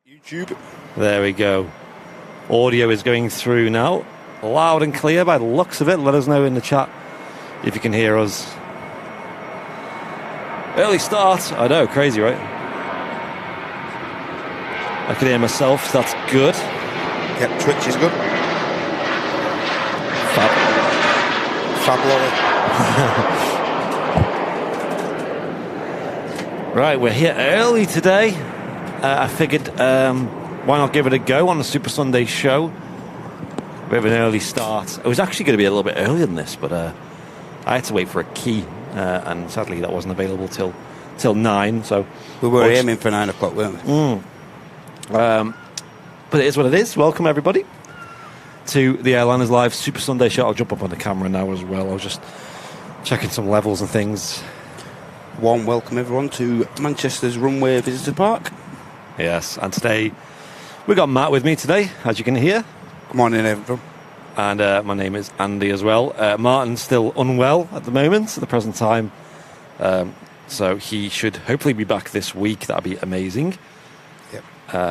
YouTube. There we go. Audio is going through now, loud and clear by the looks of it. Let us know in the chat if you can hear us. Early start. I know, crazy, right? I can hear myself. So that's good. Yep, Twitch is good. Fab Right, we're here early today. I figured, why not give it a go on the Super Sunday show? A bit of an early start. It was actually going to be a little bit earlier than this, but I had to wait for a key, and sadly that wasn't available till 9. So we were aiming for 9 o'clock, weren't we? But it is what it is. Welcome everybody to the Airliners Live Super Sunday show. I'll jump up on the camera now as well. I was just checking some levels and things. Warm welcome everyone to Manchester's Runway Visitor Park. Yes, and today we got Matt with me today, as you can hear. Good morning everyone. And my name is Andy as well. Martin's still unwell at the moment, at the present time. So he should hopefully be back this week. That'd be amazing. Yep.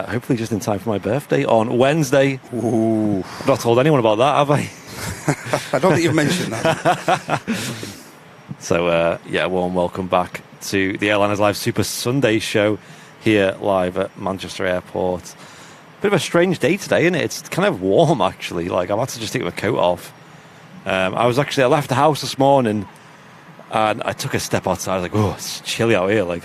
Hopefully just in time for my birthday on Wednesday. Ooh. I've not told anyone about that, have I? I don't think you've mentioned that. So, warm welcome back to the Airliners Live Super Sunday show here live at Manchester Airport. Bit of a strange day today, isn't it? It's kind of warm, actually. Like, I've had to just take my coat off. I left the house this morning and I took a step outside. I was like, oh, it's chilly out here. Like,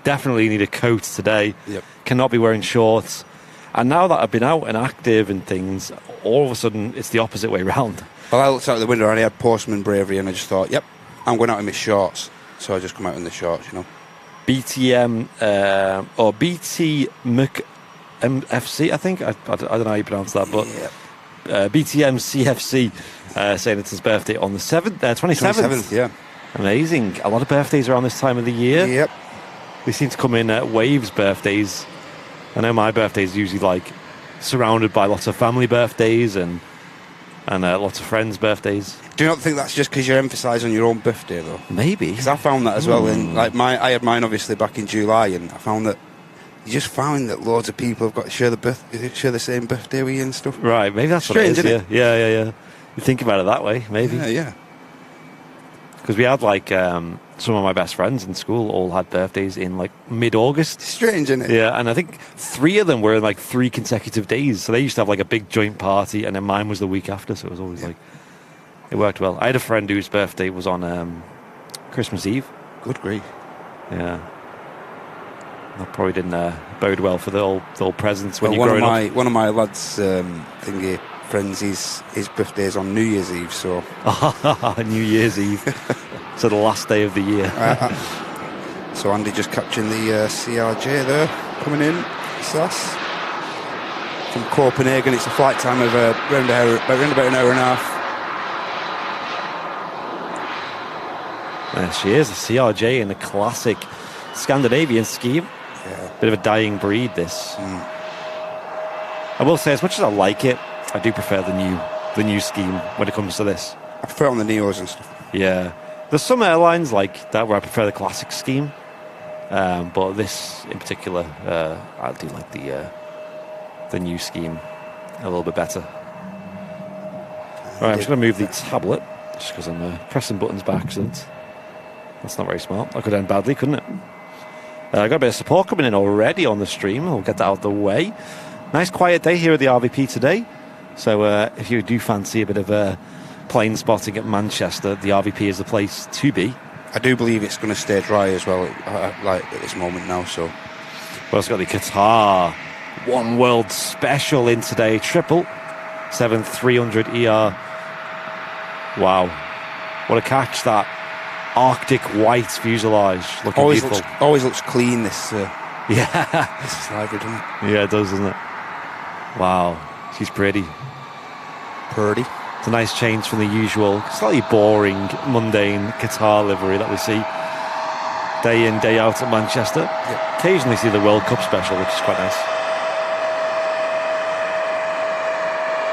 definitely need a coat today. Yep. Cannot be wearing shorts. And now that I've been out and active and things, all of a sudden it's the opposite way round. Well, I looked out the window and I had postman bravery and I just thought, yep, I'm going out in my shorts. So I just come out in the shorts, you know. BTM or BTMFC, I think. I don't know how you pronounce that, but BTM CFC saying it's his birthday on the 27th. 27th, yeah. Amazing. A lot of birthdays around this time of the year. Yep. They seem to come in waves birthdays. I know my birthday is usually like surrounded by lots of family birthdays and lots of friends' birthdays. Do you not think that's just because you're emphasising on your own birthday, though? Maybe. Because I found that as well. And like I had mine obviously back in July, and I found that you just found that loads of people have got to share the same birthday with you and stuff. Right, maybe that's strange, what it is. Isn't it? Yeah. You think about it that way, maybe. Yeah. Because we had like some of my best friends in school all had birthdays in like mid-August. Strange, isn't it? Yeah, and I think 3 of them were in like 3 consecutive days. So they used to have like a big joint party, and then mine was the week after. So it was always like, it worked well. I had a friend whose birthday was on Christmas Eve. Good grief. Yeah. That probably didn't bode well for the old presents when you're growing up. One of my lads' friends, his birthday's on New Year's Eve, so... New Year's Eve. So the last day of the year. So Andy just catching the CRJ there, coming in. It's us. From Copenhagen, it's a flight time of around about an hour and a half. There she is, a CRJ in a classic Scandinavian scheme. Yeah. Bit of a dying breed, this. I will say, as much as I like it, I do prefer the new scheme when it comes to this. I prefer it on the Neos and stuff. Yeah. There's some airlines like that where I prefer the classic scheme. But this in particular, I do like the new scheme a little bit better. Right, I'm just going to move the tablet just because I'm pressing buttons by accident. That's not very smart. That could end badly, couldn't it? I got a bit of support coming in already on the stream. We'll get that out of the way. Nice quiet day here at the RVP today. So if you do fancy a bit of plane spotting at Manchester, the RVP is the place to be. I do believe it's going to stay dry as well, like at this moment now. So, well, it's got the Qatar One World Special in today, 777-300 ER. Wow, what a catch that! Arctic white fuselage, looking beautiful. Always looks clean. This This slider, doesn't it? Yeah, it does, doesn't it? Wow, she's pretty. Purdy. It's a nice change from the usual, slightly boring, mundane Qatar livery that we see day in, day out at Manchester. Yep. Occasionally see the World Cup special, which is quite nice.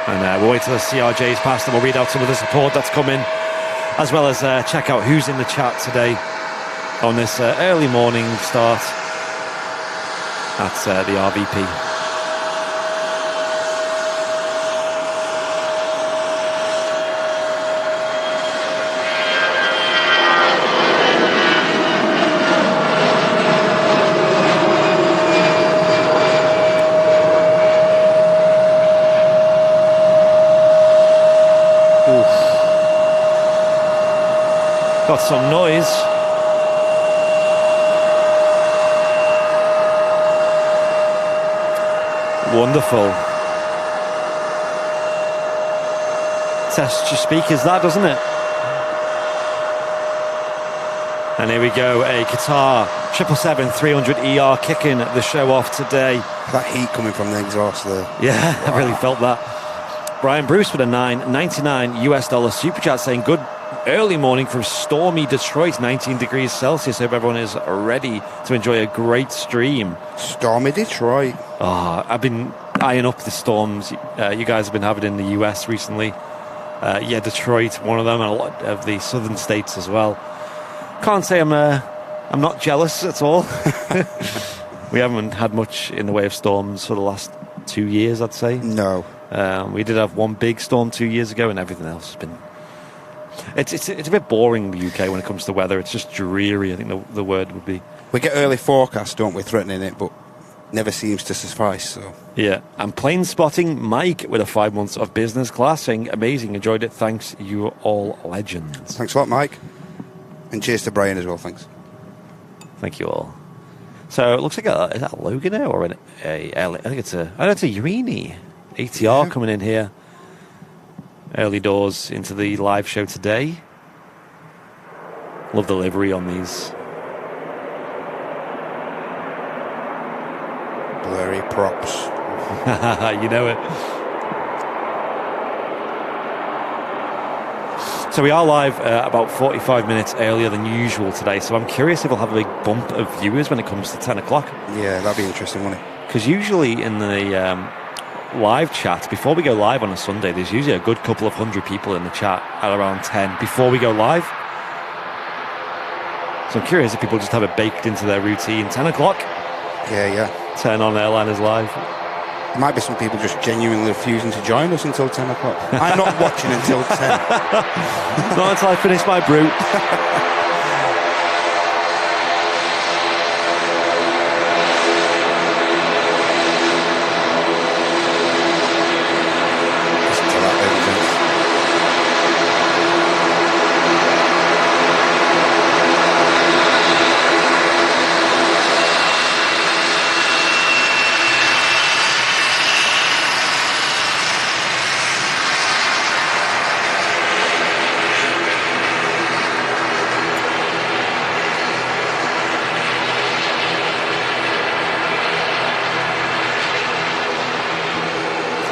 And we'll wait till the CRJ's passed and we'll read out some of the support that's come in, as well as check out who's in the chat today on this early morning start at the RVP. That's some noise. Wonderful. Test your speakers, that, doesn't it? And here we go, a Qatar 777-300ER kicking the show off today. That heat coming from the exhaust there. Yeah, I really felt that. Brian Bruce with a $9.99 US super chat saying, good early morning from stormy Detroit, 19 degrees Celsius. Hope everyone is ready to enjoy a great stream. Stormy Detroit. Oh, I've been eyeing up the storms you guys have been having in the US recently. Yeah, Detroit, one of them, and a lot of the southern states as well. Can't say I'm not jealous at all. We haven't had much in the way of storms for the last 2 years, I'd say. No. We did have one big storm 2 years ago, and everything else has been... It's a bit boring in the UK when it comes to weather. It's just dreary, I think the word would be. We get early forecasts, don't we, threatening it, but never seems to suffice, so... Yeah, and plane spotting Mike with a 5 months of business class saying, amazing, enjoyed it, thanks, you all legends. Thanks a lot, Mike. And cheers to Brian as well, thanks. Thank you all. So it looks like is that a Logan Air or I think it's a Urini ATR coming in here. Early doors into the live show today. Love the livery on these. Blurry props. You know it. So we are live about 45 minutes earlier than usual today, so I'm curious if we'll have a big bump of viewers when it comes to 10 o'clock. Yeah, that'd be interesting, wouldn't it? Because usually in the live chat, before we go live on a Sunday, there's usually a good couple of hundred people in the chat at around 10 before we go live. So I'm curious if people just have it baked into their routine. 10 o'clock? Yeah. Turn on Airliners Live. There might be some people just genuinely refusing to join us until 10 o'clock. I'm not watching until 10. Not until I finish my brew.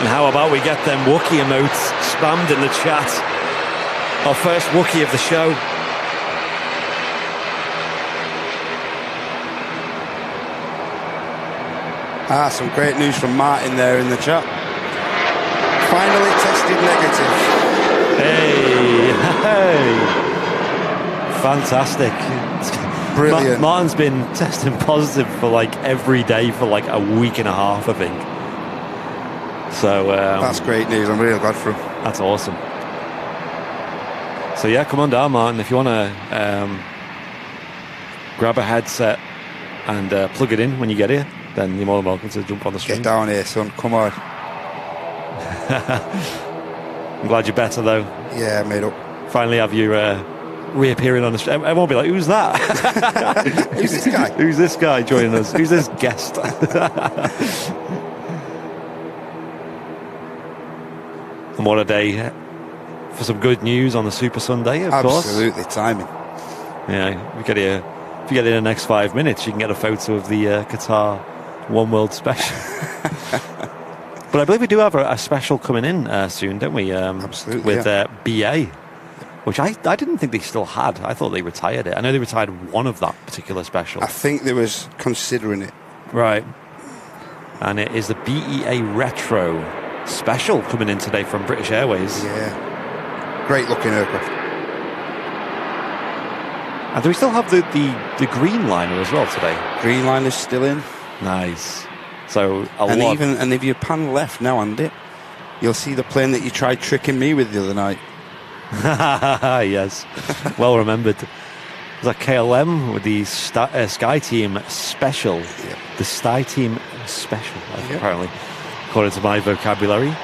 How about we get them Wookiee emotes spammed in the chat? Our first Wookiee of the show. Some great news from Martin there in the chat. Finally tested negative. Hey. Fantastic. Brilliant. Martin's been testing positive for like every day for like a week and a half, I think. So that's great news. I'm really glad for him. That's awesome. So yeah, come on down, Martin. If you want to grab a headset and plug it in when you get here, then you're more than welcome to jump on the stream. Get down here, son. Come on. I'm glad you're better, though. Yeah, made up. Finally have you reappearing on the stream. Everyone will be like, who's that? Who's this guy? Who's this guy joining us? Who's this guest? And what a day for some good news on the Super Sunday, of course. Absolutely, timing. Yeah, if you get here in the next 5 minutes, you can get a photo of the Qatar One World Special. But I believe we do have a special coming in soon, don't we? Absolutely, with BA, which I didn't think they still had. I thought they retired it. I know they retired one of that particular special. I think they was considering it. Right. And it is the BEA Retro Special coming in today from British Airways. Yeah. Great looking aircraft. And do we still have the green liner as well today? Green liner's still in. Nice. So and if you pan left now, Andy, you'll see the plane that you tried tricking me with the other night. Yes. Well remembered. It was a KLM with the Sky Team Special. Yep. The Sky Team Special, apparently, according to my vocabulary.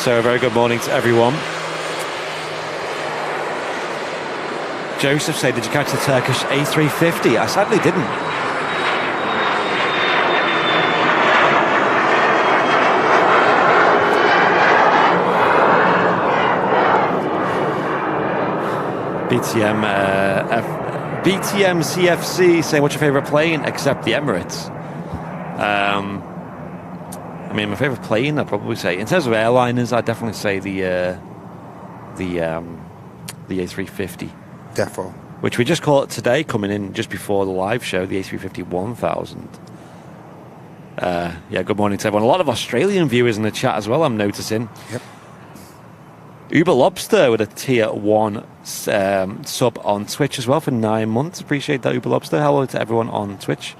So a very good morning to everyone. Joseph said, did you catch the Turkish A350? I sadly didn't. BTM CFC saying, what's your favourite plane except the Emirates? I mean, my favourite plane, I'd probably say, in terms of airliners, I'd definitely say the A350. Defo. Which we just caught today, coming in just before the live show, the A350 1000. Yeah, good morning to everyone. A lot of Australian viewers in the chat as well, I'm noticing. Yep. Uber Lobster with a tier 1 sub on Twitch as well for 9 months. Appreciate that, Uber Lobster. Hello to everyone on Twitch.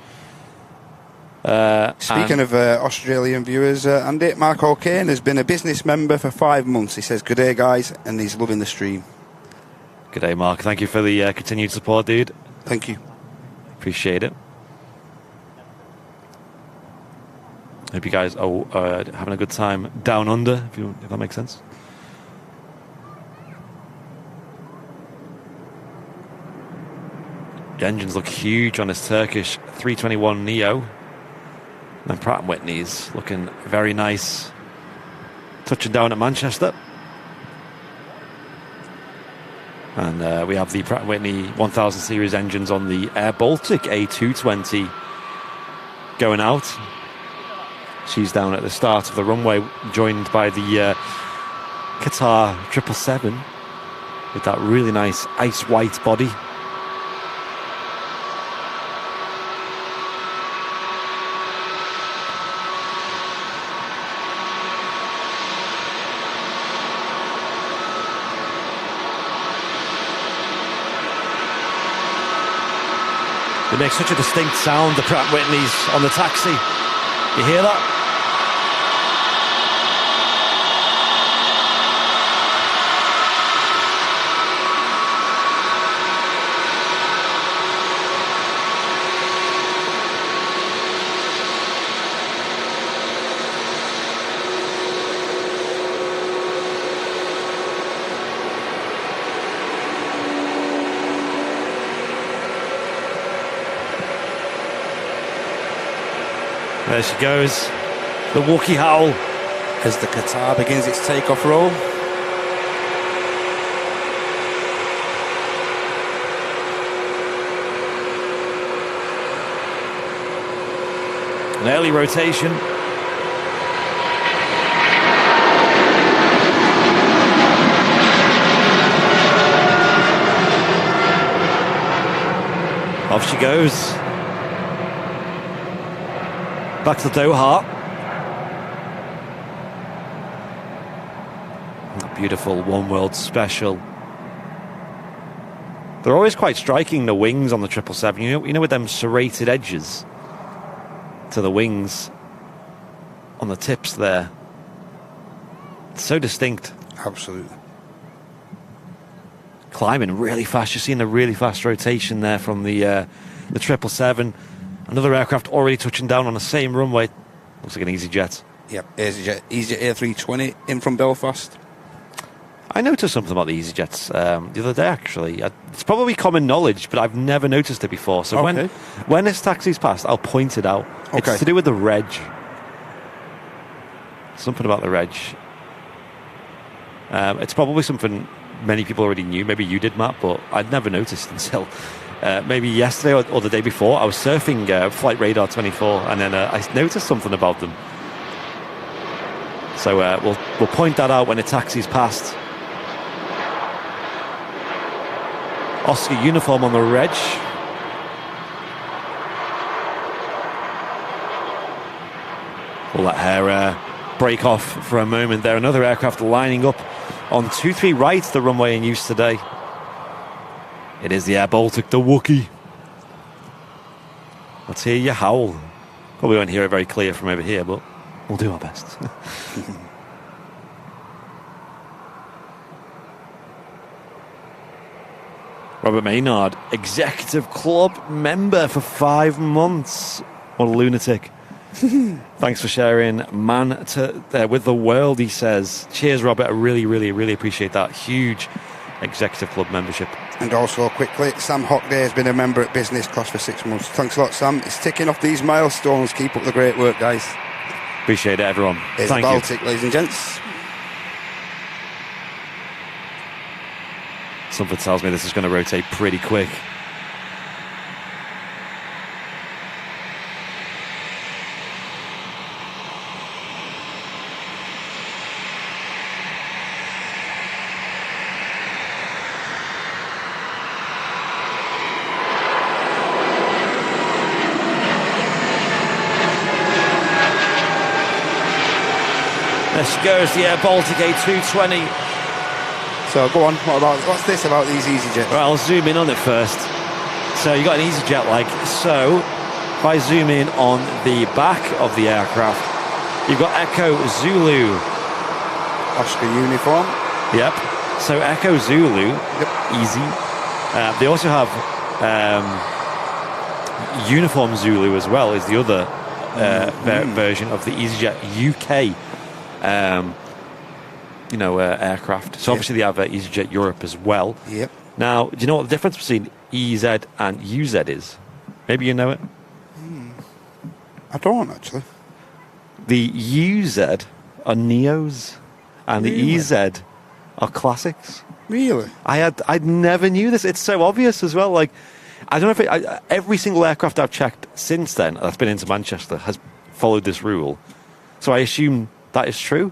Speaking of Australian viewers, Andy, Mark O'Kane has been a business member for 5 months. He says, good day, guys, and he's loving the stream. Good day, Mark. Thank you for the continued support, dude. Thank you. Appreciate it. Hope you guys are having a good time down under, if that makes sense. The engines look huge on this Turkish 321 Neo. And Pratt & Whitney's looking very nice. Touching down at Manchester. And we have the Pratt & Whitney 1000 series engines on the Air Baltic A220 going out. She's down at the start of the runway, joined by the Qatar 777 with that really nice ice white body. They make such a distinct sound, the Pratt & Whitneys on the taxi. You hear that? There she goes, the Wookiee howl. As the Qatar begins its takeoff roll. An early rotation. Off she goes. Back to Doha. Beautiful One World Special. They're always quite striking, the wings on the 777. You know, with them serrated edges to the wings on the tips there. It's so distinct. Absolutely. Climbing really fast. You're seeing a really fast rotation there from the 777. Another aircraft already touching down on the same runway. Looks like an EasyJet. Yep, EasyJet A320 in from Belfast. I noticed something about the EasyJets the other day, actually. It's probably common knowledge, but I've never noticed it before. So when this taxi's passed, I'll point it out. Okay. It's to do with the reg. Something about the reg. It's probably something many people already knew. Maybe you did, Matt, but I'd never noticed until maybe yesterday or the day before. I was surfing Flight Radar 24, and then I noticed something about them. So we'll point that out when the taxi's passed. Oscar uniform on the reg. We'll let her break off for a moment there. Another aircraft lining up on 23 right, the runway in use today. It is the Air Baltic, the Wookiee. Let's hear you howl. Probably won't hear it very clear from over here, but we'll do our best. Robert Maynard, Executive Club member for 5 months. What a lunatic. Thanks for sharing, man, with the world, he says. Cheers, Robert. I really, really, really appreciate that. Huge Executive Club membership. And also, quickly, Sam Hockday has been a member at business class for 6 months. Thanks a lot, Sam. It's ticking off these milestones. Keep up the great work, guys. Appreciate it, everyone. Here's Thank the Baltic, you. ladies and gents. Something tells me this is going to rotate pretty quick. There goes the Air Baltic A220. So go on, what's this about these EasyJets? Right, I'll zoom in on it first. So you got an EasyJet like so. If I zoom in on the back of the aircraft, you've got Echo Zulu. Oscar uniform. Yep. So Echo Zulu, easy. They also have Uniform Zulu as well, is the other version of the EasyJet UK. Aircraft. So obviously they have EasyJet Europe as well. Yep. Now, do you know what the difference between EZ and UZ is? Maybe you know it. I don't actually. The UZ are Neos, and Really? the EZ are classics. Really? I never knew this. It's so obvious as well. Like, I don't know if every single aircraft I've checked since then that's been into Manchester has followed this rule. So I assume that is true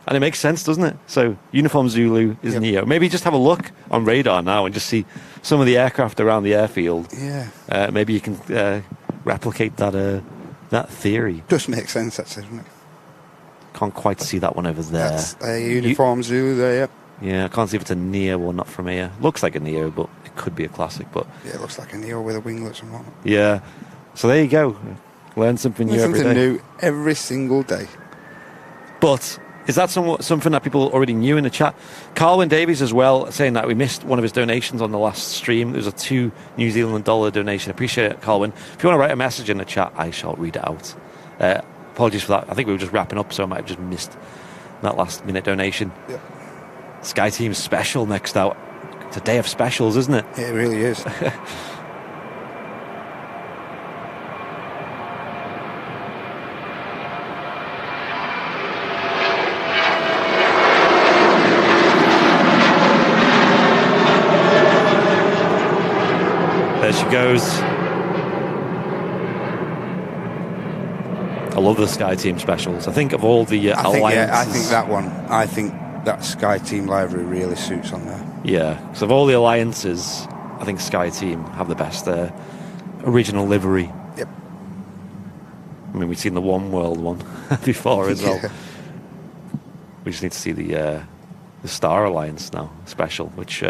and it makes sense, doesn't it? So Uniform Zulu is Neo. Maybe just have a look on radar now and just see some of the aircraft around the airfield. Yeah. Maybe you can replicate that theory. Does make sense, actually, doesn't it? Can't quite see that one over there. That's a Uniform Zulu there, yeah. Yeah, I can't see if it's a Neo or not from here. Looks like a Neo, but it could be a classic. But yeah, it looks like a Neo with a winglets and whatnot. Yeah. So there you go. Learn something new every day. Something new every single day. But is that something that people already knew in the chat? Carwyn Davies as well, saying that we missed one of his donations on the last stream. There was a $2 New Zealand donation. Appreciate it, Carwyn. If you want to write a message in the chat, I shall read it out. Apologies for that. I think we were just wrapping up, so I might have just missed that last minute donation. Yep. Sky Team special next out. It's a day of specials, isn't it? It really is. There she goes. I love the Sky Team specials. I think of all the alliances. I think that one. I think that Sky Team livery really suits on there. Yeah, so of all the alliances, I think Sky Team have the best original livery. Yep. I mean, we've seen the One World one before as well. Yeah. We just need to see the Star Alliance now, special, which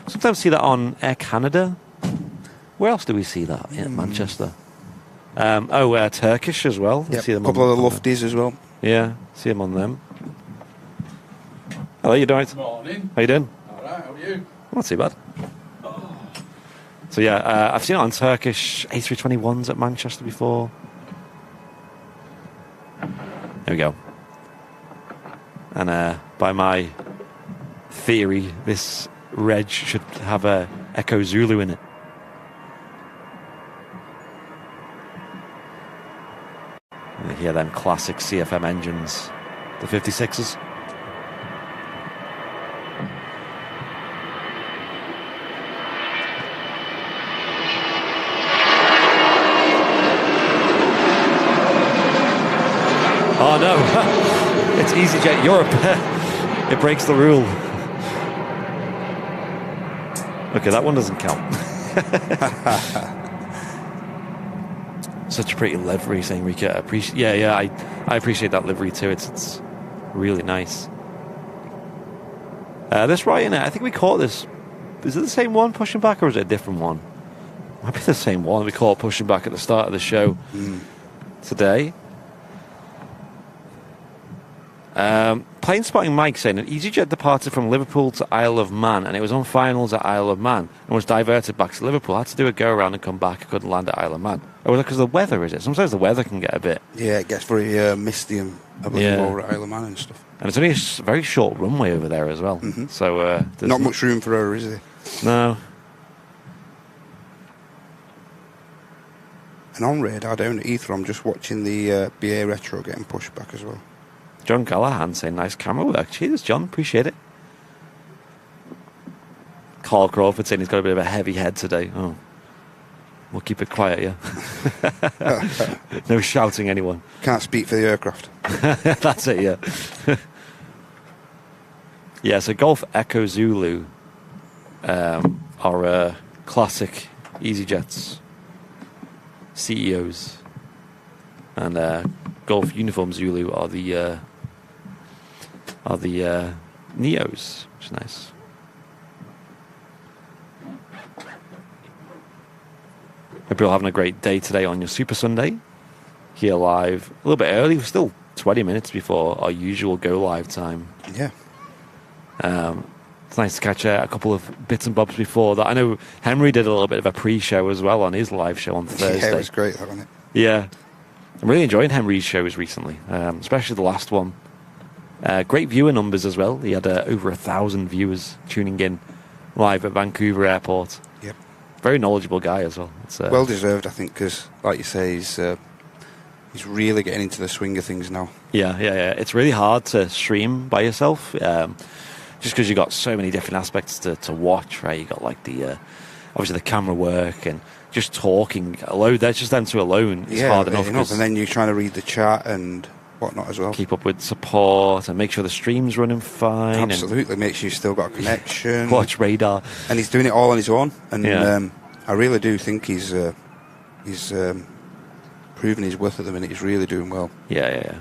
sometimes see that on Air Canada. Where else do we see that? In Manchester. Turkish as well. Yep. See them a couple on, of the Lufties as well. Yeah, see them on them. Hello, you doing? Morning. How you doing? All right, how are you? Not too bad. So yeah, I've seen it on Turkish A321s at Manchester before. There we go. And by my theory, this reg should have a Echo Zulu in it. And you hear them classic CFM engines, the 56s. Oh no, it's EasyJet Europe. It breaks the rule. Okay, that one doesn't count. Such a pretty livery, saying Rika. I appreciate that livery too. It's really nice. This Ryanair, I think we caught this. Is it the same one pushing back, or is it a different one? Might be the same one. We caught pushing back at the start of the show today. Plane Spotting Mike saying an EasyJet departed from Liverpool to Isle of Man, and it was on finals at Isle of Man and was diverted back to Liverpool. I had to do a go around and come back. I couldn't land at Isle of Man. Oh, was it because of the weather? Is it? Sometimes the weather can get a bit. Yeah, it gets very misty and over at Isle of Man and stuff. And it's only a very short runway over there as well. Mm-hmm. So not much room for her, is there? No. And on radar down at Heathrow, I'm just watching the BA Retro getting pushed back as well. John Callahan saying nice camera work. Cheers, John. Appreciate it. Carl Crawford saying he's got a bit of a heavy head today. Oh, we'll keep it quiet, yeah. No shouting anyone. Can't speak for the aircraft. That's it, yeah. Yeah, so Golf Echo Zulu are classic EasyJets CEOs, and Golf Uniform Zulu are the Neos, which is nice. Hope you're all having a great day today on your Super Sunday. Here live, a little bit early. We're still 20 minutes before our usual go live time. Yeah. It's nice to catch a couple of bits and bobs before that. I know Henry did a little bit of a pre-show as well on his live show on Thursday. Yeah, it was great, wasn't it? Yeah. I'm really enjoying Henry's shows recently, especially the last one. Great viewer numbers as well. He had over 1,000 viewers tuning in live at Vancouver Airport. Yep. Very knowledgeable guy as well. It's, well deserved, I think, because, like you say, he's really getting into the swing of things now. Yeah. It's really hard to stream by yourself, just because you've got so many different aspects to watch, right? You've got like the obviously the camera work and just talking alone. That's just them two alone. It's hard enough. And then you're trying to read the chat and whatnot as well. Keep up with support and make sure the stream's running fine. Absolutely, make sure you've still got a connection. Watch radar. And he's doing it all on his own. And I really do think he's proving his worth at the minute. He's really doing well. Yeah.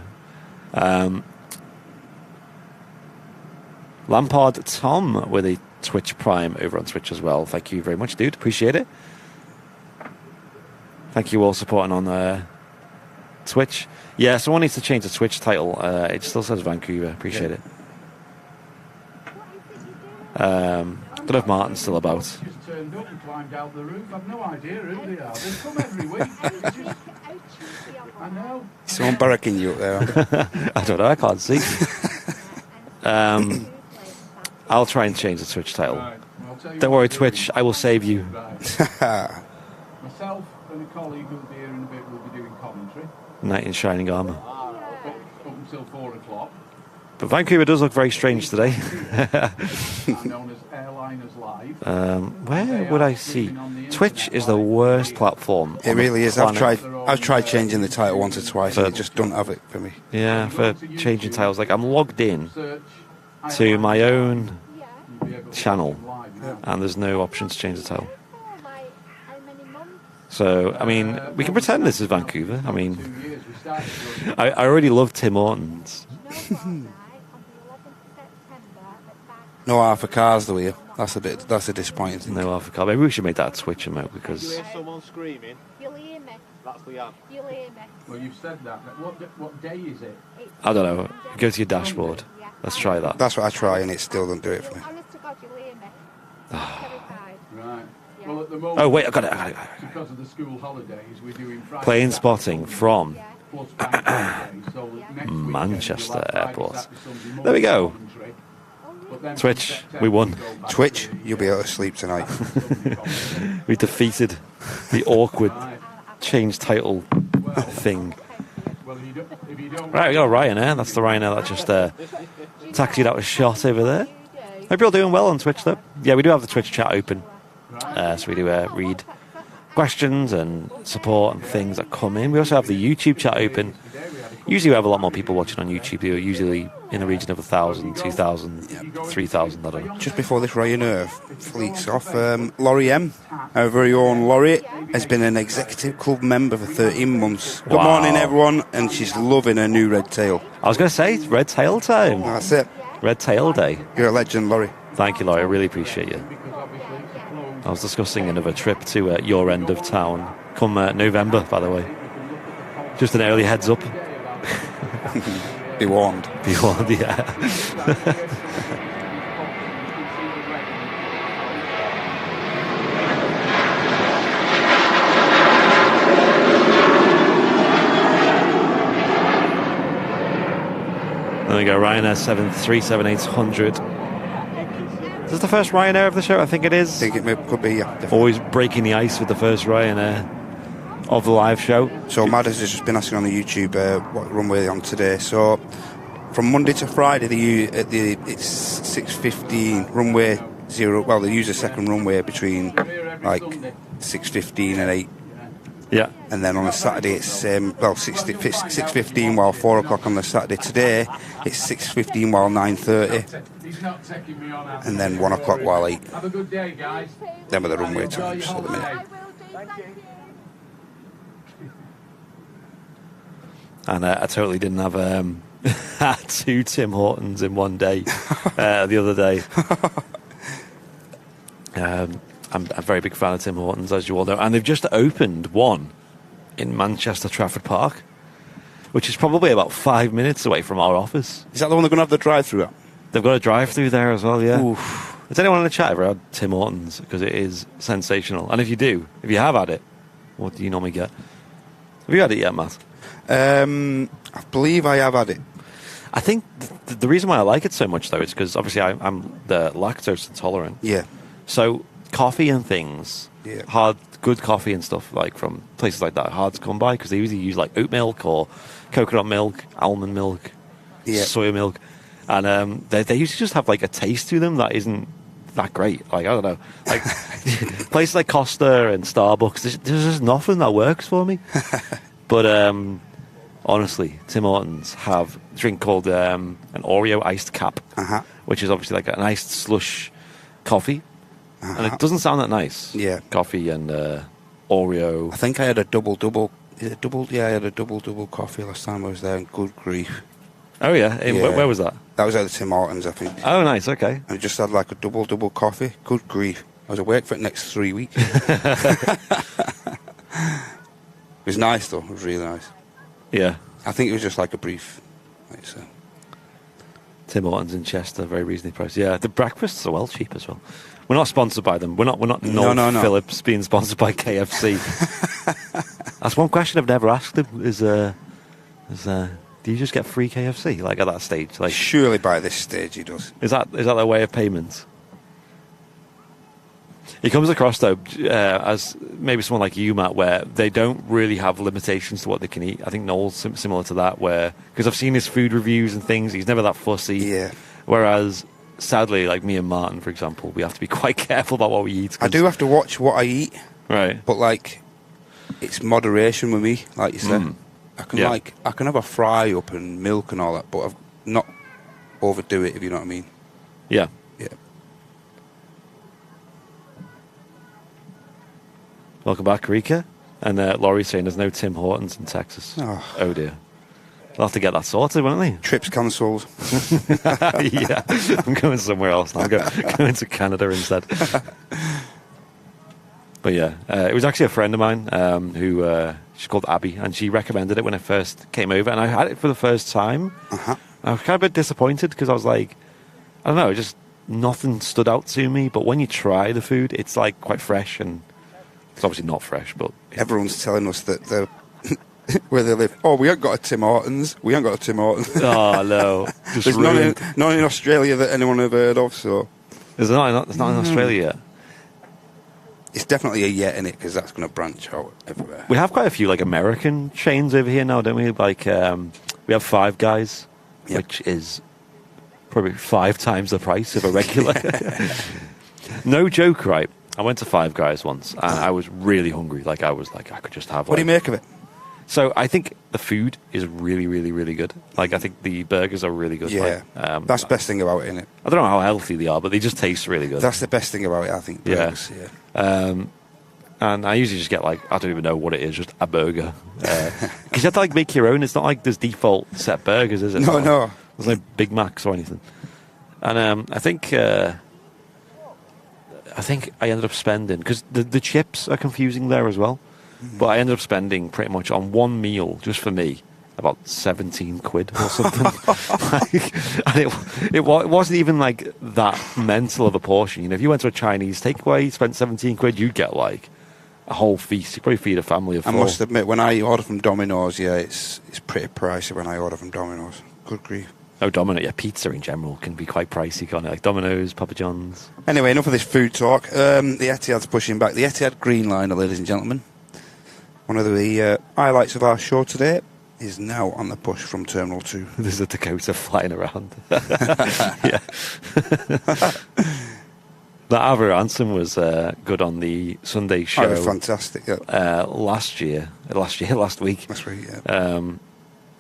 Lampard Tom with a Twitch Prime over on Twitch as well. Thank you very much, dude. Appreciate it. Thank you all supporting on Twitch. Yeah, someone needs to change the Twitch title. It still says Vancouver. Appreciate it. Don't know if Martin's still about. Just turned up and climbed out the roof. I've no idea who they are. They come every week. I know. Someone barracking you up there. I don't know. I can't see. I'll try and change the Twitch title. Right. Well, Don't worry, Twitch. I will save you. Right. Myself and a colleague who'll be here in a bit will be doing commentary. Knight in shining armour. Up until 4 o'clock. But Vancouver does look very strange today. I'm known as Airliners Live. Where would I see? Twitch is the worst platform. It really is. Planet. I've tried changing the title once or twice, and it just doesn't have it for me. Yeah, for changing titles. Like, I'm logged in to my own channel, and there's no option to change the title. So, I mean, we can pretend this is Vancouver. I mean, I already love Tim Hortons. No Arthur cars though here. That's a disappointing thing. No Alpha car. Maybe we should make that a Twitch emote because. You hear someone screaming? You'll hear me. That's Leanne. You'll hear me. Well, you've said that. What day is it? I don't know. Go to your dashboard. Let's try that. That's what I try, and it still doesn't do it for me. Honest to God, you'll hear me. Terrified. Right. Yeah. Well, at the moment. Oh wait, I got it. Because of the school holidays, we're doing Friday. Plane spotting from plus bank holidays. So next weekend Manchester you'll have Friday, Airport. Saturday, Sunday, There we go. commentary. But then Twitch, from September, we won. go back Twitch, to you'll be able to sleep tonight. We defeated the awkward change title thing. Well, if you don't Right, we got Ryanair. That's the Ryanair that just taxied out a shot over there. Hope you're all doing well on Twitch, though. Yeah, we do have the Twitch chat open. So we do read questions and support and things that come in. We also have the YouTube chat open. Usually we have a lot more people watching on YouTube. Who are usually in the region of 1,000, 2,000, 3,000, I don't know. Just before this Ryanair fleets off, Laurie M, our very own Laurie, has been an executive club member for 13 months. Good Wow. morning, everyone, and she's loving her new red tail. I was going to say, it's Red Tail time. That's it. Red Tail Day. You're a legend, Laurie. Thank you, Laurie. I really appreciate you. I was discussing another trip to your end of town come November, by the way. Just an early heads up. Be warned. Be warned, yeah. There we go, Ryanair 737-800. Is this the first Ryanair of the show? I think it is. I think could be, yeah. Definitely. Always breaking the ice with the first Ryanair of the live show. So Madders has just been asking on the YouTube what runway they're on today. So from Monday to Friday, it's 6:15 runway 0. Well, they use a second runway between like 6:15 and 8. Yeah. And then on a Saturday it's 6:15 while 4 o'clock on the Saturday. Today it's 6:15 while 9:30. And then 1 o'clock while 8. Have a good day, guys. Them are the runway times at the minute. And I totally didn't have had 2 Tim Hortons in one day the other day. I'm a very big fan of Tim Hortons, as you all know. And they've just opened one in Manchester Trafford Park, which is probably about 5 minutes away from our office. Is that the one they're going to have the drive-through at? They've got a drive-through there as well, yeah. Oof. Has anyone in the chat ever had Tim Hortons? Because it is sensational. And if you have had it, what do you normally get? Have you had it yet, Matt? I believe I have had it. I think the reason why I like it so much, though, is because obviously I'm the lactose intolerant. Yeah. So coffee and things, Yeah. good coffee and stuff like from places like that, hard to come by because they usually use like oat milk or coconut milk, almond milk, soya milk, and they usually just have like a taste to them that isn't that great. Like I don't know, like places like Costa and Starbucks, there's just nothing that works for me. But honestly, Tim Hortons have a drink called an Oreo iced cap, which is obviously like an iced slush coffee. And it doesn't sound that nice. Yeah. Coffee and Oreo. I think I had a double. Is it double? Yeah, I had a double coffee last time I was there, and good grief. Oh, yeah? Where was that? That was at the Tim Hortons, I think. Oh, nice, okay. I just had like a double coffee. Good grief. I was awake for the next 3 weeks. It was nice, though. It was really nice. Yeah. I think it was just like a brief. Tim Hortons in Chester, very reasonably priced. Yeah, the breakfasts are well cheap as well. We're not sponsored by them. We're not Noel Phillips being sponsored by KFC. That's one question I've never asked him is do you just get free KFC like at that stage? Like surely by this stage he does. Is that their way of payment? He comes across though as maybe someone like you, Matt, where they don't really have limitations to what they can eat. I think Noel's similar to that, where because I've seen his food reviews and things, he's never that fussy. Yeah. Whereas sadly, like me and Martin, for example, we have to be quite careful about what we eat. I do have to watch what I eat, right? But like, it's moderation with me, like you said. I can have a fry up and milk and all that, but I've not overdo it, if you know what I mean. Yeah. Yeah. Welcome back, Rika. And Laurie's saying there's no Tim Hortons in Texas. Oh dear. We'll have to get that sorted, won't we? Trips cancelled. Yeah, I'm going somewhere else now. I'm going to Canada instead. But yeah, it was actually a friend of mine who she's called Abby, and she recommended it when I first came over, and I had it for the first time. I was kind of a bit disappointed because I was like, I don't know, just nothing stood out to me. But when you try the food, it's like quite fresh, and it's obviously not fresh, but everyone's telling us that they're where they live. Oh, we ain't got a Tim Hortons. We ain't got a Tim Hortons. Oh no, there's none in Australia that anyone have heard of. So there's not in Australia yet. It's definitely a yet in it because that's going to branch out everywhere. We have quite a few like American chains over here now, don't we? Like we have Five Guys, which is probably 5 times the price of a regular. No joke, right? I went to Five Guys once and I was really hungry. Like I was like I could just have. What do you make of it? So I think the food is really, really, really good. Like I think the burgers are really good. Yeah, like, that's the best thing about it, isn't it? I don't know how healthy they are, but they just taste really good. That's the best thing about it, I think. Burgers, and I usually just get like I don't even know what it is, just a burger. Because you have to like make your own. It's not like there's default set burgers, is it? No. There's no Big Macs or anything. And I think I ended up spending because the chips are confusing there as well. But I ended up spending pretty much on one meal just for me about 17 quid or something. And it wasn't even like that mental of a portion. You know, if you went to a Chinese takeaway, spent 17 quid, you'd get like a whole feast. You probably feed a family of 4. I must admit, when I order from Domino's, yeah, it's pretty pricey when I order from Domino's. Good grief. Oh, Domino, yeah, pizza in general can be quite pricey, can't it? Like Domino's, Papa John's. Anyway, enough of this food talk. The Etihad's pushing back. The Etihad Green Liner, ladies and gentlemen. One of the highlights of our show today is now on the push from Terminal 2. There's a Dakota flying around. Yeah. That Aviation was good on the Sunday show. Oh, fantastic, yeah. Last week. Last week, yeah.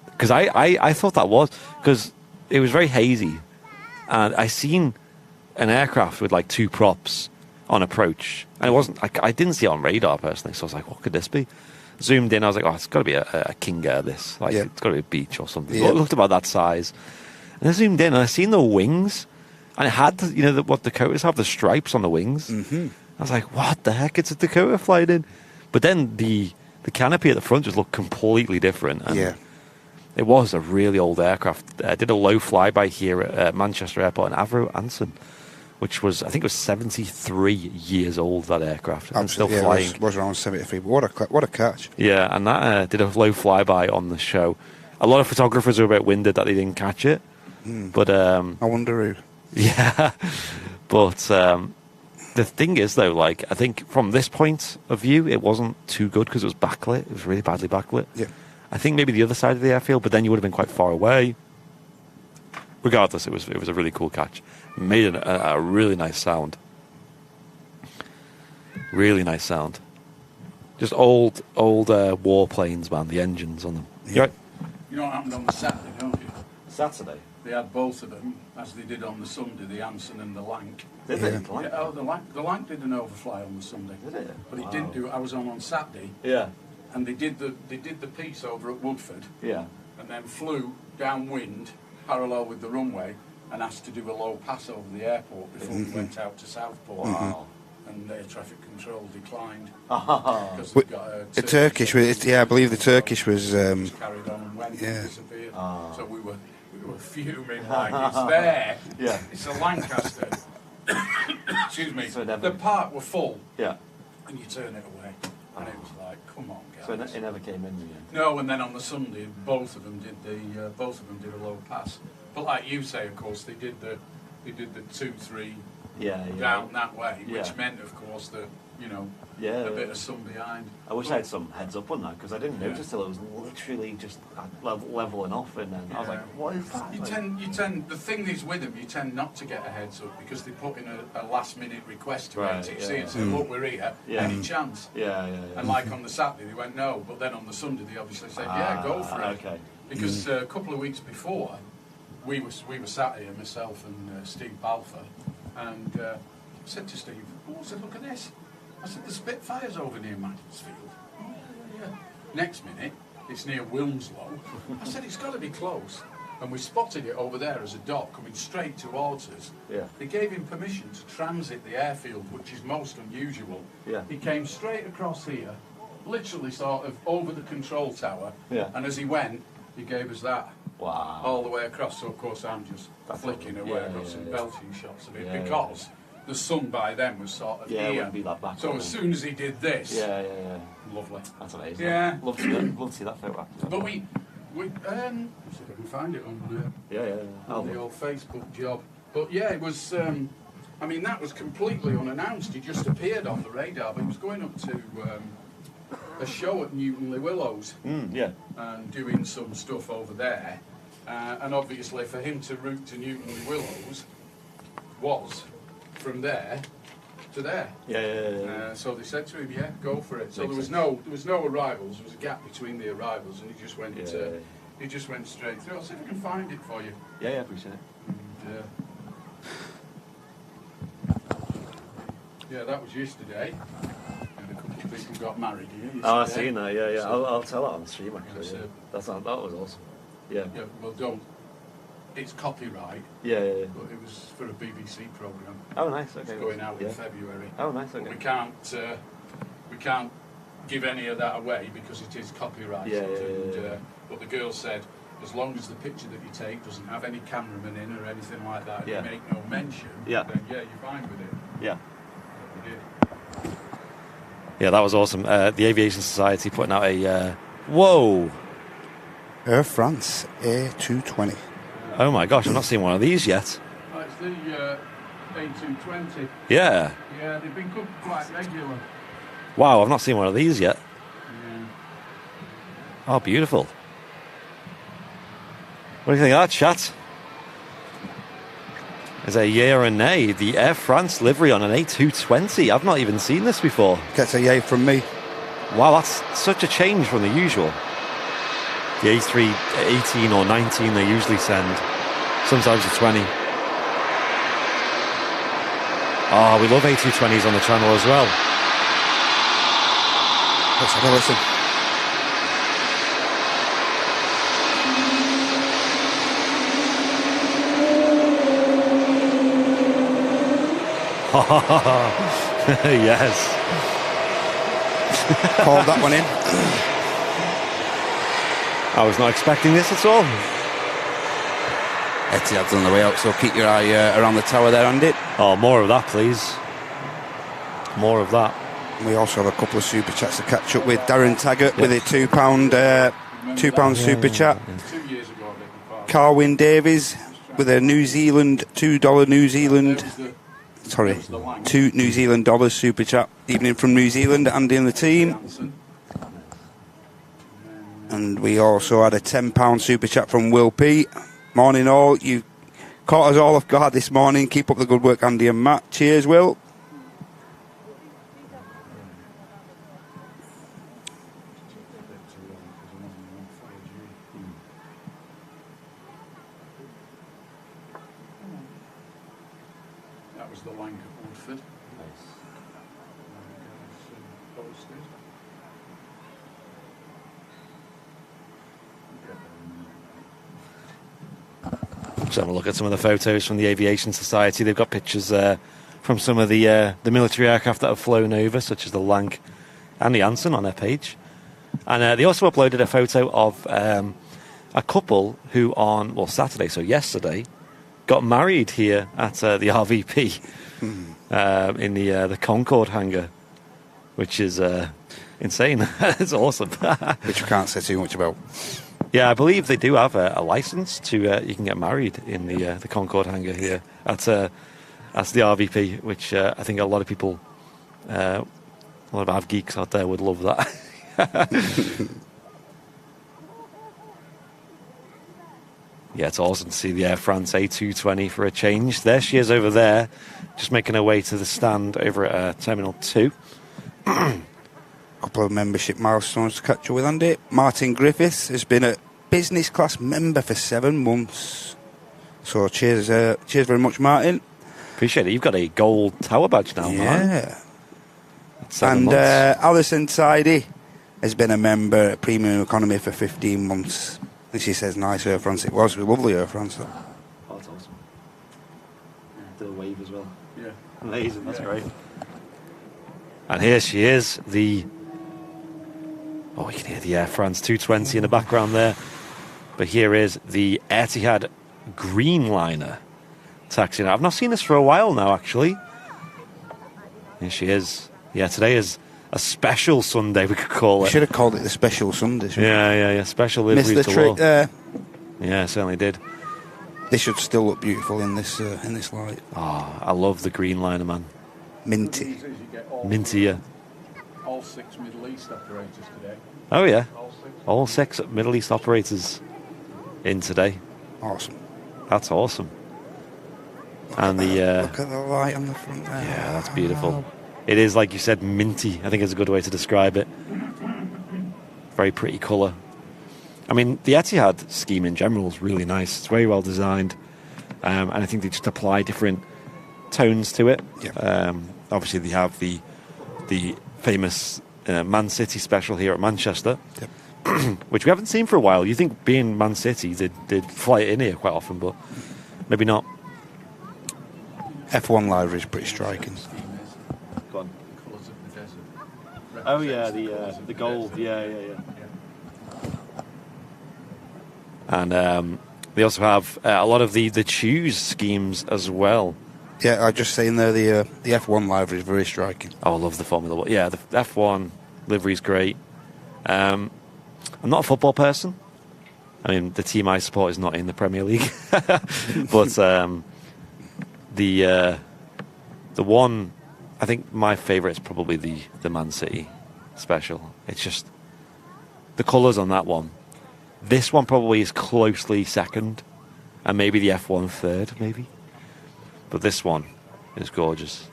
Because I thought that was... Because it was very hazy. And I seen an aircraft with like 2 props on approach. And it wasn't... I didn't see it on radar, personally. So I was like, what could this be? Zoomed in, I was like, oh, it's got to be a King Air, this. Like, it's got to be a beach or something. Yeah. It looked about that size. And I zoomed in, and I seen the wings... And it had, what Dakotas have, the stripes on the wings. Mm-hmm. I was like, what the heck? It's a Dakota flying in. But then the canopy at the front just looked completely different. And it was a really old aircraft. I did a low flyby here at Manchester Airport in Aviation, which was, I think it was 73 years old, that aircraft. And still flying. It was around 73. But what a catch. Yeah, and that did a low flyby on the show. A lot of photographers were a bit winded that they didn't catch it. But I wonder who. Yeah, but the thing is, though, like, I think from this point of view, it wasn't too good because it was backlit. It was really badly backlit. Yeah. I think maybe the other side of the airfield, but then you would have been quite far away. Regardless, it was a really cool catch. Made a really nice sound. Really nice sound. Just old warplanes, man. The engines on them. Yeah. Right. You know what happened on the Saturday, don't you? Saturday. They had both of them, as they did on the Sunday, the Anson and the Lank. Did they? Yeah, oh, the Lank did an overfly on the Sunday. Did it? But it didn't do. I was on Saturday, Yeah. and they did the piece over at Woodford, Yeah. and then flew downwind, parallel with the runway, and asked to do a low pass over the airport before we went out to Southport. Wow. And air traffic control declined Ah. because they've got a The Turkish, I believe the Turkish was... carried on and went and disappeared. So we were fuming like it's there. Yeah. It's a Lancaster. Excuse me. So it never- the part were full, Yeah. and you turn it away, and it was like, come on, guys. So it never came in again. No, and then on the Sunday, both of them did a low pass. But like you say, of course, they did the 2-3 down that way, which meant, of course, that a bit of sun behind. I wish I had some heads up on that because I didn't notice till it was literally just leveling off, and then I was like, "What is that?" You tend. The thing is with them, you tend not to get a heads up because they put in a last minute request to ATC and say, "Look, we're here. Any chance?" Yeah. And like on the Saturday, they went no, but then on the Sunday, they obviously said, "Yeah, go for it." Okay. Because a couple of weeks before, we were sat here, myself and Steve Balfour, and I said to Steve, "Oh, I said, look at this." I said, "The Spitfire's over near Mansfield." "Oh, yeah. Next minute, it's near Wilmslow. I said, "It's got to be close." And we spotted it over there as a dot coming straight towards us. Yeah. They gave him permission to transit the airfield, which is most unusual. Yeah. He came straight across here, literally sort of over the control tower. Yeah. And as he went, he gave us that. Wow. All the way across. So, of course, I'm just flicking away. I've got some belting shots of it because the sun by then was sort of it here. wouldn't be that back. So as soon as he did this, Yeah. lovely. That's amazing. Yeah. Love to see that photograph. But we see if I can find it on the old Facebook job. But yeah, it was. I mean, that was completely unannounced. He just appeared on the radar. But he was going up to a show at Newtonley Willows and doing some stuff over there. And obviously, for him to route to Newtonley Willows was from there to there. So they said to him, "Yeah, go for it." So there was no arrivals. There was a gap between the arrivals, and he just went. He just went straight through. I'll see if I can find it for you. Yeah, appreciate it. Yeah, that was yesterday. And a couple of people got married here yesterday. Oh, I've seen that. Yeah. So, I'll tell that on the stream actually. Yeah. That was awesome. Yeah. Well, don't. It's copyright. Yeah. But it was for a BBC programme. Oh, nice. Okay. It's going out in February. Oh, nice. Okay. But we can't give any of that away because it is copyrighted. But the girl said, as long as the picture that you take doesn't have any cameraman in or anything like that, and you make no mention, then you're fine with it. Yeah. We did. Yeah, that was awesome. The Aviation Society putting out a... whoa! Air France A220. Oh my gosh, I've not seen one of these yet. Oh, it's the A220. Yeah. Yeah, they've been cooked quite regular. Wow, I've not seen one of these yet. Yeah. Oh, beautiful. What do you think of that, chat? There's a yay or a nay. The Air France livery on an A220. I've not even seen this before. Gets a yay from me. Wow, that's such a change from the usual. The A318 or 19 they usually send. Sometimes a 20. Oh, we love A220s on the channel as well. Let's have a listen. Yes. Called that one in. I was not expecting this at all. Etihad's on the way out, so keep your eye around the tower there, Andy. Oh, more of that, please. More of that. We also have a couple of super chats to catch up with. Darren Taggart with a £2 super chat. 2 years ago, I beg your pardon. Carwyn Davies with a New Zealand $2 New Zealand. Sorry, $2 New Zealand dollars super chat. Evening from New Zealand, Andy and the team. And we also had a £10 super chat from Will P. Morning all. You caught us all off guard this morning. Keep up the good work, Andy and Matt. Cheers, Will. That was the Lanc of Woodford. Just having a look at some of the photos from the Aviation Society. They've got pictures from some of the military aircraft that have flown over, such as the Lanc and the Anson on their page. And they also uploaded a photo of a couple who on, Saturday, so yesterday, got married here at the RVP in the Concorde hangar, which is insane. It's awesome. Which we can't say too much about. Yeah, I believe they do have a license to you can get married in the Concorde hangar here at the RVP, which I think a lot of people, a lot of av geeks out there would love that. Yeah, it's awesome to see the Air France A220 for a change. There she is over there, just making her way to the stand over at Terminal 2. Couple of membership milestones to catch up with, Andy. Martin Griffiths has been a business class member for 7 months. So cheers very much, Martin. Appreciate it. You've got a gold tower badge now, man. Yeah. 7 And months. Alison Tidy has been a member at Premium Economy for 15 months. And she says, nice Air France. It was lovely Air France, though. Oh, that's awesome. Did a wave as well. Yeah. Amazing, that's great. And here she is, you can hear the Air France 220 in the background there. But here is the Etihad Greenliner taxiing. I've not seen this for a while now, actually. Here she is. Yeah, today is a special Sunday, we could call it. Should have called it the Special Sunday. Yeah. Special liveries Missed the galore. trick there. Yeah, certainly did. They should still look beautiful in this light. Oh, I love the Greenliner, man. Minty. Minty, yeah. All 6 Middle East operators today. Oh, yeah. All 6. All 6 Middle East operators in today. Awesome. That's awesome. And the... Look at the light on the front there. Yeah, that's beautiful. It is, like you said, minty. I think is a good way to describe it. Very pretty colour. I mean, the Etihad scheme in general is really nice. It's very well designed. And I think they just apply different tones to it. Yeah. Obviously, they have the famous Man City special here at Manchester, Yep. which we haven't seen for a while. You think being Man City, they'd fly it in here quite often, but maybe not. F1 livery is pretty striking. Go on. Colours of the desert. Oh yeah, the gold. Yeah. And they also have a lot of the choose schemes as well. Yeah, I just saying there the F1 livery is very striking. Oh, I love the Formula 1. Yeah, the F1 livery is great. I'm not a football person. I mean, the team I support is not in the Premier League, but the one, I think my favourite is probably the Man City special. It's just the colours on that one. This one probably is closely second, and maybe the F1 third, maybe. But this one is gorgeous.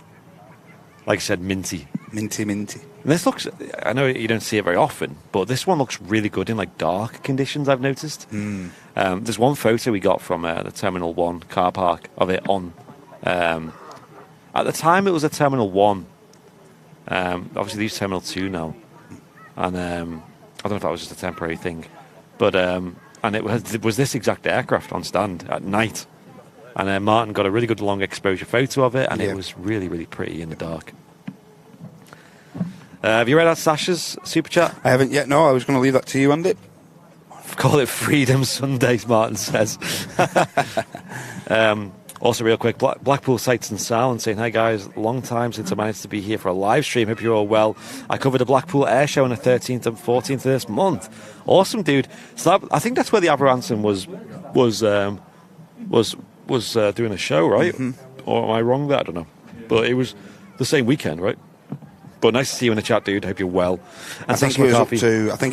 Like I said, minty. Minty. And this looks, I know you don't see it very often, but this one looks really good in like dark conditions, I've noticed. There's one photo we got from the Terminal 1 car park of it on. At the time, it was a Terminal 1. Obviously, they use Terminal 2 now. And I don't know if that was just a temporary thing. But and it was this exact aircraft on stand at night. And Martin got a really good long exposure photo of it, and it was really, really pretty in the dark. Have you read out Sasha's super chat? I haven't yet. No, I was going to leave that to you, Andy. Call it Freedom Sundays, Martin says. Also, real quick, Blackpool Sights and Sounds saying, "Hi guys, long time since I managed to be here for a live stream. Hope you're all well. I covered the Blackpool Air Show on the 13th and 14th of this month. Awesome, dude. So I think that's where the Aberranson was doing a show, right? Or am I wrong there? I don't know. But it was the same weekend, right? But nice to see you in the chat, dude. Hope you're well. And I think it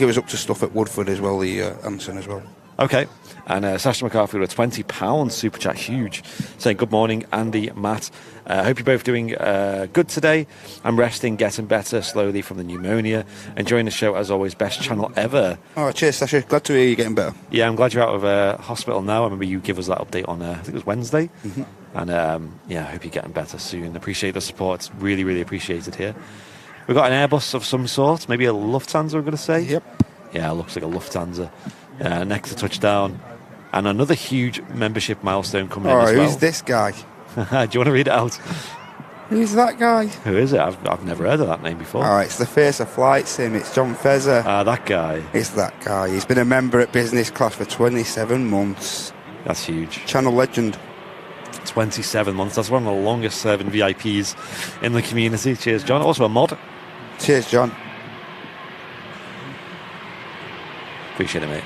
was up to stuff at Woodford as well, the Anson as well. Okay. And Sasha McCarthy with a £20 super chat, huge, saying, good morning, Andy, Matt. Hope you're both doing good today. I'm resting, getting better slowly from the pneumonia. Enjoying the show, as always. Best channel ever. Oh, cheers, Sasha. Glad to hear you getting better. Yeah, I'm glad you're out of hospital now. I remember you give us that update on, I think it was Wednesday. And, I hope you're getting better soon. Appreciate the support. It's really, really appreciated here. We've got an Airbus of some sort. Maybe a Lufthansa, we're going to say. Yep. Yeah, it looks like a Lufthansa. Next to touchdown. And another huge membership milestone coming in as well. Who's this guy? Do you want to read it out? Who's that guy? Who is it? I've never heard of that name before. Oh, it's the face of flight sim. It's John Fezzer. That guy. It's that guy. He's been a member at business class for 27 months. That's huge. Channel legend. 27 months. That's one of the longest serving VIPs in the community. Cheers, John. Also a mod. Cheers, John. Appreciate it, mate.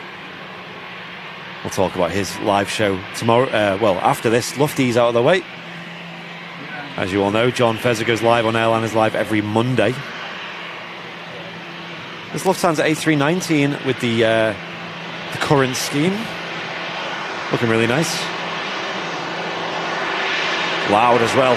We'll talk about his live show tomorrow. After this, Lufty's out of the way. As you all know, John Fezzer goes live on Airliners Live every Monday. There's Lufthansa A319 with the current scheme. Looking really nice. Loud as well.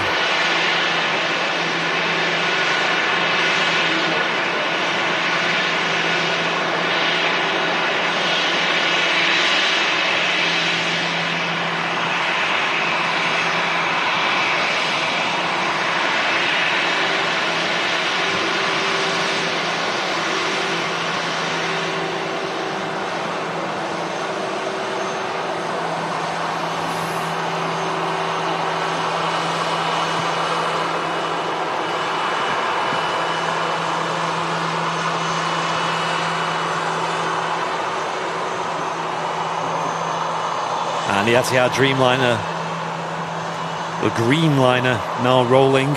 And the Etihad Dreamliner, the Greenliner, now rolling.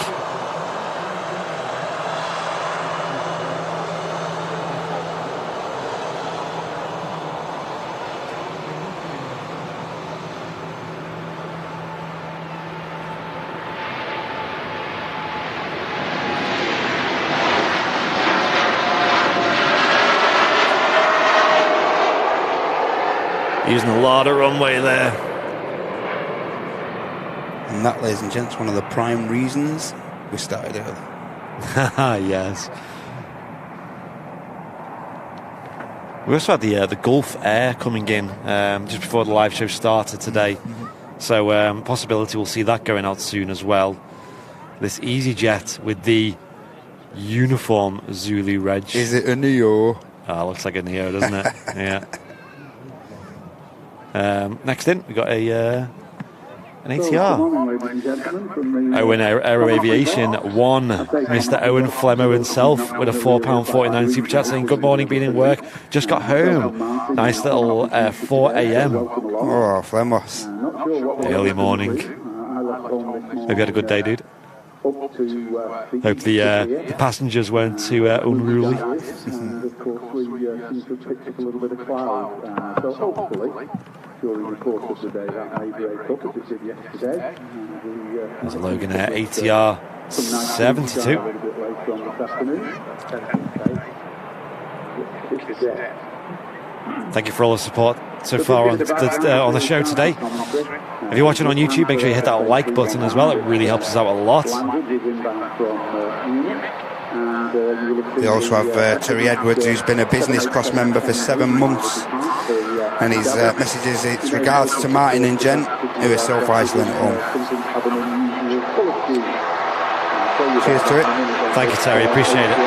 Using a lot of runway there. And that, ladies and gents, one of the prime reasons we started early. Yes. We also had the Gulf Air coming in just before the live show started today. So possibility we'll see that going out soon as well. This EasyJet with the uniform Zulu reg. Is it a Neo? Looks like a Neo, doesn't it? Yeah. Next in, we got a an ATR. Owen Aero Aviation won. Mr. Owen Flemmo himself with a £4.49 super chat saying, good morning, been in work, just got home. Nice little 4 a.m. Oh, Flemos. Early morning. Hope you had a good day, dude. Hope the passengers weren't too unruly. Of course, we seem to have picked up a little bit of cloud. So hopefully, during the course of the day, that may break up as it did yesterday. There's a Logan Air ATR 72. A little bit later on this afternoon. Thank you for all the support so far on the show today. If you're watching on YouTube, make sure you hit that like button as well. It really helps us out a lot. We also have Terry Edwards, who's been a business class member for 7 months, and his message is it's regards to Martin and Jen, who are self-isolating at home. Cheers to it. Thank you, Terry. Appreciate it.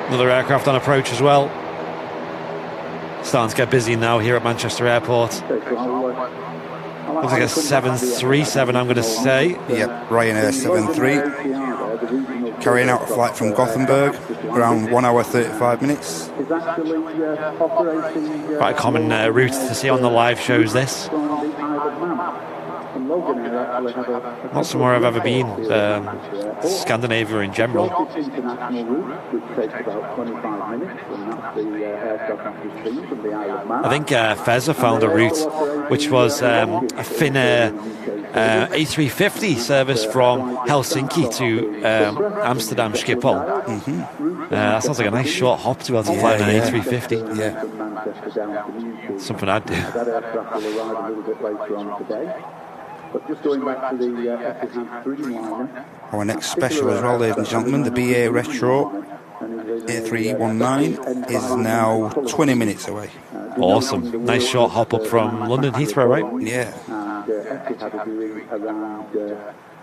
Another aircraft on approach as well. Starting to get busy now here at Manchester Airport. Looks like a 737, I'm going to say. Yep, Ryanair 73. Carrying out a flight from Gothenburg, around 1 hour 35 minutes. Quite a common route to see on the live shows, this. Not somewhere I've ever been. Scandinavia in general. I think Fezza found a route which was a Finnair A350 service from Helsinki to Amsterdam Schiphol. That sounds like a nice short hop to be able to fly an A350. Yeah. Something I'd do. But just going back to the Etihad Dreamliner. Our next special as well, ladies and gentlemen, the BA Retro A319 is now 20 minutes away. Awesome. Nice short hop up from London Heathrow, right? Yeah. Etihad are doing around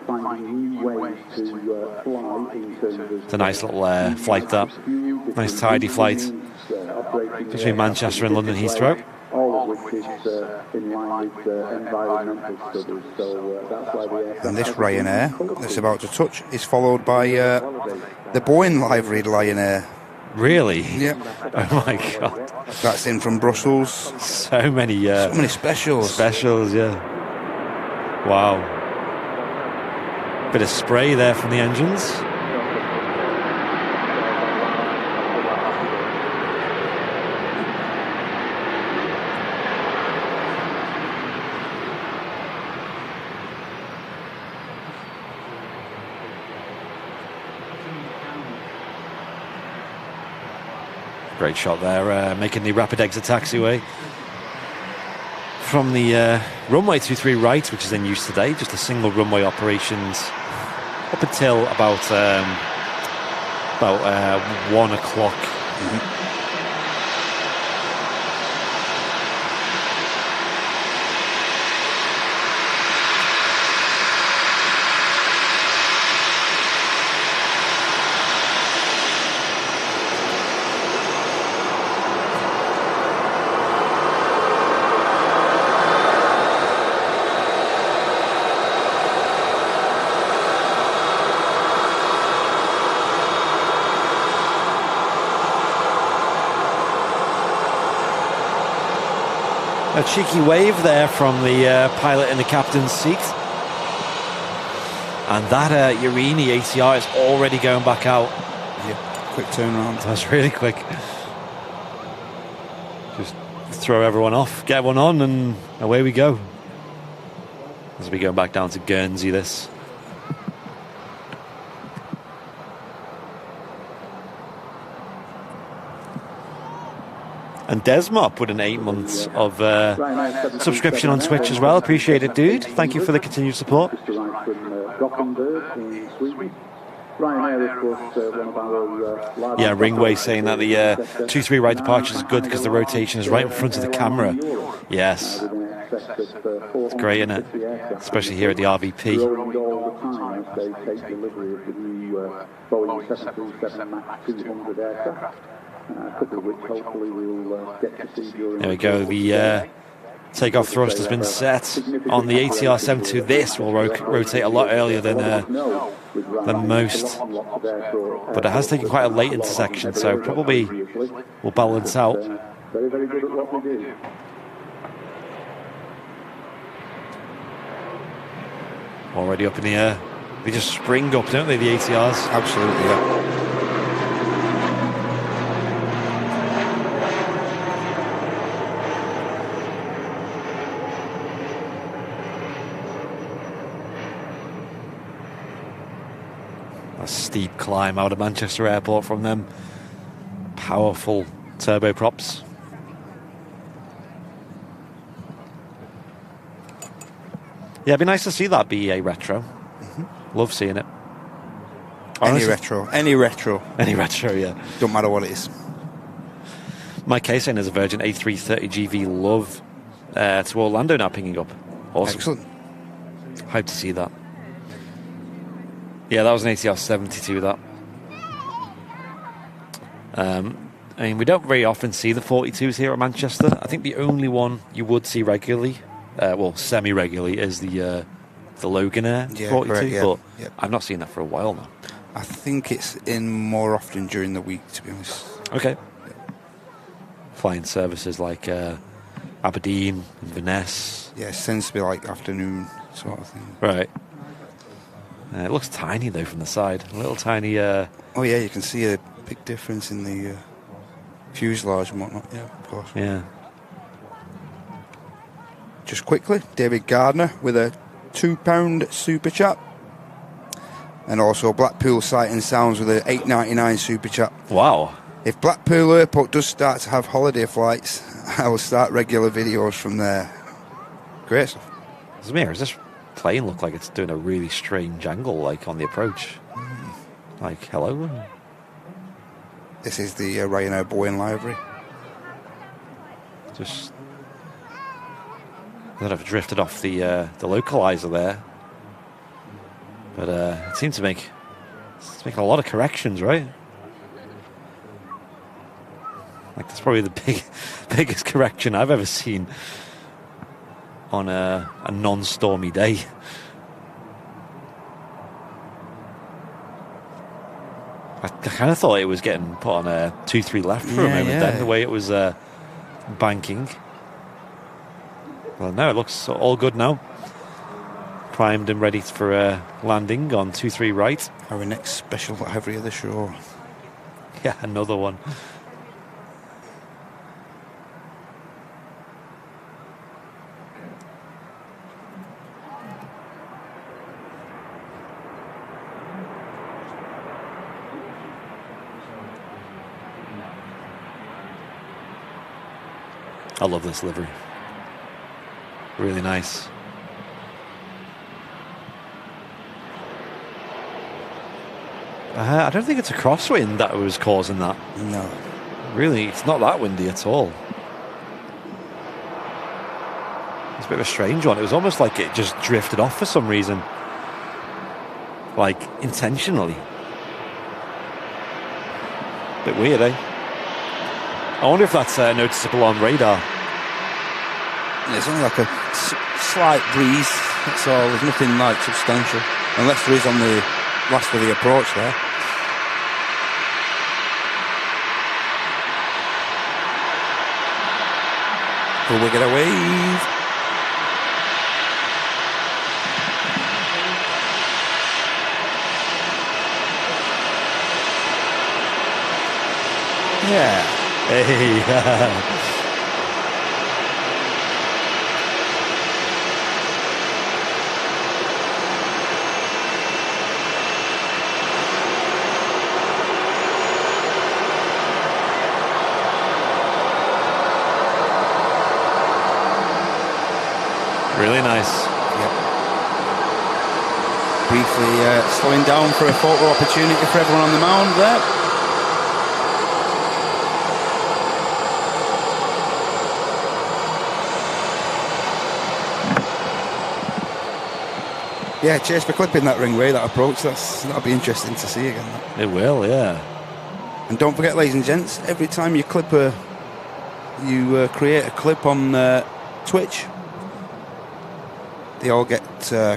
finding new ways to fly in terms of... It's a nice little flight, that. Nice tidy flight between Manchester and London Heathrow. All of which is in line with environmental studies, so that's why the aircraft... And this Ryanair that's about to touch is followed by the Boeing liveried Ryanair. Really? Yep. Oh my God. That's in from Brussels. So many specials. Specials, yeah. Wow. Bit of spray there from the engines. Great shot there, making the rapid exit taxiway from the runway 23 right, which is in use today. Just a single runway operations up until about 1 o'clock. A cheeky wave there from the pilot in the captain's seat. And that Urini ATR is already going back out. Yep, quick turnaround. That's really quick. Just throw everyone off, get one on, and away we go. As we go back down to Guernsey, this. And Desma put in 8 months of subscription on Twitch as well. Appreciate it, dude. Thank you for the continued support. Yeah, Ringway saying that the 2-3 right departure is good because the rotation is right in front of the camera. Yes. It's great, isn't it? Especially here at the RVP. There we go. The takeoff thrust has been set on the ATR 72. This will rotate a lot earlier than most, but it has taken quite a late intersection, so probably will balance out. Very, very good at what we do. Already up in the air. They just spring up, don't they, the ATRs? Absolutely, yeah. A steep climb out of Manchester Airport from them. Powerful turboprops. Yeah, it'd be nice to see that BEA retro. Love seeing it. Any retro, yeah. Don't matter what it is. Mike K saying there's a Virgin A330 GV Love to Orlando now pinging up. Awesome. Excellent. Hyped to see that. Yeah, that was an ATR 72, that. I mean, we don't very often see the 42s here at Manchester. I think the only one you would see regularly, well, semi-regularly, is the Logan Air 42, correct, yeah. but Yep. I've not seen that for a while now. I think it's in more often during the week, to be honest. Okay. Flying services like Aberdeen and Venice. Yeah, it tends to be like afternoon sort of thing. Right. It looks tiny, though, from the side. A little tiny... Oh, yeah, you can see a big difference in the fuselage and whatnot. Yeah, of course. Yeah. Just quickly, David Gardner with a £2 super chat. And also Blackpool Sight and Sounds with a $8.99 super chat. Wow. If Blackpool Airport does start to have holiday flights, I will start regular videos from there. Great stuff. Zamir, does this plane look like it's doing a really strange angle, like on the approach? Like, hello? This is the Ryanair Boeing library. Just... I don't know if it drifted off the localizer there. But it seemed to make... It's making a lot of corrections, right? Like, that's probably the biggest correction I've ever seen on a non-stormy day. I kind of thought it was getting put on a 2-3 left for a moment then, the way it was banking. Well, no, it looks all good now. Primed and ready for landing on 2-3 right. Our next special every other show. Yeah, another one. I love this livery. Really nice. I don't think it's a crosswind that was causing that. No. Really, it's not that windy at all. It's a bit of a strange one. It was almost like it just drifted off for some reason. Like, intentionally. Bit weird, eh? I wonder if that's noticeable on radar. It's only like a slight breeze, that's all. There's nothing like substantial. Unless there is on the last of the approach there. Will we get a wave? Yeah. Hey. Really nice. Yep. Briefly slowing down for a photo opportunity for everyone on the mound there. Yeah, cheers for clipping that Ringway, that approach. That'll be interesting to see again. It will, yeah. And don't forget, ladies and gents, every time you clip you create a clip on Twitch, they all get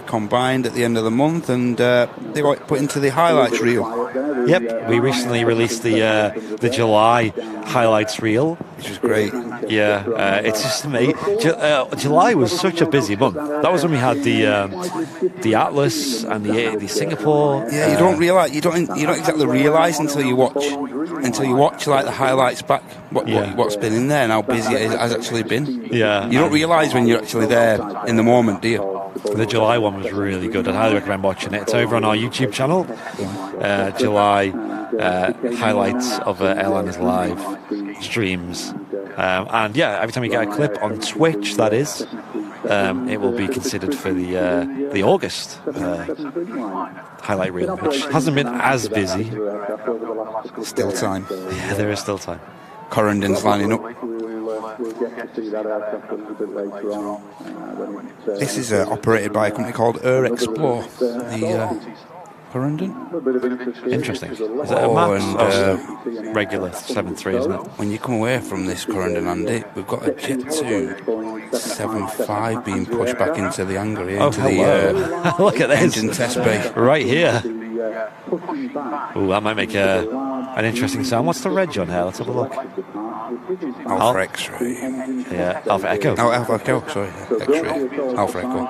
combined at the end of the month, and they get put into the highlights reel. Yep, we recently released the July highlights reel, which was great. Yeah, it's just amazing. July was such a busy month. That was when we had the Atlas and the Singapore. Yeah, you don't realise, you don't exactly realise until you watch like the highlights back what's been in there and how busy it has actually been. Yeah, you don't realise when you're actually there in the moment, do you? The July one was really good. I'd highly recommend watching it. It's over on our YouTube channel. July highlights of Airliners Live streams. And yeah, every time you get a clip on Twitch, that is, it will be considered for the August highlight reel, which hasn't been as busy. Still time. Yeah, there is still time. Correndon's lining up. This is operated by a company called Air Explore. The Corendon. Interesting. Is it a Max? Regular 7.3, isn't it? When you come away from this Corendon, Andy, we've got a Jet 2 7.5 being pushed back into the hangar here, into the look at this engine test bay right here. Ooh, that might make an interesting sound. What's the reg on here? Let's have a look. Alpha X-ray. Yeah, Alpha Echo. Oh, Alpha Echo, sorry. X-ray. Alpha Echo.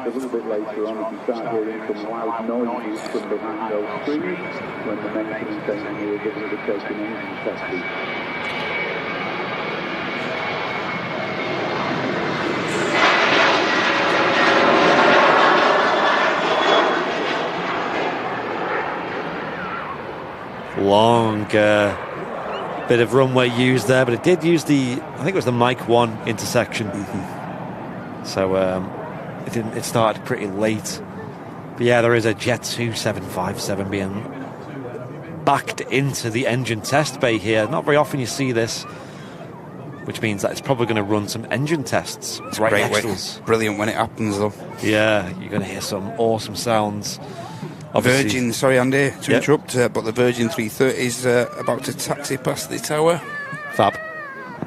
Long bit of runway used there, but it did use I think it was the Mike 1 intersection. Mm-hmm. So it started pretty late. But yeah, there is a Jet 2 757 being backed into the engine test bay here. Not very often you see this, which means that it's probably going to run some engine tests right next to us. Brilliant when it happens, though. Yeah, you're going to hear some awesome sounds. Obviously, Virgin, sorry Andy to interrupt, but the Virgin 330 is about to taxi past the tower. Fab.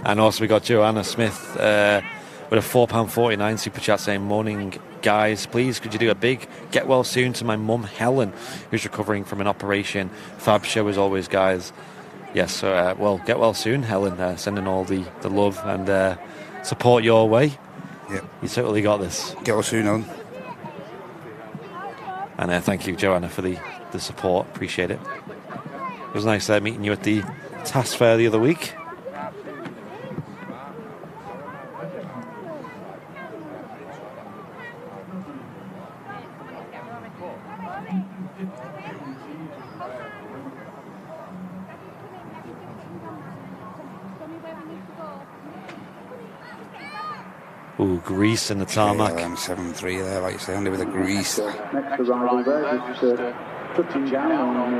And also we got Joanna Smith with a £4.49 super chat saying, "Morning guys, please could you do a big get well soon to my mum Helen, who's recovering from an operation. Fab show as always, guys." Yes, well, get well soon, Helen. Sending all the love and support your way. Yep. You totally got this. Get well soon, Helen. And thank you, Joanna, for the support. Appreciate it. It was nice meeting you at the TAS Fair the other week. Ooh, grease in the tarmac. 7.3 there, like you say, Andy, with the grease. Next arrival there, just touching down on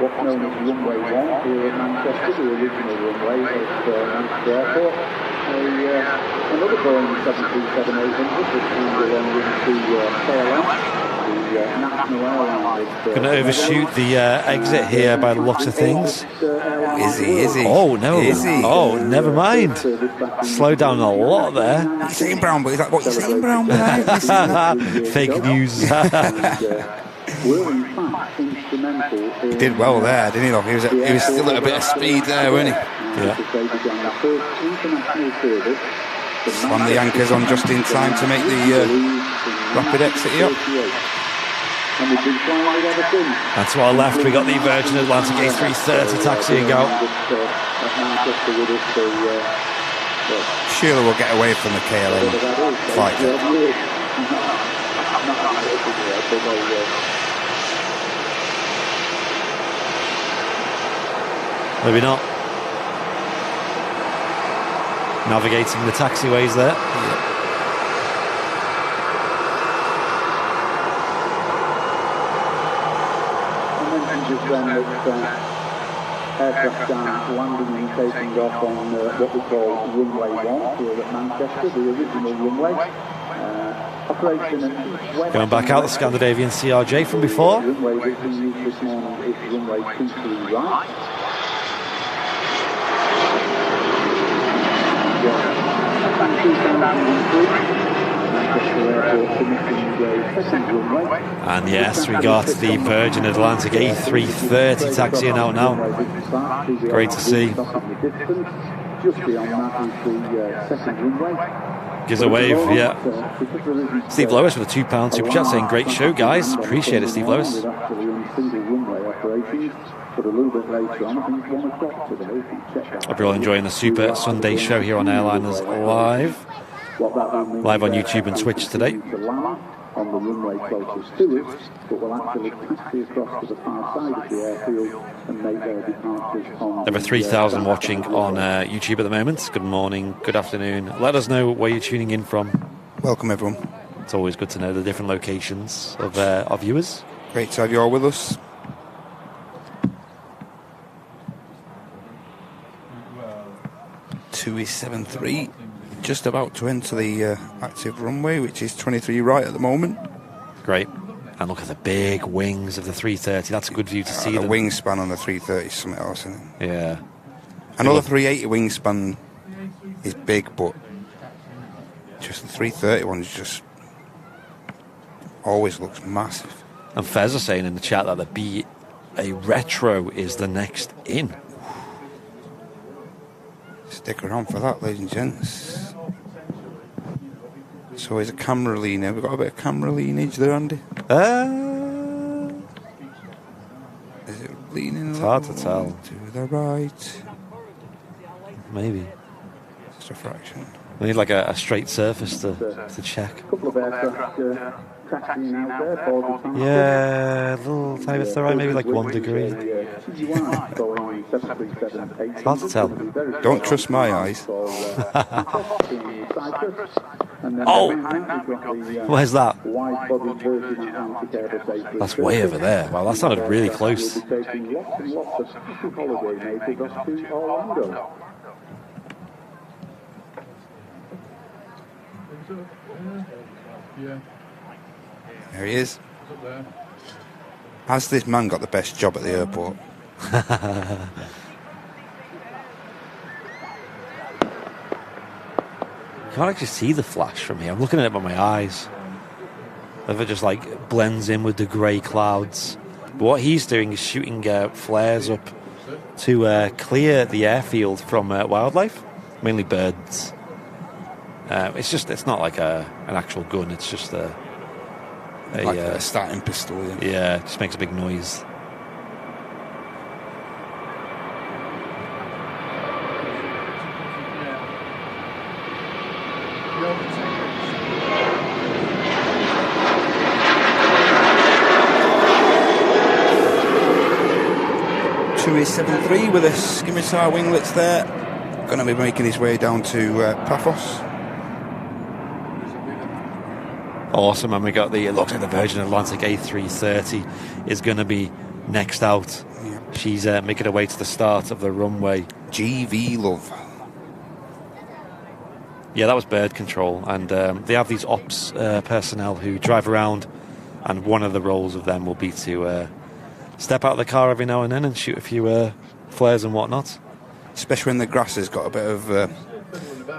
what's known as Runway 1 here at Manchester, the original runway at Manchester Airport. Another Boeing 737-800 that's handed on into KLM, the national airline. Going to overshoot the exit here by the looks of things. Is he? Oh, no. Is he? Oh, never mind. Slow down a lot there. He's saying brown, but he's like, what you saying, brown? Fake news. He did well there, didn't he? Though? He was still at a bit of speed there, wasn't he? Yeah. Slam the anchors on just in time to make the rapid exit here. And to our left, we got the Virgin Atlantic A330 taxiing out. Surely we'll get away from the KLM flight deck. Maybe not. Navigating the taxiways there. aircraft are landing and taking off on what we call Runway 1 here at Manchester, the original runway. Operation at East West. Going back out the Scandinavian CRJ from before. Runway that's been used this morning is runway 23 right. And 2003. And yes, we got the Virgin Atlantic A330 taxiing out now. Great to see. Gives a wave, yeah. Steve Lewis with a £2 super chat saying, great show, guys. Appreciate it, Steve Lewis. Hope you're all enjoying the Super Sunday show here on Airliners Live. Live on YouTube and Twitch today. On the runway closest to it, but will actually taxi across to the far side of the airfield and make their departures on. Over 3,000 watching on YouTube at the moment. Good morning, good afternoon. Let us know where you're tuning in from. Welcome, everyone. It's always good to know the different locations of our viewers. Great to have you all with us. Two is 7-3. Just about to enter the active runway, which is 23 right at the moment. Great. And look at the big wings of the 330. That's a good view to see the them. wingspan on the 330 is something else, isn't it? Yeah. I know the 380 wingspan is big, but just the 330 one's just always looks massive. And Fez are saying in the chat that the BA Retro is the next in. Stick around for that, ladies and gents. So is a camera lean. Have we got a bit of camera leanage there, Andy? Is it leaning? It's hard to tell. To the right. Maybe. Just a fraction. We need like a straight surface to check. A couple of aircraft taxiing out there for the time. Yeah, a little tiny bit to the right, maybe like 1 degree. It's hard to tell. Don't trust my eyes. Oh! Where's that? That's way over there. Wow, that sounded really close. There he is. Has this man got the best job at the airport? You can't actually see the flash from here. I'm looking at it with my eyes. If it just like blends in with the grey clouds. But what he's doing is shooting flares up to clear the airfield from wildlife, mainly birds. It's not like an actual gun. It's just a starting pistol. Yeah, it just makes a big noise. Two is 7-3 with a scimitar winglets there. Going to be making his way down to Paphos. Awesome, and it looks like the Virgin Atlantic A330 is going to be next out. Yep. She's making her way to the start of the runway. GV Love. Yeah, that was bird control, and they have these ops personnel who drive around, and one of the roles of them will be to step out of the car every now and then and shoot a few flares and whatnot. Especially when the grass has got a bit of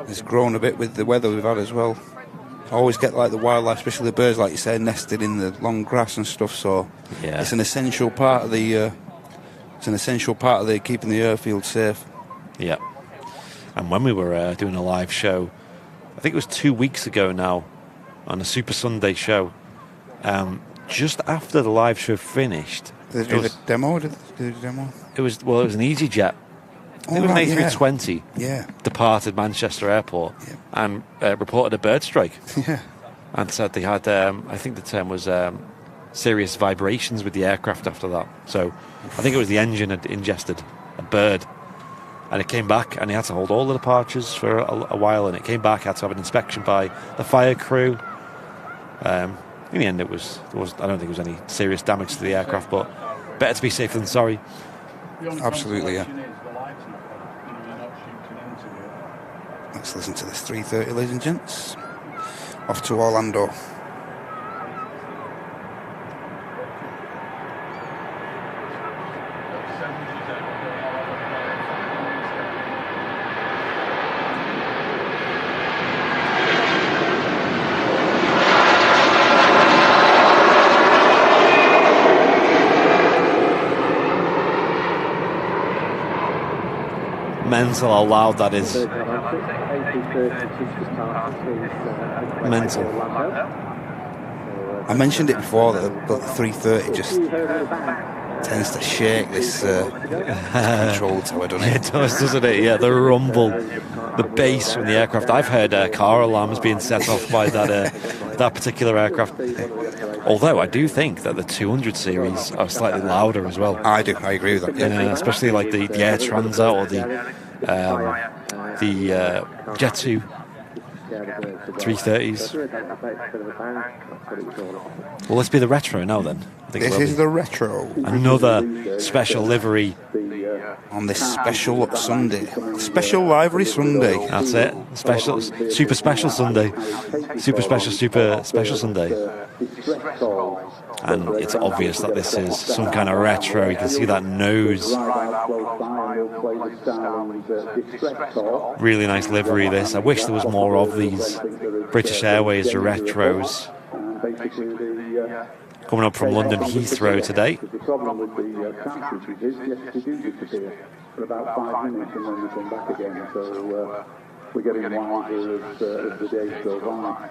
it's grown a bit with the weather we've had as well. Always get like the wildlife, especially the birds, like you say, nested in the long grass and stuff. So yeah, it's an essential part of the keeping the airfield safe. Yeah. And when we were doing a live show, I think it was 2 weeks ago now, on a Super Sunday show, just after the live show finished, Did they do the demo? It was an EasyJet. It was an A320. Yeah. Departed Manchester Airport and reported a bird strike. Yeah. And said they had, I think the term was serious vibrations with the aircraft after that. So I think it was the engine had ingested a bird. And it came back, and he had to hold all the departures for a while, and it came back, had to have an inspection by the fire crew. In the end, I don't think there was any serious damage to the aircraft, but better to be safe than sorry. Absolutely, yeah. The light's not on. You're not shooting into it. Let's listen to this 330, ladies and gents. Off to Orlando. Mental how loud that is. Mental. I mentioned it before that the 330 just tends to shake this control tower, doesn't it? It does, doesn't it? Yeah, the rumble, the bass from the aircraft. I've heard car alarms being set off by that particular aircraft. Although I do think that the 200 series are slightly louder as well. I do. I agree with that. Yeah. Especially like the Air Transat or the Jet 2 330s. Well, let's be the retro now then. This is the retro. Another special livery on this special Sunday. Special livery Sunday. That's it. Special, super special Sunday. Super special Sunday. And it's obvious that this is some kind of retro. You can see that nose. Really nice livery, this. I wish there was more of these British Airways retros. Coming up from London Heathrow today. The problem with the cartridges is, yes, they do disappear for about 5 minutes and then they come back again. So we're getting wiser as the days go by.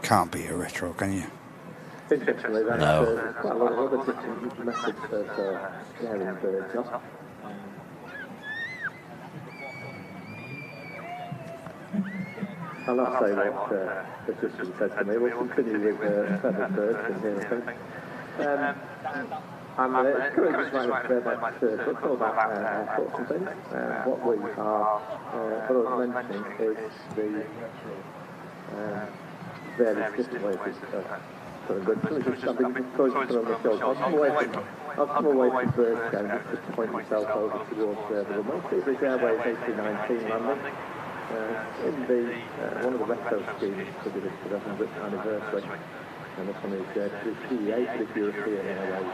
Can't be a retro, can you? Interestingly, that's No. quite a lot of other different methods of scaring birds off. I'll not say what the system said to me. We'll continue with feathered birds in here, I think. And it's currently just like it's all about airports and things. What we are what I was mentioning is the various different ways of good. I've been going through on the show. I'll come away from birds again, just to point myself over towards the runway. This is Airways A319 landing. In the one of the retro schemes for the 100th anniversary, and this one is the PE8 with European Airways.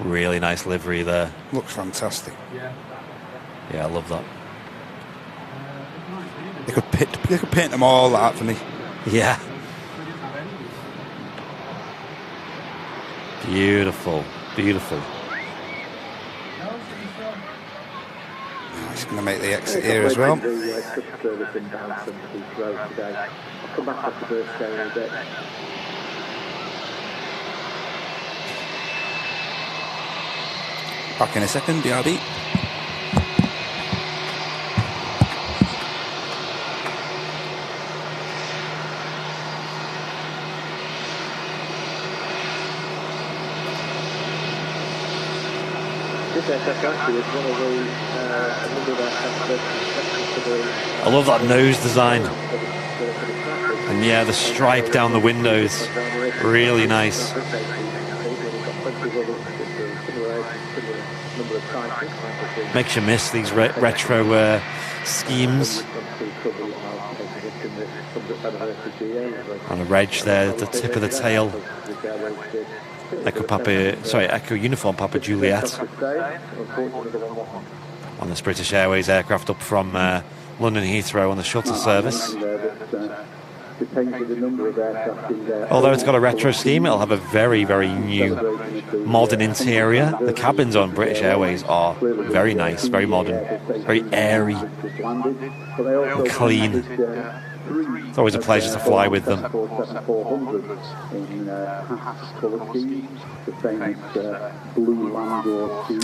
Really nice livery there. Looks fantastic. Yeah, I love that. They could paint them all out for me. Yeah. Beautiful, beautiful. He's going to make the exit here as well. I'll come back after birthday in a bit. Back in a second, BRB. This aircraft actually is one of the I love that nose design. And yeah, the stripe down the windows. Really nice. Makes you miss these retro schemes. And a reg there at the tip of the tail. Echo Uniform Papa Juliet. On this British Airways aircraft up from London Heathrow on the shuttle service. Although it's got a retro scheme, it'll have a very, very new modern interior. The cabins on British Airways are very nice, very modern, very airy, clean. It's always a pleasure to fly with them.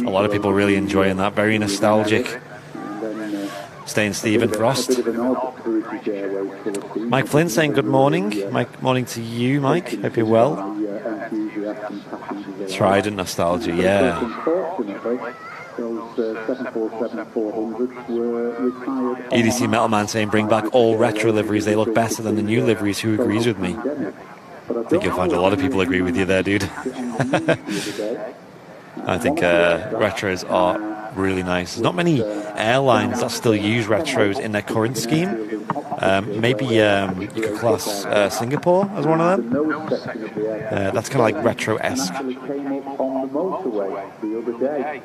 A lot of people really enjoying that, very nostalgic. Staying Stephen Frost. Mike Flint saying good morning. Morning to you, Mike. Hope you're well. Trident nostalgia, yeah. EDC Metalman saying bring back all retro liveries. They look better than the new liveries. Who agrees with me? I think you'll find a lot of people agree with you there, dude. I think retros are really nice. There's not many airlines that still use retros in their current scheme. Maybe you could class Singapore as one of them. That's kind of like retro-esque. Came up on the motorway the other day.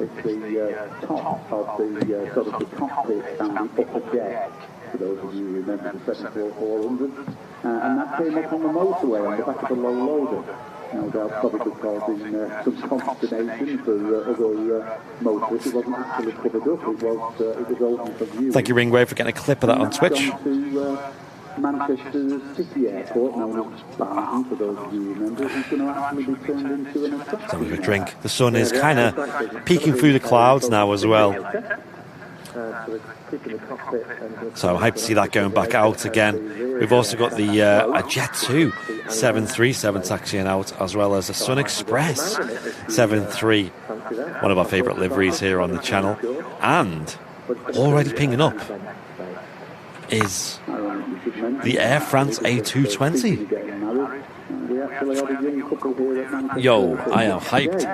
It's the top of the sort of the cockpit and the upper deck, for those of you who remember the 747-400. And that came up on the motorway on the back of a low loader. No doubt probably causing some consternation for other motorists. It wasn't actually covered up, it was open for view. Thank you, Ringway, for getting a clip of that on Twitch. To Manchester City Airport, known as Barton, for those of you who remember, it's going to actually be turned into an attraction. Let's have a drink. The sun is kind of peeking through the clouds now as well. So I'm hyped to see that going back out again. We've also got the a Jet 2 737 taxiing out, as well as a Sun Express 73, one of our favourite liveries here on the channel. And already pinging up is the Air France A320. Yo, I am hyped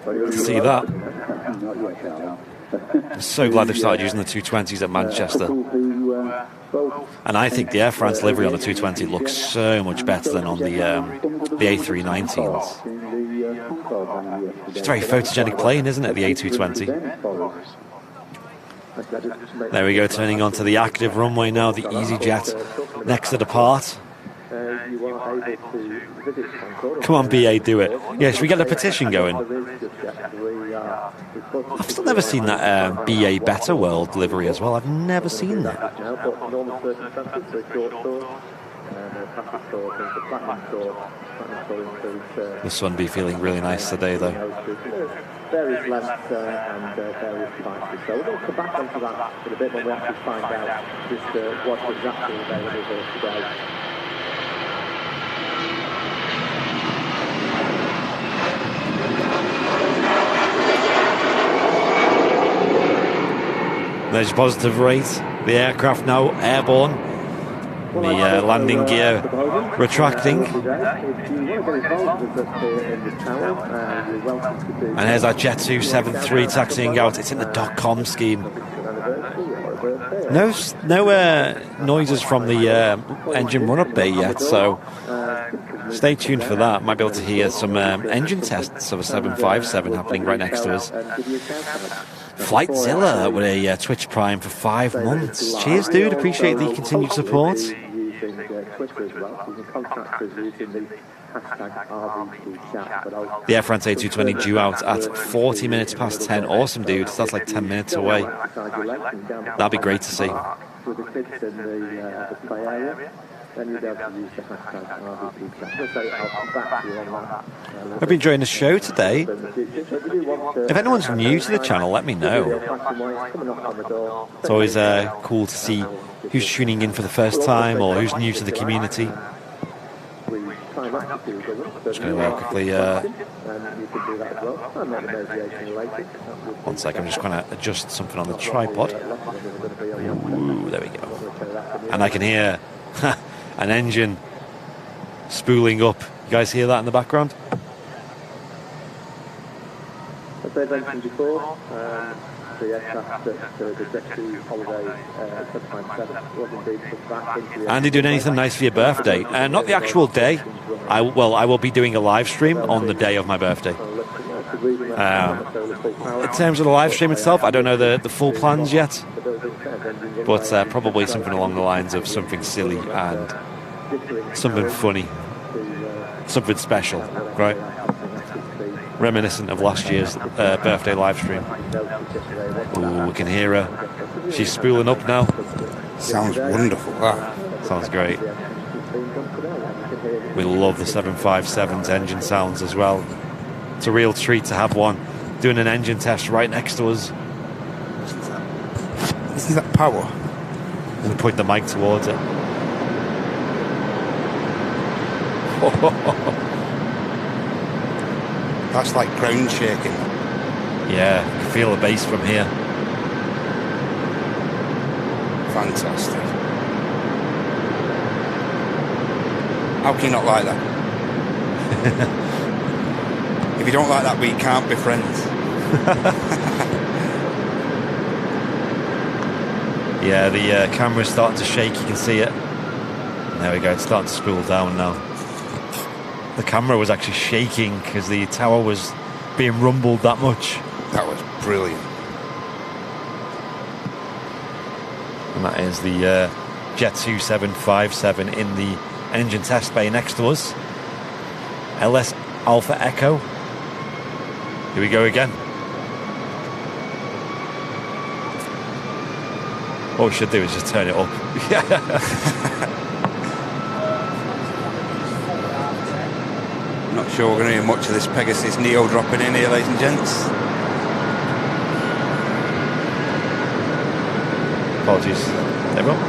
to see that. I'm so glad they've started using the 220s at Manchester. And I think the Air France livery on the 220 looks so much better than on the A319s. It's a very photogenic plane, isn't it, the A220? There we go, turning onto the active runway now, the EasyJet next to depart. Come on, BA, do it. Yeah, should we get the petition going? I've still never seen that BA Better World livery as well. I've never seen that. The sun be feeling really nice today, though. Various lengths and various devices. So we'll come back onto that in a bit when we actually find out just what's exactly available here today. There's your positive rate. The aircraft now airborne. The landing gear retracting. And there's our Jet 273 taxiing out. It's in the .com scheme. No noises from the engine run-up bay yet, so stay tuned for that. Might be able to hear some engine tests of a 757 happening right next to us. Flightzilla with a Twitch Prime for 5 months. Cheers, dude. Appreciate the continued support. The Air France A220 due out at 40 minutes past 10. Awesome, dude. That's like 10 minutes away. That'd be great to see. I've been enjoying the show today. If anyone's new to the channel, let me know. It's always cool to see who's tuning in for the first time or who's new to the community. Just going to quickly 1 second, I'm just going to adjust something on the tripod. Ooh, there we go. And I can hear an engine spooling up. You guys hear that in the background? As I mentioned before, the aircraft that the Jet 2 Holiday 757 was indeed put back into the... Andy, doing anything nice for your birthday? Not the actual day. I will be doing a live stream on the day of my birthday. In terms of the live stream itself, I don't know the full plans yet, but probably something along the lines of something silly and something funny, something special, right? Reminiscent of last year's birthday live stream. Ooh, we can hear her. She's spooling up now. Sounds wonderful, that. Sounds great. We love the 757's engine sounds as well. It's a real treat to have one doing an engine test right next to us. Isn't that power? And point the mic towards it. That's like ground shaking. Yeah, you can feel the bass from here. Fantastic. How can you not like that? If you don't like that, we can't be friends. Yeah, the camera's starting to shake. You can see it. There we go. It's starting to spool down now. The camera was actually shaking because the tower was being rumbled that much. That was brilliant. And that is the Jet 2757 in the engine test bay next to us. LS Alpha Echo. Here we go again. What we should do is just turn it up. Not sure we're going to hear much of this Pegasus Neo dropping in here, ladies and gents. Apologies, everyone.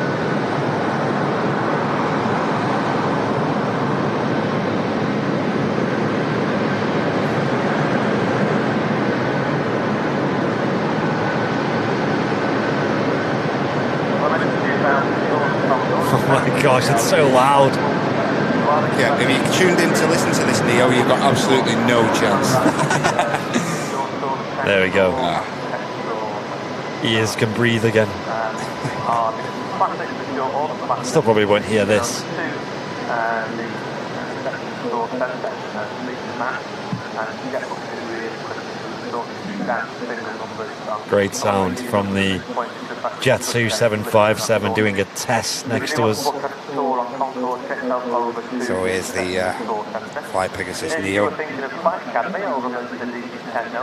Oh my gosh, it's so loud. Yeah, if you tuned in to listen to this Neo, you've got absolutely no chance. There we go. Ears can breathe again. Still probably won't hear this. Great sound from the Jet 2757 doing a test next to us. So here's the Fly Pegasus Neo.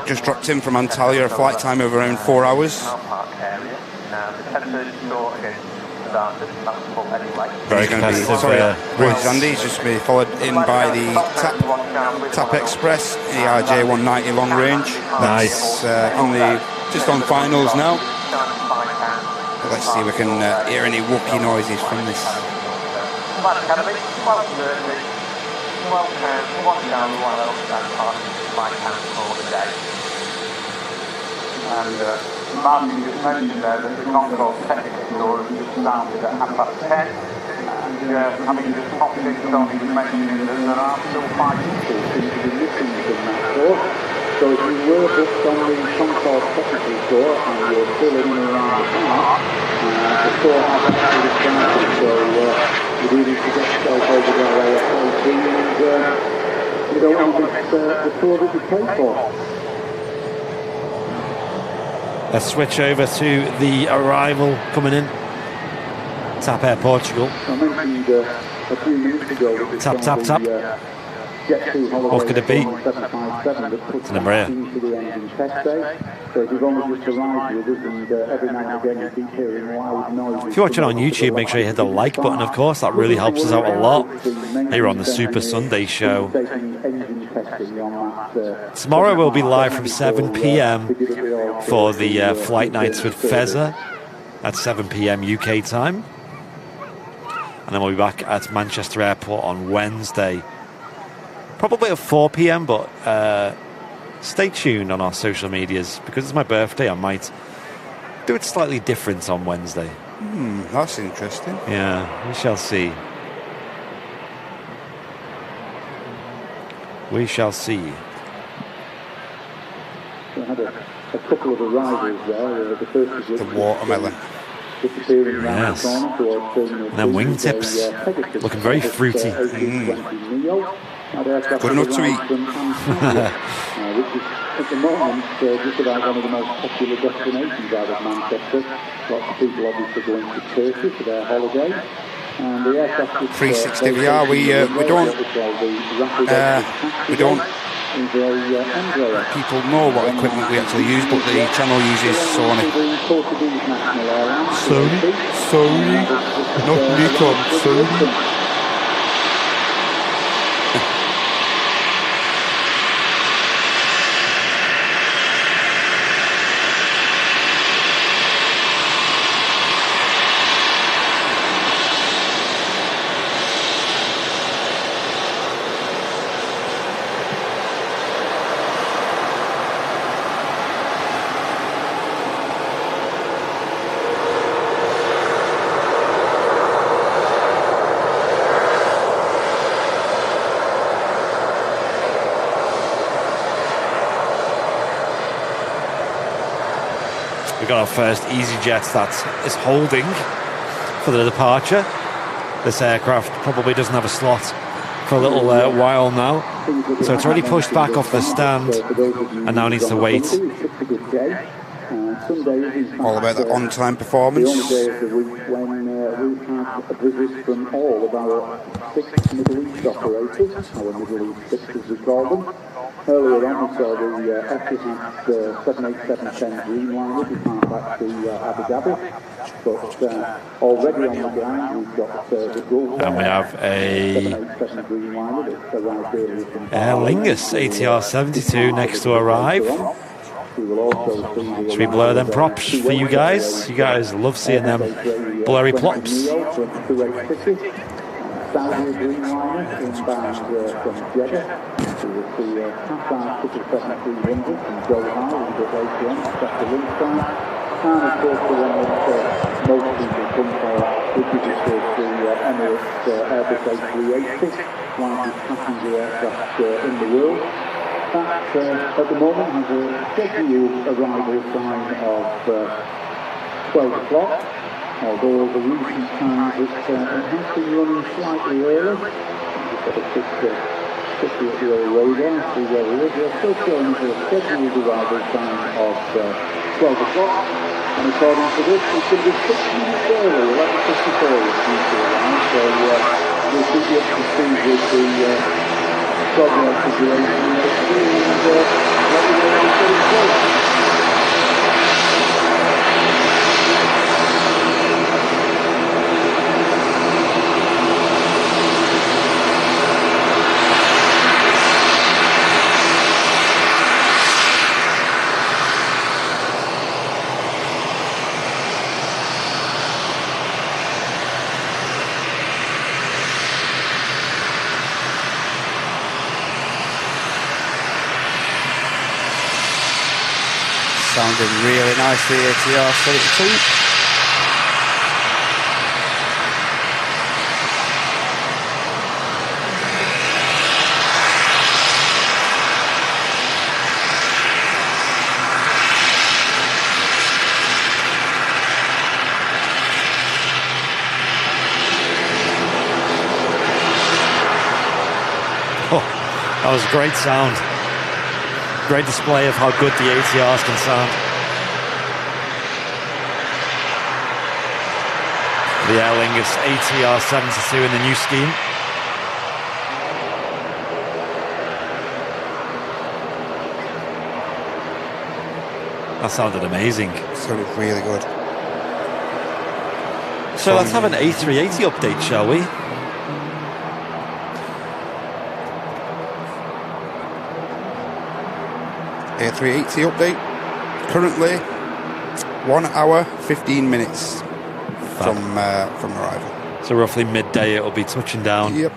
Just dropped in from Antalya, a flight time of around 4 hours. Very he's going to be, he's just going to be followed in by the TAP Express ERJ 190 long range. Nice. Just on finals now. But let's see if we can hear any wookie noises from this. Martin just mentioned there that the Concorde technical tour has just started at 10:30, and having just popped in, Tony was mentioning that there are still 5 people who seem to be missing from that tour. So if you were booked on the Concorde technical tour and you're still in and around the park, the tour has actually started, so you do need to get yourself over there ASAP, and you don't want the tour that you paid for. Let's switch over to the arrival coming in. TAP Air Portugal. I mentioned a few minutes ago that Tap, tap, tap. What could it be? It's an Embraer. So if you've only just arrived with us and every now and again you keep hearing loud noise. If you're watching on YouTube, make sure you hit the like button, of course. That really helps us out a lot. Here on the Super Sunday show. Tomorrow we'll be live from 7 p.m. for the flight nights with Feza at 7 p.m. UK time. And then we'll be back at Manchester Airport on Wednesday. Probably at 4 p.m, but stay tuned on our social medias. Because it's my birthday, I might do it slightly different on Wednesday. That's interesting. Yeah, we shall see. We shall see. So I had a couple of arrivals there. The first was The watermelon. Yes. And then wingtips. Looking very fruity. Good enough to eat. Which is, at the moment, just about one of the most popular destinations out of Manchester. Lots of people obviously going to Turkey for their holiday. And the aircraft is 360 VR. We don't. People know what equipment we actually use, but the channel uses Sony. Sony, not Nikon. Sony. We've got our first EasyJet that is holding for the departure. This aircraft probably doesn't have a slot for a little while now. So it's already pushed back off the stand and now needs to wait. All about the on-time performance. The only day of the week when we've had a visit from all of our 6 Middle East operators, our Middle East 6 as we call them. Earlier on we saw the Etihad 787-10 Dreamliner depart back to Abu Dhabi. But already on the ground we've got the Gulf. And we have a 787 Dreamliner that arrived earlier from Aer Lingus ATR 72 next to arrive. Should we blur them props for you guys? You guys love seeing them blurry plops. Saudi Dreamliner inbound from Jeddah. We will see Qatar 777-300 from Doha a little bit later on, after lunchtime. And of course the one that most people come for, which is of course the Emirates A380, largest passenger aircraft in the world. That at the moment has a scheduled arrival time of 12 o'clock, although the recent times it has been running slightly early. Just got a quick at the old radar, see where it is. We're still showing for a scheduled arrival time of 12 o'clock, and according to this, it's going to be 6 minutes early, 11:54 is due to arrive, so we'll keep you up to speed with the progress of the A380 and let you know how it's getting close. Sounding really nice, the ATR 72. Oh, that was a great sound. Great display of how good the ATRs can sound. The Aer Lingus ATR 72 in the new scheme. That sounded amazing. Sounded really good. So let's have an A380 update, shall we? A380 update. Currently 1 hour 15 minutes from arrival. So roughly midday it'll be touching down. Yep.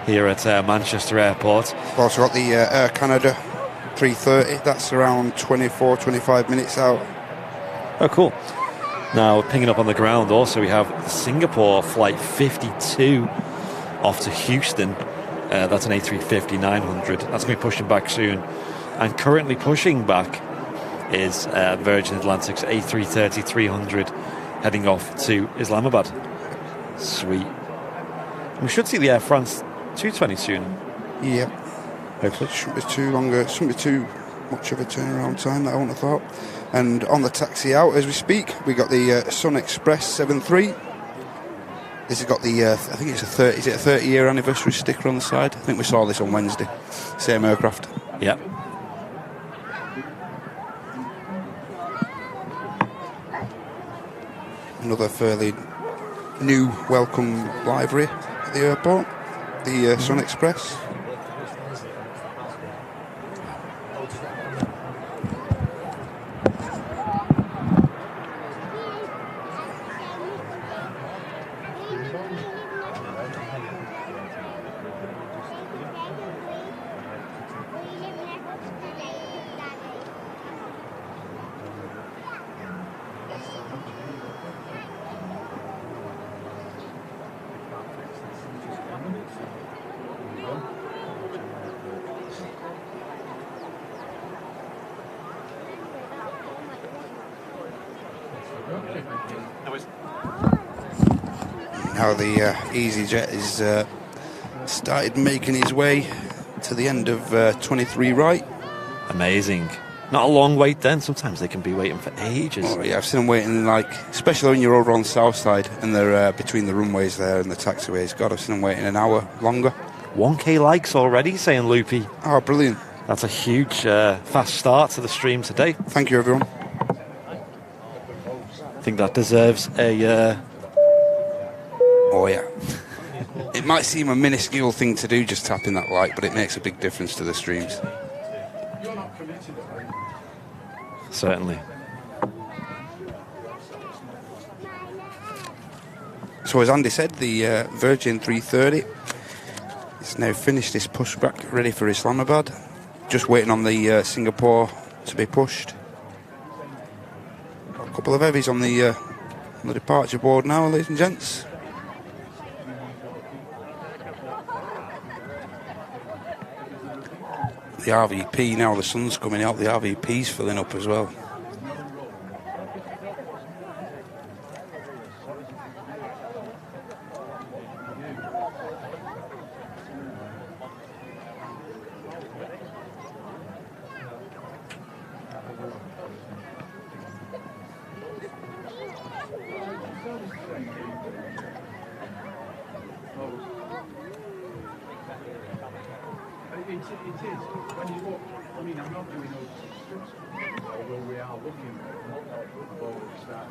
Here at Manchester Airport. We've also got the Air Canada 330. That's around 24-25 minutes out. Oh, cool. Now, pinging up on the ground also, we have Singapore Flight 52 off to Houston. That's an A350-900. That's going to be pushing back soon. And currently pushing back is Virgin Atlantic's A330-300 heading off to Islamabad. Sweet. We should see the Air France 220 soon. Yep. Hopefully. It shouldn't be too long. It shouldn't be too much of a turnaround time that I wouldn't have thought. And on the taxi out as we speak, we got the Sun Express 73. This has got the I think it's a 30-year anniversary sticker on the side. I think we saw this on Wednesday. Same aircraft. Yep. Another fairly new welcome livery at the airport, the Sun Express. Now the EasyJet is started making his way to the end of 23 right. Amazing. Not a long wait then. Sometimes they can be waiting for ages. Oh, yeah, I've seen them waiting, like, especially when you're over on the south side and they're between the runways there and the taxiways. God, I've seen them waiting an hour longer. 1K likes already, saying Loopy. Oh, brilliant. That's a huge fast start to the stream today. Thank you, everyone. I think that deserves a... Oh, yeah. It might seem a minuscule thing to do, just tapping that like, but it makes a big difference to the streams. You're not committed, are you? Certainly. So as Andy said, the Virgin 330 is now finished its pushback, ready for Islamabad. Just waiting on the Singapore to be pushed. Got a couple of heavies on the departure board now, ladies and gents. The RVP now, the sun's coming out, the RVP's filling up as well. It is. When you look, I mean, I'm not doing no strips, although we are looking forward to start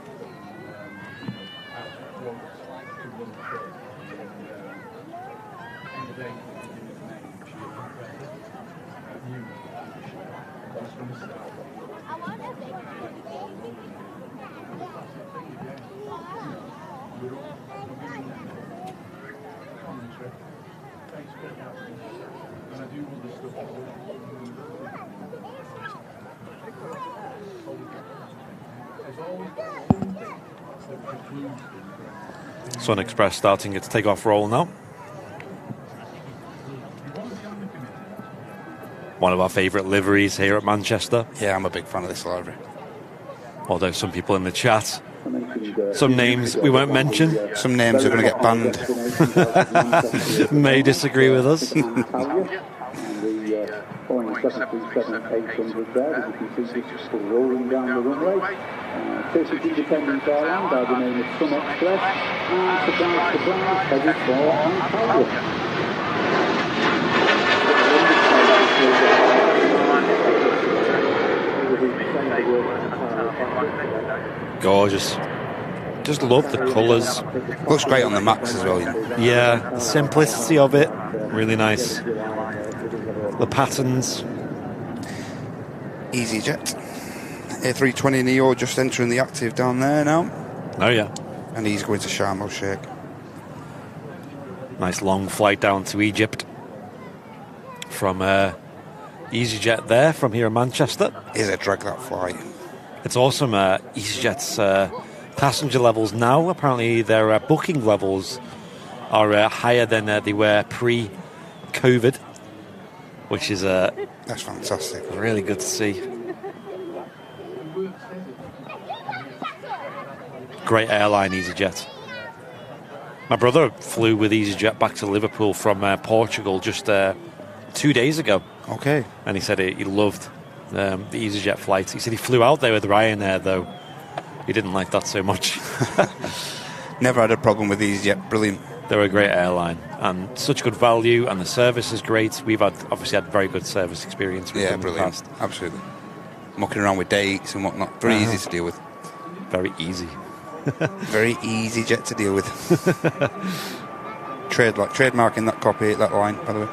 out close to one trip. And the day, beginning of May, which is new. Just going to start. And I do all this stuff. There's always something that precludes. Sun Express starting its takeoff roll now. One of our favourite liveries here at Manchester. Yeah, I'm a big fan of this livery. Although some people in the chat, some names we won't mention, some names are going to get banned, may disagree with us. Boeing 737-800 there, as you can see, just rolling down the runway. First independent airline by the name of Sun Express, and surprise, headed for Antalya. Gorgeous. Just love the colours. Looks great on the maps as well, you know. Yeah, the simplicity of it, really nice. The patterns. EasyJet. A320 Neo just entering the active down there now. Oh yeah. And he's going to Sharm el Sheikh. Nice long flight down to Egypt from EasyJet there, from here in Manchester. Is a drag, that flight. It's awesome. EasyJet's passenger levels now, apparently their booking levels are higher than they were pre-COVID, which is that's fantastic. Really good to see. Great airline, EasyJet. My brother flew with EasyJet back to Liverpool from Portugal just 2 days ago. Okay. And he said he loved the EasyJet flights. He said he flew out there with Ryanair, though. He didn't like that so much. Never had a problem with EasyJet. Brilliant. They're a great airline and such good value, and the service is great. We've obviously had very good service experience with them brilliant. in the past. Absolutely. Mucking around with dates and whatnot. Very easy to deal with. Very easy. Very easy jet to deal with. Trademarking that copy, that line, by the way.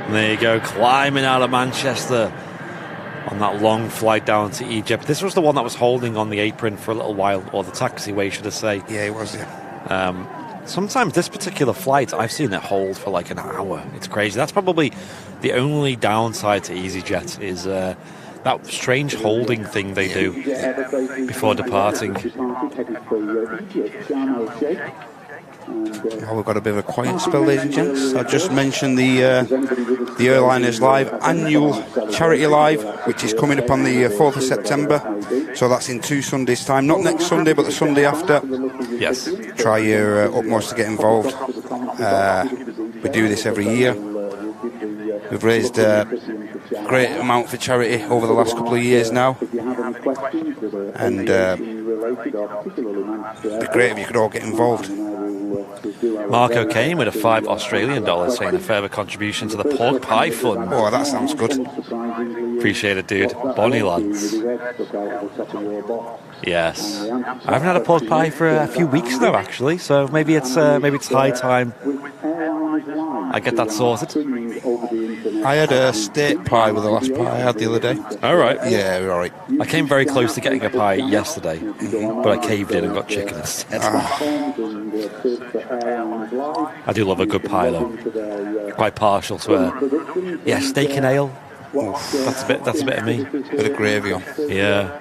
And there you go, climbing out of Manchester on that long flight down to Egypt. This was the one that was holding on the apron for a little while, or the taxiway, should I say. Yeah, it was, yeah. Sometimes this particular flight, I've seen it hold for like an hour. It's crazy. That's probably the only downside to EasyJet is that strange holding thing they do before departing. Oh, we've got a bit of a quiet spell, ladies and gents. I just mentioned the Airliners Live annual charity live, which is coming up on the 4th of September. So that's in 2 Sundays' time. Not next Sunday, but the Sunday after. Yes. Try your utmost to get involved. We do this every year. We've raised a great amount for charity over the last couple of years now. And it'd be great if you could all get involved. Marco came with a $5 Australian saying a further contribution to the pork pie fund. Oh, that sounds good. Appreciate it, dude. Bonnie lads. Yes. I haven't had a pork pie for a few weeks now, actually, so maybe it's high time I get that sorted. I had a steak pie with the last pie I had the other day. All right. Yeah, all right. I came very close to getting a pie yesterday, but I caved in and got chicken instead. I do love a good pie, though. Quite partial to steak and ale. Oof. That's a bit of me. Bit of gravy on. Yeah.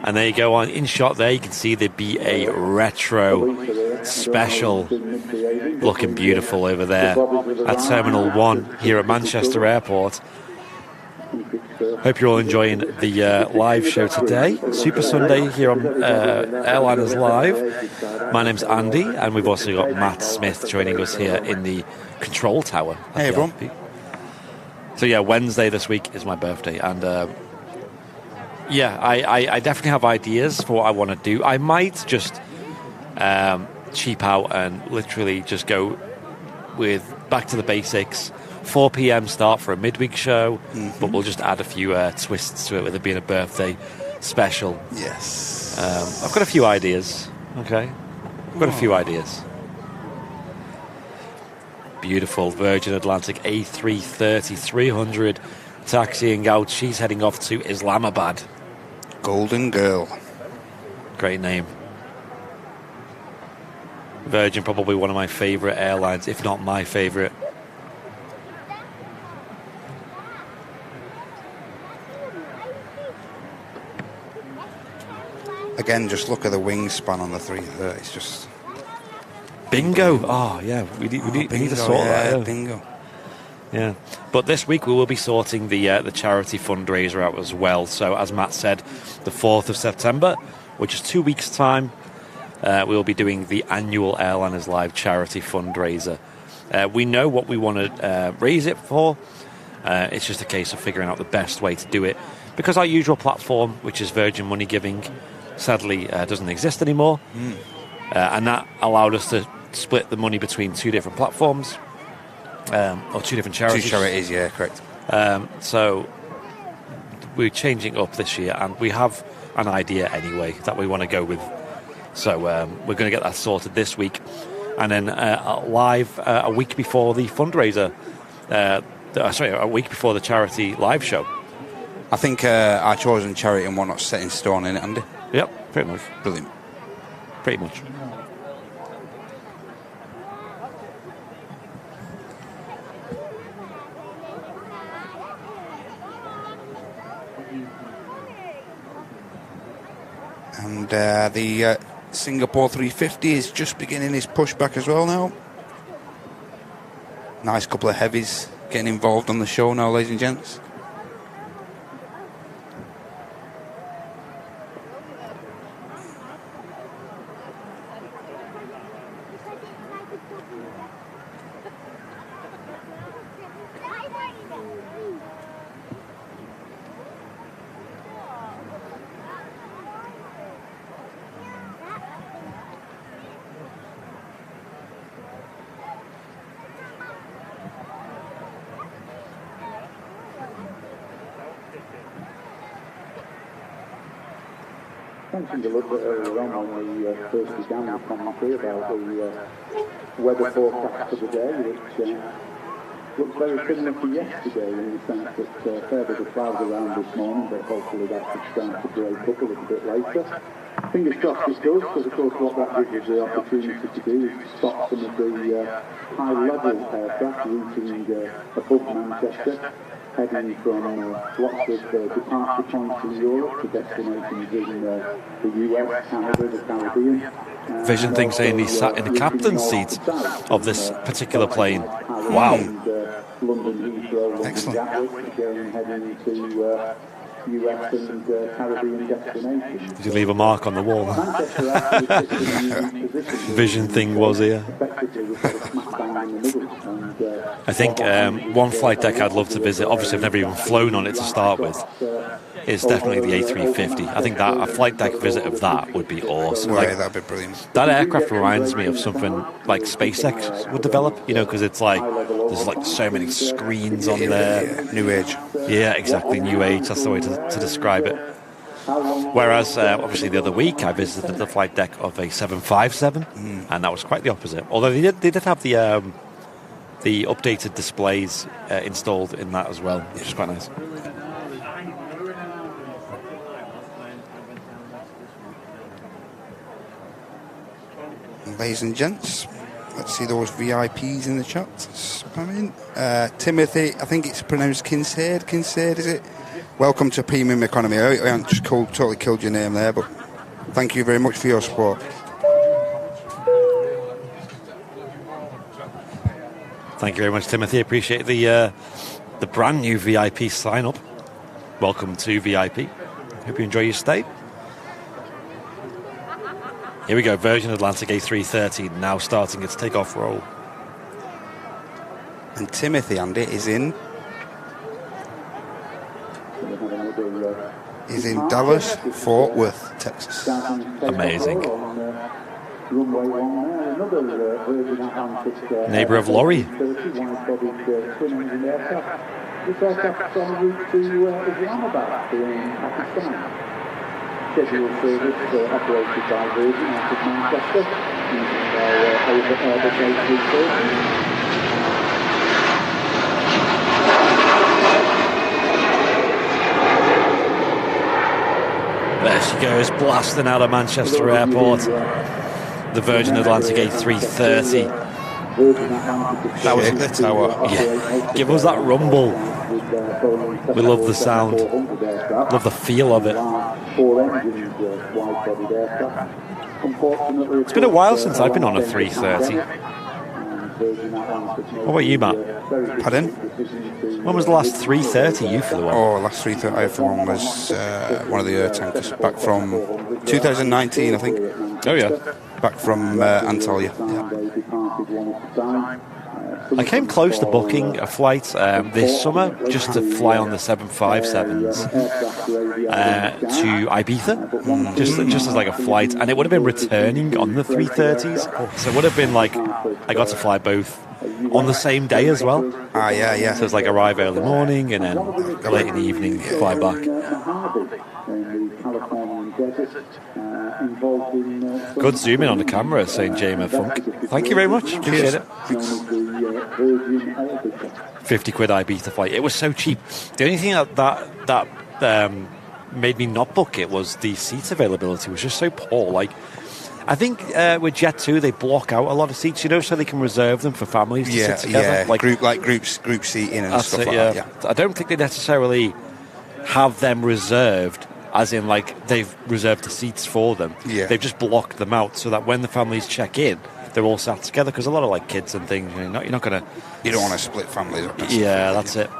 And there you go on. In shot there, you can see the BA Retro Special looking beautiful over there at Terminal 1 here at Manchester Airport. Hope you're all enjoying the live show today. Super Sunday here on Airliners Live. My name's Andy, and we've also got Matt Smith joining us here in the control tower. Hey, everyone. So yeah, Wednesday this week is my birthday, and I definitely have ideas for what I want to do. I might just cheap out and literally just go with back to the basics. 4 p.m. start for a midweek show, but we'll just add a few twists to it with it being a birthday special. Yes. I've got a few ideas. Okay, I've got a few ideas. Beautiful Virgin Atlantic A330 300 taxiing out. She's heading off to Islamabad. Golden Girl. Great name. Virgin, probably one of my favourite airlines, if not my favourite. Again, just look at the wingspan on the 330. It's just... Bingo! Oh, yeah, we need to sort that. Yeah. Bingo. Yeah, but this week we will be sorting the charity fundraiser out as well. So, as Matt said, the 4th of September, which is 2 weeks' time, we will be doing the annual Airliners Live charity fundraiser. We know what we want to raise it for. It's just a case of figuring out the best way to do it. Because our usual platform, which is Virgin Money Giving, sadly doesn't exist anymore. And that allowed us to split the money between 2 different platforms, or 2 different charities. 2 charities, yeah, correct. So we're changing up this year, and we have an idea anyway that we want to go with. So we're going to get that sorted this week, and then live a week before the fundraiser. A week before the charity live show. I think our chosen charity and whatnot set in stone, in it, Andy. Yep, pretty much. Brilliant. Pretty much. And the Singapore 350 is just beginning his pushback as well now. Nice couple of heavies getting involved on the show now, ladies and gents. Mentioned a little bit earlier on when we first began the commentary about the weather forecast for the day, which looks very similar to yesterday in the sense that fair bit of clouds around this morning, but hopefully that should start to break up a little bit later. Fingers crossed it does, because of course what that gives us the opportunity to do is to stop some of the high-level aircraft routing above Manchester. heading from lots of departure points in Europe to destinations in the US, Canada, the Caribbean. Vision thing saying he sat in the captain's seat of this particular plane. Wow. London Heathrow, Excellent. Gatwick, heading to US and Caribbean destinations. Did you leave a mark on the wall? Vision thing was here. I think one flight deck I'd love to visit, obviously I've never even flown on it to start with, is definitely the A350. I think that a flight deck visit of that would be awesome. Well, Like, yeah, that'd be brilliant. that aircraft reminds me of something like SpaceX would develop, you know, because it's like there's like so many screens on there. Yeah, new age. Yeah, exactly, new age, that's the way to describe it. Whereas, obviously, the other week I visited the flight deck of a 757, and that was quite the opposite. Although they did have the updated displays installed in that as well, which is quite nice. Ladies and gents, let's see those VIPs in the chat. Spam in. Timothy, I think it's pronounced Kincaid. Kincaid, is it? Welcome to Premium Economy. I haven't just totally killed your name there, but thank you very much for your support. Thank you very much, Timothy. Appreciate the brand new VIP sign up. Welcome to VIP. Hope you enjoy your stay. Here we go. Virgin Atlantic A330 now starting its takeoff roll. And Timothy, Andy, is in Dallas, Fort Worth, Texas. Amazing. Neighbour of Laurie. This aircraft is en route to Islamabad in Pakistan. Scheduled service operated by Virgin out of Manchester using their Airbus A380. There she goes, blasting out of Manchester Airport. The Virgin Atlantic A330. That was the tower. Yeah, give us that rumble. We love the sound. Love the feel of it. It's been a while since I've been on a 330. What about you, Matt? Pardon? When was the last 330 you flew on? Oh, last 330 I flew on was one of the air tankers back from 2019, I think. Oh, yeah. Back from Antalya. I came close to booking a flight this summer just to fly on the 757s to Ibiza, just as like a flight, and it would have been returning on the 330s, so it would have been like I got to fly both on the same day as well. Yeah. So it's like arrive early morning and then late in the evening fly back. Good zoom in on the camera, saying Jamer Funk. Thank you very much. Appreciate it. 50 quid Ibiza flight. It was so cheap. The only thing that made me not book it was the seat availability was just so poor. Like, I think with Jet2 they block out a lot of seats, you know, so they can reserve them for families to sit together. Yeah, like group seating and stuff like that. Yeah. I don't think they necessarily have them reserved, as in like they've reserved the seats for them. Yeah. They've just blocked them out so that when the families check in, they're all sat together, because a lot of like kids and things, you're not going to. You don't want to split families up. Yeah, that's it.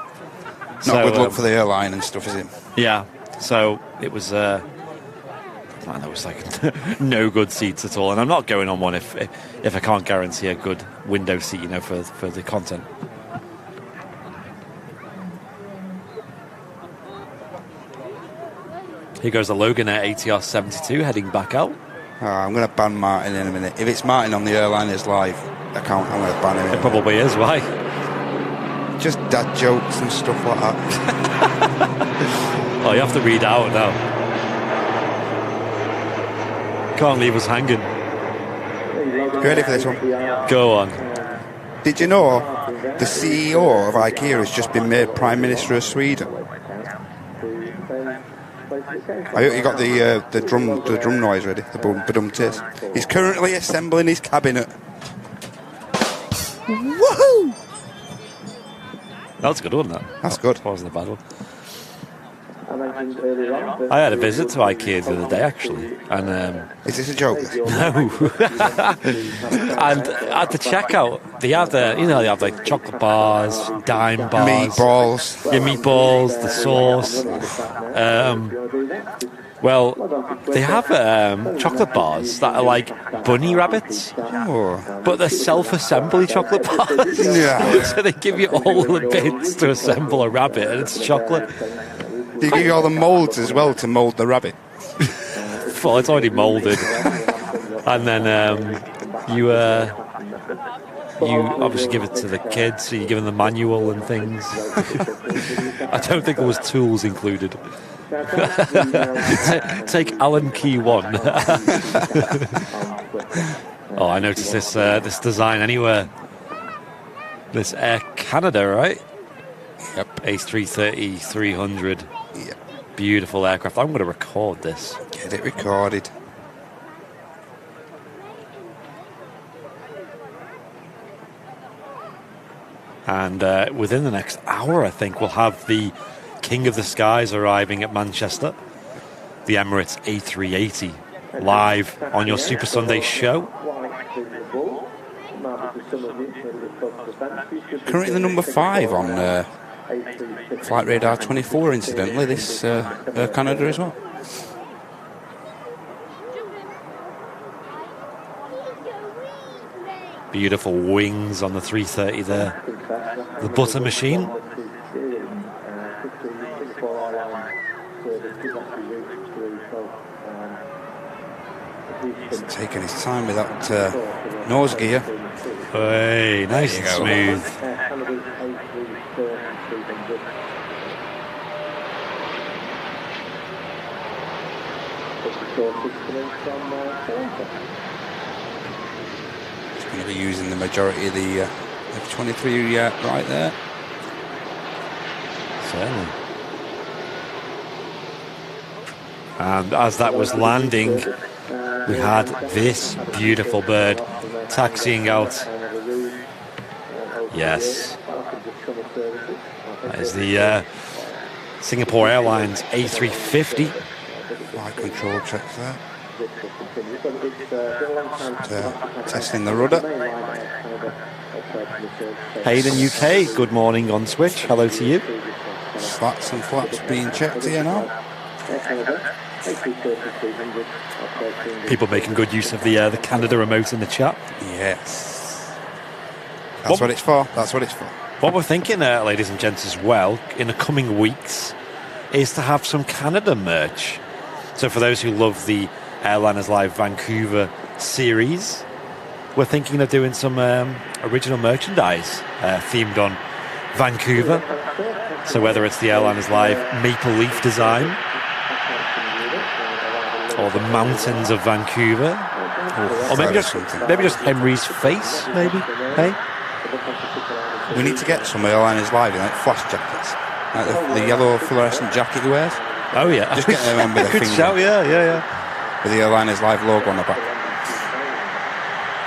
Not good luck for the airline and stuff, is it? Yeah. So it was. Man, there was like no good seats at all, and I'm not going on one if I can't guarantee a good window seat, you know, for the content. Here goes the Logan Air ATR 72 heading back out. I'm going to ban Martin in a minute. If it's Martin on the Airliners Live account, I'm going to ban him. It probably is. Why? Just dad jokes and stuff like that. Oh, you have to read out now. Can't leave us hanging. You ready for this one? Go on. Did you know the CEO of IKEA has just been made Prime Minister of Sweden? I hope you got the drum noise ready, the badum-tis. He's currently assembling his cabinet. Woohoo! That's a good one, that. That's good. That wasn't a bad one. I mentioned earlier on that I had a visit to IKEA the other day, actually, and Is this a joke? no, and at the checkout they have they have like chocolate bars, dime bars, Meatballs. yeah, meatballs, the sauce. Well, they have chocolate bars that are like bunny rabbits, Oh. but they're self-assembly chocolate bars. Yeah. So they give you all the bits to assemble a rabbit, and it's chocolate. Do you give you all the moulds as well to mould the rabbit? Well, it's already moulded, and then you obviously give it to the kids, so you give them the manual and things. I don't think there was tools included. Take Allen key 1. Oh, I noticed this design anywhere. This Air Canada, right? Yep. A330-300. Yep. Beautiful aircraft. I'm going to record this. Get it recorded. And within the next hour, I think, we'll have the King of the Skies arriving at Manchester, the Emirates A380, live on your Super Sunday show. Currently the number 5 on Flight Radar 24, incidentally, this Air Canada as well. Beautiful wings on the 330 there. The butter machine. He's taking his time with that nose gear. Hey, nice and smooth. He's going to be using the majority of the F-23 right there. Certainly. And as that was landing, we had this beautiful bird taxiing out. Yes. That is the Singapore Airlines A350. Flight control checks there. Testing the rudder. Hayden UK, good morning on Switch. Hello to you. Slats and flaps being checked here now. People making good use of the Canada remote in the chat. Yes. That's what it's for. That's what it's for. What we're thinking, ladies and gents, as well, in the coming weeks, is to have some Canada merch. So for those who love the Airliners Live Vancouver series, we're thinking of doing some original merchandise themed on Vancouver. So whether it's the Airliners Live Maple Leaf design, or the mountains of Vancouver, or maybe just Henry's face, maybe. Hey, we need to get some Airliners Live in like flash jackets, like the yellow fluorescent jacket he wears. Oh yeah, Just get them with a good finger. shout. Yeah. With the Airliners Live logo on the back.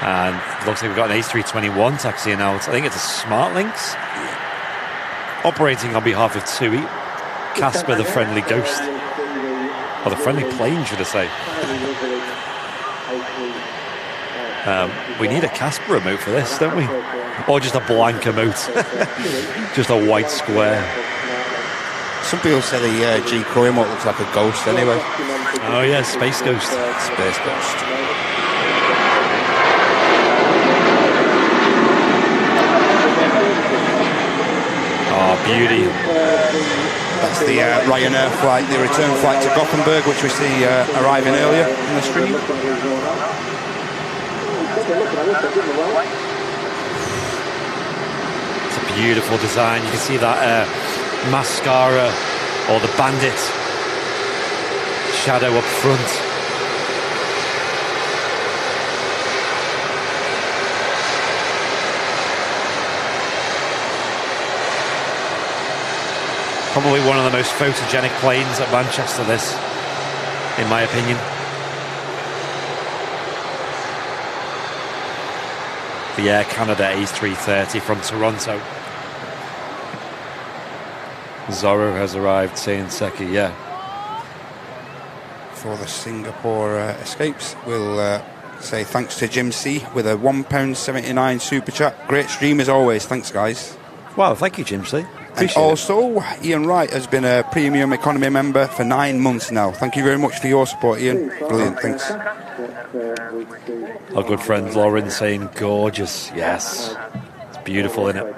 And it looks like we've got an A321 taxiing out. I think it's a Smartlinks, operating on behalf of TUI. Casper, the friendly ghost. Or the friendly plane, should I say. We need a Casper remote for this, don't we? Or just a blank emote. Just a white square. Some people say the G-Crow emote looks like a ghost anyway. Oh yeah, Space Ghost. Space Ghost. Oh, beauty. That's the Ryanair flight, the return flight to Gothenburg, which we see arriving earlier in the stream. It's a beautiful design. You can see that mascara or the bandit shadow up front. Probably one of the most photogenic planes at Manchester, this, in my opinion. The Air Canada A330 from Toronto. Zorro has arrived, saying Seki, yeah. For the Singapore escapes, we'll say thanks to Jim C with a £1.79 super chat. Great stream as always. Thanks, guys. Wow, thank you, Jim C. And also, Ian Wright has been a premium economy member for 9 months now. Thank you very much for your support, Ian. Brilliant, thanks. Our good friend Lauren saying gorgeous. Yes, it's beautiful, isn't it?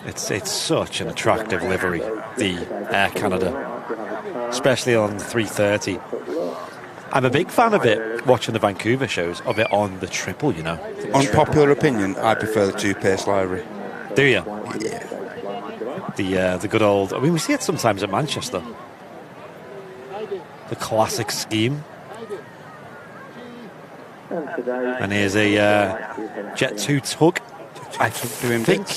It's such an attractive livery, the Air Canada, especially on the 330. I'm a big fan of it, watching the Vancouver shows, of it on the triple, you know. Unpopular opinion, I prefer the two-pace livery. Do you? Yeah. The good old... I mean, we see it sometimes at Manchester. The classic scheme. And here's a Jet 2 tug. I think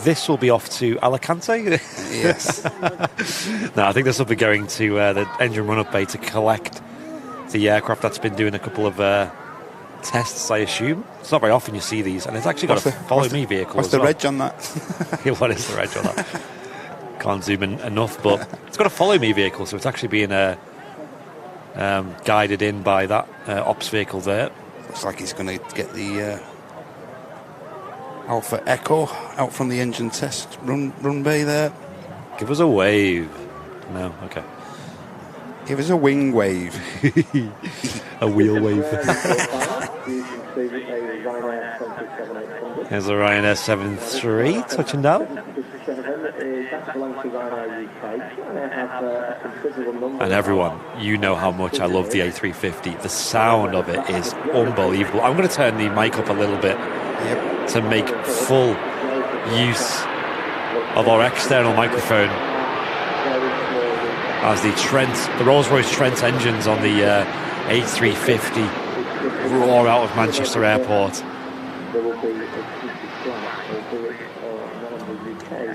this will be off to Alicante. Yes. No, I think this will be going to the engine run-up bay to collect the aircraft that's been doing a couple of tests, I assume. It's not very often you see these, and it's actually got a follow-me vehicle. What's as the well. reg on that? What is the reg on that? Can't zoom in enough, but it's got a follow-me vehicle, so it's actually being guided in by that ops vehicle there. Looks like he's going to get the Alpha Echo out from the engine test run bay there. Give us a wave. No, okay. Give us a wing wave. A wheel wave. There's a Ryanair 73 touching down. And everyone, you know how much I love the A350. The sound of it is unbelievable. I'm going to turn the mic up a little bit to make full use of our external microphone as the Rolls-Royce Trent engines on the A350 roar out of Manchester Airport.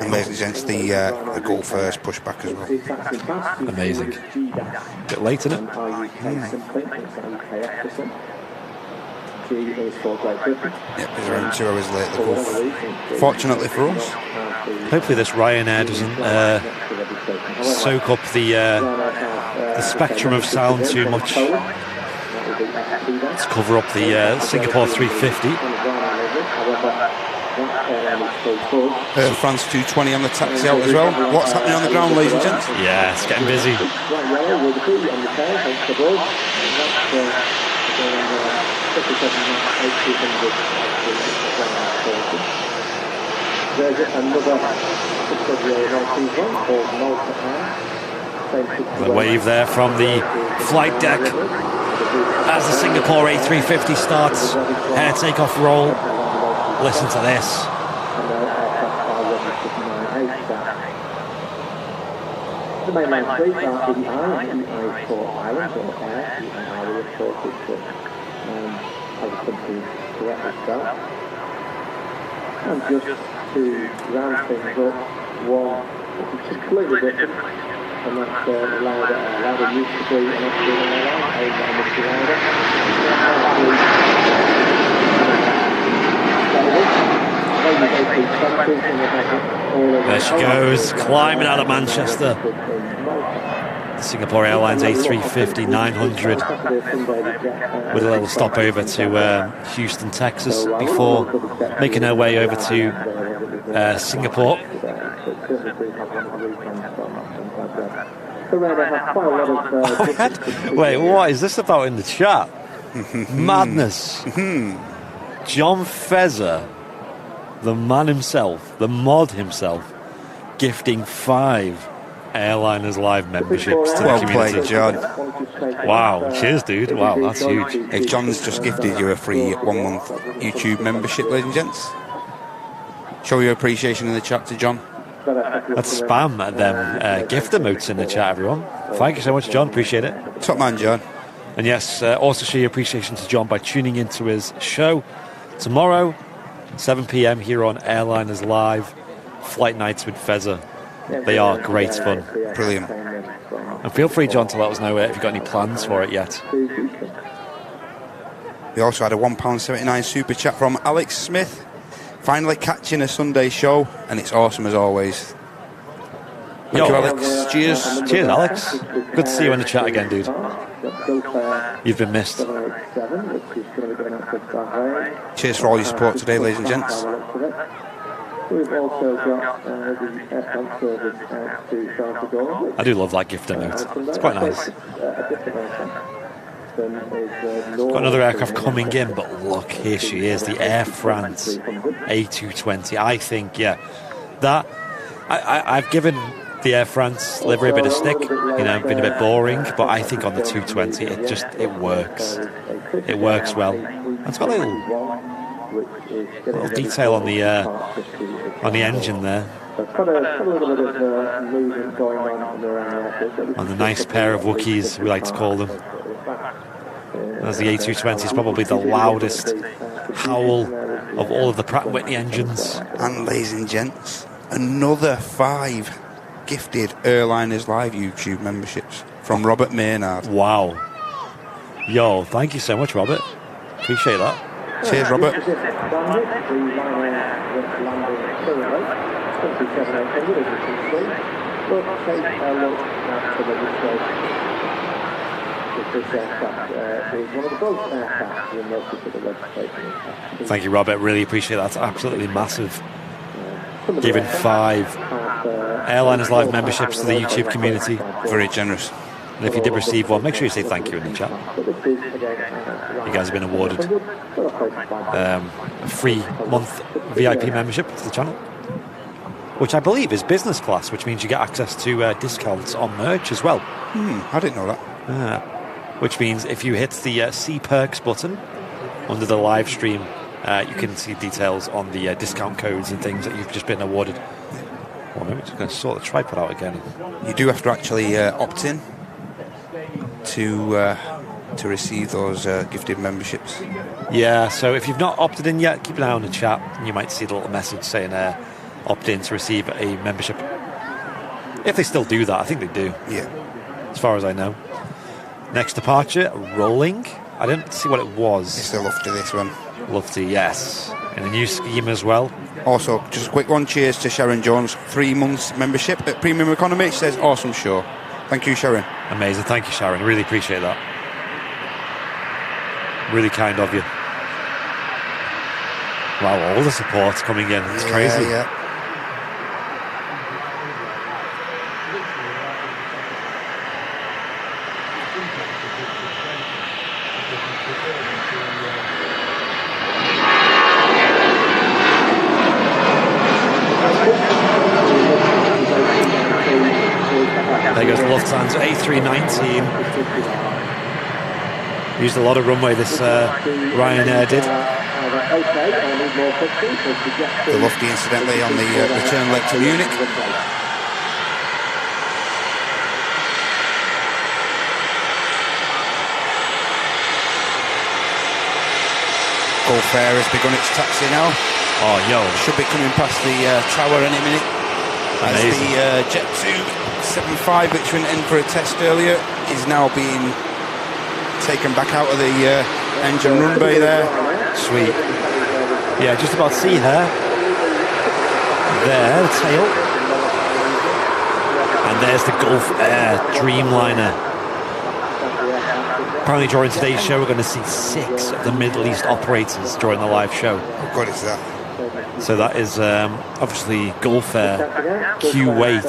And ladies and gents, the goal first pushback as well. Amazing. Bit late, isn't it? Yep, it's around 2 hours late, the Gulf. Fortunately for us. Hopefully this Ryanair doesn't soak up the spectrum of sound too much. Let's cover up the Singapore 350. France 220 on the taxi out as well. What's happening on the ground, ladies and gents? Yeah, it's getting busy. The wave there from the flight deck as the Singapore A350 starts air takeoff roll. Listen to this. The mainland fleet are Etihad for Ireland, or Air, Etihad, of course, which has a company correctly spelled. And just to round things up, one which is completely different, and that's Lauda used to be an Austrian airline, owned by Mr. There she goes, climbing out of Manchester. The Singapore Airlines A350 900 with a little stopover to Houston, Texas before making her way over to Singapore. Wait, what is this about in the chat? Madness. John Fezzer, the man himself, the mod himself, gifting 5 Airliners Live memberships to the community. Well played, John. Wow, cheers, dude. Wow, that's huge. Hey, John's just gifted you a free 1-month YouTube membership, ladies and gents. Show your appreciation in the chat to John. Let's spam them gift emotes in the chat, everyone. Thank you so much, John. Appreciate it. Top man, John. And yes, also show your appreciation to John by tuning into his show tomorrow, 7 p.m. here on Airliners Live, Flight Nights with Fezzer. They are great fun. Brilliant. And feel free, John, to let us know if you've got any plans for it yet. We also had a £1.79 super chat from Alex Smith. Finally catching a Sunday show, and it's awesome as always. Thank you, Alex. Cheers. Cheers, Alex. Good to see you in the chat again, dude. You've been missed. Cheers for all your support today, ladies and gents. We've also got the airport service out to Charles. I do love that gift note. It's quite nice. Got another aircraft coming in, but look, here she is, the Air France A320. I think, yeah, that I've given the Air France livery a bit of stick, been a bit boring, but I think on the 220 it works. It works well. It's got a little detail on the engine there. On the nice pair of Wookiees, we like to call them. As the A320 is probably the loudest howl of all of the Pratt & Whitney engines. And ladies and gents, another 5 gifted Airliners Live YouTube memberships from Robert Maynard. Wow. Yo, thank you so much, Robert. Appreciate that. Cheers, Robert. Thank you, Robert. Really appreciate that. It's absolutely massive. Giving 5 Airliners Live memberships to the YouTube community. Very generous. And if you did receive one, make sure you say thank you in the chat. You guys have been awarded a free month VIP membership to the channel, which I believe is business class, which means you get access to discounts on merch as well. I didn't know that. Which means if you hit the See Perks button under the live stream, you can see details on the discount codes and things that you've just been awarded. Well, maybe just going to sort the tripod out again. You do have to actually opt in to receive those gifted memberships. Yeah, so if you've not opted in yet, keep an eye on the chat, and you might see the little message saying opt in to receive a membership. If they still do that, I think they do. Yeah. As far as I know. Next departure, rolling. I didn't see what it was. It's the Lufty, this one. Lufty, yes. In a new scheme as well. Also, just a quick one, cheers to Sharon Jones, 3 months membership at Premium Economy. She says, awesome show. Thank you, Sharon. Amazing, thank you, Sharon. Really appreciate that. Really kind of you. Wow, all the support's coming in. It's crazy. Yeah. There goes the Lufthansa A319. Used a lot of runway, this Ryanair did. The Lufty, incidentally, on the return leg to Munich. Gulf Air has begun its taxi now. Oh, yo. Should be coming past the tower any minute. As Amazing. the Jet 275, which went in for a test earlier, is now being taken back out of the engine run bay there. Sweet. Yeah, just about to see her. There, the tail. And there's the Gulf Air Dreamliner. Apparently during today's show we're going to see 6 of the Middle East operators during the live show. Oh God, is that? So that is obviously Gulf Air, Kuwait,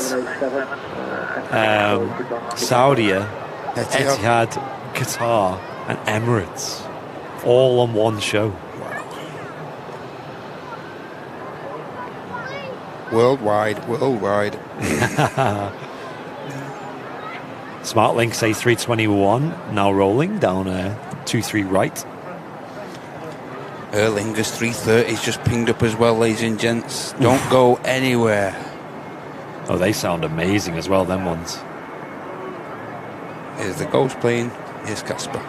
Saudi, Etihad, Qatar and Emirates, all on one show. Worldwide. SmartLynx A321 now rolling down 23 right. Erlinger's 330's just pinged up as well, ladies and gents. Don't go anywhere. Oh, they sound amazing as well, them ones. Here's the Ghost plane. Here's Casper.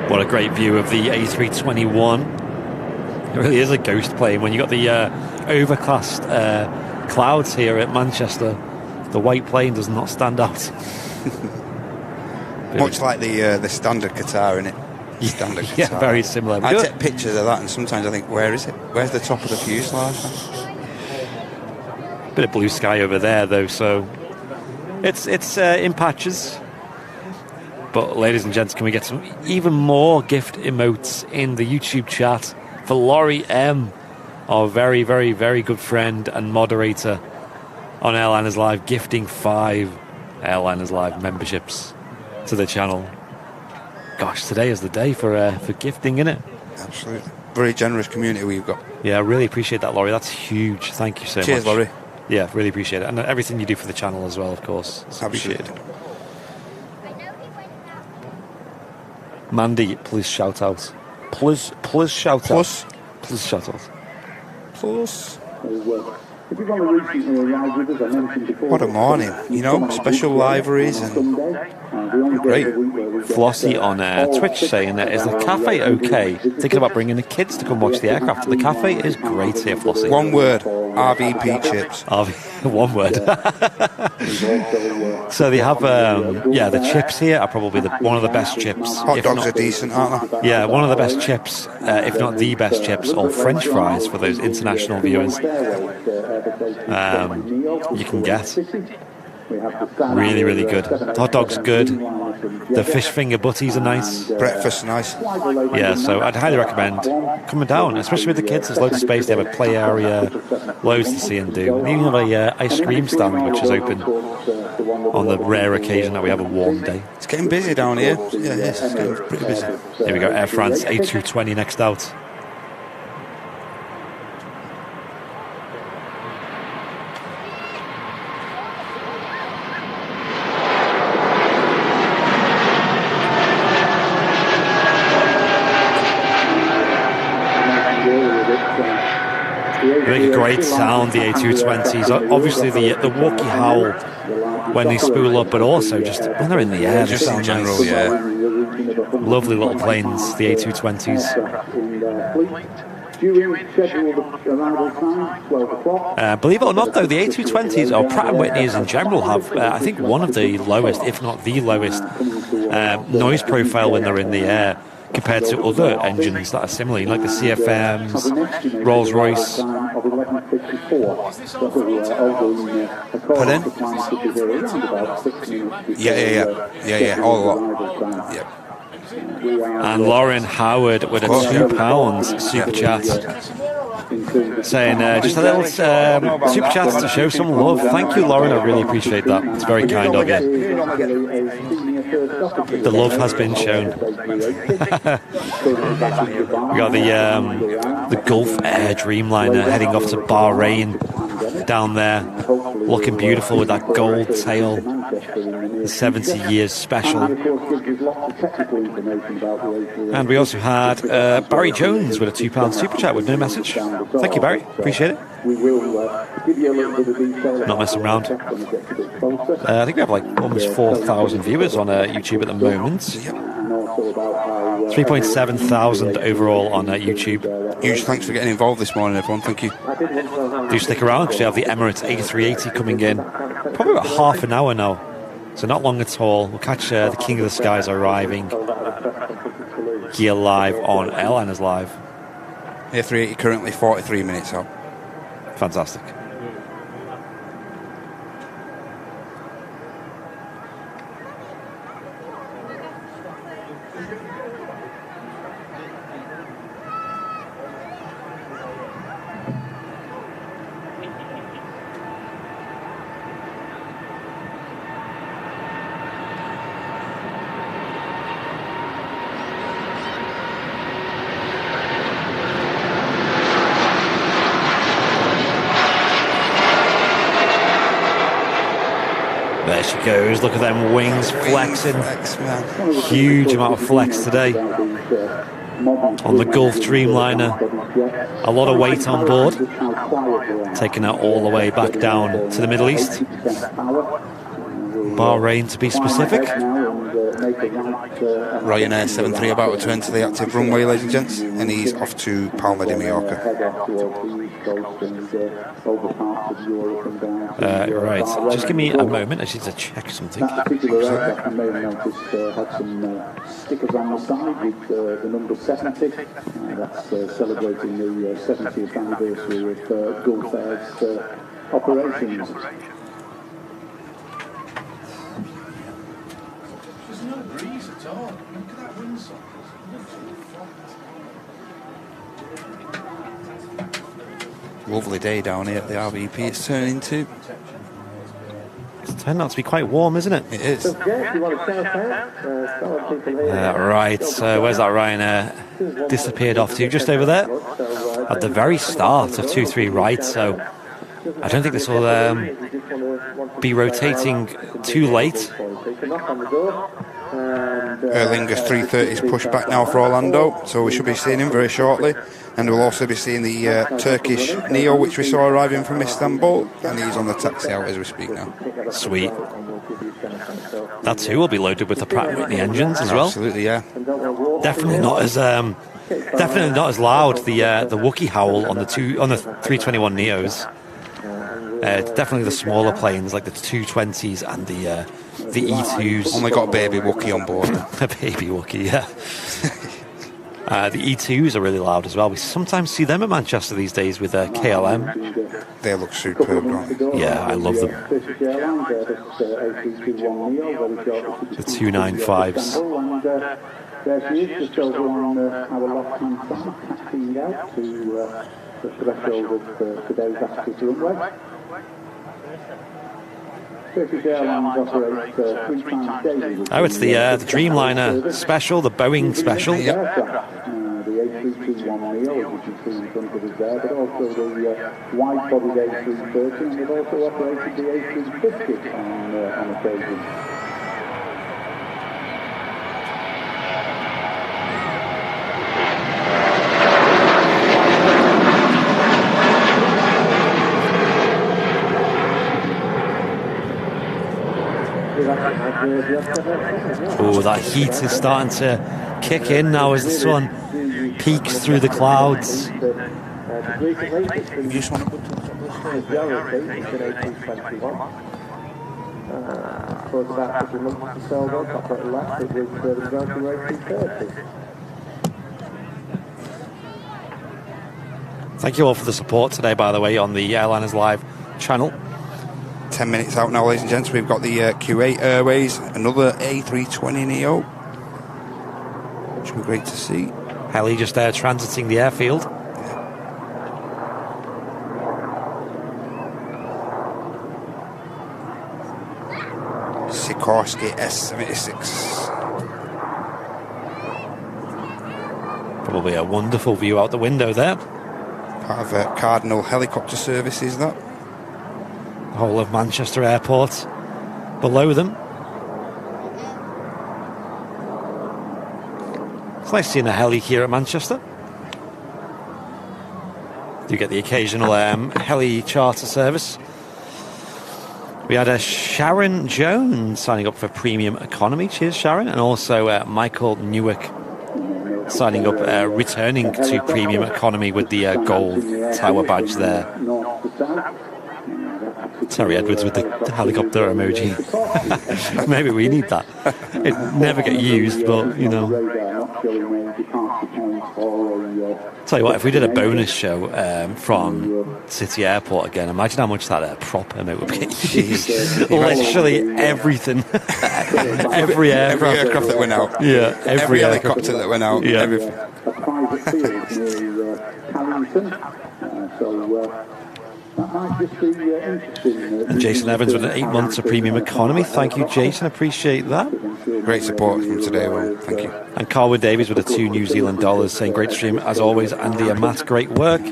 What a great view of the A321 It really is a ghost plane when you got the overcast clouds here at Manchester. The white plane does not stand out. Much like the standard Qatar, innit? Standard Qatar. Yeah, very similar. I take pictures of that, and sometimes I think, where is it? Where's the top of the fuselage? Bit of blue sky over there, though, so it's in patches. But, ladies and gents, can we get some even more gift emotes in the YouTube chat for Laurie M, our very, very, very good friend and moderator on Airliners Live, gifting 5 Airliners Live memberships to the channel. Gosh, today is the day for gifting, isn't it? Absolutely. Very generous community we've got. Yeah, I really appreciate that, Laurie. That's huge. Thank you so much. Cheers, Laurie. Yeah, really appreciate it. And everything you do for the channel as well, of course. It's appreciated. Mandy, please shout out. Please shout out. Please shout out. Plus. If you've only recently arrived with us, I mentioned before. What a morning, you know, special liveries and great. Flossie on Twitch saying that, is the cafe okay? Thinking about bringing the kids to come watch the aircraft. The cafe is great here, Flossie. One word, RVP chips. One word. So they have, the chips here are probably one of the best chips. Hot dogs are decent, aren't they? Yeah, one of the best chips, if not the best chips, or French fries for those international viewers. You can get. Really, really good. The hot dog's good. The fish finger butties are nice. Breakfast nice. Yeah, so I'd highly recommend coming down, especially with the kids. There's loads of space. They have a play area, loads to see and do. And even have a ice cream stand which is open on the rare occasion that we have a warm day. It's getting busy down here. Yeah, it's getting pretty busy. Here we go, Air France A320 next out. They make a great sound, the A220s. Obviously, the walkie howl when they spool up, but also just when they're in the air, just in general, nice. Yeah. Lovely little planes, the A220s. Believe it or not, though, the A220s, or Pratt & Whitney's in general, have, I think, one of the lowest, if not the lowest, noise profile when they're in the air, compared to other engines that are similar, like the CFMs, Rolls-Royce. Pardon? Yeah, all a lot. Yeah. And Lauren Howard with a £2 super chat, saying just a little super chat to show some love. Thank you, Lauren. I really appreciate that. It's very kind of you. The love has been shown. We got the Gulf Air Dreamliner heading off to Bahrain down there, looking beautiful with that gold tail. The 70 years special. And we also had Barry Jones with a £2 super chat with no message. Thank you, Barry. Appreciate it. Not messing around. I think we have like almost 4,000 viewers on YouTube at the moment. 3,700 overall on YouTube. Huge thanks for getting involved this morning, everyone. Thank you. Do stick around because we have the Emirates A380 coming in. Probably about half an hour now. So not long at all. We'll catch the King of the Skies arriving here live on Airliners Live. A380 currently 43 minutes out. Fantastic. There she goes. Look at them wings flexing. Huge amount of flex today on the Gulf Dreamliner. A lot of weight on board, taking that all the way back down to the Middle East. Bahrain to be specific. Ryanair 73 about to enter the active runway, ladies and gents, and he's off to Palma de Mallorca. Right, just give me a moment. I just need to check something. That particular aircraft, you may have noticed, had some stickers on the side with the number 70. That's celebrating the 70th anniversary of Gulf Air's operations. There's no breeze at all. Look at that windsock. It's literally flat. Lovely day down here at the RVP. It's turning to. It's turned out to be quite warm, isn't it? It is. Right, so where's that Ryanair disappeared off to? Just over there, at the very start of 23 right. So I don't think this will be rotating too late. Aer Lingus 330 is pushed back now for Orlando, so we should be seeing him very shortly. And we'll also be seeing the Turkish Neo, which we saw arriving from Istanbul, and he's on the taxi out as we speak now. Sweet. That too will be loaded with the Pratt & Whitney engines as well. Absolutely, yeah. Definitely not as loud. The Wookiee howl on the 321 Neos. It's definitely the smaller planes like the 220s and the E2s. Only got baby Wookiee on board. A baby Wookiee, yeah. The E2s are really loud as well. We sometimes see them at Manchester these days with KLM. They look superb, don't they? Yeah, I love them. The 295s. There she is, just over on our left-hand side, taxiing out to the threshold of today's active runway. Turkish Airlines operate 3 times daily. Oh, it's the Dreamliner special, the Boeing special. Yep. The A321neo, which you see in front of us there, but also the wide-bodied A330, and they've also operated the A350 on occasion. Oh, that heat is starting to kick in now as the sun peeks through the clouds. Thank you all for the support today, by the way, on the Airliners Live channel. 10 minutes out now, ladies and gents. We've got the Kuwait Airways, another A320neo, which will be great to see. Heli just there transiting the airfield. Sikorsky S-76. Probably a wonderful view out the window there. Part of Cardinal helicopter services, that. The whole of Manchester Airport below them. It's nice seeing a heli here at Manchester. You get the occasional heli charter service. We had Sharon Jones signing up for Premium Economy. Cheers, Sharon. And also Michael Newick signing up, returning to Premium Economy with the gold tower badge there. Terry Edwards with the helicopter emoji. Maybe we need that. It never get used, but you know. Tell you what, if we did a bonus show from City Airport again, imagine how much that prop emote would get used. Literally everything. every aircraft that went out. Yeah, every helicopter that went out. Yeah. Everything. And Jason Evans with an 8 months of Premium Economy. Thank you, Jason. Appreciate that. Great support from today, Will. Thank you. And Carwyn Davies with the $2 New Zealand saying, great stream as always. Andy and Matt, great work.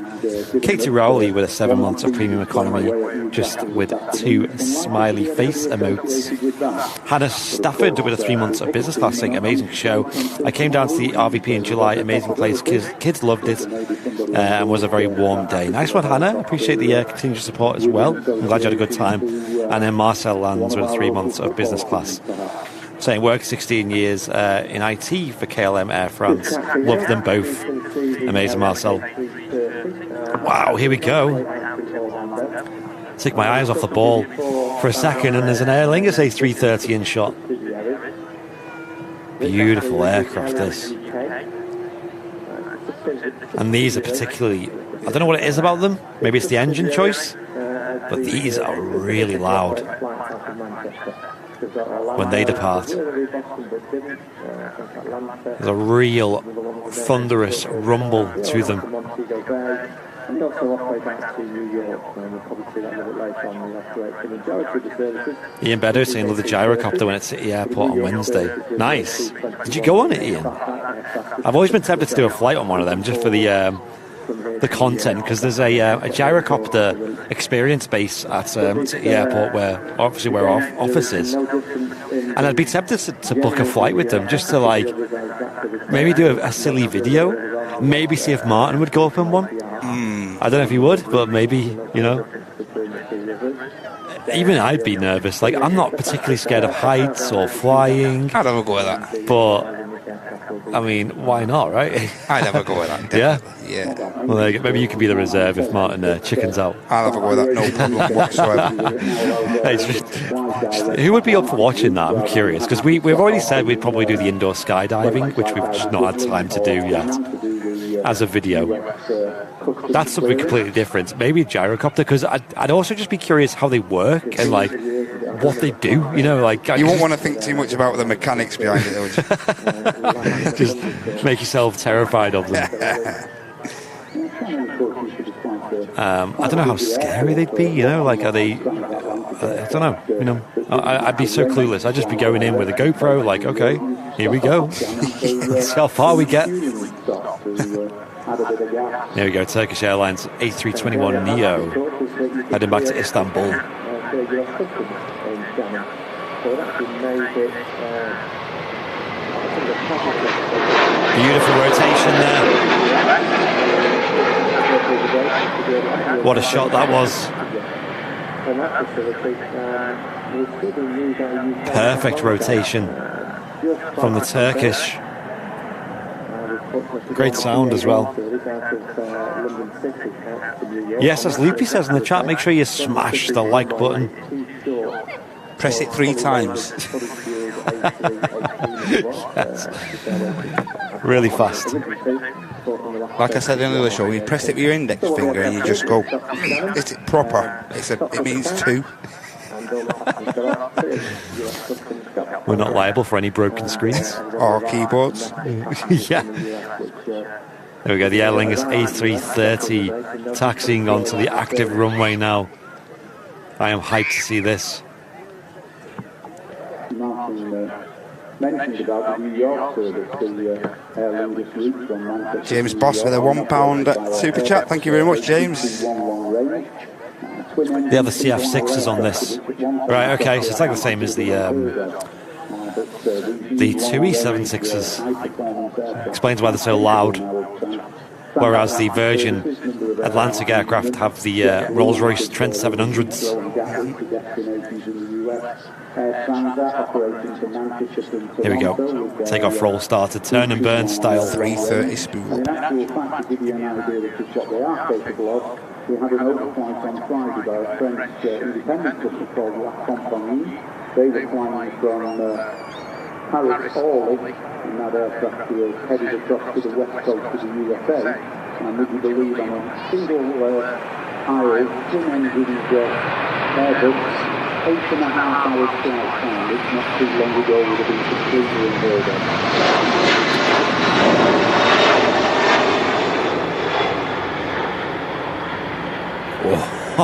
Katie Rowley with a 7 months of premium economy, just with 2 smiley face emotes. Hannah Stafford with a 3 months of business class saying, amazing show. I came down to the RVP in July, amazing place. Kids loved it, and was a very warm day. Nice one, Hannah. Appreciate the continued support as well. I'm glad you had a good time. And then Marcel Lands with 3 months of business class, saying worked 16 years in IT for KLM Air France. Loved them both. Amazing, Marcel. Wow, here we go. Take my eyes off the ball for a second, and there's an Aer Lingus A330 in shot. Beautiful aircraft, this. And these are particularly, I don't know what it is about them. Maybe it's the engine choice, but these are really loud when they depart. There's a real thunderous rumble to them. Ian Beddoes saying, love the gyrocopter when it's at the airport on Wednesday. Nice. Did you go on it, Ian? I've always been tempted to do a flight on one of them just for the content, because there's a gyrocopter experience base at the airport where our office is, and I'd be tempted to book a flight with them just to like maybe do a silly video, maybe see if Martin would go up in one. I don't know if he would, but maybe, even I'd be nervous. Like, I'm not particularly scared of heights or flying. I'd have a go with that. But I mean, why not, right? I'd have a go with that. Definitely. Yeah. Well, maybe you could be the reserve if Martin chickens out. I'll have a go with that. No problem whatsoever. Who would be up for watching that? I'm curious, because we've already said we'd probably do the indoor skydiving, which we've just not had time to do yet as a video. That's something completely different. Maybe a gyrocopter, because I'd also just be curious how they work and like what they do. You won't want to think too much about the mechanics behind it, would you? Just make yourself terrified of them. I don't know how scary they'd be. Are they? I don't know. I'd be so clueless. I'd just be going in with a GoPro, like, okay, here we go. See how far we get. There we go, Turkish Airlines A321neo heading back to Istanbul. Beautiful rotation there. What a shot that was. Perfect rotation from the Turkish. Great sound as well. Yes, as Loopy says in the chat, make sure you smash the like button. Press it 3 times. Yes. Really fast. Like I said in the other show, you press it with your index finger and you just go, it's proper. It means 2. We're not liable for any broken screens or keyboards. Yeah. There we go. The Aer Lingus A330 taxiing onto the active runway now. I am hyped to see this. James Boss with a £1 super chat. Thank you very much, James. They have the CF6s on this. Right, okay, so it's like the same as the 2E76s. Explains why they're so loud. Whereas the Virgin Atlantic aircraft have the Rolls-Royce Trent 700s. Here we go. Take off roll started, turn and burn style. 330 spool. We had an overflight on Friday by a French independent company called La Compagnie. They were flying from Paris Orly, and that aircraft was headed across to the west coast of the USA. And would you believe, on a single aisle, twin-engine Airbus, 8.5 hours flight time, which not too long ago would have been completely unheard of.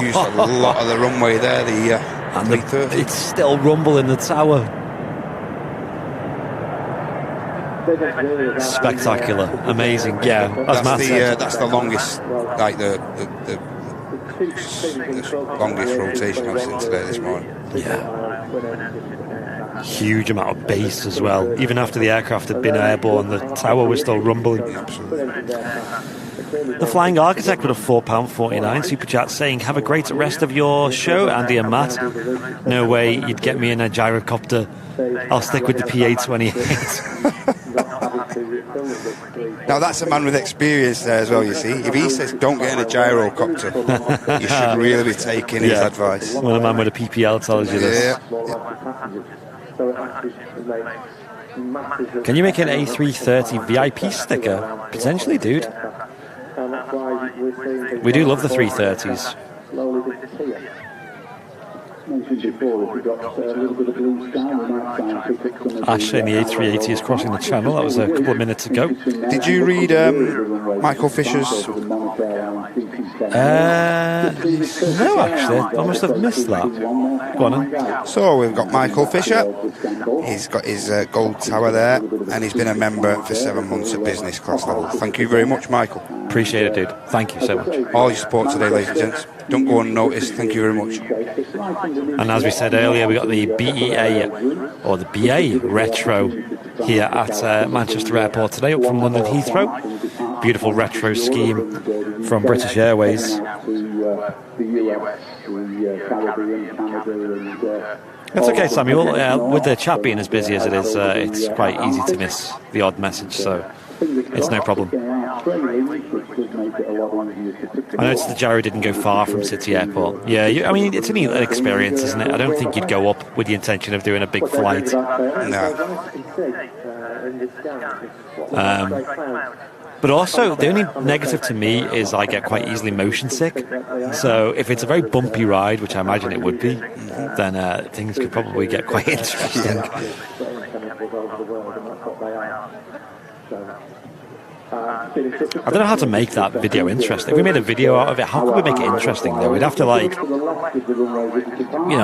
Used a lot of the runway there, the 330. It's still rumble in the tower. Spectacular, amazing. Yeah, as Matt said. That's the longest, like the longest rotation I've seen today this morning. Yeah. Huge amount of bass as well. Even after the aircraft had been airborne, the tower was still rumbling. Absolutely. The Flying Architect with a £4.49 super chat saying, "Have a great rest of your show, Andy and Matt. No way you'd get me in a gyrocopter. I'll stick with the PA-28." Now that's a man with experience there as well, you see. If he says don't get in a gyrocopter, you should really be taking his advice. When a man with a PPL tells you this. Can you make an A330 VIP sticker? Potentially, dude. We do love the 330s. Ashley in the A380 is crossing the channel. That was a couple of minutes ago. Did you read Michael Fisher's? No, actually. I must have missed that. Go on then. So we've got Michael Fisher. He's got his gold tower there, and he's been a member for 7 months at business class level. Thank you very much, Michael. Appreciate it, dude. Thank you so much. All your support today, ladies and gents. Don't go unnoticed. Thank you very much. And as we said earlier, we got the BEA or the BA Retro here at Manchester Airport today, up from London Heathrow. Beautiful retro scheme from British Airways. It's okay, Samuel. With the chat being as busy as it is, it's quite easy to miss the odd message, so it's no problem. I noticed the gyro didn't go far from City Airport. Yeah, I mean, it's an experience, isn't it? I don't think you'd go up with the intention of doing a big flight. No. But also, the only negative to me is I get quite easily motion sick. So if it's a very bumpy ride, which I imagine it would be, then things could probably get quite interesting. I don't know how to make that video interesting. If we made a video out of it, how could we make it interesting though? We'd have to I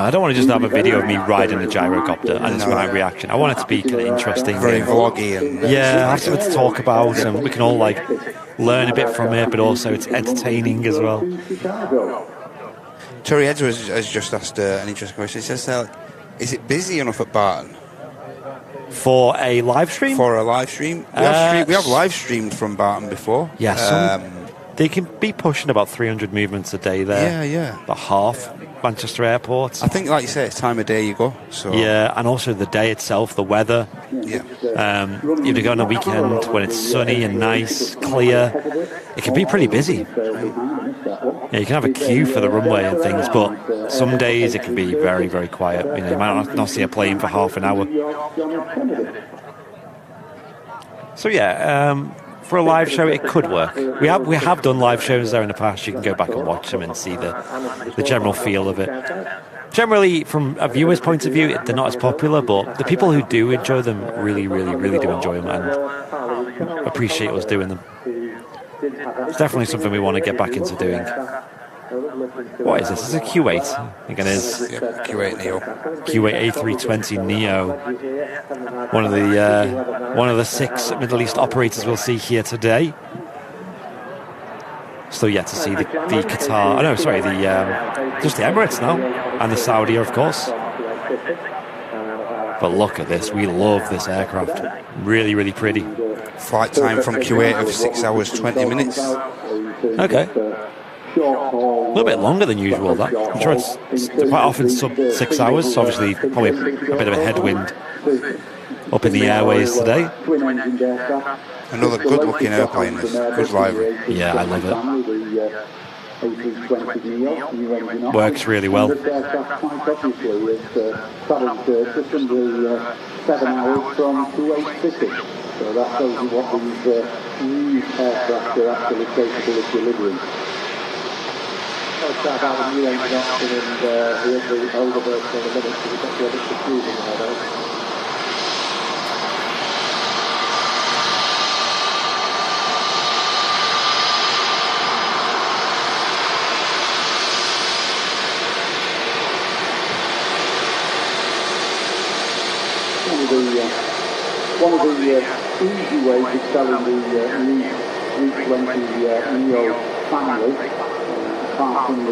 don't want to just have a video of me riding a gyrocopter and it's my reaction. I want it to be kind of interesting. Very vloggy. And have something to talk about and we can all learn a bit from it, but also it's entertaining as well. Terry Edwards has just asked an interesting question. He says, is it busy enough at Barton? For a live stream? For a live stream. We have live streamed from Barton before. Yeah, they can be pushing about 300 movements a day there. Yeah. About half Manchester Airport. I think, like you say, it's time of day you go. So. Yeah, and also the day itself, the weather. Yeah. If you go on a weekend when it's sunny and nice, clear, it can be pretty busy. Yeah, you can have a queue for the runway and things, but some days it can be very, very quiet. You might not see a plane for half an hour. So for a live show, it could work. We have done live shows there in the past. You can go back and watch them and see the general feel of it. Generally, from a viewer's point of view, they're not as popular, but the people who do enjoy them really, really, really do enjoy them and appreciate us doing them. It's definitely something we want to get back into doing. What is this? Is it a Q8? I think it is. Yep, Q8 Neo. Q8 A320 Neo. One of the 6 Middle East operators we'll see here today. Still yet to see the Qatar. Oh no, sorry, just the Emirates now, and the Saudi, of course. But look at this. We love this aircraft. Really, really pretty. Flight time from Q8 of 6 hours 20 minutes. Okay. A little bit longer than usual, that. I'm sure it's quite often sub 6 hours, so obviously probably a bit of a headwind up in the airways today. Another good looking airplane, this good livery. Yeah, I love it. Works really well. 7 hours from Kuwait City. So that tells you what these new aircraft are actually capable of delivering. Let's start out with new engine option and the older version in a minute, so we've got to have a confusing now, though. One of the easy way to selling the new 320 Neo family. Apart from the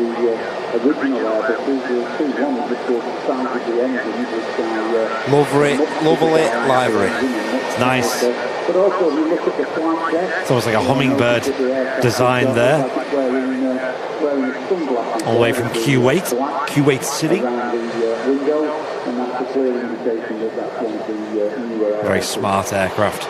original Airbuses, the two ones, of course, the size of the engine, which Lovely livery. It's nice. But also, if you look at the flight deck, It's almost like a hummingbird design there. All the way from Kuwait City. Very smart aircraft.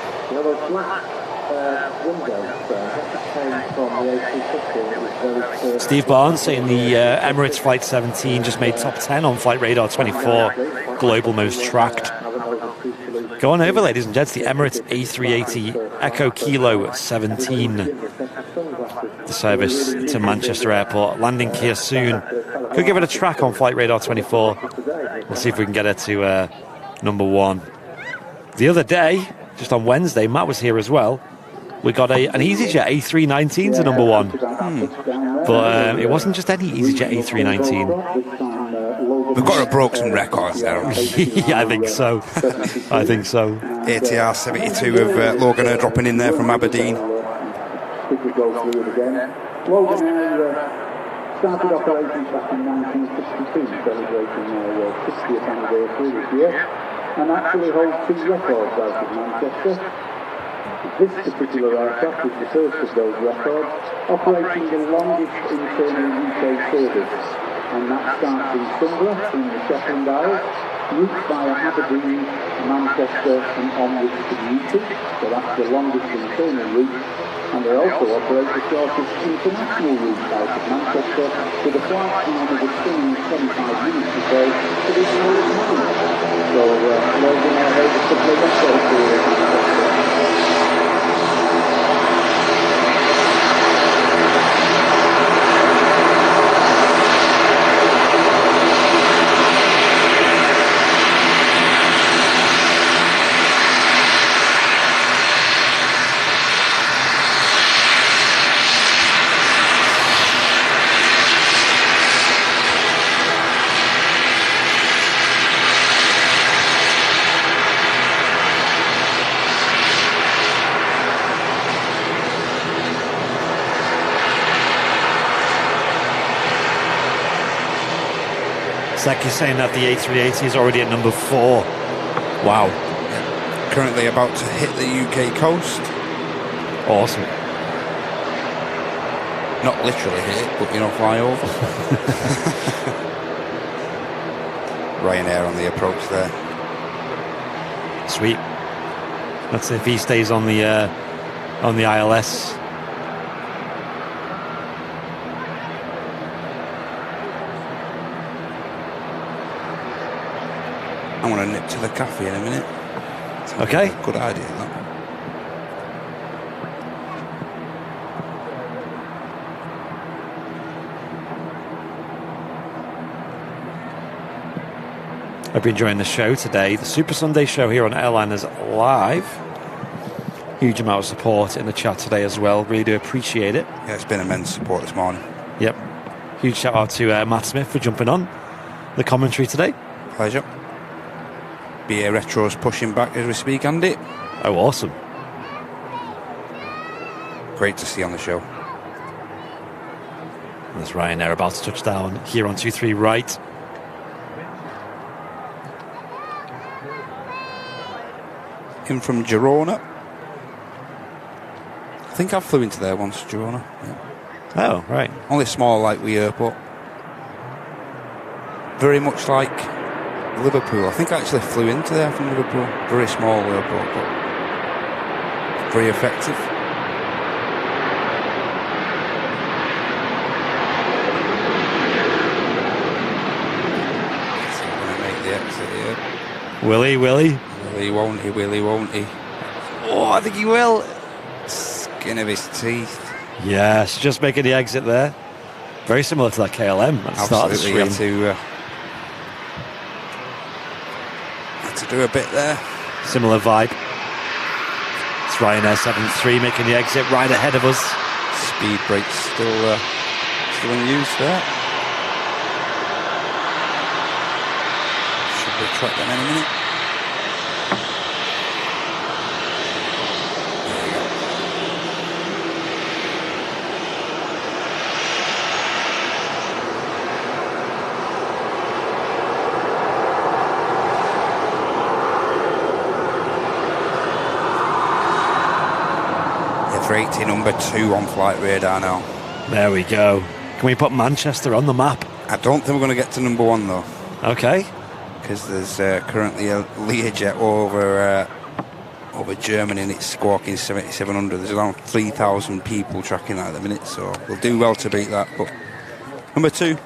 Steve Barnes saying the Emirates Flight 17 just made top 10 on Flight Radar 24, global most tracked. Go on over, ladies and gents, the Emirates A380 Echo Kilo 17. The service to Manchester Airport, landing here soon. Could give it a track on Flight Radar 24. We'll see if we can get it to number 1. The other day, just on Wednesday, Matt was here as well. We got an EasyJet A319 to number 1. But it wasn't just any EasyJet A319. We've got to broke some records there, haven't we? Yeah, I think so. I think so. ATR 72 of Logan Air dropping in there from Aberdeen. Logan Air started operations back in 1962, celebrating their 60th anniversary this year, and actually holds 2 records out of Manchester. This particular aircraft is the first of those records, operating the longest internal UK service, and that starts in Cumbria in the Shetland Isles, routes via Aberdeen, Manchester and onwards to Newton, so that's the longest internal route, and they also operate the shortest international route out of Manchester with a flight time of a stunning 25 minutes or so to the Isle of Man. So Logan Air holds a couple of records here in Manchester. It's like you're saying that the A380 is already at number 4. Wow. Currently about to hit the UK coast. Awesome. Not literally hit it, but fly over. Ryanair on the approach there. Sweet. That's if he stays on the ILS. I want to nip to the cafe in a minute. Okay. Good idea, that. Hope you're enjoying the show today. The Super Sunday show here on Airliners Live. Huge amount of support in the chat today as well. Really do appreciate it. Yeah, it's been immense support this morning. Yep. Huge shout out to Matt Smith for jumping on the commentary today. Pleasure. BA Retro's pushing back as we speak, Andy. Oh, awesome. Great to see you on the show. There's Ryanair about to touch down here on 23 right. In from Girona. I think I flew into there once, Girona. Yeah. Oh, right. Only small, like we airport. Very much like Liverpool. I think I actually flew into there from Liverpool. Very small airport, but very effective. Is he going to make the exit here? Will he? Will he, won't he? Will he, won't he? Oh, I think he will. Skin of his teeth. Yes, just making the exit there. Very similar to that KLM at the start of the stream. Had to do a bit there. Similar vibe. It's Ryanair 73 making the exit right ahead of us. Speed brakes still in use there. Should be track them any minute. A380 number 2 on flight radar now. There we go. Can we put Manchester on the map? I don't think we're going to get to number 1 though. Okay. Because there's currently a Learjet over Germany and it's squawking 7700. There's around 3,000 people tracking that at the minute, so we'll do well to beat that. But number 2.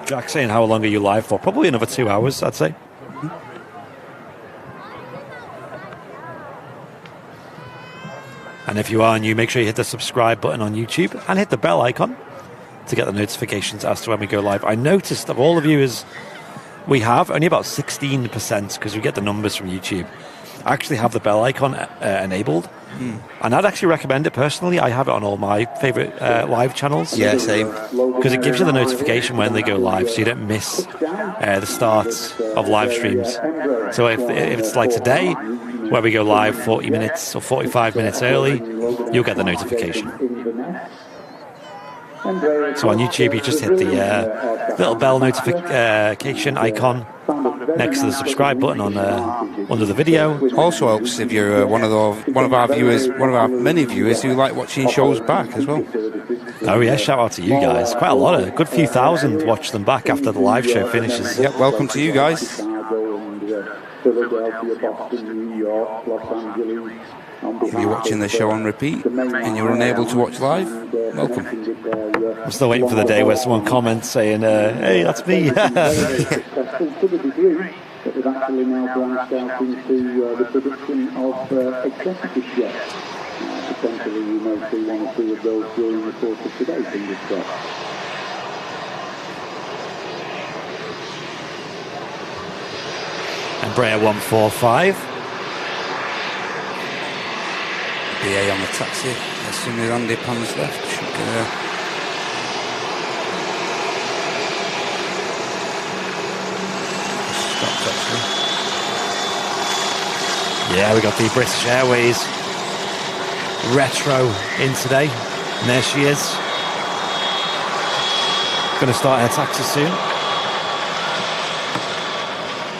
Jack saying, how long are you live for? Probably another 2 hours, I'd say. And if you are new, make sure you hit the subscribe button on YouTube and hit the bell icon to get the notifications as to when we go live. I noticed of all the viewers we have, only about 16%, because we get the numbers from YouTube, actually have the bell icon enabled. And I'd actually recommend it personally. I have it on all my favourite live channels. Yeah, same. Because it gives you the notification when they go live, so you don't miss the start of live streams. So if it's like today, where we go live 40 minutes or 45 minutes early, you'll get the notification. So on YouTube, you just hit the little bell notification icon next to the subscribe button on under the video. Also helps if you're one of our viewers, one of our many viewers who like watching shows back as well. Oh yeah, shout out to you guys. Quite a good few thousand watch them back after the live show finishes. Yep, welcome to you guys. Philadelphia, Boston, New York, Los Angeles. If you're watching the show on repeat and you're unable to watch live, welcome. I'm still waiting for the day where someone comments saying, hey, that's me. But we've actually now branched out into the production of executive jets. Potentially you may see 1 or 2 of those during the course of today, fingers crossed. Embraer 145. BA on the taxi as soon as Andy pans left. Stopped actually. Yeah, we got the British Airways retro in today. And there she is. Going to start her taxi soon.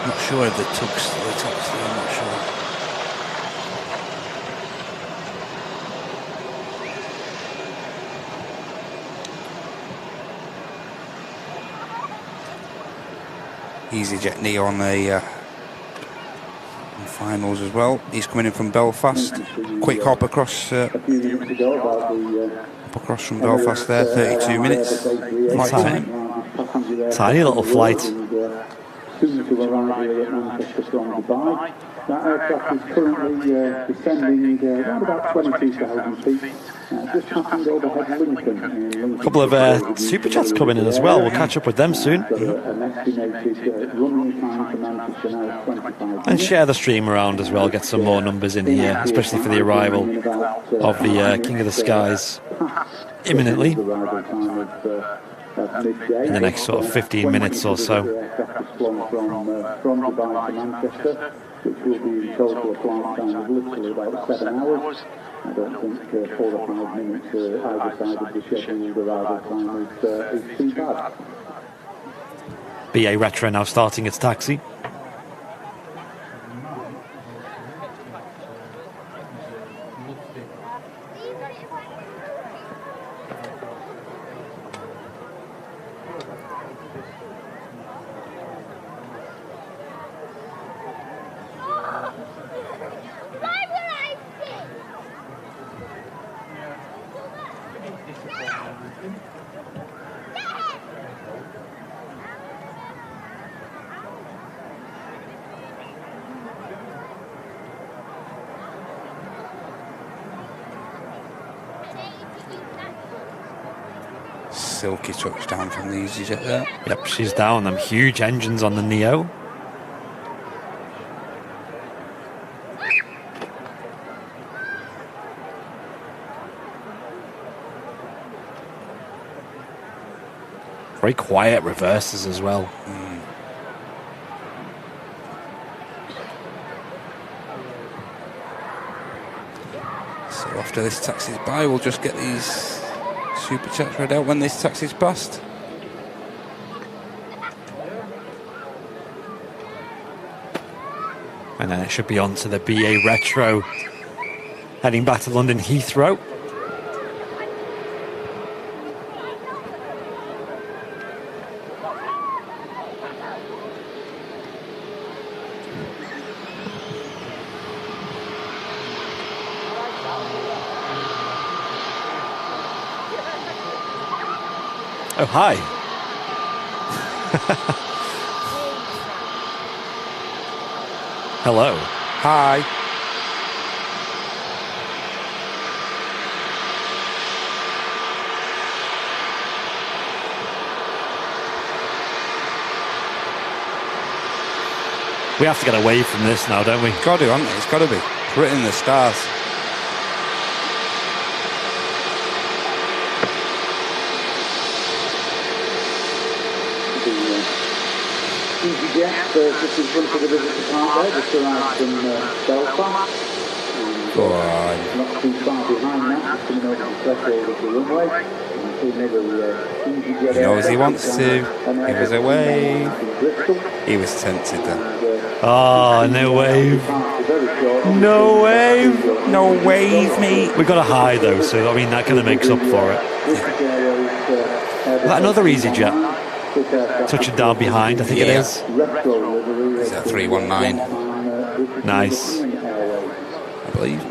Not sure if the tug's the taxi, I'm not sure. EasyJet Neo on the finals as well. He's coming in from Belfast. Quick hop across from Belfast there, 32 minutes. Flight time. Tiny little flight. Soon to arrive here at Manchester from Dubai. That aircraft is currently descending around about 22,000 feet. Just happened overhead Lincoln. A couple of super chats coming in as well. We'll catch up with them soon. And share the stream around as well. Get some more numbers in here, especially for the arrival of the King of the Skies imminently. In the next sort of 15 minutes or so. From Dubai to Manchester, which will be in total a flight time of literally about 7 hours. I don't think 4 or 5 minutes either side of the scheduled arrival time is too bad. BA Retro now starting its taxi. Silky touchdown from the EasyJet there. Yep, she's down. Them huge engines on the Neo. Very quiet reverses as well. So after this taxi's by, we'll just get these super chats read out when this taxi's passed. And then it should be on to the BA Retro Heading back to London Heathrow. Oh, hi. Hello. Hi. We have to get away from this now, don't we? Got to, haven't it? It's got to be. It's written in the stars. EasyJet, just in front of the visitor park there, just arrived from Belfast. Go on. Not too far behind that, just coming over the threshold of the runway. He knows he wants to. He was away. He was tempted then. Oh, no wave. No wave. No wave, mate. We've got a high though, so I mean that kind of makes up for it. Is that another EasyJet? Touching down behind, I think it is. Is that 319? Nice. I believe.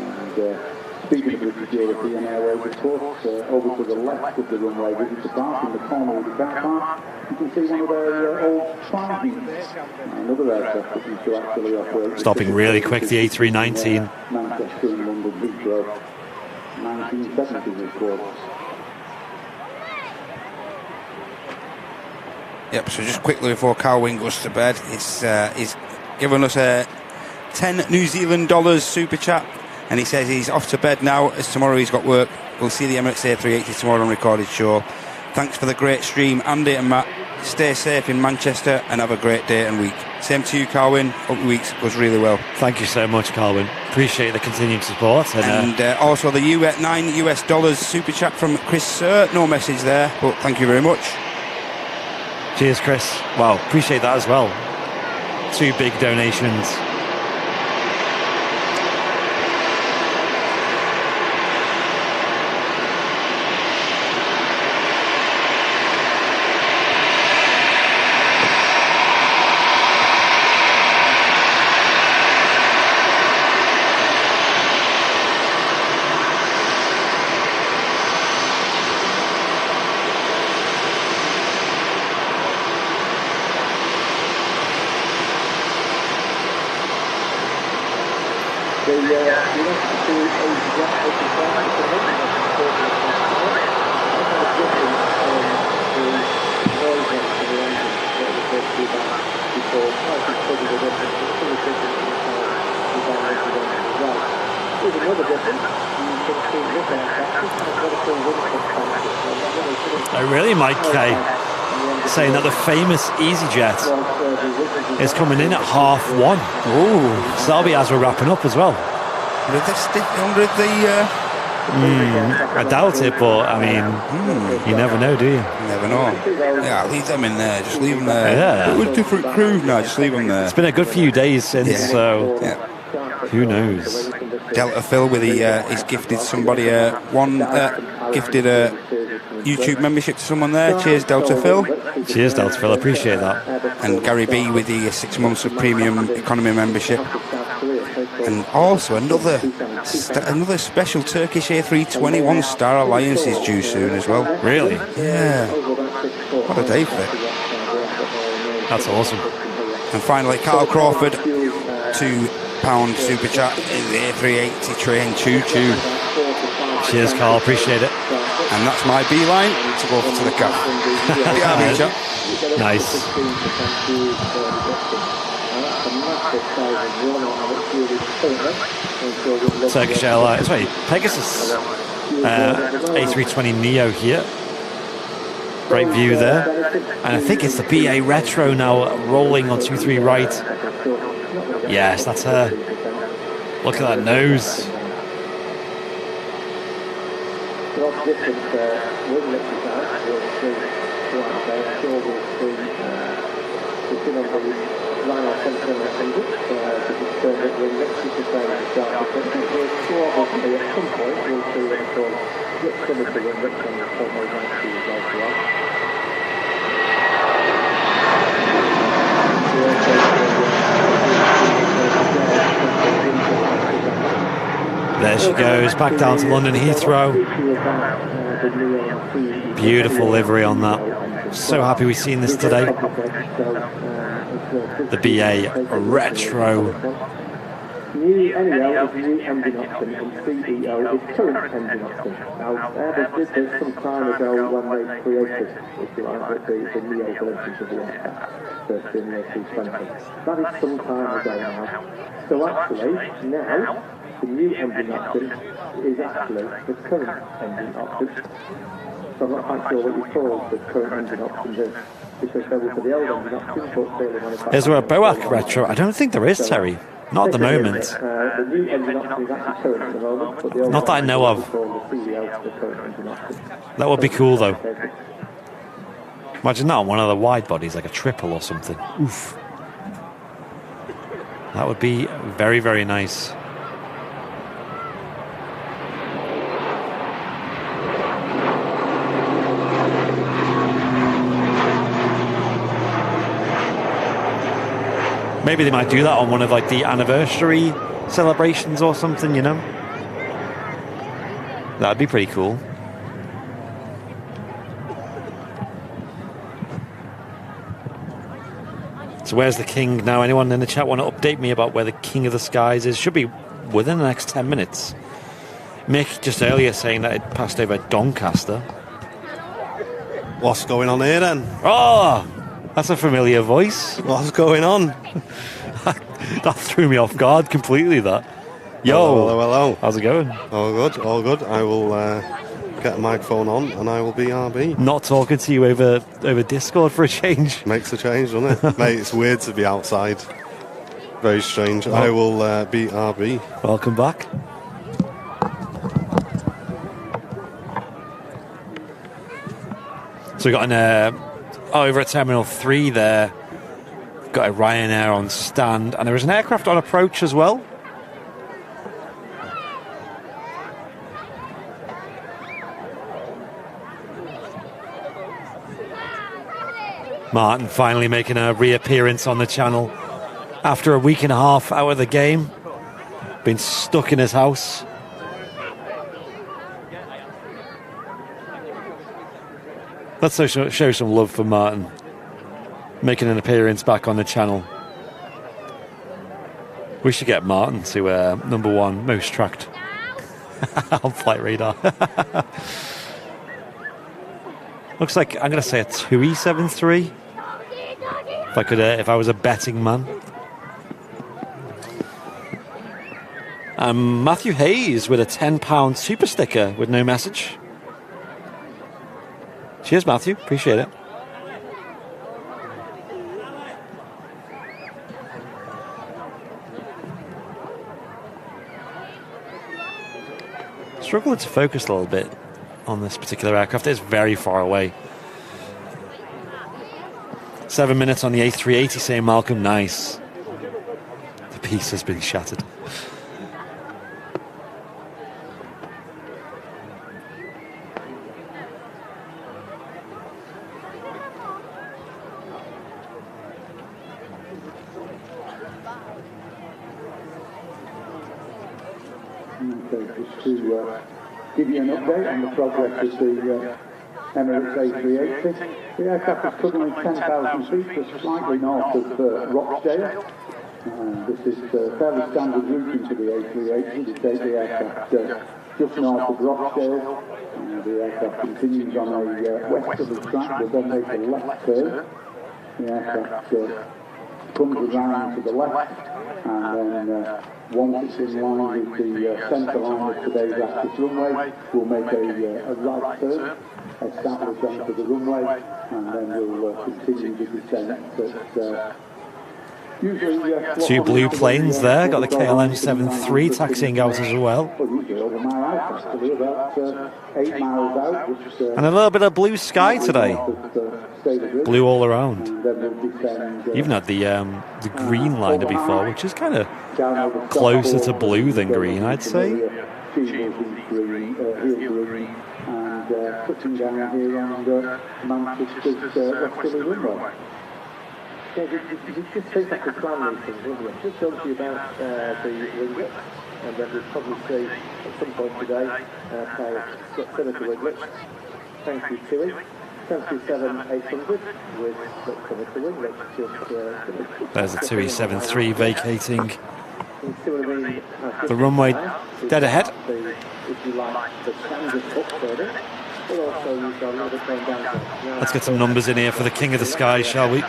Speaking of British European Airways, of course, over to the left of the runway visitor park, in the corner of the car park, you can see one of their old Tribees, another aircraft that used to actually operate. Stopping really quick, the A319. Manchester and London Heathrow, 1970s, of course. Yep, so just quickly before Carl Wing goes to bed, he's given us a 10 New Zealand dollars super chat, and he says he's off to bed now as tomorrow he's got work. We'll see the Emirates A380 tomorrow on recorded show. Thanks for the great stream, Andy and Matt. Stay safe in Manchester and have a great day and week. Same to you, Carwin. Hope your week goes really well. Thank you so much, Carwin. Appreciate the continued support. And also the $9 US super chat from Chris Sir. No message there, but thank you very much. Cheers, Chris. Wow, appreciate that as well. 2 big donations. Oh, really, Mike Kay? Saying that the famous EasyJet is coming in at 1:30. Ooh, so that'll be as we're wrapping up as well. I doubt it, but I mean, you never know, do you? You never know. Yeah, leave them in there. Just leave them there. Yeah. It was different crew now. Just leave them there. It's been a good few days since, so who knows? Delta Phil with he's gifted somebody gifted a YouTube membership to someone there. Cheers, Delta Phil. Cheers, Delta Phil. Appreciate that. And Gary B with the 6 months of premium economy membership. And also another special Turkish A320 1-star alliance is due soon as well. Really? Yeah. What a day for it. That's awesome. And finally, Carl Crawford, £2 super chat in the A380 train. Choo choo. Cheers, Carl. Appreciate it. And that's my beeline to go over to the car. Nice. Turkish Airlines, sorry, Pegasus A320 Neo here. Great view there. And I think it's the BA Retro now rolling on 23 right. Yes, that's her. Look at that nose. Rhino 700, this is the next to say the start of the probably at some point we'll see what it's called. Get some of the limits and almost actually as well. There she goes, back down to London Heathrow. Beautiful livery on that. So happy we've seen this today. The BA Retro. New NEL is new engine option and CEO is current engine option. Now, Airbus did this some time ago when they created, if you like, the Neo versions of the aircraft, first in the A320. That is some time ago now. So actually, now, the new engine option is actually the current engine option. So I'm not quite sure what you call the current engine option is, because there was the old engine option, but clearly manufactured. Is there a Boac Retro? I don't think there is, Terry. Not at the moment. The new engine option is actually current at the moment, but the old not that I know of. That would be cool, though. Imagine that on one of the wide bodies, like a triple or something. Oof. That would be very, very nice. Maybe they might do that on one of like the anniversary celebrations or something, you know? That'd be pretty cool. So where's the king now? Anyone in the chat want to update me about where the king of the skies is? Should be within the next 10 minutes. Mick just earlier saying that it passed over Doncaster. What's going on here then? Oh! That's a familiar voice. What's going on? That threw me off guard completely, that. Yo. Hello. How's it going? All good. I will get a microphone on and I will be RB. Not talking to you over Discord for a change. Makes a change, doesn't it? Mate, it's weird to be outside. Very strange. Well, I will be RB. Welcome back. So we got an... over at Terminal 3 there, got a Ryanair on stand, and there is an aircraft on approach as well. Martin finally making a reappearance on the channel after a week and a half out of the game. Been stuck in his house. Let's show some love for Martin, making an appearance back on the channel. We should get Martin to #1 most tracked on Flight Radar. Looks like I'm going to say a 2E73. If I was a betting man. Matthew Hayes with a £10 super sticker with no message. Cheers, Matthew. Appreciate it. Struggling to focus a little bit on this particular aircraft. It's very far away. 7 minutes on the A380, saying Malcolm. Nice. The piece has been shattered. Give you an update on the progress of the Emirates A380. The aircraft is covering 10,000 feet, just slightly north of Rochdale. This is fairly standard routing for the A380. We take the aircraft just north of Rochdale. The aircraft continues on a westerly track, will then make a left turn. The aircraft comes around to the left, and then once it's in line with the centre line of today's active runway, we'll make a right turn, establish onto the runway, and then we'll continue the descent. Usually, two blue planes there, got the KLM 73 taxiing out as well. And a little bit of blue sky today. blue all around. And then we'll descend. Even had the green liner before, which is kind of closer to blue than green, I'd say. Green, heel green, and touching down here on Manchester's westerly runway. Yeah, it just seems like a plan these things, doesn't it? Just tells you about the winglet, and then we'll probably see at some point today Senator Winglet. Thank you to him. 737-800 with Senator Winglet. There's a 2E73 vacating the runway dead ahead. Let's get some numbers in here for the King of the Sky, shall we?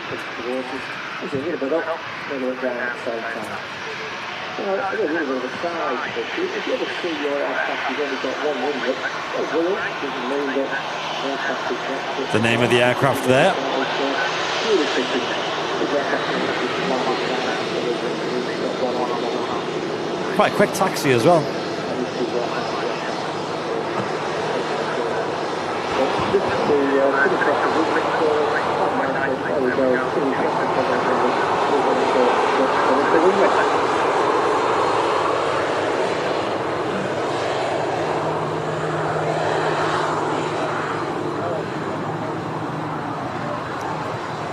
The name of the aircraft there. Quite a quick taxi as well.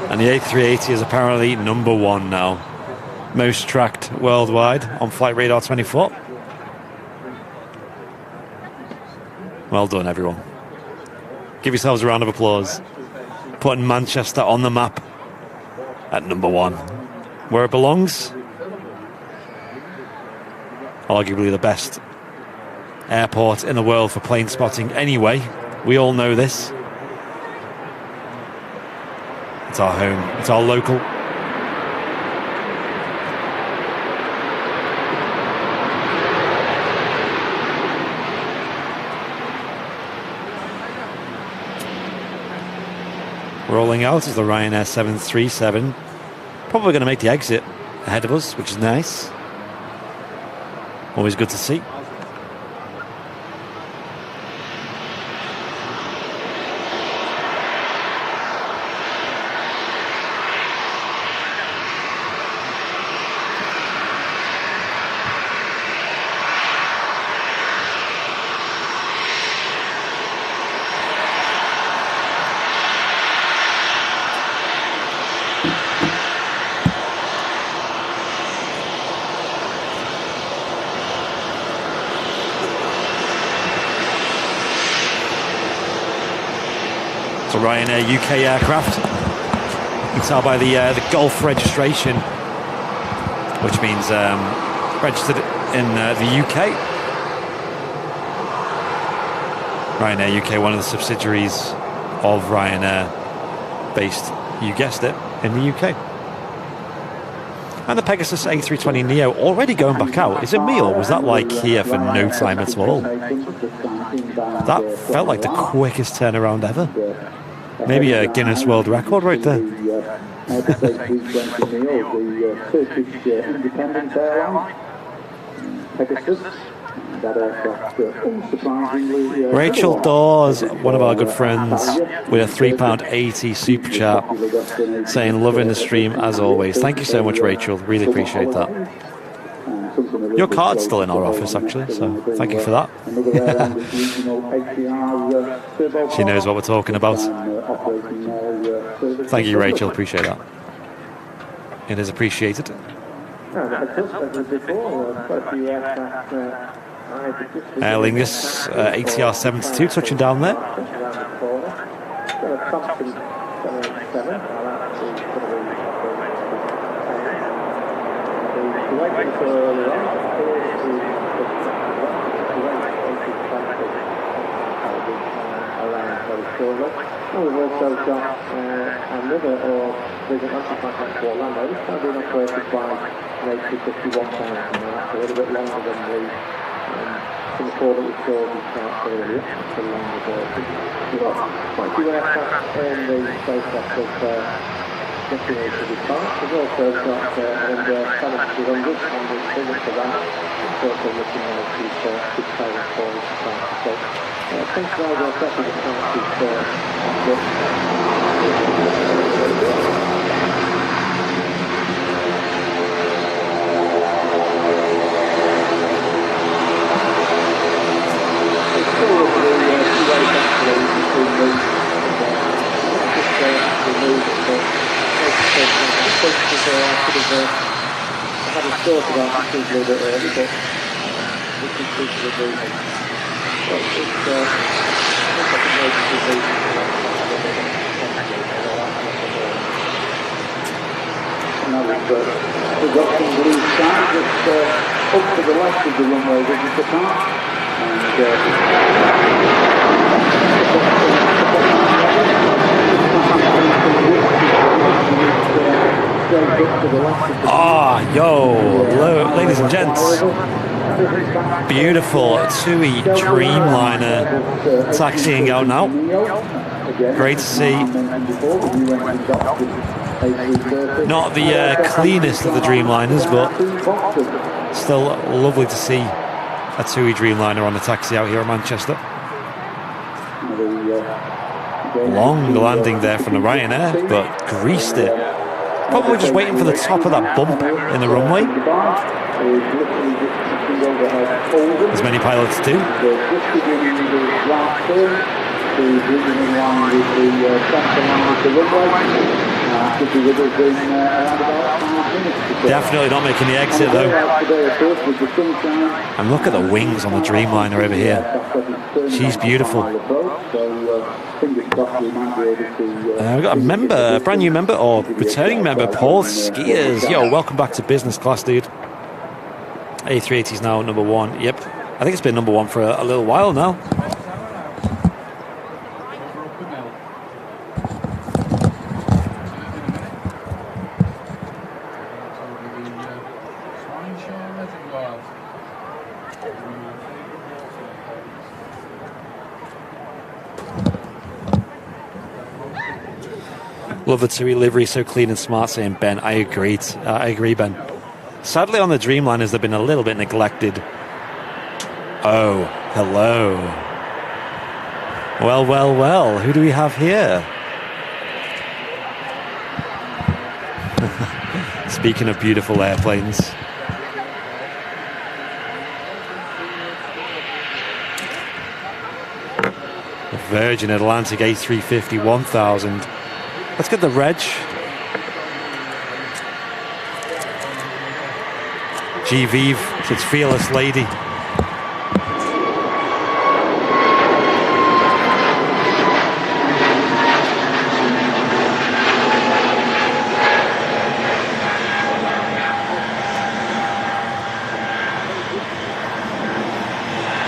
And the A380 is apparently number 1 now. Most tracked worldwide on Flight Radar 24. Well done, everyone. Give yourselves a round of applause. Putting Manchester on the map at number 1. Where it belongs. Arguably the best airport in the world for plane spotting anyway. We all know this. It's our home. It's our local. Rolling out is the Ryanair 737. Probably going to make the exit ahead of us, which is nice. Always good to see. Ryanair UK aircraft. You can tell by the Gulf registration, which means registered in the UK. Ryanair UK, one of the subsidiaries of Ryanair, based, you guessed it, in the UK. And the Pegasus A320neo already going back out. Is it me, or was that like here for no time at all? That felt like the quickest turnaround ever. Maybe a Guinness World Record right there. Rachel Dawes, one of our good friends, with a £3.80 super chat, saying loving the stream as always. Thank you so much, Rachel. Really appreciate that. Your card's still in our office, actually, so thank you for that. She knows what we're talking about. Thank you, Rachel. Appreciate that. It is appreciated. Aer Lingus ATR 72 touching down there. And we've also got another Vision Anti-Contact to Orlando. This time being operated by an A351 that's a little bit longer than the Singapore that we saw the chart earlier. It's a longer version. We've got quite a few aircraft in the process of getting into the park. We've also got an Emirates A380 and the bigger for that. It's also looking like it's 6,000 for the start. So, thanks for all the effort that We've got some blue sky just up to the left of the runway visitor park, Ladies and gents, beautiful TUI Dreamliner taxiing out now. Great to see. Not the cleanest of the Dreamliners, but still lovely to see a TUI Dreamliner on the taxi out here in Manchester. Long landing there from the Ryanair, but greased it. Probably just waiting for the top of that bump in the runway, as many pilots do. Definitely not making the exit though. And look at the wings on the Dreamliner over here. She's beautiful. We've got a member, a brand new member or returning member, Paul Skiers. Yo, welcome back to business class, dude. A380 is now number one. Yep, I think it's been number one for a little while now. Love the TUI livery, so clean and smart, saying Ben. I agree, Ben. Sadly, on the Dreamliners, they've been a little bit neglected. Oh, hello. Well, well, well. Who do we have here? Speaking of beautiful airplanes. Virgin Atlantic A350 1000. Let's get the reg. G Vive, it's Fearless Lady.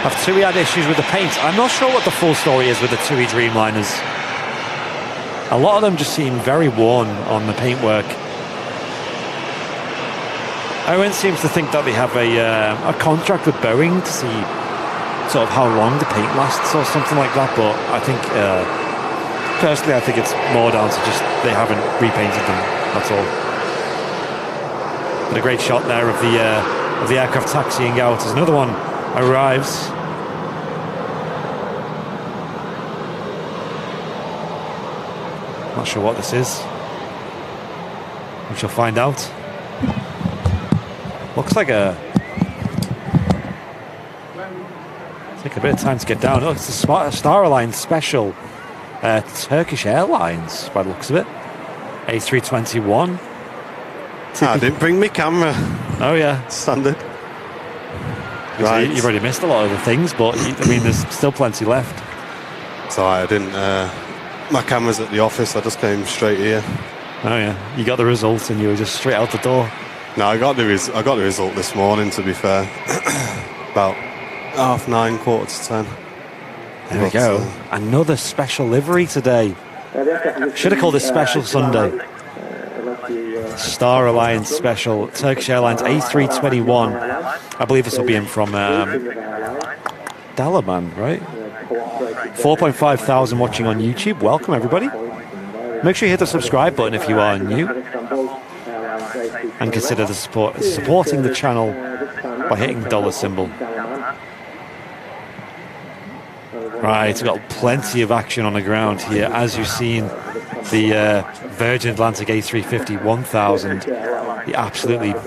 Have TUI had issues with the paint? I'm not sure what the full story is with the TUI Dreamliners. A lot of them just seem very worn on the paintwork. Owen seems to think that they have a contract with Boeing to see sort of how long the paint lasts or something like that, but I think, personally, I think it's more down to just they haven't repainted them, that's all. But a great shot there of the aircraft taxiing out as another one arrives. Not sure what this is. We shall find out. Looks like take a bit of time to get down. Oh, it's a Star Alliance special. Turkish Airlines, by the looks of it. A321. I didn't bring my camera. Oh yeah, standard. Right. You've already missed a lot of the things, but I mean, there's still plenty left. Sorry, I didn't. My camera's at the office. I just came straight here. Oh yeah, you got the results and you were just straight out the door. No, I got the result this morning. To be fair, about 9:30, 10:15. There we go. Another special livery today. Should have called this Special Sunday. Star Alliance special. Turkish Airlines A321. I believe this will be in from Dalaman, right? 4.5 thousand watching on YouTube. Welcome, everybody. Make sure you hit the subscribe button if you are new. And consider supporting the channel by hitting the dollar symbol. Right, we've got plenty of action on the ground here, as you've seen the Virgin Atlantic A350 1000, the absolute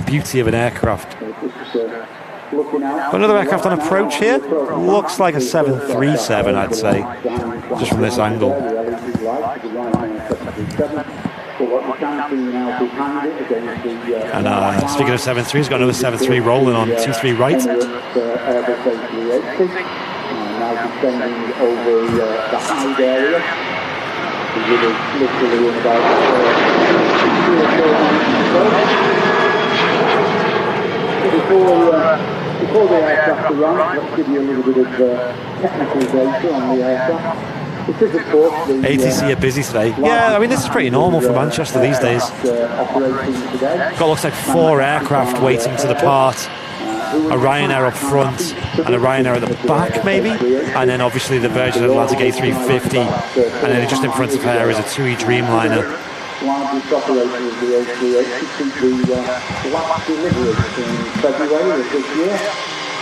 beauty of an aircraft. Another aircraft on approach here. Looks like a 737, I'd say, just from this angle. And speaking of 7.3, he's got another 7.3 rolling on 2-3 right. Now descending over the Hyde area. Literally in about 3 or 4 minutes. Before the aircraft arrives, let's give you a little bit of technical data on the aircraft. It is, of course, the ATC are busy today. Yeah, I mean, this is pretty normal for Manchester these days. Got looks like 4 aircraft waiting to depart. A Ryanair up front and a Ryanair at the back, maybe, and then obviously the Virgin Atlantic A350, and then just in front of her is a TUI Dreamliner. Largest operator of the A380 since the last delivery in February of this year,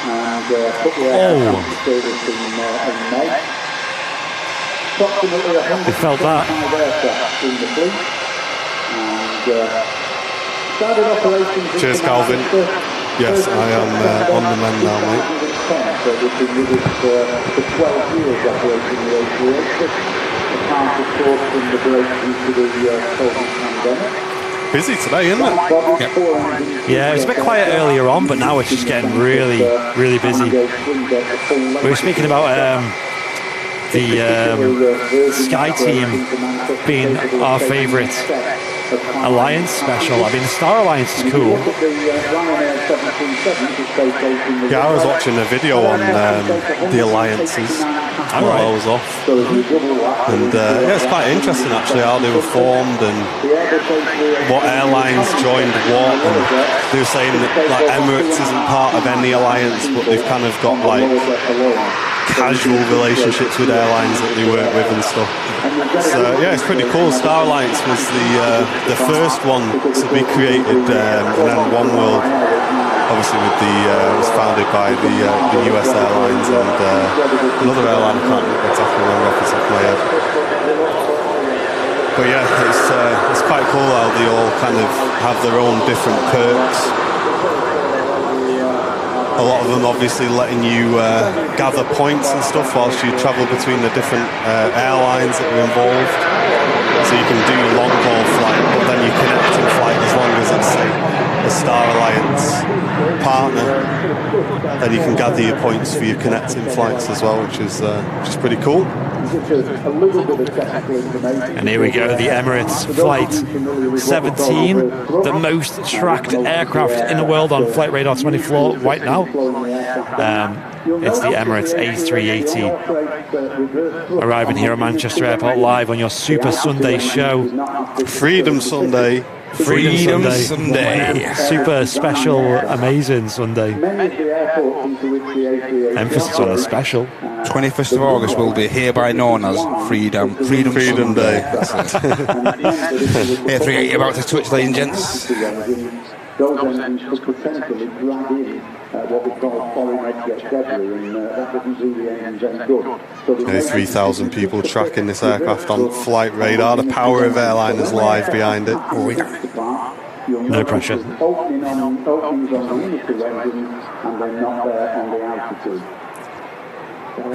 and put the aircraft into service in May. Approximately 105 aircraft in the fleet, and started operations. Cheers, Calvin. Yes, I am on the mend now, mate. So we've been with us for 12 years operating the A380. Apart, of course, from the break due to the COVID pandemic. Busy today, isn't it? Yep. Yeah, it was a bit quiet earlier on, but now it's just getting really, really busy. We were speaking about the Sky team being our favourite Alliance special. I mean, the Star Alliance is cool. Yeah, I was watching a video on the Alliances while I was off. And yeah, it's quite interesting actually how they were formed and what airlines joined what. And they were saying that like Emirates isn't part of any alliance, but they've kind of got like casual relationships with airlines that they work with and stuff. So yeah, it's pretty cool. Star Alliance was the first one to be created, and then One World obviously with was founded by the US Airlines and another airline I can't exactly remember off the top of my head. But yeah, it's quite cool how they all kind of have their own different perks. A lot of them obviously letting you gather points and stuff whilst you travel between the different airlines that are involved. So you can do long haul flight, but then you connecting flight as long as it's a Star Alliance partner. Then you can gather your points for your connecting flights as well, which is pretty cool. And here we go, the Emirates Flight 17, the most tracked aircraft in the world on Flight Radar 24 right now. It's the Emirates A380 arriving here at Manchester Airport live on your Super Sunday show. Freedom Sunday. Freedom Sunday. Super special, amazing Sunday. Emphasis on the special. 21st of August will be hereby known as Freedom Day. A380 about to touch, ladies and gents. Those engines could potentially drag in what we call foreign object debris, and that doesn't do the engines any good. So 3,000 people tracking this aircraft on Flight Radar. The power of airliners live behind it. No pressure. Openings on the inner two engines, and they're not there on the altitude.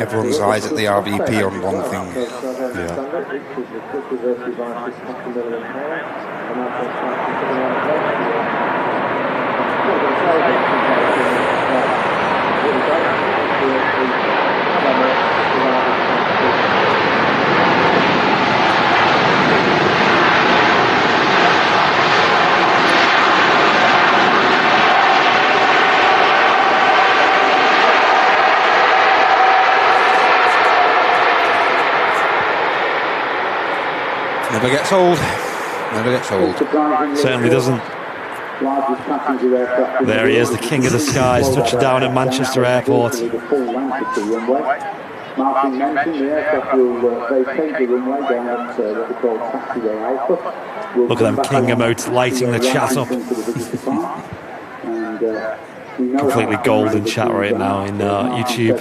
Everyone's eyes at the RVP on one thing. Yeah. Never gets old. Never gets old. Certainly doesn't. There he is, the king of the skies, touching down at Manchester Airport. Martin mentioned the aircraft will vacate the runway down at what we call taxiway Alpha. Look at them king emotes lighting the chat up. And completely golden chat right now in YouTube.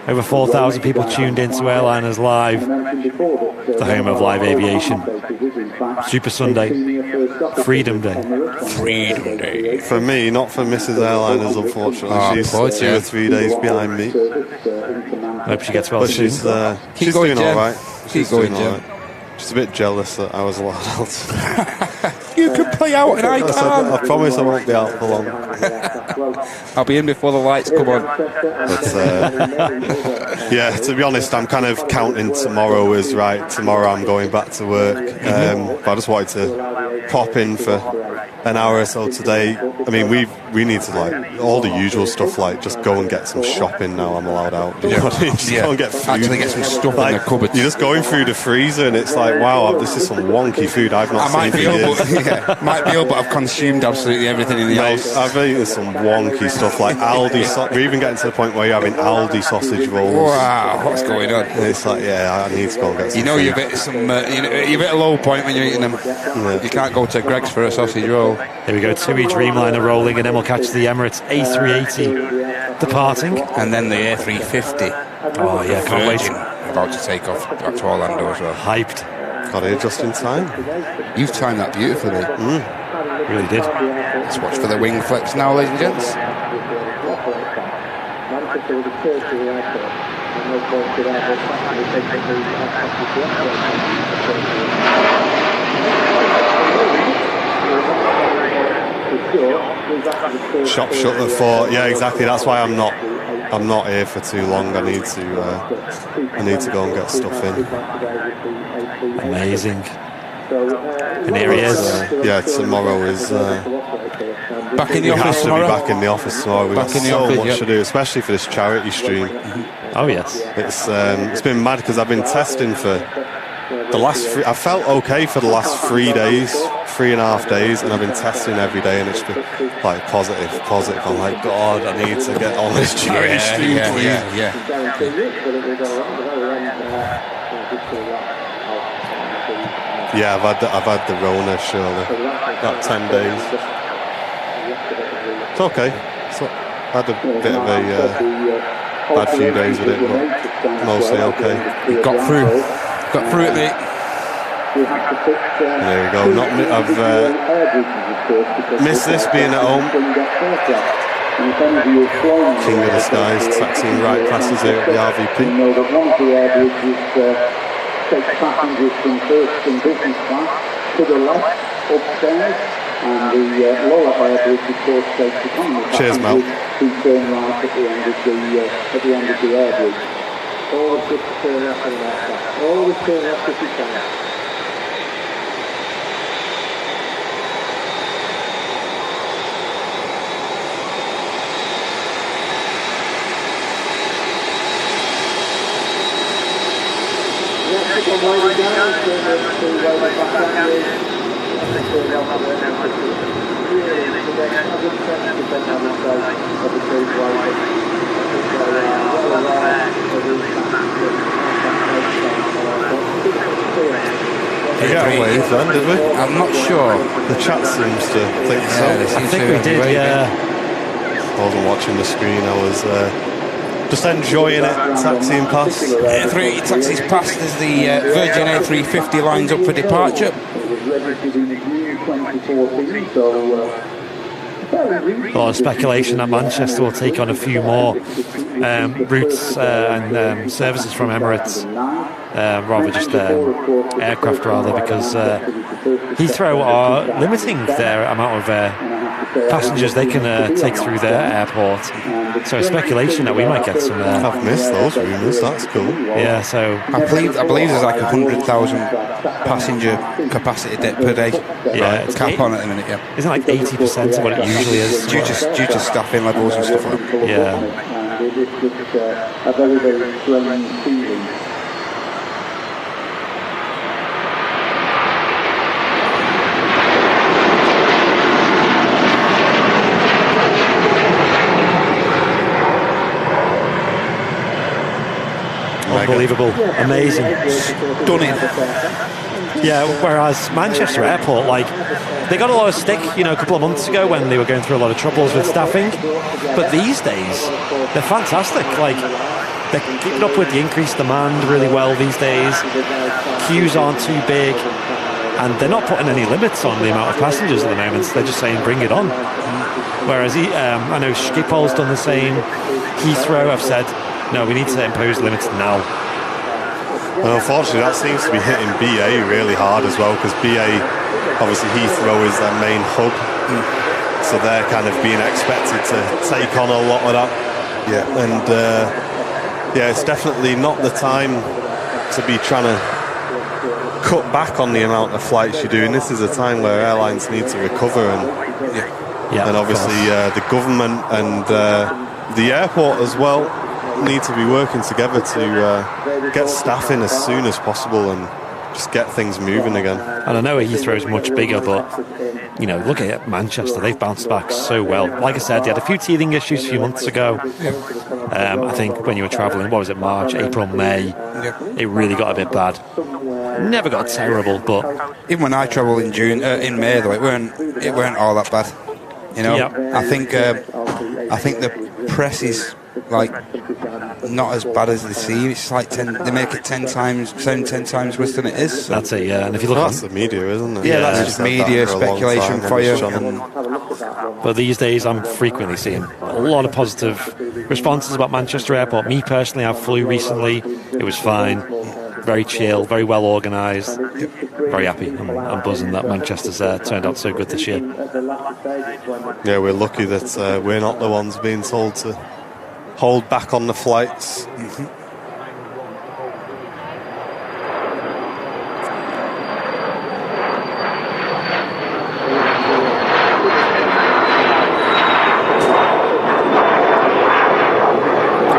Over 4,000 people tuned into Airliners Live, the home of live aviation. Super Sunday, Freedom Day. Freedom Day. For me, not for Mrs. Airliners, unfortunately. She's 2 or 3 days behind me. Hope she gets well But soon. she's doing all right. Keep going, Jim. She's a bit jealous that I was allowed out. You can play out and I can't. I promise I won't be out for long. I'll be in before the lights come on. But yeah, to be honest, I'm kind of counting tomorrow as right. Tomorrow I'm going back to work. But I just wanted to pop in for an hour or so today. I mean, we need to like all the usual stuff, like just go and get some shopping now. I'm allowed out. You know what I mean? Just go and get food. Actually get some stuff in the cupboard. You're just going through the freezer and it's like, wow, this is some wonky food I've not seen for years. Might be ill, but I've consumed absolutely everything in the house. I've eaten some wonky stuff like Aldi. We're even getting to the point where you're having Aldi sausage rolls. Wow, what's going on? And it's like, yeah, I need to go and get some. You know, food. you've hit a low point when you're eating them. You can't go to Greg's for a sausage roll. Here we go, TUI Dreamliner rolling, and then we'll catch the Emirates A380 departing. And then the A350. Oh yeah, can't wait. About to take off back to Orlando as well. Hyped. Got here just in time. You've timed that beautifully. Really did. Let's watch for the wing flips now, ladies and gents. Shop shut at 4. Yeah, exactly. That's why I'm not here for too long. I need to go and get stuff in. Amazing. And here he is. Yeah, tomorrow is. Back in the office have to tomorrow? be back in the office tomorrow. We've got so much to do, especially for this charity stream. Oh yes. It's been mad because I've been testing for the last. I felt okay for the last 3 days, 3.5 days, and I've been testing every day, and it's been like positive. I'm like, God, I need to get on this charity stream, please. Yeah, I've had the Rona, surely. About 10 days. It's okay. So I had a bit of a bad few days with it, but mostly okay. Got through it, mate. There we go. I've missed this being at home. King of the skies, taxiing right passes here at the RVP. Takes passengers from first and business class to the left upstairs, and the lower air bridge of course takes economy. Cheers, Mel. Who turn right at the end of the air bridge. Always good to turn left on that side. Always turn left if you can. We got a wave then, did we? I'm not sure. The chat seems to think so. I think we did, yeah. I wasn't watching the screen, I was just enjoying it, taxiing past. A380 taxis past as the Virgin A350 lines up for departure. A lot of speculation that Manchester will take on a few more routes and services from Emirates, rather just aircraft rather, because Heathrow are limiting their amount of passengers they can take through their airport. So speculation that we might get some. I've missed those rumours. That's cool. Yeah, so I believe there's like 100,000 passenger capacity per day. Yeah, it's cap on at the minute. Yeah, isn't it like 80% of what it usually is? Due to staffing levels and stuff like that. Yeah. It's just a very, very strange feeling. Unbelievable, amazing, Stunning. Yeah, whereas Manchester Airport, like, they got a lot of stick, a couple of months ago when they were going through a lot of troubles with staffing. But these days, they're fantastic. Like, they're keeping up with the increased demand really well these days. Queues aren't too big. And they're not putting any limits on the amount of passengers at the moment. They're just saying, bring it on. Whereas I know Schiphol's done the same. Heathrow have said, no, we need to impose limits now. And unfortunately, that seems to be hitting BA really hard as well, because BA, obviously Heathrow is their main hub, so they're kind of being expected to take on a lot of that. Yeah. And it's definitely not the time to be trying to cut back on the amount of flights you're doing. This is a time where airlines need to recover, and obviously the government and the airport as well need to be working together to get staff in as soon as possible and just get things moving again. And I know Heathrow is much bigger, but look at Manchester, they've bounced back so well. Like I said, they had a few teething issues a few months ago. I think when you were travelling, what was it, March, April, May, it really got a bit bad. Never got terrible, but even when I travelled in May though, it weren't all that bad. I think the press is like not as bad as they seem. It's like they make it 10 times worse than it is. So. That's it, yeah. And if you look, that's the media, isn't it? Yeah, that's just media speculation for you. But these days, I'm frequently seeing a lot of positive responses about Manchester Airport. Me personally, I flew recently. It was fine. Very chill, very well organised. Very happy. I'm buzzing that Manchester's turned out so good this year. Yeah, we're lucky that we're not the ones being told to hold back on the flights.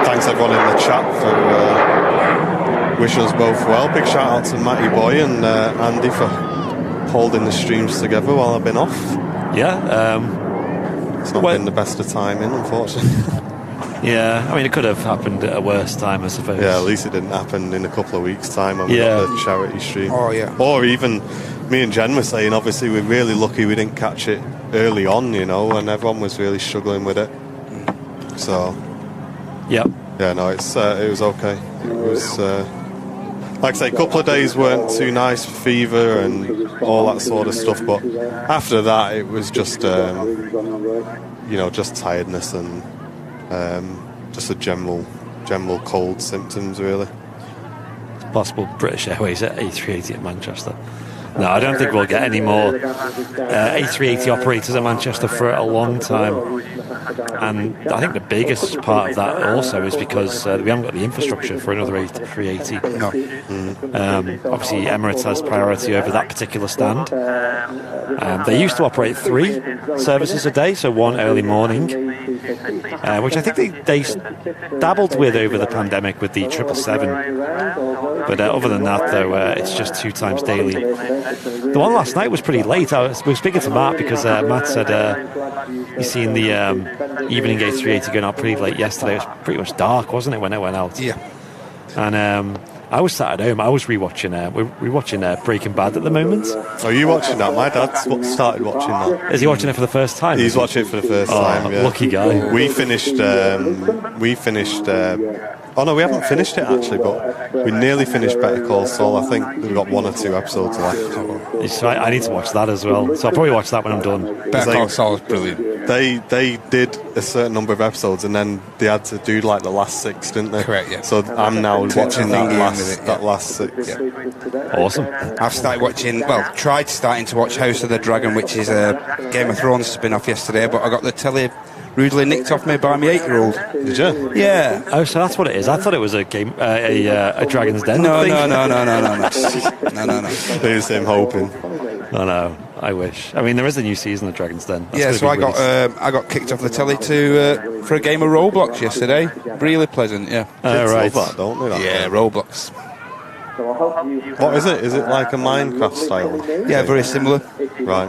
Thanks everyone in the chat for wishing us both well. Big shout out to Matty Boy and Andy for holding the streams together while I've been off. It's not been the best of timing, unfortunately. Yeah, I mean, it could have happened at a worse time, I suppose. Yeah, at least it didn't happen in a couple of weeks' time when we got the charity stream. Oh, yeah. Or even me and Jen were saying, obviously, we're really lucky we didn't catch it early on, and everyone was really struggling with it. So, yeah, no, it was okay. It was, like I say, a couple of days weren't too nice, fever and all that sort of stuff, but after that, it was just, just tiredness and just a general cold symptoms, really. Possible British Airways at A380 at Manchester. No, I don't think we'll get any more A380 operators at Manchester for a long time. And I think the biggest part of that also is because we haven't got the infrastructure for another A380. No. Obviously, Emirates has priority over that particular stand. They used to operate 3 services a day, so 1 early morning, which I think they dabbled with over the pandemic with the 777. But other than that, though, it's just 2 times daily. The one last night was pretty late. We were speaking to Matt because Matt said he's seen the evening A380 going out pretty late yesterday. It was pretty much dark, wasn't it, when it went out? Yeah. And I was sat at home. I was rewatching. We're rewatching Breaking Bad at the moment. Are you watching that? My dad started watching that. Is he watching it for the first time? He's watching it for the first time. Yeah. Lucky guy. We finished. Oh no, we haven't finished it actually, but we nearly finished Better Call Saul. I think we've got 1 or 2 episodes left. So I need to watch that as well. So I'll probably watch that when I'm done. Better Call Saul is brilliant. They did a certain number of episodes and then they had to do like the last 6, didn't they? Correct, yeah. So I'm now watching that last 6. Yeah. Awesome. I've tried starting to watch House of the Dragon, which is a Game of Thrones spin-off yesterday, but I got the telly rudely nicked off me by my 8-year-old. Did you? Yeah. Oh, so that's what it is. I thought it was a game, a Dragon's Den. No. No. There's him hoping. Oh no, I wish. I mean, there is a new season of Dragon's Den. That's so I got kicked off the telly for a game of Roblox yesterday. Really pleasant, yeah. Kids love that, don't they? Yeah, Roblox. What is it? Is it like a Minecraft style? Yeah, very similar. Right.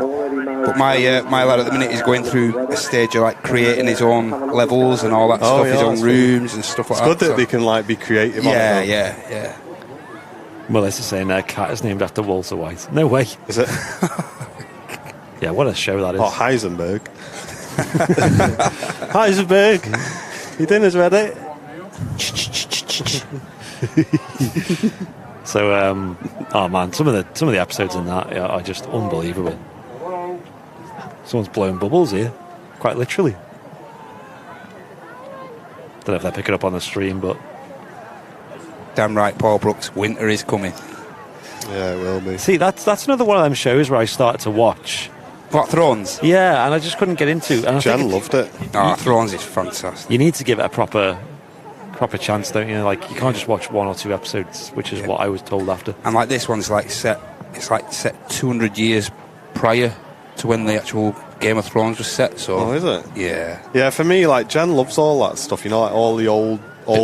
But my lad at the minute is going through a stage of like creating his own levels and all that stuff, his own rooms and stuff like that. It's good that they can like be creative. Yeah. Melissa's saying their cat is named after Walter White. No way. Is it? Yeah, what a show that is. Oh, Heisenberg. Heisenberg, your dinner's ready. So, oh man, some of the episodes in that are just unbelievable. Someone's blowing bubbles here, quite literally. Don't know if they're picking up on the stream, but Damn right, Paul Brooks. Winter is coming. Yeah, it will be. see, that's another one of them shows where I started to watch. What, Thrones? Yeah, and I just couldn't get into. And I Jen think loved it. Oh, Thrones is fantastic. you need to give it a proper chance, don't you? Like, you can't just watch 1 or 2 episodes, which is what I was told after. And like this one's like set 200 years prior to when the actual Game of Thrones was set. So Oh, is it? yeah, Yeah, for me, like, Jen loves all that stuff, you know, like all the olden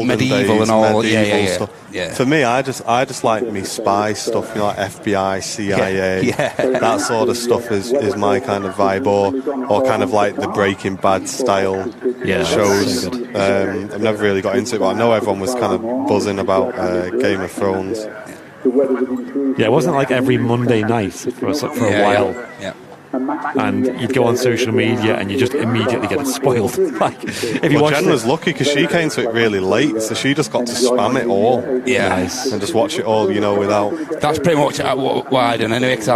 medieval days, and all, medieval yeah. stuff. Yeah. For me, I just like me spy stuff, you know, like FBI, CIA, Yeah. that sort of stuff is my kind of vibe, or kind of like the Breaking Bad style Yeah, shows. that's really I've never really got into it, but I know everyone was kind of buzzing about Game of Thrones. Yeah, it wasn't like every Monday night for a while. Yeah. And you'd go on social media and you just immediately get it spoiled. Like, if you Well, watch Jen was lucky because she came to it really late, so she just got to spam it all. Yeah. Nice. And just watch it all, you know, without... That's pretty much what I done anyway, because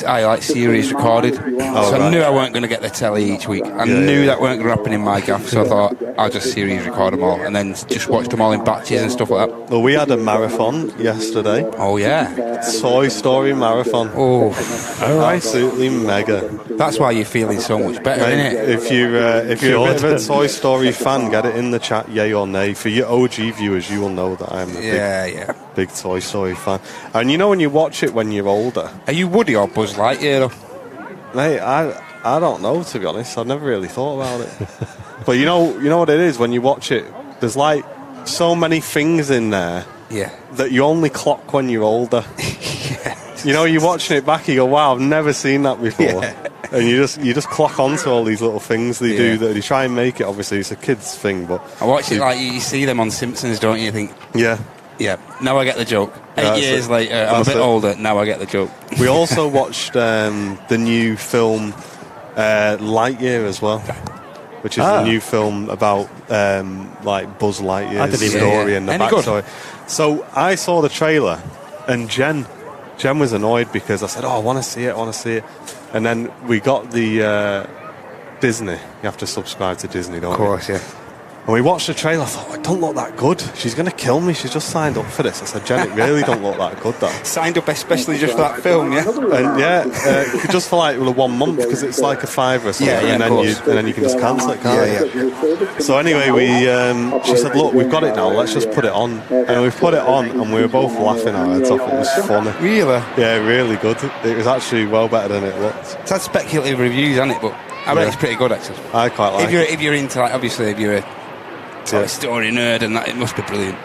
I like series recorded. So I right. knew I weren't going to get the telly each week. I knew that weren't going to happen in my gaff, so I thought I'll just series record them all and then just watch them all in batches and stuff like that. Well, we had a marathon yesterday. Oh yeah. Toy Story marathon. Oh, Absolutely mega. that's why you're feeling so much better, Mate, isn't it? if you're a bit of a Toy Story fan, get it in the chat, yay or nay. For your OG viewers, you will know that I'm a big Toy Story fan. And you know when you watch it when you're older, Are you Woody or Buzz Lightyear? Though? mate, I don't know, to be honest. I've never really thought about it. But you know what it is when you watch it. There's like so many things in there Yeah. that you only clock when you're older. You know, you're watching it back, you go, wow, I've never seen that before. Yeah. And you just clock onto all these little things they do, that they try and make it, obviously, it's a kid's thing, but... I watch it like you see them on Simpsons, don't you? You think, Yeah. yeah, now I get the joke. That's 8 years it. later, I'm a That's bit it. older, now I get the joke. We also watched the new film Lightyear as well, which is the new film about like Buzz I Lightyear's didn't even- story and the Any good? backstory. So I saw the trailer, and Jen was annoyed because I said, "Oh, I want to see it," and then we got the Disney. You have to subscribe to Disney, don't Of course, yeah. And we watched the trailer. I thought, it don't look that good. She's going to kill me. She's just signed up for this. I said, Jen, it really don't look that good, that. Signed up especially just for that film, yeah? And just for like 1 month, because it's like a $5 or something, Yeah, and of then you can just cancel it, can't you? So anyway, she said, look, we've got it now. Let's just put it on. And we put it on, and we were both laughing our heads off. It was funny. Really? Yeah, really good. It was actually well better than it looked. It's had speculative reviews, hasn't it? But I bet it's pretty good, actually. I quite like it. If you're into, like, obviously, if you're a Toy Story nerd and that, it must be brilliant.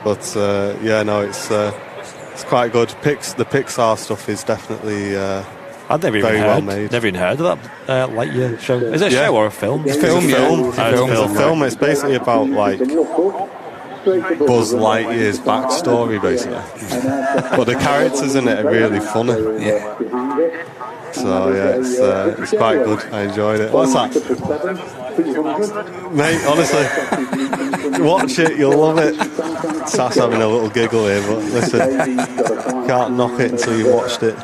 But it's quite good. The Pixar stuff is definitely I'd never very even well heard. made. Never even heard of that Lightyear show. Is it a Yeah. show or a film? It's a film, yeah. Oh, It's a it's film. a It's a film. It's basically about like Buzz Lightyear's backstory, basically. But the characters in it are really funny. Yeah. So yeah, it's quite good. I enjoyed it. What's that, mate? Honestly, watch it. You'll love it. Sass having a little giggle here, but listen, can't knock it until you've watched it.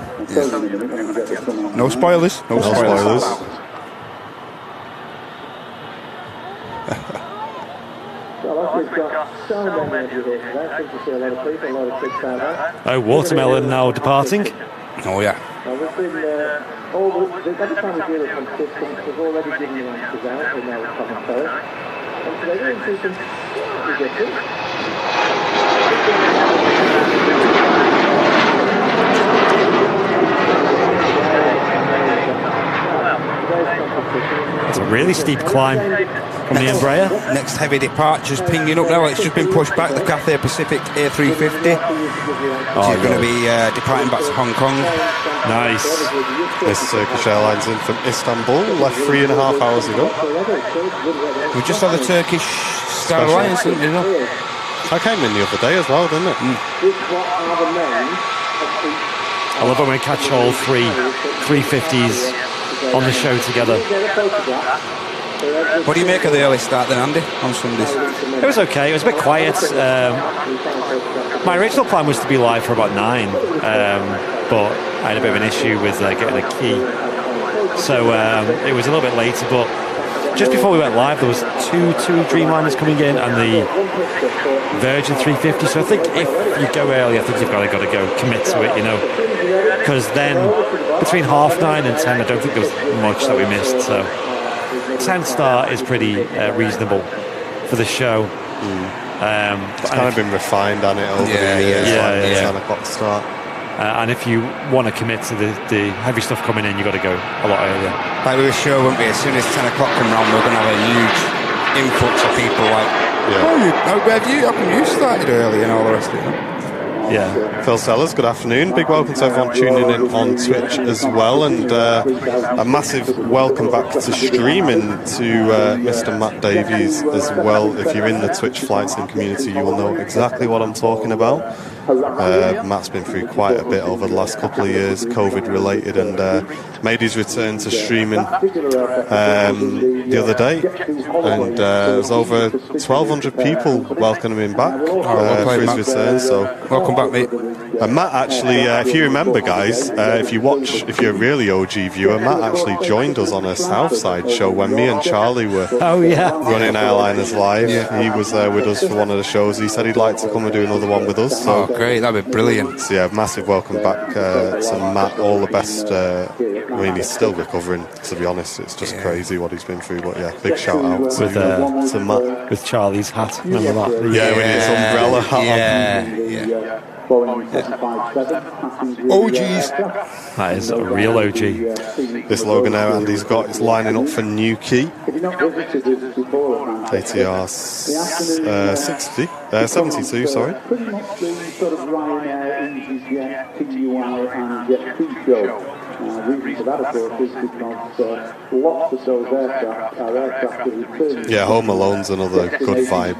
No spoilers. No spoilers. Oh, Watermelon now departing. Oh, yeah. Every time we do this on systems, we've already given you answers out, and now it's coming first. And today we're into some ridiculous. It's a really steep climb from the Embraer. Next heavy departure's pinging up now. It's just been pushed back. The Cathay Pacific A350. Which is going to be departing back to Hong Kong. Nice. This Turkish Airlines in from Istanbul, left 3.5 hours ago. We just had the Turkish Star Alliance, didn't we? I came in the other day as well, didn't it? I love it when we catch all three 350s on the show together. What do you make of the early start then, Andy, on Sundays? It was okay. It was a bit quiet. My original plan was to be live for about 9, but I had a bit of an issue with getting a key. So it was a little bit later, but just before we went live, there was two Dreamliners coming in and the Virgin 350. So I think if you go early, I think you've got to go commit to it, because then between 9:30 and 10, I don't think there was much that we missed. So 10 start is pretty reasonable for the show. It's kind of been refined on it over the years. Yeah. 10 o'clock start. And if you want to commit to the heavy stuff coming in, you've got to go a lot earlier. Like we were sure, weren't we? As soon as 10 o'clock come round, we're going to have a huge influx of people like, how come you started early and all the rest of it? Yeah. Phil Sellers, good afternoon. Big welcome to everyone tuning in on Twitch as well, and a massive welcome back to streaming to Mr. Matt Davies as well. If you're in the Twitch flight sim community, you will know exactly what I'm talking about. Matt's been through quite a bit over the last couple of years, COVID related, and made his return to streaming the other day, and there was over 1,200 people welcoming him back for his return. So welcome back, mate. And Matt actually, if you remember, guys, if you're a really OG viewer, Matt actually joined us on a Southside show when me and Charlie were running Airliners Live. Yeah. He was there with us for one of the shows. He said he'd like to come and do another one with us. So great, that'd be brilliant. So massive welcome back to Matt. All the best. I mean, he's still recovering, to be honest. It's just crazy what he's been through. But big shout out to Matt. With Charlie's hat, remember that? With his umbrella hat on. OGs. That is a real OG. This Logan Air Andy's got is lining up for Newquay. ATR 72, sorry. Pretty much the sort of Ryanair, EasyJet, TUI and Jet2 show. Reason for that, of course, is because lots of those aircraft are aircraft that return. Yeah, Home Alone's another good vibe.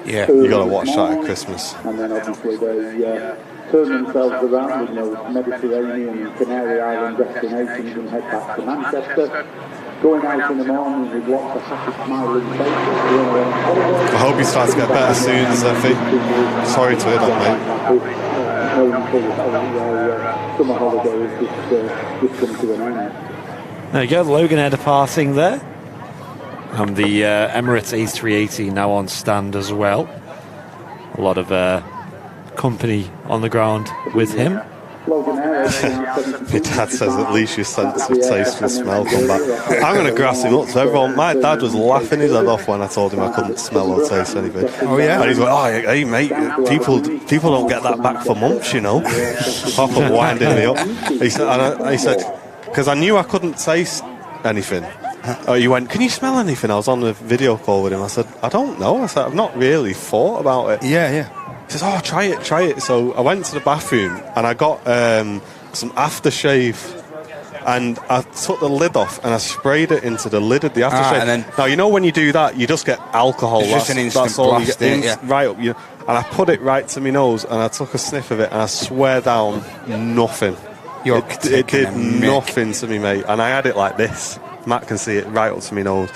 Yeah, you got to watch that at Christmas. And then obviously they turn themselves around in those Mediterranean and Canary Island destinations and head back to Manchester. Going out in the morning with lots of happy smiling faces. I hope he starts to get better soon, Zeffy. Sorry to hear that, mate. Summer holidays just come to an end. There you go, Logan Air departing there. And the Emirates A380 now on stand as well. A lot of company on the ground with him. My dad says at least your sense of taste and smell come back. I'm going to grass him up to everyone. My dad was laughing his head off when I told him I couldn't smell or taste anything. Oh yeah? And he's like, hey mate, people don't get that back for months, Papa winding me up. He said, because I knew I couldn't taste anything. He went, can you smell anything? I was on a video call with him. I said, I don't know. I said, I've not really thought about it. Yeah. He says, oh, try it. So I went to the bathroom and I got some aftershave, and I took the lid off and I sprayed it into the lid of the aftershave. And then, now, when you do that, you just get alcohol. It's just an instant blast, right up. And I put it right to my nose and I took a sniff of it, and I swear down, nothing. It did nothing to me, mate. And I had it like this. Matt can see it right up to my nose.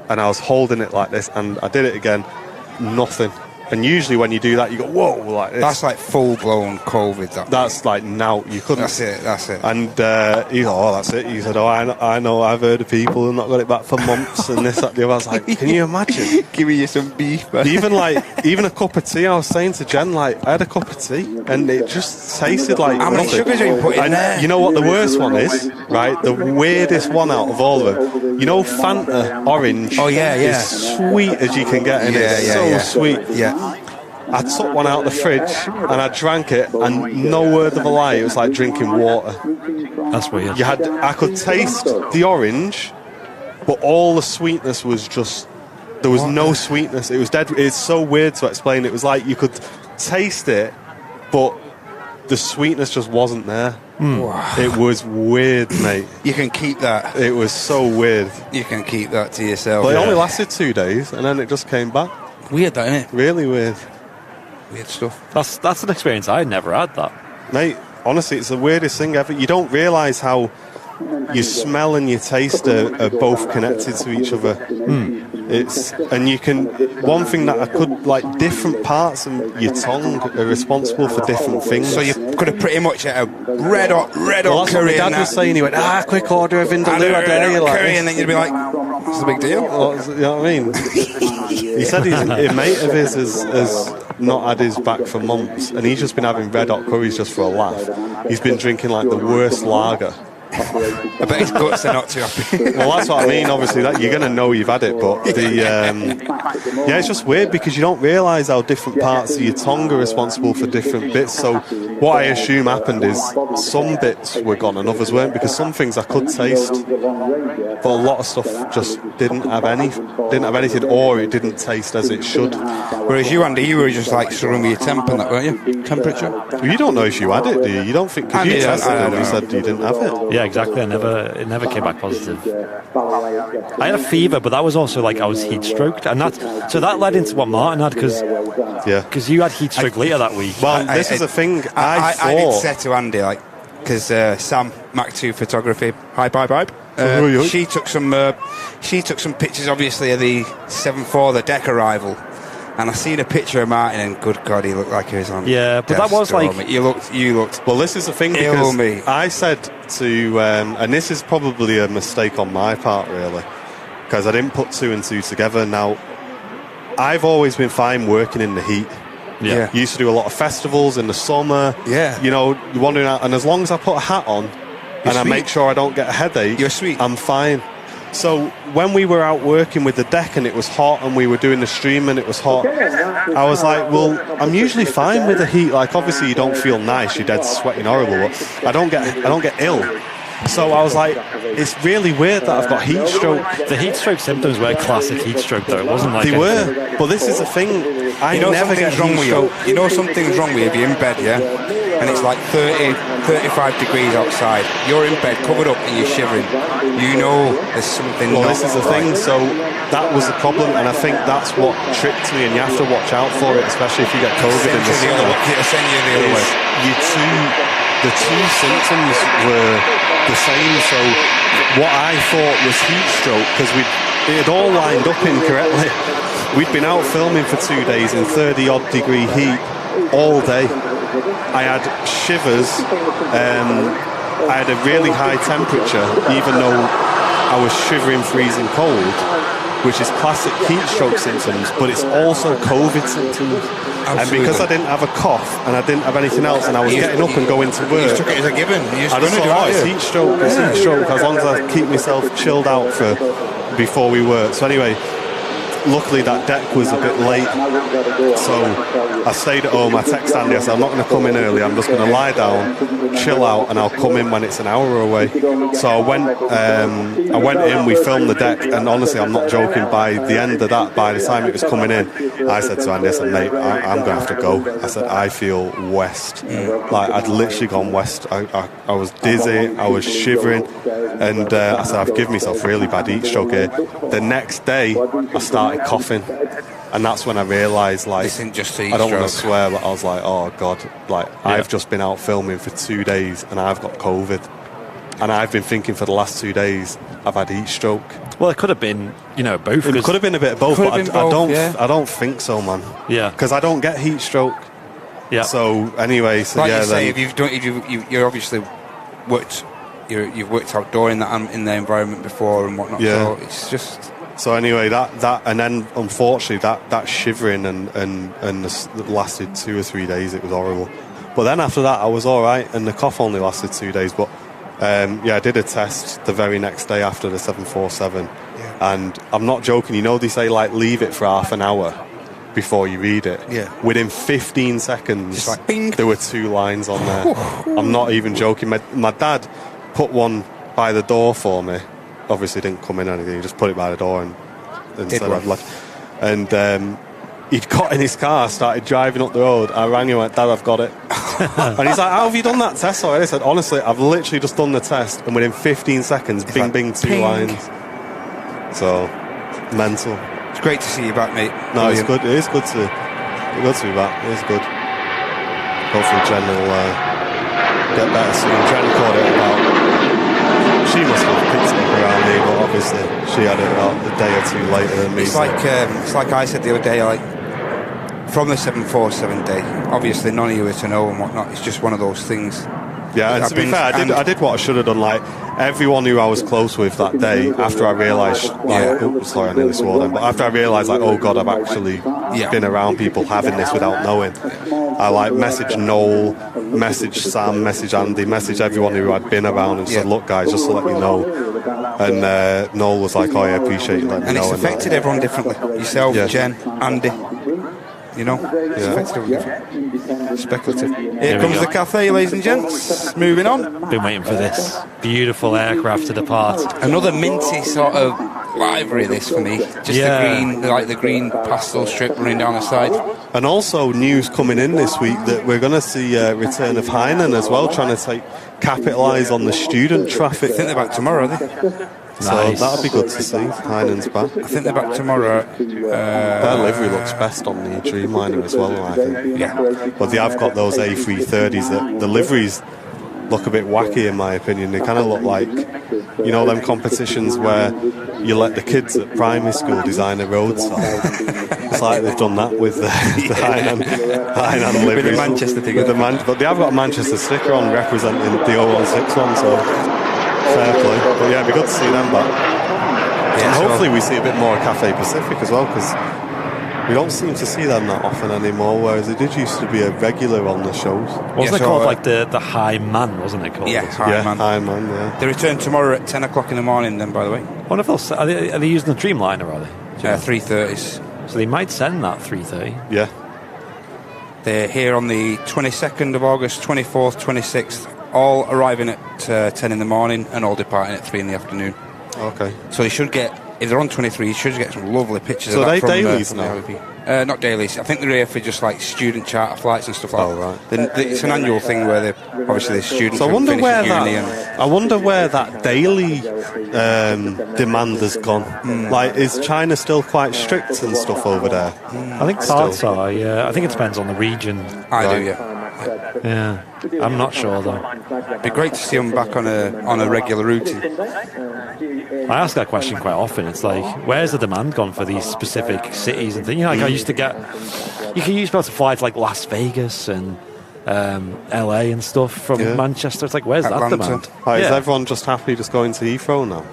And I was holding it like this, and I did it again, nothing. And usually when you do that, you go, whoa, like this. That's like full-blown COVID. That's like, now, you couldn't. That's it. And he goes, oh, that's it. He said, oh, I know, I've heard of people who've not got it back for months, and this, that, the other. I was like, can you imagine? Give me some beef, man. Even a cup of tea, I was saying to Jen, I had a cup of tea, and it just tasted like how many sugars are you putting in there? You know what the worst one is, right? The weirdest one out of all of them. Fanta orange is sweet as you can get, and it's sweet. Yeah. I took one out of the fridge and I drank it, and no word of a lie, it was like drinking water. That's weird. I could taste the orange, but all the sweetness was just, there was no sweetness. It was dead. It's so weird to explain. It was like you could taste it, but the sweetness just wasn't there. Wow. It was weird, mate. You can keep that. It was so weird. You can keep that to yourself. But it only lasted 2 days, and then it just came back. Weird, though, isn't it? Really weird. weird stuff. That's an experience I never had. That, Mate, honestly, it's the weirdest thing ever. You don't realise how your smell and your taste are both connected to each other. And you can, one thing that I could, like, different parts of your tongue are responsible for different things. So you could have pretty much had a red hot Well, that's what my curry. dad was saying. He went, quick order of Vindaloo, I dare you. Like curry, this. and then you'd be like, it's a big deal. You know what I mean? He said a mate of his has not had his back for months, and he's just been having red hot curries just for a laugh. He's been drinking like the worst lager. I bet his guts are not too happy. Well, that's what I mean. Obviously, that you're going to know you've had it, but yeah, it's just weird because you don't realise how different parts of your tongue are responsible for different bits. So what I assume happened is some bits were gone and others weren't, because some things I could taste, but a lot of stuff just didn't have anything, or it didn't taste as it should. Whereas you, Andy, you were just like struggling with your temp and that, weren't you? Temperature. Well, you don't know if you had it, do you? You don't think, because you tested it and you said you didn't have it. yeah, exactly. It never came back positive. I had a fever, but that was also like I was heat stroked, and that led into what Martin had, because you had heat stroke later that week. Well, this is a thing. I did thought. say to Andy, like, because Sam Mac 2 Photography, hi, she took some pictures, obviously, of the 747, the deck arrival. And I seen a picture of Martin, and good God, he looked like he was on. Yeah, but that was like you looked. Well, this is the thing, because I said to, and this is probably a mistake on my part, really, because I didn't put two and two together. Now, I've always been fine working in the heat. Yeah. Used to do a lot of festivals in the summer. Yeah. You know, wandering out, and as long as I put a hat on and I make sure I don't get a headache, you're sweet. I'm fine. So when we were out working with the deck and it was hot and we were doing the stream and it was hot, I was like, well, I'm usually fine with the heat. Like, obviously you don't feel nice, you're dead sweating horrible, but I don't get ill. So I was like, it's really weird that I've got heat stroke. The heat stroke symptoms were classic heat stroke, though. It wasn't like they were, but this is the thing. I never get wrong heat with stroke. you. You know something's wrong with you if you're in bed, yeah, and it's like 30, 35 degrees outside. You're in bed, covered up, and you're shivering. You know there's something. Well, this is the thing. So that was the problem, and I think that's what tricked me. And you have to watch out for it, especially if you get COVID in the summer. Send you the other way. The two symptoms were the same. So what I thought was heat stroke, because it had all lined up incorrectly. We'd been out filming for 2 days in 30-odd degree heat all day. I had shivers. I had a really high temperature, even though I was shivering, freezing cold, which is classic heat stroke symptoms, but it's also COVID symptoms. Absolutely. And because I didn't have a cough and I didn't have anything else, and I was getting up and going to work, you took it as a given. I just thought, it's heat stroke, it's heat stroke, as long as I keep myself chilled out before we work. So anyway, luckily that deck was a bit late, so I stayed at home. I texted Andy, I said, I'm not going to come in early, I'm just going to lie down, chill out, and I'll come in when it's an hour away. So I went in, we filmed the deck, and honestly, I'm not joking, by the end of that, by the time it was coming in, I said to Andy, I said, mate, I'm going to have to go. I said, I feel west. Like, I'd literally gone west. I was dizzy, I was shivering, and I said, I've given myself really bad heat stroke here. The next day, I started coughing, and that's when I realised, like, this isn't just I don't want to swear, but I was like, oh God, like, I've just been out filming for 2 days and I've got COVID, and I've been thinking for the last 2 days I've had heat stroke. Well, it could have been, both. It could have been a bit of both, but I don't think so, man. Yeah, because I don't get heat stroke. Yeah. So anyway, like you say, if you're obviously worked, you've worked outdoor in the environment before and whatnot. Yeah. So it's just. So anyway, that and then unfortunately that shivering and lasted 2 or 3 days. It was horrible. But then after that, I was all right, and the cough only lasted 2 days. But I did a test the very next day after the 747, and I'm not joking. They say, like, leave it for half an hour before you read it. Yeah. Within 15 seconds, like, bing. There were 2 lines on there. I'm not even joking. My dad put one by the door for me. Obviously didn't come in or anything, he just put it by the door and said I'd left. And he'd got in his car, started driving up the road. I rang him and went, Dad, I've got it. And he's like, how have you done that test already? I said, honestly, I've literally just done the test, and within 15 seconds, bing, like, bing, 2 ping. Lines. So, mental. It's great to see you back, mate. No, Brilliant. It's good. It is good Good to be back. It's good. Hopefully Jen will get better soon. Jen called it about. She must have picked it up around me, but obviously she had it about a day or two later than me. It's like I said the other day, like from the 747 day. Obviously, none of you are to know and whatnot. It's just one of those things. Yeah, and to be fair, I did what I should have done. Like everyone who I was close with that day, after I realised, sorry, I nearly swore then. But after I realised, like, oh God, I've actually been around people having this without knowing. I like messaged Noel, messaged Sam, messaged Andy, messaged everyone who I'd been around and said, look, guys, just to let you know. And Noel was like, oh, yeah, I appreciate you letting me know. And it's affected everyone differently. Yourself, Jen, Andy. You know, it's affected everyone differently. Speculative. Here comes the cafe, ladies and gents. Moving on. Been waiting for this beautiful aircraft to depart. Another minty sort of livery, this for me. Just the green pastel strip running down the side. And also news coming in this week that we're going to see a return of Hainan as well, trying to capitalise on the student traffic. I think they're back tomorrow, are they? So that'll be good to see. Heinen's back. I think they're back tomorrow. Their livery looks best on the Dreamliner as well, I think. Yeah. But they have got those A330s that the liveries look a bit wacky in my opinion. They kind of look like, you know, them competitions where you let the kids at primary school design a road sign. It's like they've done that with the Hainan liveries. With the Manchester thing. But they have got a Manchester sticker on representing the 016 one, so fair play. But yeah, it'd be good to see them back. Yeah, and hopefully we see a bit more Cathay Pacific as well, because we don't seem to see them that often anymore, whereas it did used to be a regular on the shows. Wasn't it called like the High Man, wasn't it called? Yeah, High Man, yeah. They return tomorrow at 10 o'clock in the morning then, by the way. I wonder if are they using the Dreamliner, are they? 330s. So they might send that 330. Yeah. They're here on the 22nd of August, 24th, 26th, all arriving at 10 in the morning and all departing at 3 in the afternoon. Okay. So they should get, if they're on 23, you should get some lovely pictures of that. So they dailies now? Not dailies. I think they're here for just like student charter flights and stuff like that. Oh, right. It's an annual thing where they're obviously the students. So I wonder where that daily demand has gone. Like, is China still quite strict and stuff over there? I think parts are. Yeah, I think it depends on the region. I do. Yeah. Yeah, I'm not sure though. It'd be great to see them back on a regular routine. I ask that question quite often. It's like, where's the demand gone for these specific cities and things? You know, like I used to get, you can use to fly to like Las Vegas and LA and stuff from Manchester. It's like, where's Atlanta. that demand? Is everyone just happy just going to Heathrow now?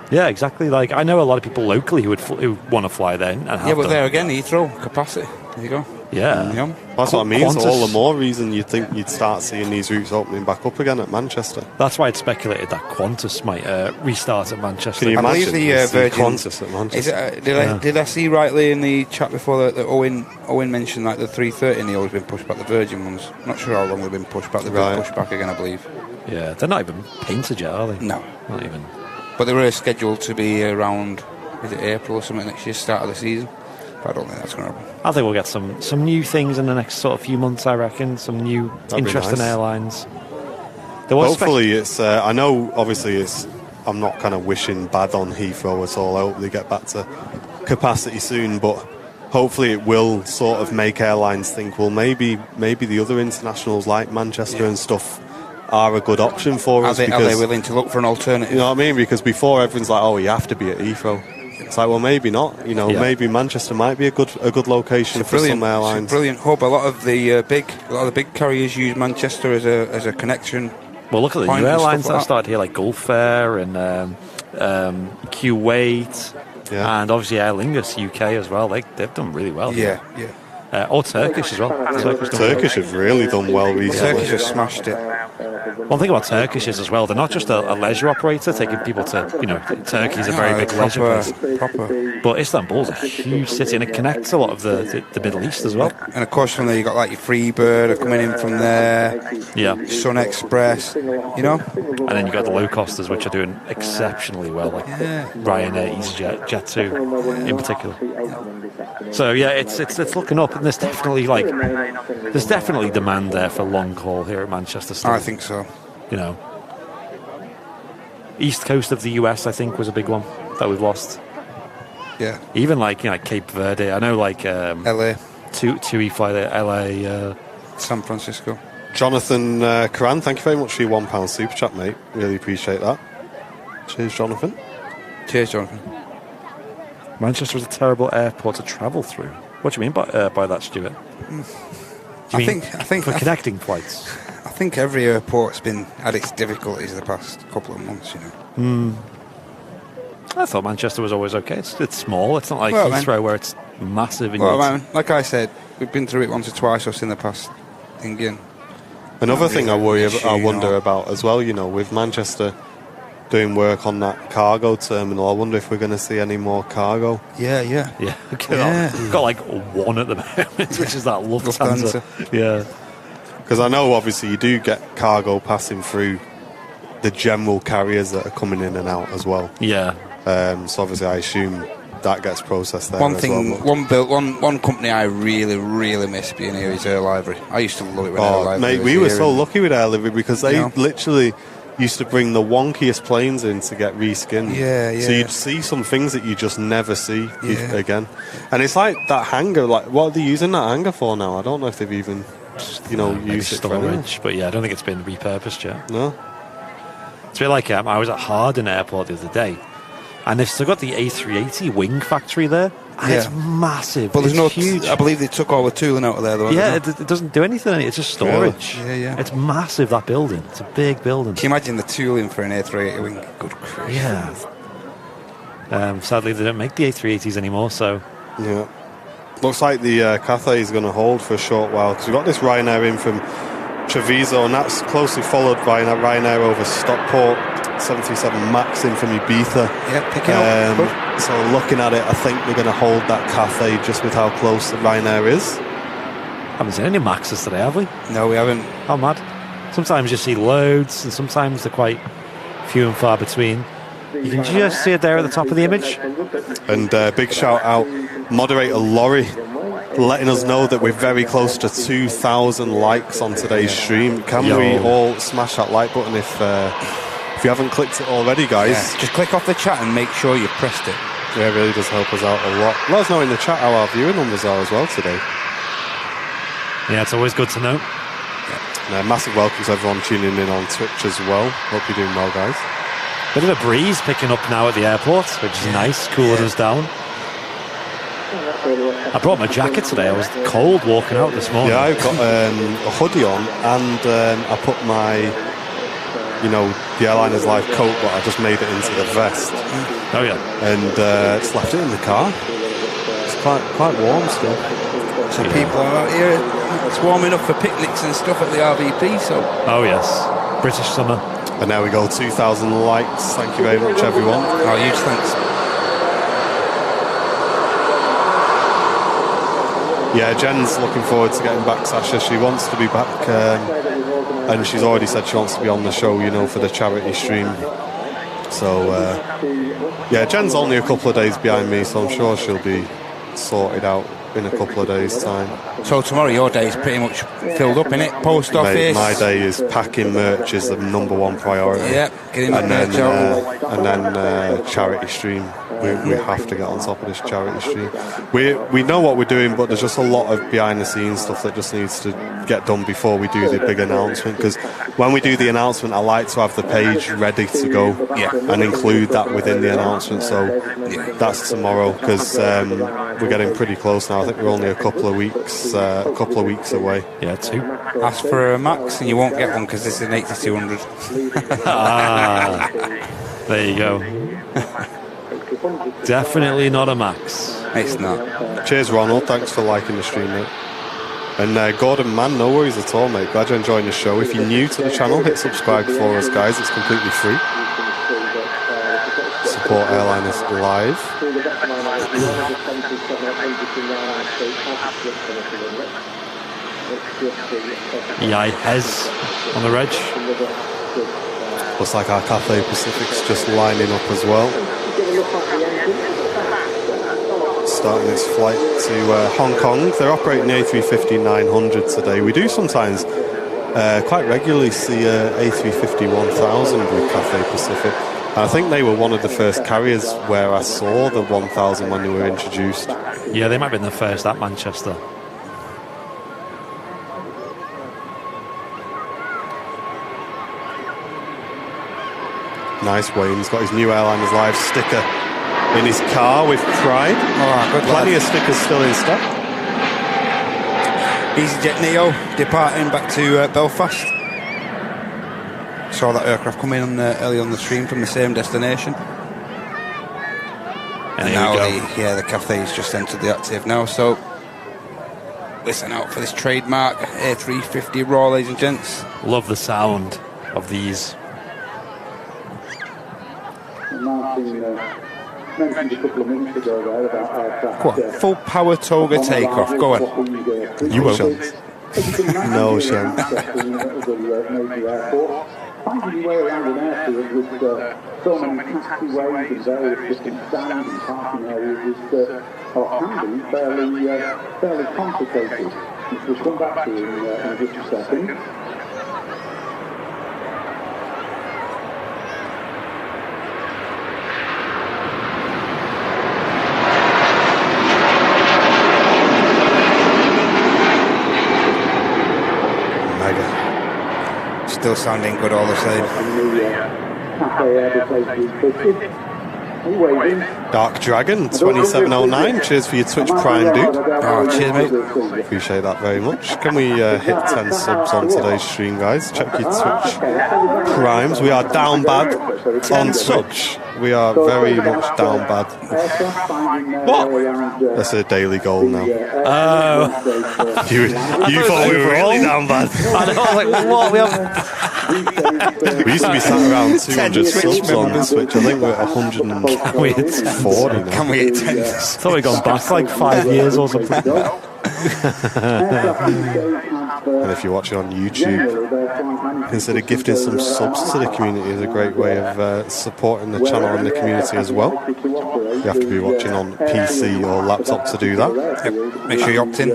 Yeah, exactly. Like, I know a lot of people locally who want to fly there and have but there again, Heathrow capacity. There you go. Yeah. That's what I mean. It's all the more reason you'd think you'd start seeing these routes opening back up again at Manchester. That's why it's speculated that Qantas might restart at Manchester. Can you imagine? I believe the Virgin Qantas at Manchester. Did I see rightly in the chat before that Owen mentioned like the 330 and they always been pushed back, the Virgin ones? I'm not sure how long they've been pushed back. They've been pushed back again, I believe. Yeah, they're not even painted yet, are they? No. Not even. But they were scheduled to be around, is it April or something next year, start of the season? But I don't think that's going to happen. I think we'll get some new things in the next sort of few months, I reckon. Some new interesting airlines. Hopefully it's, I know obviously I'm not kind of wishing bad on Heathrow at all. I hope they get back to capacity soon, but hopefully it will sort of make airlines think, well, maybe the other internationals like Manchester and stuff are a good option for us. Are they willing to look for an alternative? You know what I mean? Because before everyone's like, oh, you have to be at Heathrow. It's like, well, maybe not. You know, maybe Manchester might be a good location for some airlines. It's a brilliant hub. A lot of the big carriers use Manchester as a connection. Well, look at the new airlines that have started here, like Gulf Air and Kuwait, and obviously Aer Lingus UK as well. They've done really well. Yeah. Or Turkish as well. Turkish have really done well recently. Turkish have smashed it. One thing about Turkish is as well, they're not just a leisure operator taking people to, you know, Turkey's a very big leisure place. Proper. But Istanbul's a huge city and it connects a lot of the Middle East as well. And of course from there you've got like your Freebird coming in from there. Yeah. Sun Express, you know. And then you've got the low costers which are doing exceptionally well, like Ryanair, EasyJet, Jet2 in particular. So yeah, it's looking up, and there's definitely demand there for long haul here at Manchester still. I think so. You know, east coast of the US I think was a big one that we've lost. Yeah. Even like, you know, Cape Verde. I know like LA. TUI fly there, LA. San Francisco. Jonathan Karan, thank you very much for your £1 super chat, mate. Really appreciate that. Cheers, Jonathan. Cheers, Jonathan. Manchester is a terrible airport to travel through. What do you mean by that, Stuart? I think for connecting flights. I think every airport's had its difficulties the past couple of months. I thought Manchester was always okay. It's small. It's not like Heathrow where it's massive. Like I said, we've been through it once or twice us in the past. Another thing I wonder about as well, with Manchester doing work on that cargo terminal, I wonder if we're going to see any more cargo. Yeah. We've got like one at the moment, which is that Lufthansa. Yeah. Because I know, obviously, you do get cargo passing through the general carriers that are coming in and out as well. Yeah. So obviously, I assume that gets processed there. One company I really, really miss being here is Air Livery. I used to love it when Air Livery mate, was we here were so lucky with Air Livery because they literally used to bring the wonkiest planes in to get reskinned. Yeah. So you'd see some things that you just never see again. And it's like that hangar. Like, what are they using that hangar for now? I don't know if they've even, used it for storage. But yeah, I don't think it's been repurposed yet. No. It's a bit like I was at Harden Airport the other day, and they've still got the A380 wing factory there. And it's massive. But there's huge. I believe they took all the tooling out of there, though. Yeah, it doesn't do anything. It's just storage. Really? Yeah. It's massive, that building. It's a big building. Can you imagine the tooling for an A380 wing? Good grief. Yeah. Sadly, they don't make the A380s anymore, so... Yeah. Looks like the Cathay is going to hold for a short while, because we've got this Ryanair in from Treviso, and that's closely followed by a Ryanair over Stockport, 737 MAX in from Ibiza. Yeah, picking up. Good. So looking at it, I think we're going to hold that Cathay just with how close the Ryanair is. Haven't seen any Maxes today, have we? No, we haven't. How mad. Sometimes you see loads, and sometimes they're quite few and far between. You can just see it there at the top of the image. And big shout out, moderator Laurie, letting us know that we're very close to 2,000 likes on today's stream. Can we all smash that like button if you haven't clicked it already, guys? Yeah. Just click off the chat and make sure you've pressed it. Yeah, it really does help us out a lot. Let us know in the chat how our viewing numbers are as well today. Yeah, it's always good to know. And massive welcome to everyone tuning in on Twitch as well. Hope you're doing well, guys. Bit of a breeze picking up now at the airport, which is nice, cooling us down. I brought my jacket today. I was cold walking out this morning. Yeah, I've got a hoodie on, and I put my, the airliner's live coat, but I just made it into the vest. Oh yeah. And just left it in the car. It's quite warm still. Some people are out here. It's warm enough for picnics and stuff at the RVP. So. Oh yes, British summer. And there we go, 2,000 likes. Thank you very much, everyone. Oh, huge thanks. Yeah, Jen's looking forward to getting back, Sasha. She wants to be back, and she's already said she wants to be on the show, for the charity stream. So, yeah, Jen's only a couple of days behind me, so I'm sure she'll be sorted out in a couple of days' time. So tomorrow your day is pretty much filled up, innit? Post office. Mate, my day is packing merch is the number one priority. Yeah, getting that merch out. And then charity stream. We have to get on top of this charity stream. We know what we're doing, but there's just a lot of behind the scenes stuff that just needs to get done before we do the big announcement. Because when we do the announcement, I like to have the page ready to go and include that within the announcement. So that's tomorrow, because we're getting pretty close now. I think we're only a couple of weeks away. Yeah, 2. Ask for a Max and you won't get one because this is an 8200. There you go. Definitely not a Max. It's not. Cheers, Ronald. Thanks for liking the stream, mate. And Gordon, man, no worries at all, mate. Glad you're enjoying the show. If you're new to the channel, hit subscribe for us, guys. It's completely free. Support Airliners live. Hez on the reg. Looks like our Cathay Pacific's just lining up as well. Starting its flight to Hong Kong. They're operating the A350-900 today. We do sometimes quite regularly see A350-1000 with Cathay Pacific. And I think they were one of the first carriers where I saw the 1000 when they were introduced. Yeah, they might have been the first at Manchester. Nice, Wayne's got his new Airliners Live sticker in his car with pride. Good Plenty lad. of stickers still in stock. EasyJet Neo departing back to Belfast. Saw that aircraft come in early on the stream from the same destination. And now the cafe's just entered the active now, so listen out for this trademark A350 Raw, ladies and gents. Love the sound of these. Martin mentioned a couple of minutes ago there about aircraft. Go on, full power toga takeoff, go on. You won't. No chance. Finding your way around an airfield with so many taxiways and various different stands and parking areas can be fairly complicated, which we'll come back to in just a second. Still sounding good all the same. Dark Dragon 2709, cheers for your Twitch Prime, dude. Oh, cheers, mate. Appreciate that very much. Can we hit 10 subs on today's stream, guys? Check your Twitch Primes. We are down bad on Twitch. We are very much down bad. What? That's a daily goal now. Oh. You thought we were really down bad. I know, I was like, what? We used to be sat around 200 subs on Twitch. I think we're at 140 now. Can we hit 10? I thought we'd gone back like 5 years or something. And if you're watching on YouTube, consider gifting some subs to the community is a great way of supporting the channel and the community as well. You have to be watching on PC or laptop to do that. Yep. Make sure you opt in.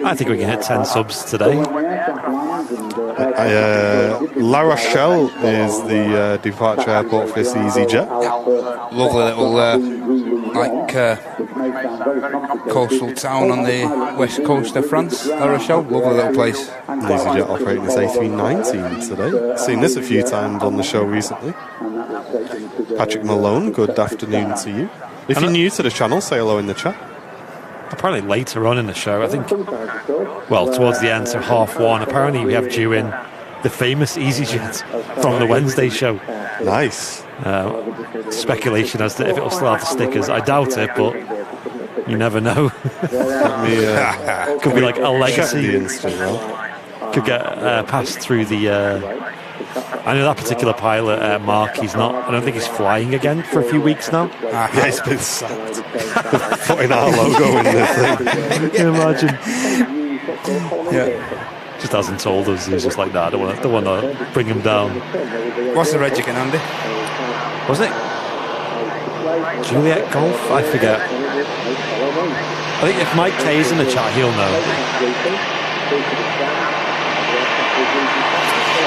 I think we can hit 10 subs today. La Rochelle is the departure airport for this EasyJet. Lovely little coastal town on the west coast of France, La Rochelle. Lovely little place. EasyJet operating this A319 today. Seen this a few times on the show recently. Patrick Malone, good afternoon to you. If you're new to the channel, say hello in the chat. Apparently later on in the show, I think, well, towards the end, so 1:30, apparently we have due in the famous EasyJet from the Wednesday show. Nice. Speculation as to if it'll still have the stickers. I doubt it, but you never know. Could be like a legacy. Could get passed through the... I know that particular pilot, Mark, I don't think he's flying again for a few weeks now. Yeah, he's been sacked. Putting our logo in the thing. Can you imagine? Yeah. Just hasn't told us. He's just like, nah, I don't want to bring him down. What's the reg again, Andy? Was it Juliet Golf? I forget. I think if Mike K's in the chat, he'll know.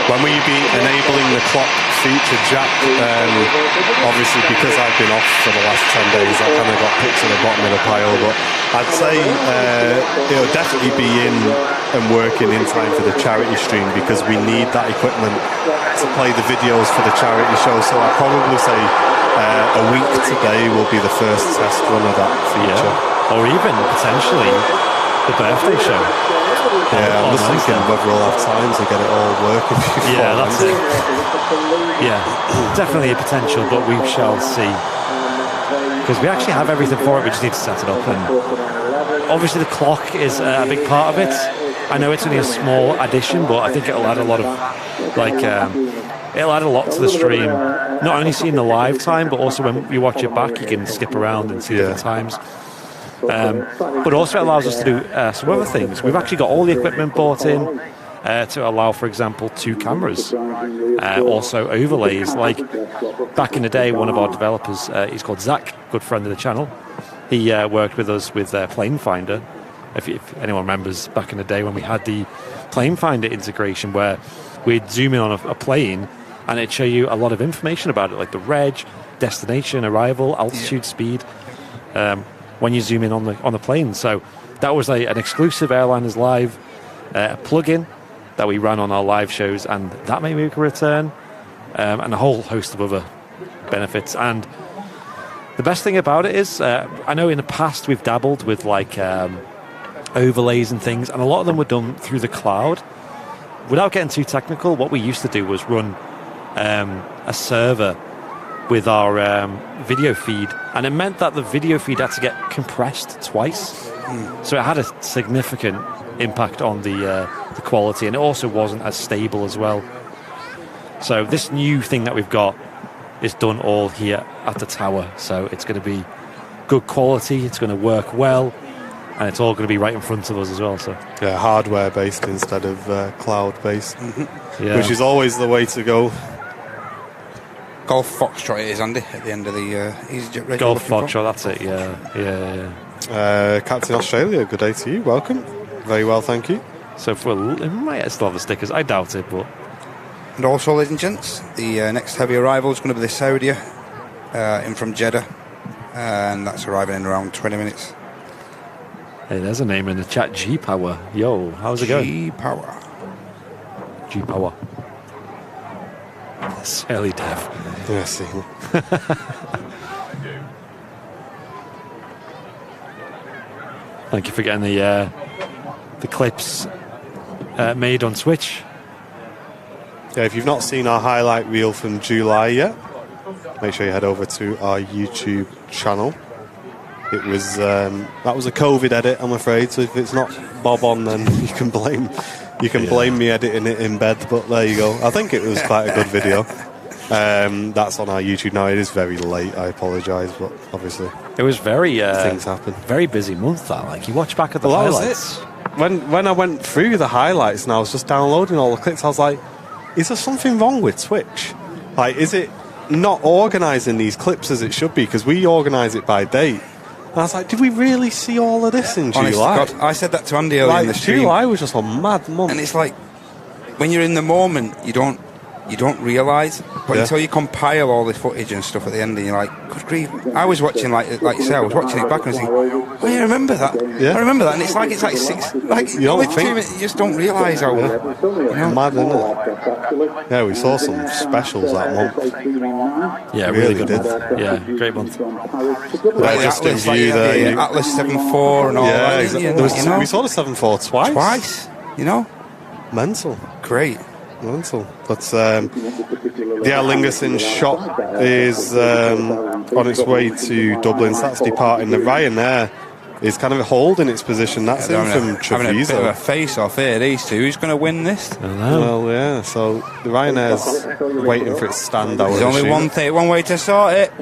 When will you be enabling the clock feature, Jack? Obviously, because I've been off for the last 10 days, I kind of got picked to the bottom of the pile, but I'd say it'll definitely be in and working in time for the charity stream, because we need that equipment to play the videos for the charity show. So I'd probably say a week today will be the first test run of that feature. Yeah. Or even potentially the birthday show. Yeah, I'm just thinking whether we'll have time to get it all working before. Yeah, that's it. Yeah, definitely a potential, but we shall see. Because we actually have everything for it, we just need to set it up. And obviously the clock is a big part of it. I know it's only a small addition, but I think it'll add a lot of, it'll add a lot to the stream. Not only seeing the live time, but also when you watch it back, you can skip around and see different times. But also it allows us to do some other things. We've actually got all the equipment bought in to allow, for example, 2 cameras. Also overlays. Like back in the day, one of our developers, he's called Zach, good friend of the channel. He worked with us with Plane Finder. If anyone remembers back in the day when we had the Plane Finder integration, where we'd zoom in on a plane and it'd show you a lot of information about it, like the reg, destination, arrival, altitude, speed. When you zoom in on the plane. So that was an exclusive Airliners Live plugin that we ran on our live shows, and that may make a return, and a whole host of other benefits. And the best thing about it is, I know in the past we've dabbled with like overlays and things, and a lot of them were done through the cloud. Without getting too technical, what we used to do was run a server with our video feed, and it meant that the video feed had to get compressed twice. So it had a significant impact on the quality, and it also wasn't as stable as well. So this new thing that we've got is done all here at the tower, so it's going to be good quality, it's going to work well, and it's all going to be right in front of us as well. So yeah, hardware based instead of cloud based, yeah. Which is always the way to go. Golf Foxtrot it is, Andy, at the end of the EasyJet radio. Golf Foxtrot, that's it, yeah. Captain Australia, good day to you, welcome. Very well, thank you. So it might still have the stickers, I doubt it, but... And also, ladies and gents, the next heavy arrival is going to be the Saudi in from Jeddah, and that's arriving in around 20 minutes. Hey, there's a name in the chat, G-Power. Yo, how's it going? G-Power. G-Power. Silly deaf. Yeah, see. Thank you for getting the clips made on Twitch. Yeah, if you've not seen our highlight reel from July yet, make sure you head over to our YouTube channel. It was that was a COVID edit, I'm afraid. So if it's not bob on, then you can blame me editing it in bed. But there you go. I think it was quite a good video. That's on our YouTube now. It is very late. I apologise, but obviously it was very things happen. Very busy month. That like you watch back at the highlights. When I went through the highlights and I was just downloading all the clips, I was like, is there something wrong with Twitch? Like, is it not organising these clips as it should be? Because we organise it by date. And I was like, did we really see all of this in July? Honest to God, I said that to Andy earlier in the stream. July was just a mad month. And it's like, when you're in the moment, you don't realise. But until you compile all the footage and stuff at the end, and you're like, good grief. I was watching, like you say, I was watching it back and I was thinking, oh, yeah, I remember that. Yeah. I remember that. And it's like six, like, you don't think, you just don't realise how... Mad, isn't it? Yeah, we saw some specials that month. Yeah, really good month. Yeah, great month. Like Atlas, the Atlas 7.4 and all that. Exactly. We saw the 7.4 twice. Twice, you know? Mental. Great. Mental. But the Aer Lingus shot is on its way to Dublin. So that's departing. The Ryanair is kind of holding its position. That's in from Treviso. Having a bit of a face-off here, these two. Who's going to win this? I don't know. Well, yeah. So the Ryanair's waiting for its stand. There's only one way to sort it.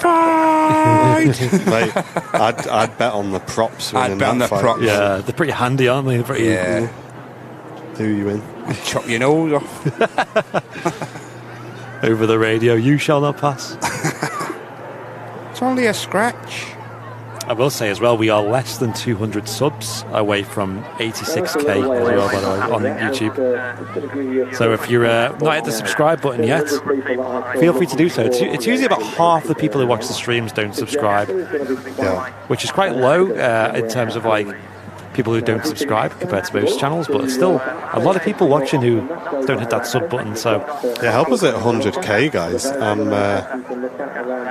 Fight! Mate, I'd bet on the props. I'd bet on the props. Yeah, they're pretty handy, aren't they? Yeah. Do you win? Chop your nose off. Over the radio, you shall not pass. It's only a scratch. I will say as well, we are less than 200 subs away from 86k as well, by the way, on YouTube. So if you're not hit the subscribe button yet, feel free to do so. It's usually about half the people who watch the streams don't subscribe, which is quite low in terms of like people who don't subscribe compared to most channels, but it's still a lot of people watching who don't hit that sub button. So yeah, help us at 100k, guys.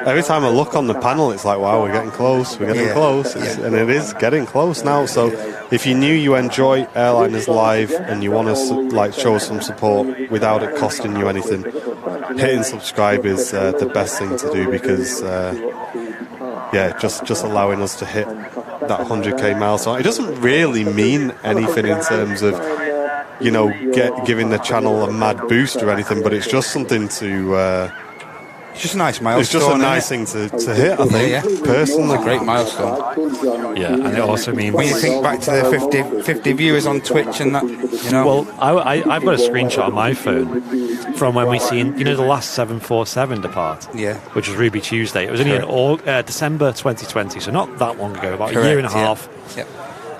Every time I look on the panel, it's like, wow, we're getting close, close, and it is getting close now. So if you're new, you enjoy Airliners Live, and you want to like show us some support without it costing you anything, hitting subscribe is the best thing to do, because just allowing us to hit that 100k milestone. It doesn't really mean anything in terms of, you know, giving the channel a mad boost or anything, but it's just something to... it's just a nice milestone. It's just a nice thing to hit, I think, personally. It's a great milestone. Yeah, and it also means... When you think back to the 50 viewers on Twitch and that, you know... Well, I've got a screenshot on my phone from when we seen, you know, the last 747 depart, which was Ruby Tuesday. It was only in December 2020, so not that long ago, about a year and a half. Yep.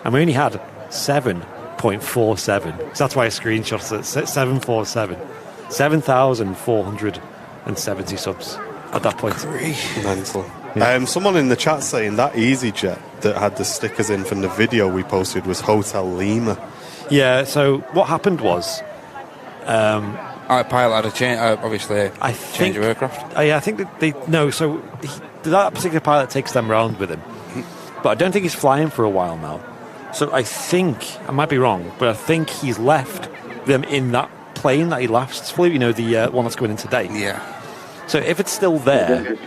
And we only had 7.47. So that's why I screenshot it. 747. 7,470 subs at that point. Mental. Yeah. Someone in the chat saying that EasyJet that had the stickers in from the video we posted was Hotel Lima. Yeah, so what happened was... Our pilot had a change, obviously, change of aircraft. I think that that particular pilot takes them round with him. But I don't think he's flying for a while now. So I think, I might be wrong, but I think he's left them in that plane that he last flew, the one that's going in today. Yeah. So if it's still there,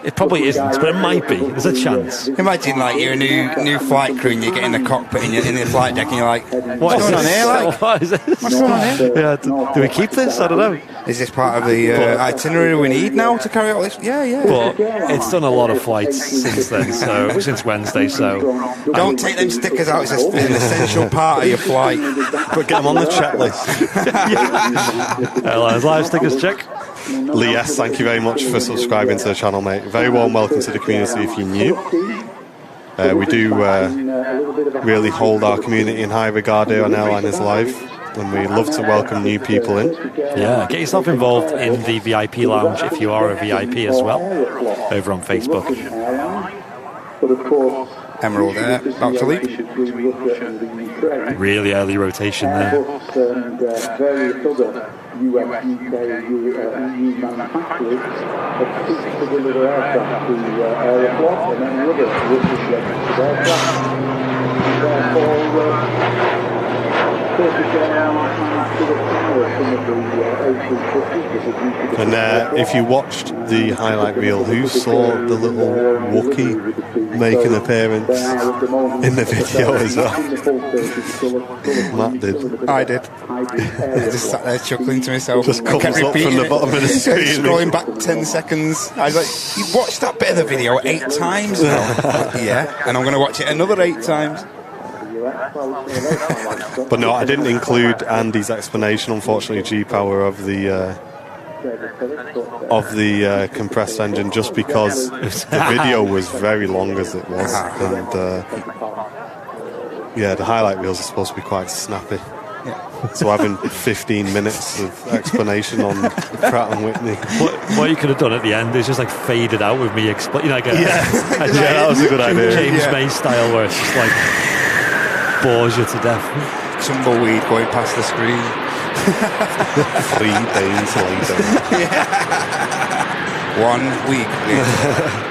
it probably isn't, but it might be. There's a chance. Imagine, like, you're a new flight crew and you get in the cockpit and you're in the flight deck and you're like, what's going on here? Like, what is this? What's going on here? Yeah, do we keep this? I don't know. Is this part of the itinerary we need now to carry out this? Yeah. But it's done a lot of flights since then, since Wednesday, so... Don't take them stickers out. It's an essential part of your flight. But get them on the checklist. Airlines Live stickers, check. Lee S, thank you very much for subscribing to the channel, mate. Very warm welcome to the community if you're new. We do really hold our community in high regard here on Airliners Live, and we love to welcome new people in. Yeah, get yourself involved in the VIP lounge if you are a VIP as well, over on Facebook. Emerald there, about to leave. Really early rotation there. Various other US, UK, EU manufacturers have ceased to deliver aircraft to Aeroflot and any other British-registered aircraft. Therefore, Turkish Airlines managed to acquire some of the A350s. And if you watched the highlight reel, who saw the little Wookiee make an appearance in the video as well? Matt did. I did. I just sat there chuckling to myself. Just comes up from the bottom of the screen. Scrolling back 10 seconds. I was like, you watched that bit of the video 8 times now? Yeah, and I'm going to watch it another 8 times. But no, I didn't include Andy's explanation, unfortunately, G-Power of the compressed engine, just because the video was very long as it was, and the highlight reels are supposed to be quite snappy. Yeah. So having 15 minutes of explanation on Pratt and Whitney. What you could have done at the end is just like faded out with me explaining. That was a good idea. James May style, where it's just like bores you to death. Tumbleweed going past the screen. 3 days later. 1 week later.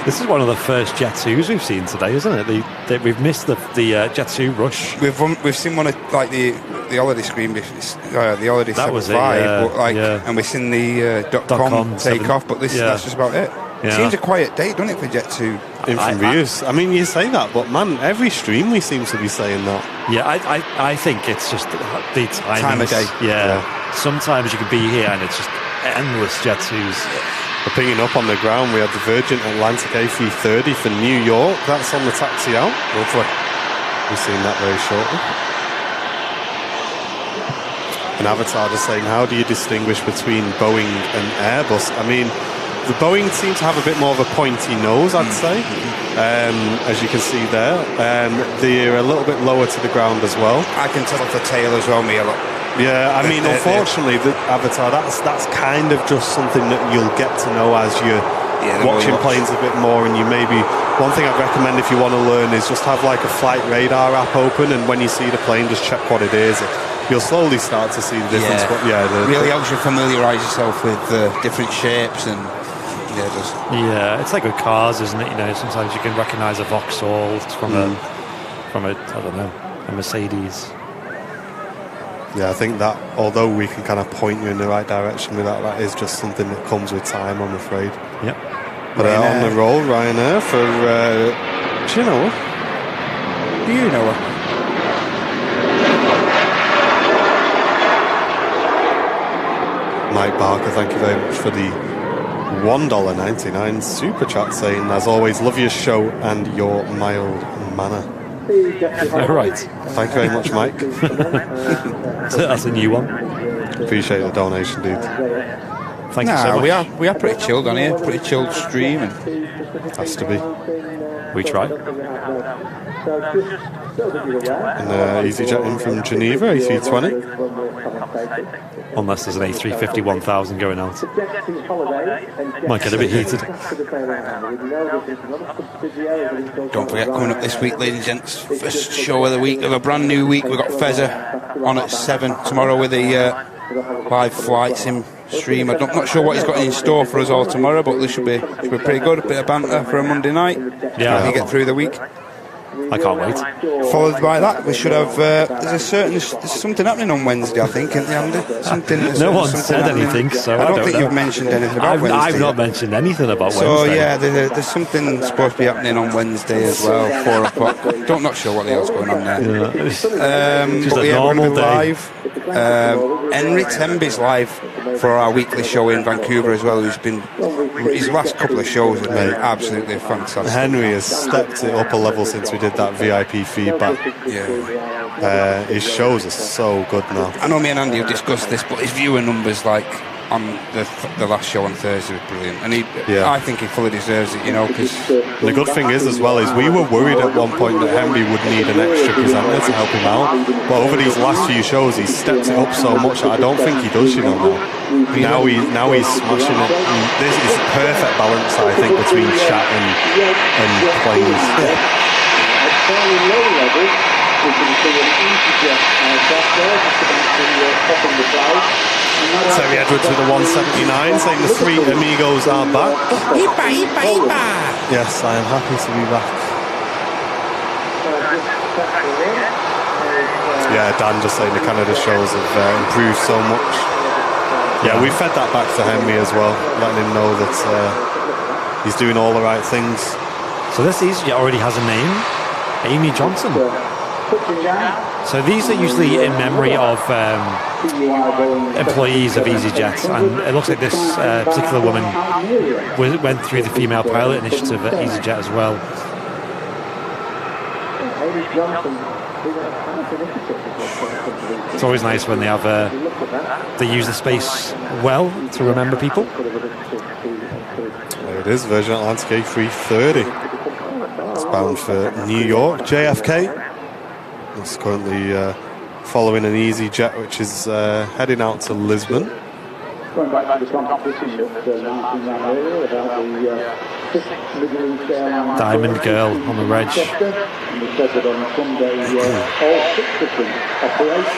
This is one of the first Jet 2s we've seen today, isn't it? We've missed the Jet 2 rush. We've seen one of like the holiday screen, the holiday 75, and we've seen the .com take off, but that's just about it. It seems a quiet day, doesn't it, for Jet 2? In reviews. I mean, you say that, but man, every stream we seem to be saying that. Yeah, I think it's just the time of day. Yeah. Sometimes you can be here and it's just endless Jet 2s. We're picking up on the ground. We had the Virgin Atlantic A330 for New York. That's on the taxi out. Lovely. We've seen that very shortly. And Avatar just saying, how do you distinguish between Boeing and Airbus? I mean, the Boeing seems to have a bit more of a pointy nose, I'd say, as you can see there. They're a little bit lower to the ground as well. I can tell off the tail as well, me a lot. Yeah, I mean, unfortunately, the Avatar, that's kind of just something that you'll get to know as you're watching planes a bit more, and you maybe... One thing I'd recommend if you want to learn is just have like a flight radar app open, and when you see the plane, just check what it is. You'll slowly start to see the difference. Yeah, but really helps you familiarise yourself with different shapes and... Yeah, it's like with cars, isn't it? Sometimes you can recognise a Vauxhall from a I don't know, a Mercedes. Yeah, I think that although we can kind of point you in the right direction with that is just something that comes with time, I'm afraid. Yep. But on the roll, Ryanair for Genoa. Do you know her? Mike Barker, thank you very much for the $1.99 super chat, saying, as always, love your show and your mild manner. Right. Thank you very much, Mike. That's a new one. Appreciate the donation, dude. Thank you so much. We are pretty chilled on here. Pretty chilled stream. Has to be. We try. And EasyJet in from Geneva, A320. Unless there's an A350 1000 going out. Might get a bit heated. Don't forget, coming up this week, ladies and gents, first show of the week, of a brand new week. We've got Fezzer on at 7 tomorrow with the live flight sim stream. I'm not sure what he's got in store for us all tomorrow, but this should be pretty good. A bit of banter for a Monday night. Yeah, we get through the week. I can't wait. Followed by that, we should have. There's something happening on Wednesday, I think, isn't there, Andy? No one said anything, so I don't think know. you've mentioned anything about Wednesday. I've not mentioned anything about Wednesday. So yeah, there's something supposed to be happening on Wednesday as well, 4 o'clock. Not sure what the hell's going on there. Just but a yeah, we're normal going to be day. live. Henry Temby's live for our weekly show in Vancouver as well. His last couple of shows have been absolutely fantastic. Henry has stepped it up a level since we did that VIP feedback. Yeah. His shows are so good now. I know me and Andy have discussed this, but his viewer numbers, like on the last show on Thursday, was brilliant, and I think he fully deserves it, because the good thing is as well is we were worried at one point that Henry would need an extra presenter to help him out, but over these last few shows he's stepped it up so much that I don't think he does, now he's smashing it. This is perfect balance, I think, between chat and planes. Fairly low level, we can see an EasyJet aircraft there, just about to top of the cloud. Terry Edwards with a 179, saying the 3 amigos are back. Yes, I am happy to be back. Yeah, Dan just saying the Canada shows have improved so much. Yeah, we fed that back to Henry as well, letting him know that he's doing all the right things. So this EasyJet already has a name, Amy Johnson. So these are usually in memory of employees of EasyJet, and it looks like this particular woman went through the female pilot initiative at EasyJet as well. It's always nice when they have they use the space well to remember people. There it is, Virgin Atlantic A330. It's bound for New York, JFK. It's currently following an EasyJet which is heading out to Lisbon. Going back to the competition that Martin ran earlier about the 5th Middle East Airline Diamond Girl on the reg. And we said that on Sunday all 6 of them operate.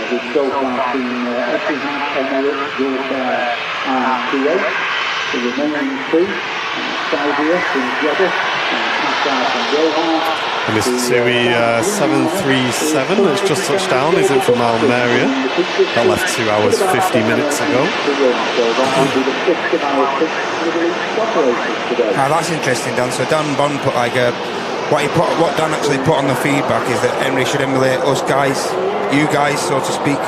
We've so far seen Etihad, Emirates, Gulf and Kuwait. The remaining 2, Saudiest and Jeddah, Qatar and Doha. And this TUI 737 that's just touched down, is it from Almeria? That left 2 hours 50 minutes ago. That's interesting, Dan. So Dan Bond put what Dan actually put on the feedback is that Henry should emulate us guys, you guys, so to speak,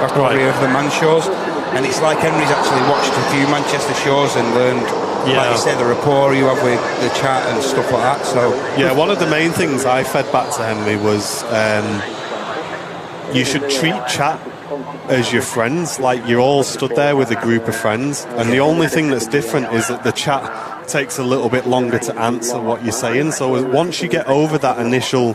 back over here for the man shows. And it's like Henry's actually watched a few Manchester shows and learned, like you said, the rapport you have with the chat and stuff like that. So yeah, one of the main things I fed back to Henry was you should treat chat as your friends, like you're all stood there with a group of friends, and the only thing that's different is that the chat takes a little bit longer to answer what you're saying. So once you get over that initial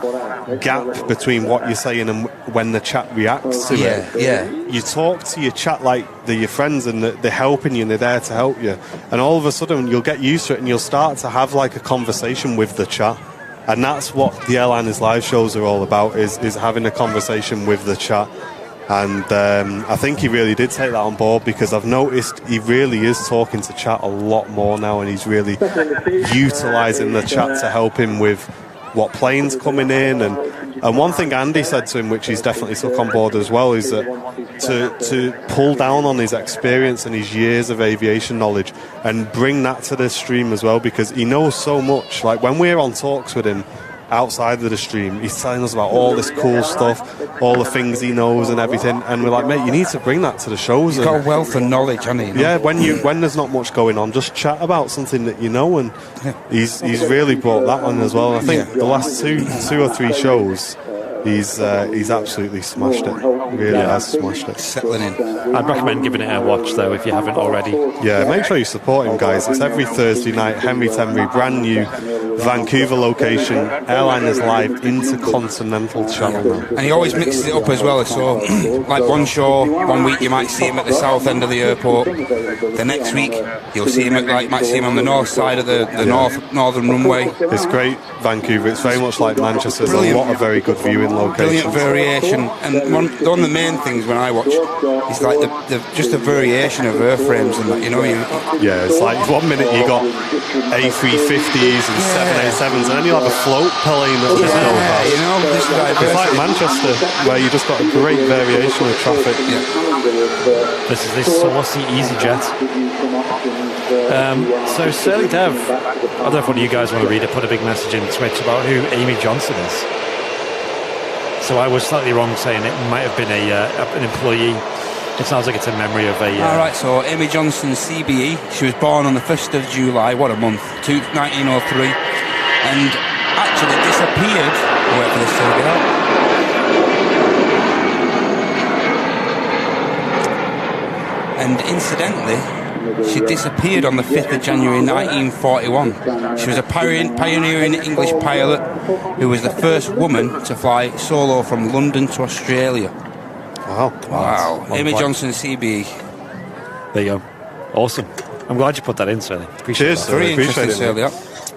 gap between what you're saying and when the chat reacts to it, you talk to your chat like they're your friends and they're helping you and they're there to help you, and all of a sudden you'll get used to it and you'll start to have like a conversation with the chat. And that's what the Airliners live shows are all about, is having a conversation with the chat. And I think he really did take that on board, because I've noticed he really is talking to chat a lot more now, and he's really utilising the chat to help him with what plane's coming in. And one thing Andy said to him, which he's definitely took on board as well, is that to pull down on his experience and his years of aviation knowledge and bring that to the stream as well, because he knows so much. Like when we're on talks with him outside of the stream, he's telling us about all this cool stuff, all the things he knows and everything, and we're like, mate, you need to bring that to the shows. He's got wealth and knowledge, hasn't he? Yeah, when there's not much going on, just chat about something that you know, and he's really brought that on as well. And I think the last two or three shows, he's absolutely smashed it. Really has smashed it. Settling in. I'd recommend giving it a watch though if you haven't already. Yeah, make sure you support him, guys. It's every Thursday night. Henry Temry, brand new Vancouver location, airline is live intercontinental channel now. And he always mixes it up as well. So, like one show, one week you might see him at the south end of the airport. The next week you'll see him might see him on the north side of the northern runway. It's great, Vancouver. It's very much like Manchester. There's a lot of very good viewing locations. Brilliant variation. And one of the main things when I watch is like just the variation of airframes and that. Yeah, it's like 1 minute you got A350s and 787s, and then you'll have a float plane that just goes past. It's like Manchester, where you just got a great variation of traffic. This is this saucy EasyJet. So Surly Dev, I don't know if one of you guys want to read it, put a big message in Twitch about who Amy Johnson is. So I was slightly wrong saying it might have been an employee. It sounds like it's a memory of a... Alright, so Amy Johnson, CBE. She was born on the 1st of July, what a month, 1903. And actually disappeared... I'll wait for this to get out. And incidentally, she disappeared on the 5th of January 1941. She was a pioneering English pilot who was the first woman to fly solo from London to Australia. Wow. Amy Johnson, CB. There you go. Awesome. I'm glad you put that in, Surly. Cheers, Very interesting, Surly.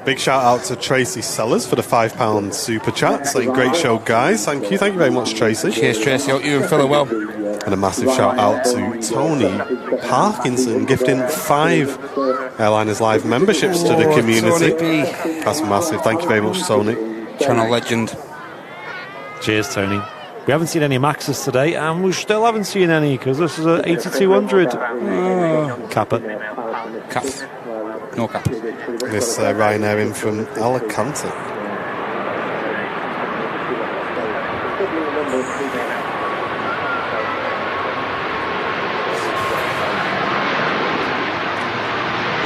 Big shout out to Tracy Sellers for the £5 super chat. Saying great show, guys. Thank you very much, Tracy. Cheers, Tracy. Hope you and Phil are well. And a massive shout out to Tony Parkinson, gifting 5 Airliners Live memberships to the community. That's massive. Thank you very much, Tony. Channel legend. Cheers, Tony. We haven't seen any Maxes today, and we still haven't seen any because this is an 8200 Kappa. Cap. No cap. This Ryanair in from Alicante.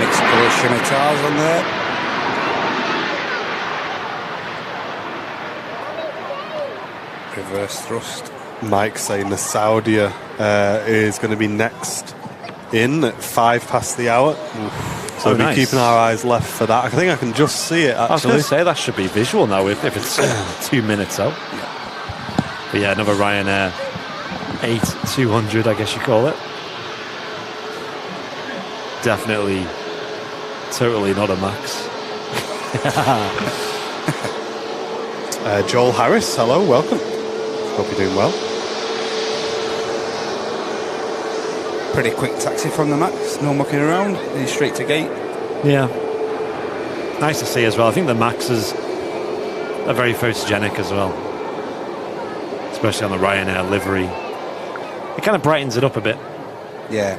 Mixed colour scimitars on there. Reverse thrust. Mike saying the Saudia is going to be next in at 5 past the hour. So we'll be keeping our eyes left for that. I think I can just see it, actually. I was going to say that should be visual now if it's 2 minutes out. But yeah, another Ryanair 8200, I guess you call it. Definitely, totally not a Max. Joel Harris, hello, welcome. Hope you're doing well. Pretty quick taxi from the Max, no mucking around, he's straight to gate. Yeah. Nice to see as well. I think the Maxes are very photogenic as well. Especially on the Ryanair livery. It kind of brightens it up a bit. Yeah.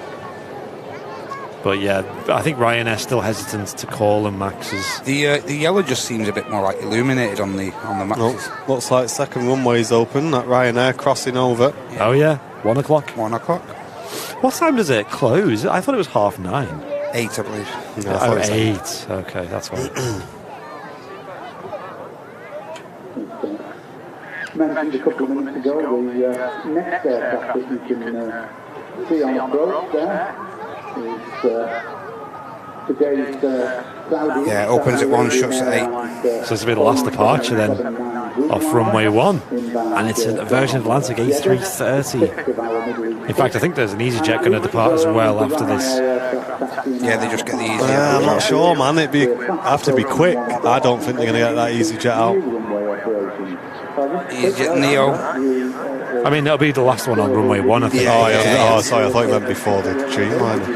But yeah, I think Ryanair's still hesitant to call them Maxes. The yellow just seems a bit more like illuminated on the Maxes. Looks like second runway's open. That Ryanair crossing over. Yeah. Oh yeah, 1 o'clock. 1 o'clock. What time does it close? I thought it was 9:30. 8, I believe. Yeah, Oh, 8. Okay, that's why. Mentioned a couple of minutes ago, the next aircraft that you can see on approach there is today's Saudi. Yeah, opens at 1, shuts at 8. So this will be the last departure then off runway 1, and it's a Virgin Atlantic A330. In fact, I think there's an EasyJet going to depart as well after this. Yeah, they just get the EasyJet. Yeah, I'm not sure, man. Have to be quick. I don't think they're going to get that EasyJet out. EasyJet Neo. I mean, that'll be the last one on runway 1, I think. Yeah, Sorry, I thought you meant before the Dreamliner.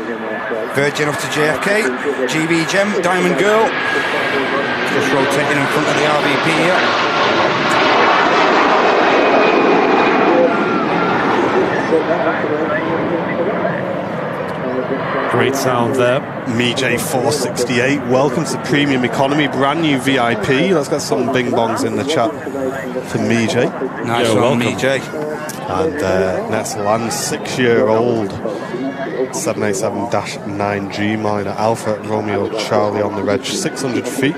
Virgin off to JFK. GB Gem, Diamond Girl. Just rotating in front of the RVP here. Great sound there. MeJ 468, welcome to Premium Economy, brand new VIP. Let's get some bing bongs in the chat for MeJ. Nice one, MeJ. And next land, 6-year-old 787-9 Dreamliner Alpha Romeo Charlie on the reg, 600 feet.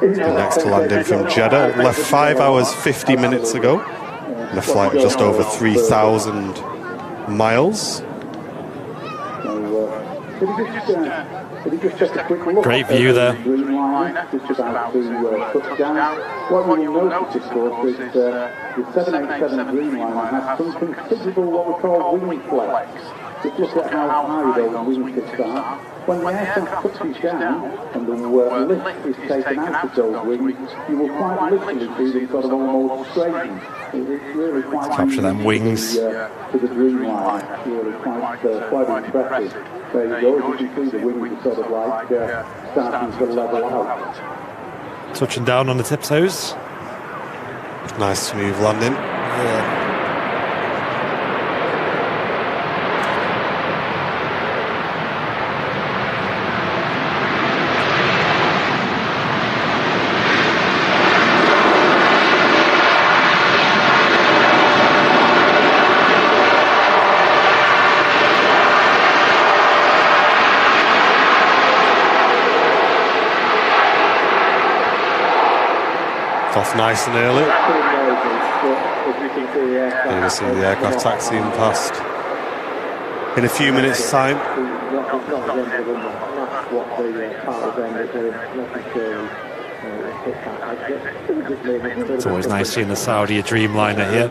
The next to land in from Jeddah. Left 5 hours 50 minutes ago. And a flight of just over 3,000 miles. Great view there. Just about to touch down. What you will notice, of course, is the 787 Dreamliner has some considerable what we call wing flex. Just look at how high those wingtips are. When the aircraft touches down and the lift is taken out of those wings, you will quite literally see them sort of almost straighten. It's really quite capture them wings. To the Dreamliner, really quite impressive. There you go, you can see the wings are sort of like starting to level out. Touching down on the tiptoes. Nice smooth landing. Yeah. Off nice and early. You can see the aircraft taxiing past in a few minutes' time. It's always nice seeing the Saudi Dreamliner here.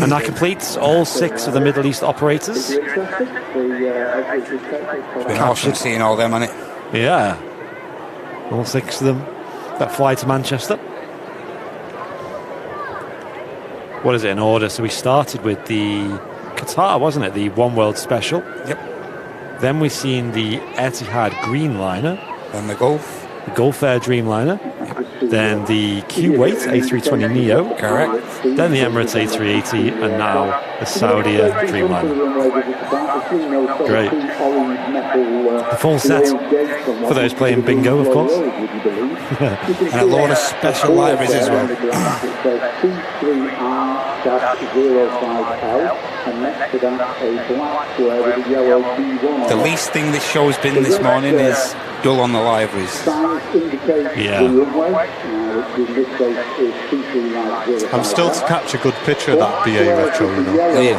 And that completes all 6 of the Middle East operators. It's been awesome seeing all them, hasn't it? Yeah. All 6 of them that fly to Manchester. What is it in order? So we started with the Qatar, wasn't it? The One World Special. Yep. Then we've seen the Etihad Greenliner. Then the Gulf. The Gulf Air Dreamliner. Then the Kuwait A320neo. Correct. Then the Emirates A380. And now the Saudi Dreamliner. Great. The full set for those playing bingo, of course. And a lot of special libraries as well. The least thing this show's been this morning is dull on the libraries. Yeah. I'm still to catch a good picture of that BA retro, you know. Yeah.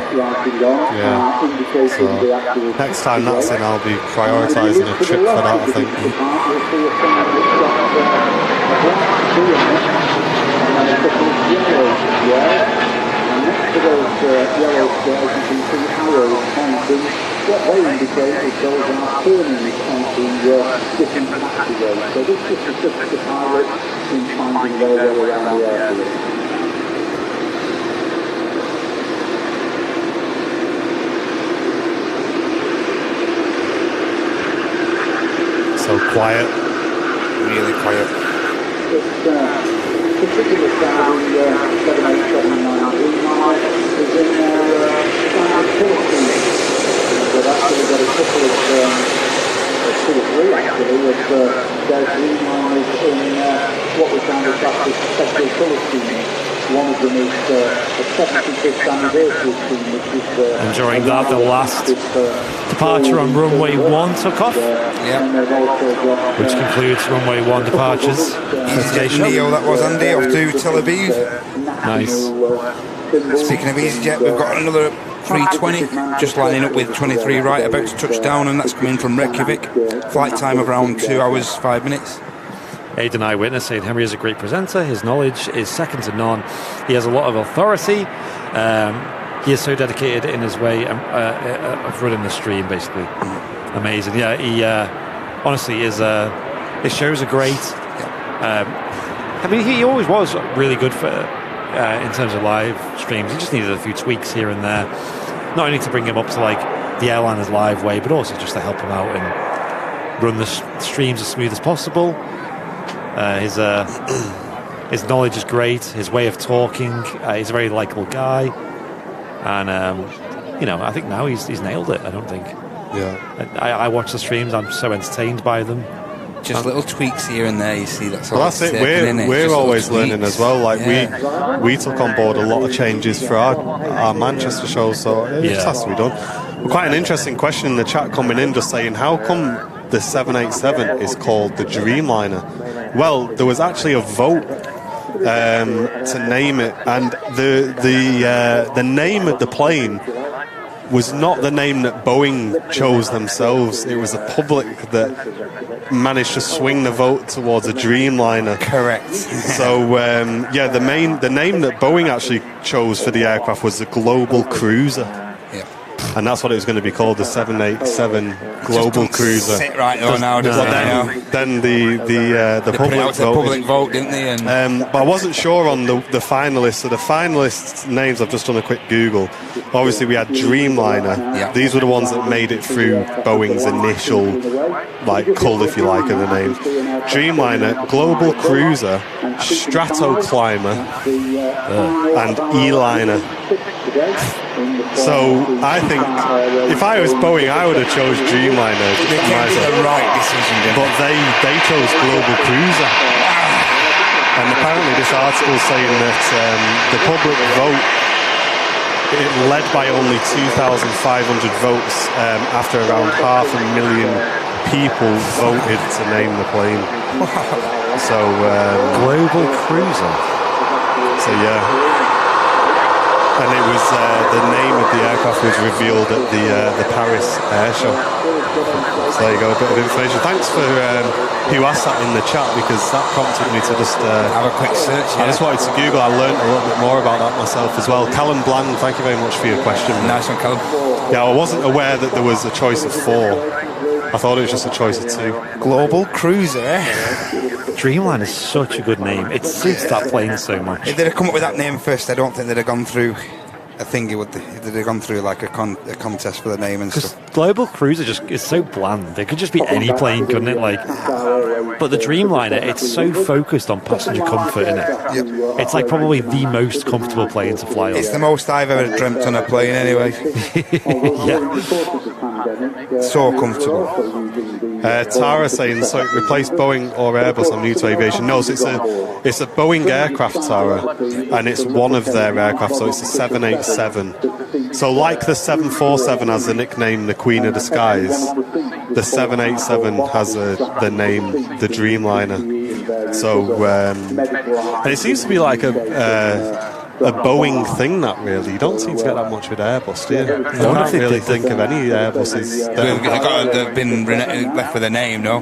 So next time that's in, I'll be prioritising a trip for that, I think. Next to those yellow squares, you can see arrows pointing. What they indicate is those are turnings onto different taxiways. So this is just the pilots in finding their way around the airfield. So quiet. Really quiet. It's particular Saudi 787 is in their standard policy. They've actually got a couple of, 2 or 3 actually, of their Dreamliners in what we kind of class as special colour scheme. One of them is a 75th anniversary scheme, which is... Enjoying that, the last departure on runway 1 took off. Which concludes runway 1 departures. EasyJet Neo, that was Andy, off to Tel Aviv. Nice. Speaking of EasyJet, we've got another 320 just lining up with 23 right, about to touch down, and that's coming from Reykjavik. Flight time of around 2 hours 5 minutes. Aidan Eyewitness saying Henry is a great presenter. His knowledge is second to none. He has a lot of authority. He is so dedicated in his way of running the stream, basically. Amazing. Yeah, he honestly is. His shows are great. I mean, he always was really good for in terms of live streams. He just needed a few tweaks here and there. Not only to bring him up to like the airliner's live way, but also just to help him out and run the streams as smooth as possible. His knowledge is great. His way of talking, he's a very likable guy, and I think now he's nailed it. I don't think. Yeah. I watch the streams. I'm so entertained by them. Just little tweaks here and there. You see, that's well, that's it. We're always learning as well. Like we took on board a lot of changes for our Manchester show, so it just has to be done. Quite an interesting question in the chat coming in, just saying how come the 787 is called the Dreamliner? Well, there was actually a vote to name it, and the name of the plane was not the name that Boeing chose themselves. It was the public that managed to swing the vote towards a Dreamliner. Correct. So the name that Boeing actually chose for the aircraft was the Global Cruiser. Yeah. And that's what it was going to be called, the 787 Global Cruiser. Sit right on now, does Then the public vote, didn't they? And but I wasn't sure on the finalists. So the finalists' names, I've just done a quick Google. Obviously, we had Dreamliner. Yeah. These were the ones that made it through Boeing's initial, cull, if you like, of the names. Dreamliner, Global Cruiser, Strato Climber, and E-Liner. So I think if I was Boeing, I would have chose Dreamliner. They came to the right decision, didn't but they chose Global Cruiser. And apparently this article is saying that the public vote, it led by only 2,500 votes after around 500,000 people voted to name the plane. So Global Cruiser. So yeah. And it was the name of the aircraft was revealed at the Paris Air Show. So there you go, a bit of information. Thanks for who asked that in the chat, because that prompted me to just have a quick search. Yeah. I just wanted to Google. I learned a little bit more about that myself as well. Callum Bland, thank you very much for your question. Nice one, Callum. Yeah, I wasn't aware that there was a choice of 4. I thought it was just a choice of 2. Global Cruiser, eh? Dreamliner is such a good name. It suits that plane so much. If they'd have come up with that name first, I don't think they'd have gone through a thingy, would they? If they'd have gone through like a contest for the name and stuff. Global Cruiser just is so bland. It could just be any plane, couldn't it? But the Dreamliner, it's so focused on passenger comfort, isn't it? Yep. It's like probably the most comfortable plane to fly on. It's the most I've ever dreamt on a plane, anyway. Yeah. So comfortable. Tara saying, so it replaced Boeing or Airbus on New to Aviation. No, so it's a Boeing aircraft, Tara, and it's one of their aircraft, so it's a 787. So like the 747 has the nickname the Queen of the Skies, the 787 has the name the Dreamliner. So and it seems to be like a Boeing thing, that really. You don't seem to get that much with Airbus, do you? I don't really think of any Airbuses. They've been left with a name, no?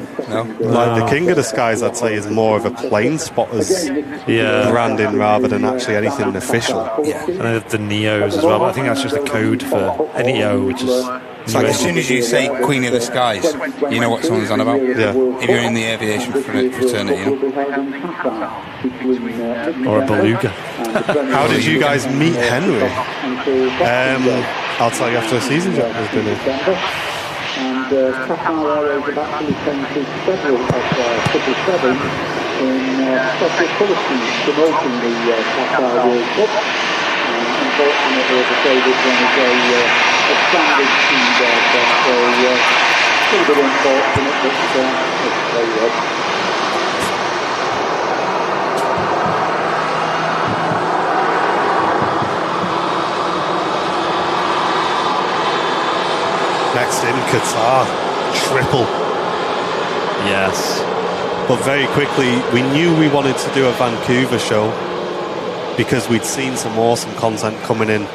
Like the King of the Skies, I'd say, is more of a plane spotter's branding rather than actually anything official. Yeah. And the Neos as well, but I think that's just a code for NEO, which is... It's like as soon as you say Queen of the Skies, you know what someone's on about. Yeah. If you're in the aviation fraternity, you know. Or a beluga. How did you guys meet Henry? I'll tell you after the season job has been in. And Qatar Airways have actually sent several of 777 in special policies promoting the Qatar World Cup. Unfortunately, as I say, this one is a standard speed aircraft, so a little bit unfortunate, but it's very good. Next in, Qatar, triple. Yes. But very quickly, we knew we wanted to do a Vancouver show because we'd seen some awesome content coming in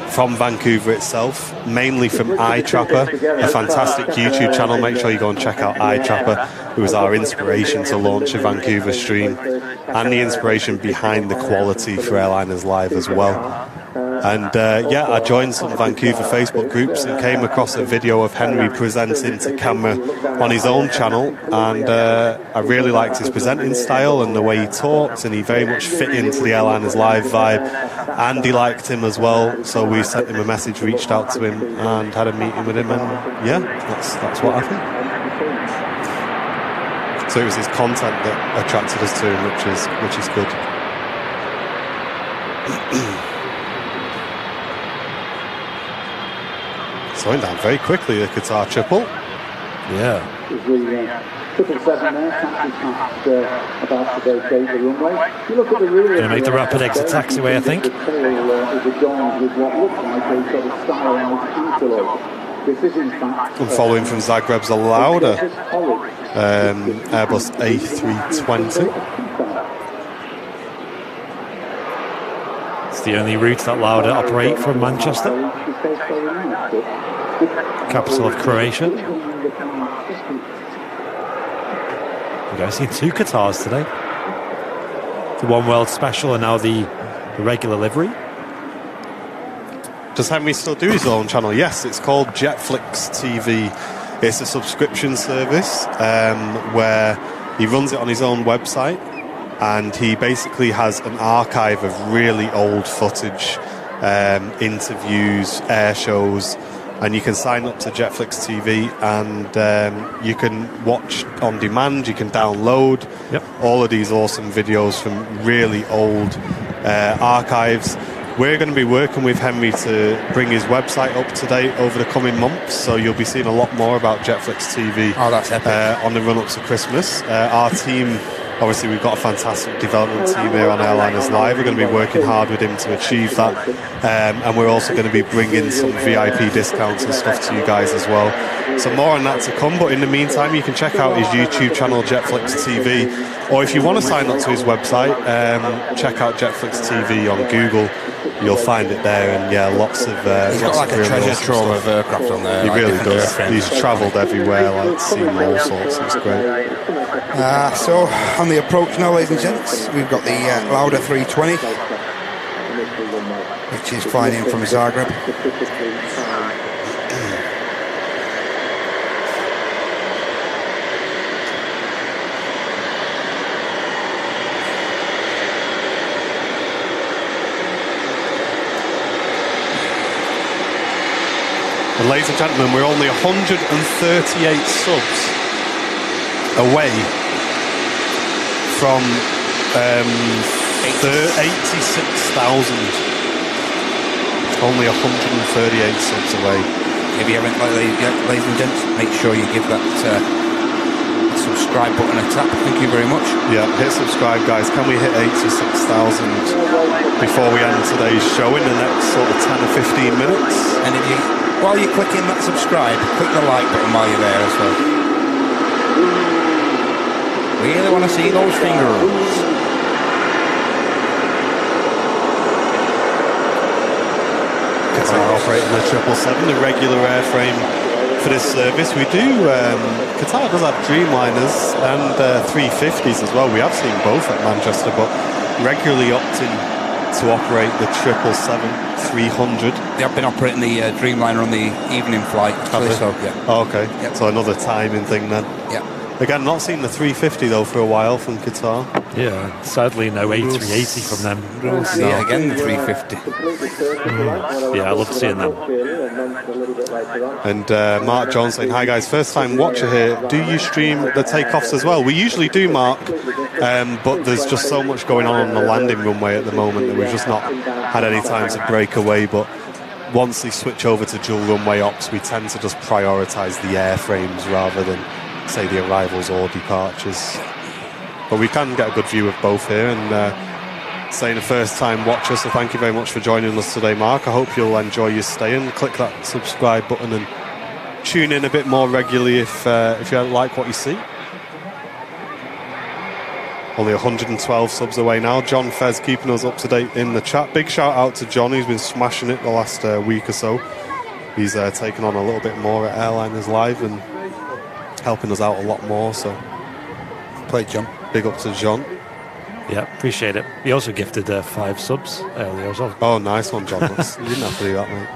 from Vancouver itself, mainly from iTrapper, a fantastic YouTube channel. Make sure you go and check out iTrapper, who was our inspiration to launch a Vancouver stream and the inspiration behind the quality for Airliners Live as well. And I joined some Vancouver Facebook groups and came across a video of Henry presenting to camera on his own channel, and I really liked his presenting style and the way he talked, and he very much fit into the Airliners Live vibe. Andy liked him as well, so we sent him a message, reached out to him and had a meeting with him, and that's what happened. So it was his content that attracted us to him, which is good. Slowing down very quickly, the Qatar triple. Yeah. The 777 there, taxi past about to vacate the runway. You look at the rear. Going to make the rapid exit taxiway, I think. The tail is adorned with what looks like a sort of stylized antelope. This is in fact. And following from Zagreb's Lauda, Airbus A320. It's the only route that Lauda operate from Manchester, capital of Croatia. I've seen 2 Qatars today. The One World Special and now the regular livery. Does Henry still do his own channel? Yes, it's called Jetflix TV. It's a subscription service where he runs it on his own website, and he basically has an archive of really old footage, interviews, air shows, and you can sign up to Jetflix TV and you can watch on demand, you can download all of these awesome videos from really old archives. We're going to be working with Henry to bring his website up to date over the coming months, so you'll be seeing a lot more about Jetflix TV that's epic. On the run-up to Christmas. Our team, obviously we've got a fantastic development team here on Airliners Live. We're going to be working hard with him to achieve that, and we're also going to be bringing some VIP discounts and stuff to you guys as well. So more on that to come, but in the meantime you can check out his YouTube channel Jetflix TV, or if you want to sign up to his website, check out Jetflix TV on Google. You'll find it there, and lots of he's got like a treasure trove of aircraft on there. He like really does. Airframes. He's travelled everywhere, like seen all sorts. It's great. So on the approach now, ladies and gents, we've got the Lauda 320, which is flying in from Zagreb. And ladies and gentlemen, we're only 138 subs away from 86,000. Only 138 subs away. If you haven't, ladies and gents, make sure you give that subscribe button a tap. Thank you very much. Yeah, hit subscribe, guys. Can we hit 86,000 before we end today's show in the next sort of 10 or 15 minutes? And if you, while you're clicking that subscribe, click the like button while you're there as well. Really want to see those fingers. Qatar operating the 777, the regular airframe for this service. We do, Qatar does have Dreamliners and 350s as well. We have seen both at Manchester, but regularly opting to operate the 777-300. They have been operating the Dreamliner on the evening flight. So, yeah. Oh, okay. Yep. So another timing thing then. Yeah. Again, not seen the 350 though for a while from Qatar. Yeah, sadly no A380 from them. We'll see again the 350. Yeah, I love seeing them. And Mark John saying, hi guys, first time watcher here. Do you stream the takeoffs as well? We usually do, Mark, but there's just so much going on the landing runway at the moment that we've just not had any time to break away. But once they switch over to dual runway ops, we tend to just prioritise the airframes rather than, say, the arrivals or departures. But we can get a good view of both here, and saying a first time watcher, so thank you very much for joining us today, Mark. I hope you'll enjoy your stay and click that subscribe button and tune in a bit more regularly if you like what you see. Only 112 subs away now. John Fez keeping us up to date in the chat. Big shout out to John, who's been smashing it the last week or so. He's taken on a little bit more at Airliners Live and helping us out a lot more, so Play John. Big up to John. Yeah, appreciate it. He also gifted 5 subs earlier as well. Oh, nice one, John. You didn't have to do that, mate.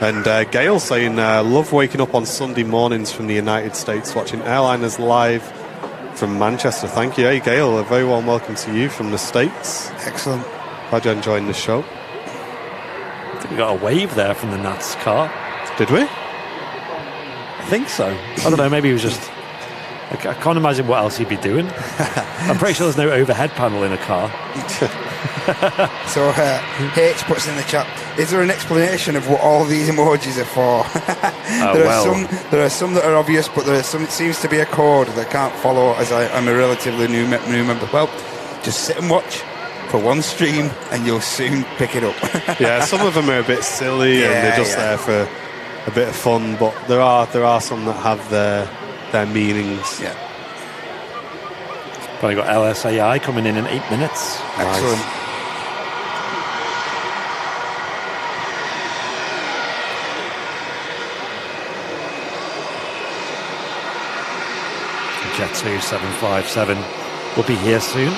And Gail saying, love waking up on Sunday mornings from the United States, watching Airliners Live from Manchester. Thank you. Hey, Gail, a very warm welcome to you from the States. Excellent. Glad you're enjoying the show. I think we got a wave there from the Nats car. Did we? I think so. I don't know, maybe he was just... I can't imagine what else he'd be doing. I'm pretty sure there's no overhead panel in a car. So H puts in the chat, is there an explanation of what all these emojis are for? There are some that are obvious, but there are some, it seems to be a code that I can't follow as I'm a relatively new member. Well, just sit and watch for one stream and you'll soon pick it up. Yeah, some of them are a bit silly and they're just there for a bit of fun, but there are some that have their meanings. Yeah. Probably got LSAI coming in 8 minutes. Excellent. Jet 2757 will be here soon.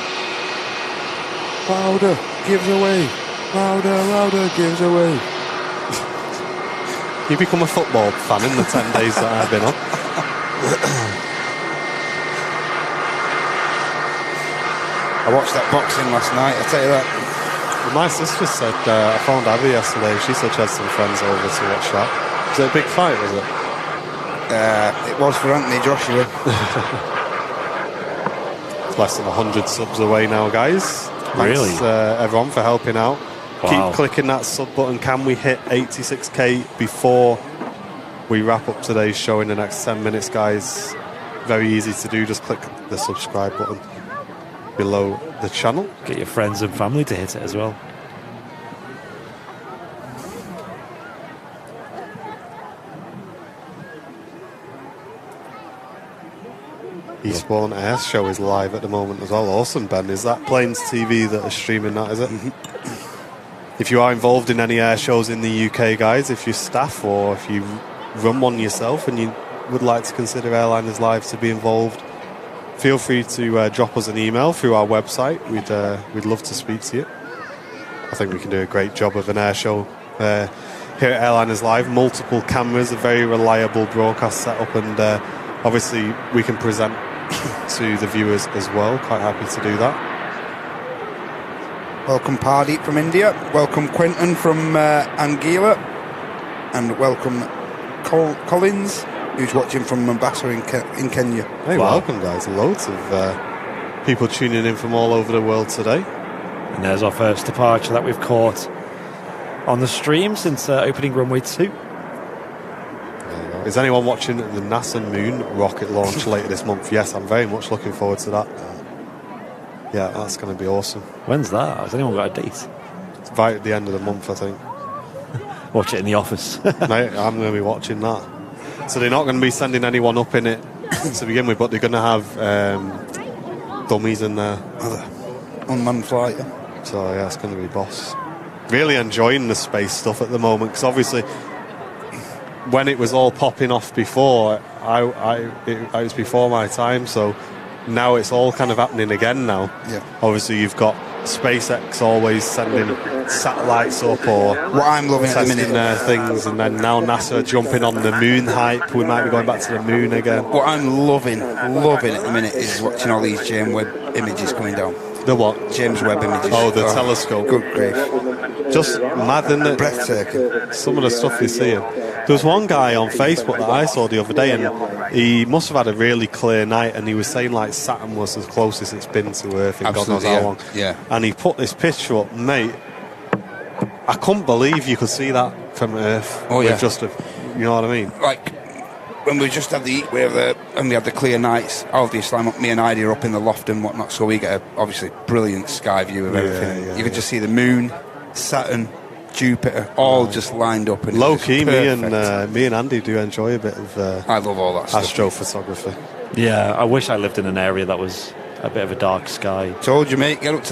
Louder gives away. Louder gives away. You become a football fan in the 10 days that I've been on. I watched that boxing last night, I'll tell you that. My sister said, I phoned Abby yesterday, she said she had some friends over to watch that. Was it a big fight, was it? It was for Anthony Joshua. It's less than 100 subs away now, guys. Really? Thanks, everyone, for helping out. Wow. Keep clicking that sub button. Can we hit 86k before we wrap up today's show in the next 10 minutes, guys? Very easy to do. Just click the subscribe button below the channel. Get your friends and family to hit it as well. Eastbourne Air Show is live at the moment as well. Awesome, Ben. Is that Plains TV that are streaming that, is it? If you are involved in any air shows in the UK, guys, if you're staff or if you run one yourself and you would like to consider Airliners Live to be involved, feel free to drop us an email through our website. We'd love to speak to you. I think we can do a great job of an air show here at Airliners Live. Multiple cameras, a very reliable broadcast setup, and obviously we can present to the viewers as well. Quite happy to do that. Welcome Pardeep from India. Welcome Quentin from Anguilla. And welcome Collins, who's watching from Mombasa in Kenya. Hey, Wow. welcome, guys. Loads of people tuning in from all over the world today. And there's our first departure that we've caught on the stream since opening runway 2. Is anyone watching the NASA Moon rocket launch later this month? Yes, I'm very much looking forward to that. Yeah, that's going to be awesome. When's that? Has anyone got a date? It's right at the end of the month, I think. Watch it in the office. Mate, I'm going to be watching that. So they're not going to be sending anyone up in it to begin with, but they're going to have dummies in there. Unmanned flight. So yeah, it's going to be boss. Really enjoying the space stuff at the moment, because obviously when it was all popping off before, it was before my time, so now it's all kind of happening again now. Yeah. Obviously you've got SpaceX always sending satellites up or What I'm loving at the testing minute. their things, and then now NASA are jumping on the moon hype. We might be going back to the moon again. What I'm loving at the minute is watching all these James Webb images coming down. The what? James Webb images. Oh, the telescope. Good grief. Just mad, isn't it? Breathtaking. Some of the stuff you're seeing. There was one guy on Facebook that I saw the other day, and he must have had a really clear night, and he was saying like Saturn was the closest it's been to Earth in God knows Absolutely, how yeah. long. Yeah. And he put this picture up, mate. I couldn't believe you could see that from Earth. Oh, with yeah. just a, you know what I mean? Like when we just had the heat wave and we had the clear nights, obviously me and Heidi are up in the loft and whatnot, so we get a obviously brilliant sky view of everything. yeah, You could just see the moon, Saturn, Jupiter, all just lined up. And Low it's key, perfect. me and Andy do enjoy a bit of I love all that stuff. astrophotography. Yeah, I wish I lived in an area that was a bit of a dark sky. Told you, mate. Get up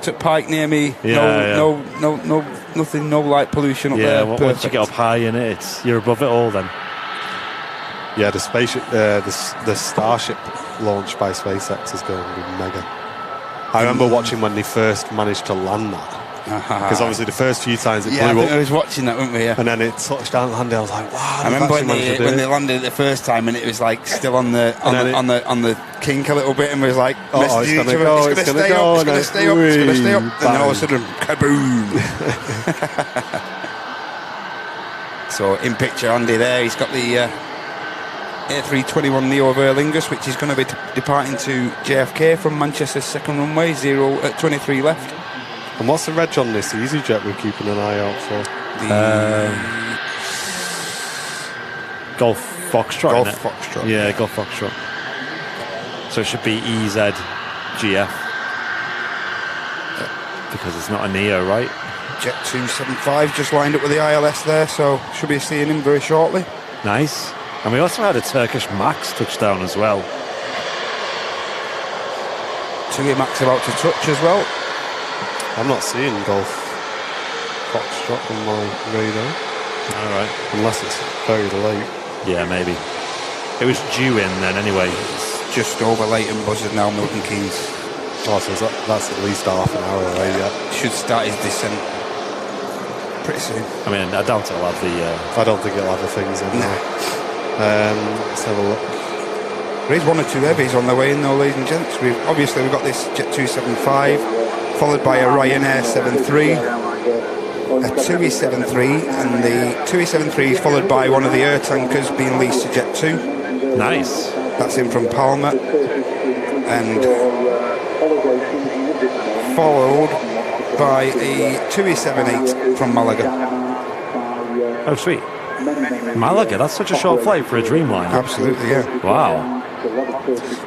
to Pike near me. Yeah, no, nothing, no light pollution up Yeah, there. once you Perfect. get up high in it, you're above it all then. Yeah, the spaceship, the Starship launch by SpaceX is going to be mega. I remember watching when they first managed to land that, because obviously the first few times it Yeah, I blew think I up, was watching that, weren't we? Yeah. and then it touched down and landed. I was like, wow! I remember when they landed it the first time, and it was like still on the kink a little bit, and we was like, Oh, messaging it's each gonna other, go, it's it's going to gonna stay go, up, it's going to stay up, and it's going to stay up, and then all of a bang. sudden, kaboom! So in picture, Andy there, he's got the A321 Neo of Aer Lingus, which is going to be departing to JFK from Manchester's second runway, 23 left. And what's the reg on this EasyJet we're keeping an eye out for? Golf Foxtrot. Golf innit? Foxtrot. Yeah, Golf Foxtrot. So it should be EZGF. Because it's not a Neo, right? Jet 275 just lined up with the ILS there, so should be seeing him very shortly. Nice. And we also had a Turkish Max touchdown as well. TUI Max about to touch as well. I'm not seeing Golf Foxtrot on my radar. All right. Unless it's very late. Yeah, maybe. It was due in then anyway. It's just over Leighton Buzzard now, Milton Keynes. Oh, so that's at least half an hour away yet. Should start his descent pretty soon. I mean, I doubt it'll have the... I don't think it'll have the things in there. Let's have a look. There is one or two heavies on the way in though, ladies and gents. We've got this Jet 275, followed by a Ryanair 73, a TUI 73, and the TUI 73 is followed by one of the air tankers being leased to Jet 2. Nice. That's in from Palma. And followed by a TUI 78 from Malaga. Oh, sweet. Malaga, that's such a short flight for a Dreamliner. Absolutely, yeah. Wow.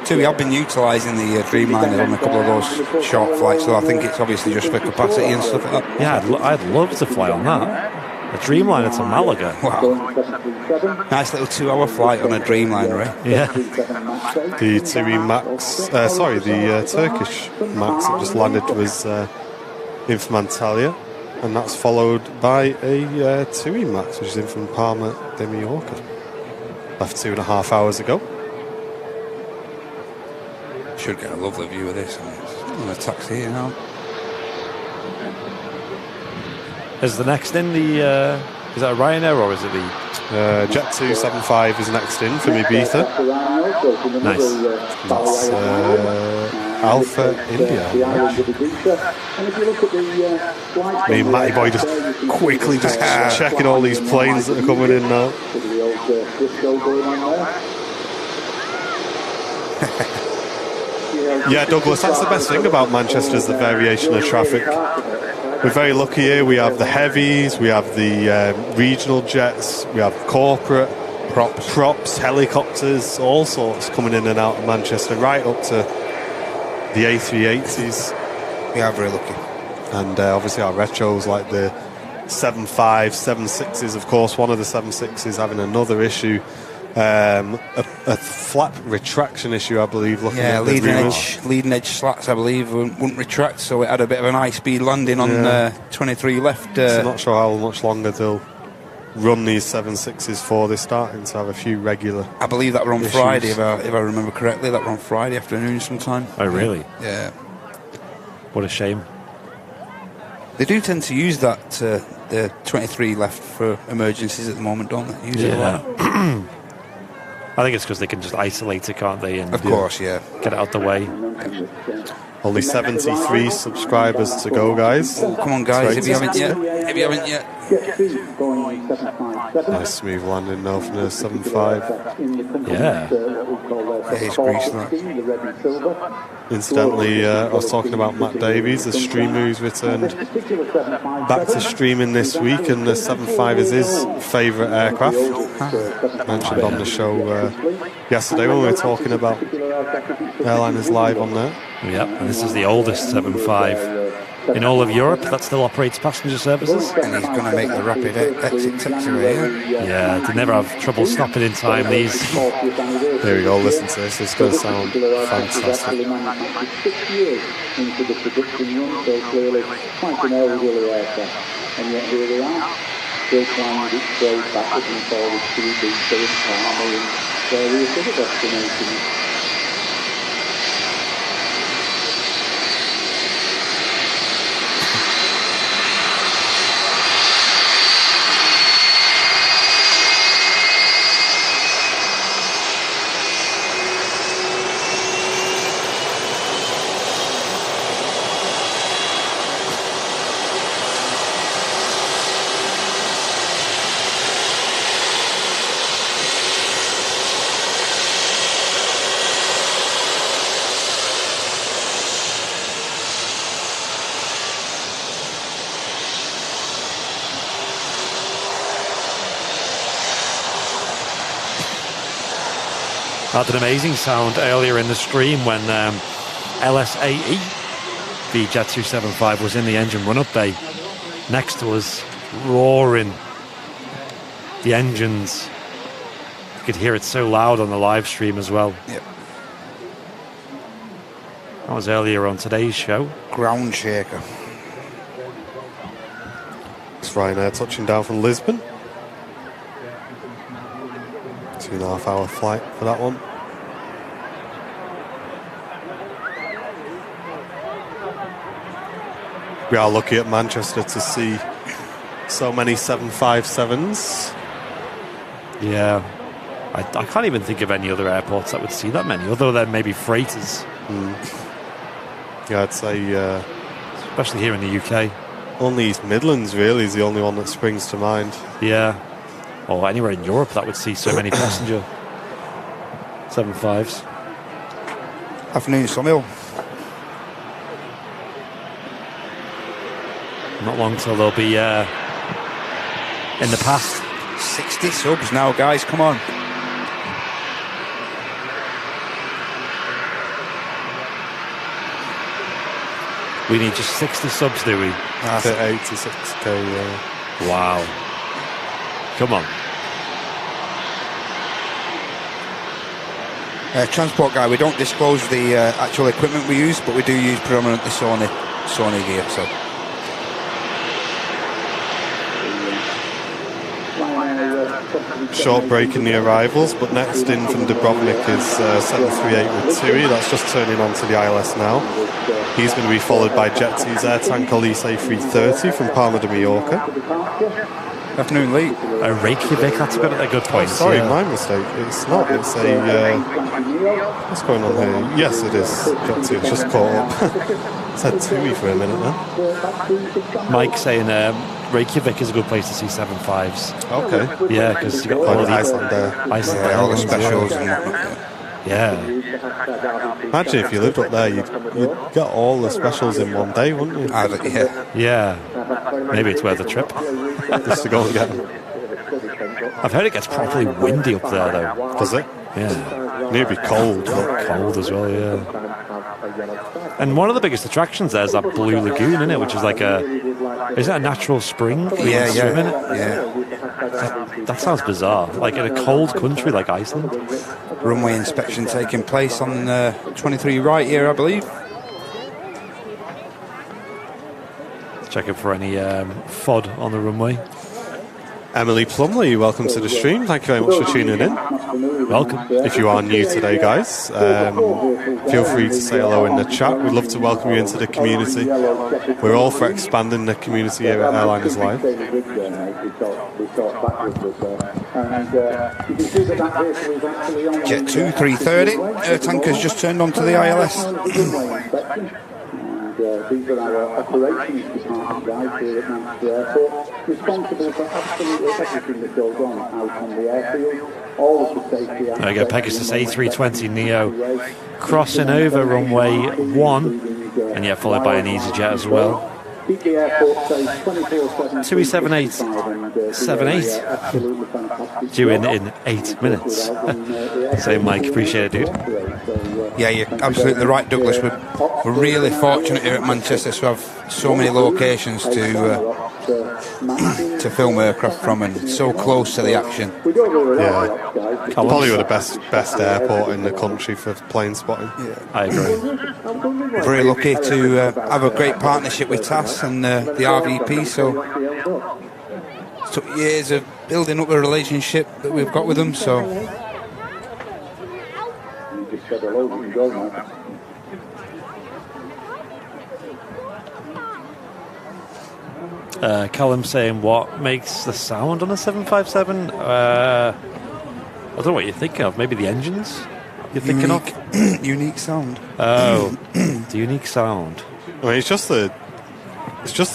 TUI have been utilising the Dreamliner on a couple of those short flights, so I think it's obviously just for capacity and stuff like that. Yeah, I'd love to fly on that. A Dreamliner to Malaga. Wow. Nice little 2-hour flight on a Dreamliner, eh? Yeah. The TUI Max, the Turkish Max that just landed was in from Antalya, and that's followed by a TUI Max, which is in from Palma de Mallorca. Left 2.5 hours ago. Should get a lovely view of this. I'm a taxi here now. Is the next in the... is that a Ryanair or is it the... Jet 275 is next in from Ibiza. Nice. That's Alpha India. Me and Matty Boy just quickly checking all these planes that are coming in now. Yeah, Douglas, that's the best thing about Manchester is the variation of traffic. We're very lucky here. We have the heavies, we have the regional jets, we have corporate props, helicopters, all sorts coming in and out of Manchester, right up to the A380s. We are very lucky. And obviously our retros like the 75, 76s, of course, one of the 76s having another issue. A flap retraction issue, I believe. Leading edge slats, I believe, wouldn't retract, so it had a bit of an high-speed landing on 23 left. So I'm not sure how much longer they'll run these 76s for. They're starting to have a few regular. I believe that were on issues. Friday, if I remember correctly. That were on Friday afternoon sometime. Oh, really? Yeah. What a shame. They do tend to use that the 23 left for emergencies at the moment, don't they? Use it a lot. I think it's because they can just isolate it, can't they? And of course, yeah. Get it out the way. Only 73 subscribers to go, guys. Oh, come on, guys, if you haven't yet. Nice smooth landing now from the 75. Yeah. It is grease, that. Incidentally, I was talking about Matt Davies, the streamer who's returned back to streaming this week, and the 75 is his favourite aircraft. Mentioned on the show yesterday when we were talking about Airliners Live on there. Yep, and this is the oldest 75 in all of Europe that still operates passenger services. And he's going to make the rapid exit taxiway, yeah? They never have trouble stopping in time, these. Here we go, listen to this. It's going to sound fantastic. Into the production run, so clearly quite an elderly aircraft. And yet here they are, still climbing its way backwards and forwards to Ibiza and Palma and various other destinations. Had an amazing sound earlier in the stream when LSAE, the Jet 275, was in the engine run-up bay next to us, roaring the engines. You could hear it so loud on the live stream as well. Yep. That was earlier on today's show. Ground shaker. It's Ryanair touching down from Lisbon. 2.5 hour flight for that one. We are lucky at Manchester to see so many 757s. Yeah. I can't even think of any other airports that would see that many, other than maybe freighters. Yeah, I'd say... especially here in the UK. Only East Midlands, really, is the only one that springs to mind. Yeah. Or anywhere in Europe that would see so many passenger 75s. Afternoon, Somill. Not long till they'll be in the past. 60 subs now, guys, come on. We need just 60 subs, do we? That's 86k, yeah. Wow. Come on. Transport guy, we don't disclose the actual equipment we use, but we do use predominantly Sony gear, so... Short break in the arrivals, but next in from Dubrovnik is 738 with Tui. That's just turning onto the ILS now. He's going to be followed by Jet2's Air Tankolis A330 from Palma de Mallorca. Afternoon, Lee. Reykjavik, that's a good point. Oh, sorry, my mistake. It's not. It's a... what's going on here? Yes, it is. Jet2. It's just caught up. Said Tui for a minute then. Mike saying Reykjavik is a good place to see 75s. Okay. Yeah, because you got all the Iceland there. Iceland, all the specials and whatnot. Yeah. Imagine if you lived up there, you'd get all the specials in one day, wouldn't you? Yeah. Maybe it's worth a trip. Just to go and get them. I've heard it gets properly windy up there, though. Does it? Yeah. It'd be cold. Cold as well, yeah. And one of the biggest attractions there is that Blue Lagoon, isn't it? Which is like is that a natural spring? Yeah. That sounds bizarre. Like in a cold country like Iceland. Runway inspection taking place on 23 right here, I believe. Checking for any FOD on the runway. Emily Plumley, welcome to the stream. Thank you very much for tuning in. Welcome. If you are new today, guys, feel free to say hello in the chat. We'd love to welcome you into the community. We're all for expanding the community here at Airliners Live. Jet 2, 330. Air tankers just turned onto the ILS. These are our operations department guys here at Manchester Airport, responsible for absolutely everything that goes on out on the airfield, all of the safety. There we go, Pegasus A320 Neo crossing over runway 1, and yet followed by an EasyJet as well. Keep the airport safe 24/7. 278 due in 8 minutes. So Mike, appreciate it, dude. Yeah, you're absolutely right, Douglas. We're really fortunate here at Manchester to have so many locations to film aircraft from, and so close to the action. Yeah, probably the best airport in the country for plane spotting. Yeah. I agree. Very lucky to have a great partnership with TAS and the RVP. So it took years of building up a relationship that we've got with them. So. Callum saying, what makes the sound on a 757? I don't know what you're thinking of. Maybe the engines you're thinking of? Unique sound. Oh, the unique sound. I mean, it's just the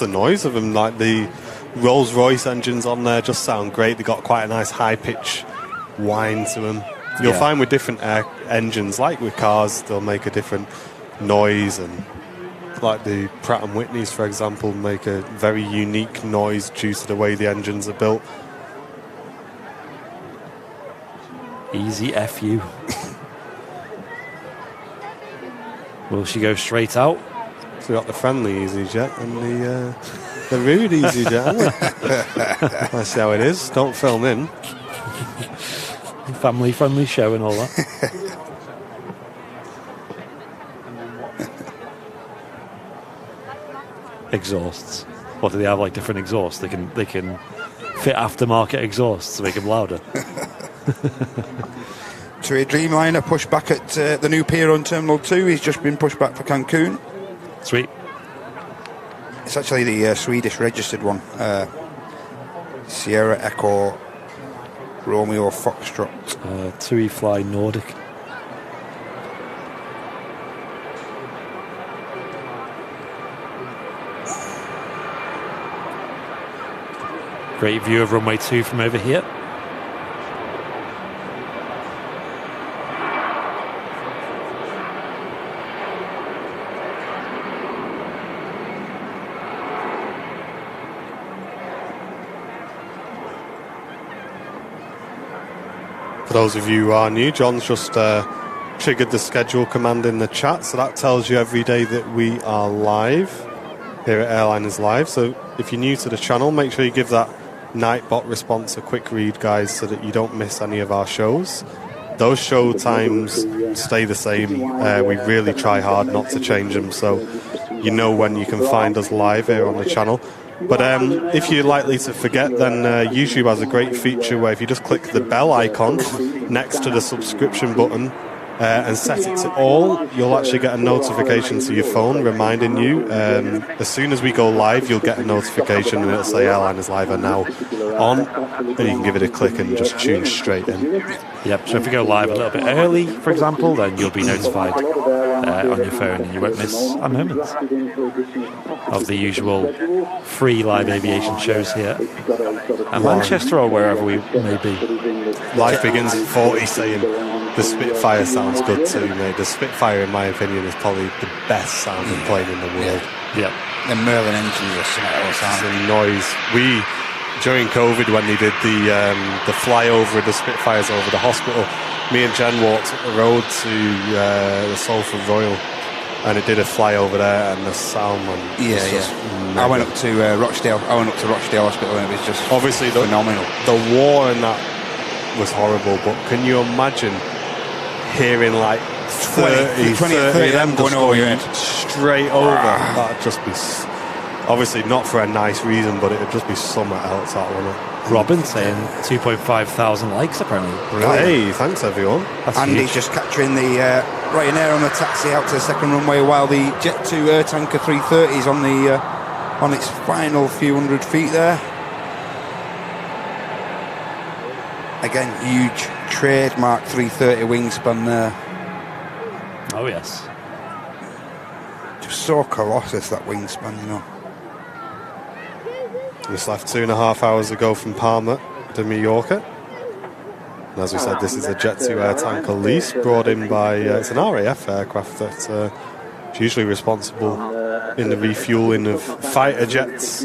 noise of them. Like the Rolls-Royce engines on there just sound great. They got quite a nice high-pitch whine to them. You'll find with different engines, like with cars, they'll make a different noise, and like the Pratt & Whitneys, for example, make a very unique noise due to the way the engines are built. Easy FU. Will she go straight out? So we got the friendly EasyJet and the rude EasyJet, haven't we? Let's see how it is. Don't film in. Family-friendly show and all that. exhausts. What do they have, like different exhausts? They can fit aftermarket exhausts to make them louder. To a Dreamliner pushed back at the new pier on Terminal 2. He's just been pushed back for Cancun. Sweet. It's actually the Swedish registered one. Sierra Echo Romeo Foxtrot. TUI Fly Nordic. Great view of runway 2 from over here. For those of you who are new, John's just triggered the schedule command in the chat, so that tells you every day that we are live here at Airliners Live. So if you're new to the channel, make sure you give that Nightbot response a quick read, guys, so that you don't miss any of our shows. Those show times stay the same. We really try hard not to change them, so you know when you can find us live here on the channel. But if you're likely to forget, then YouTube has a great feature where if you just click the bell icon next to the subscription button and set it to all, you'll actually get a notification to your phone reminding you. As soon as we go live, you'll get a notification and it'll say Airliners Live are now on, and you can give it a click and just tune straight in. Yep, so if you go live a little bit early, for example, then you'll be notified on your phone and you won't miss a moment of the usual free live aviation shows here at Manchester or wherever we may be. Life begins at 40 saying the Spitfire sounds good too, mate. The Spitfire, in my opinion, is probably the best sounding plane in the world. Yeah. The Merlin engines are something else. The noise. During COVID, when they did the flyover of the Spitfires over the hospital, me and Jen walked up the road to the Salford Royal, and it did a flyover there, and the sound went. Yeah. I went up to Rochdale. Hospital, and it was just obviously phenomenal. The war and that was horrible, but can you imagine hearing like 30 of them going over your head straight over? That'd just be. Obviously not for a nice reason, but it would just be somewhere else, that wouldn't it? Robin saying 2,500 likes apparently. Hey, thanks everyone. Andy's just capturing the Ryanair on the taxi out to the second runway, while the Jet2 Air Tanker 330 is on its final few hundred feet there. Again, huge trademark 330 wingspan there. Oh yes. Just so colossus, that wingspan, you know. Just left 2.5 hours ago from Palma to Mallorca. And as we said, this is a Jet2 Air Tanker lease brought in by, it's an RAF aircraft that's usually responsible in the refueling of fighter jets,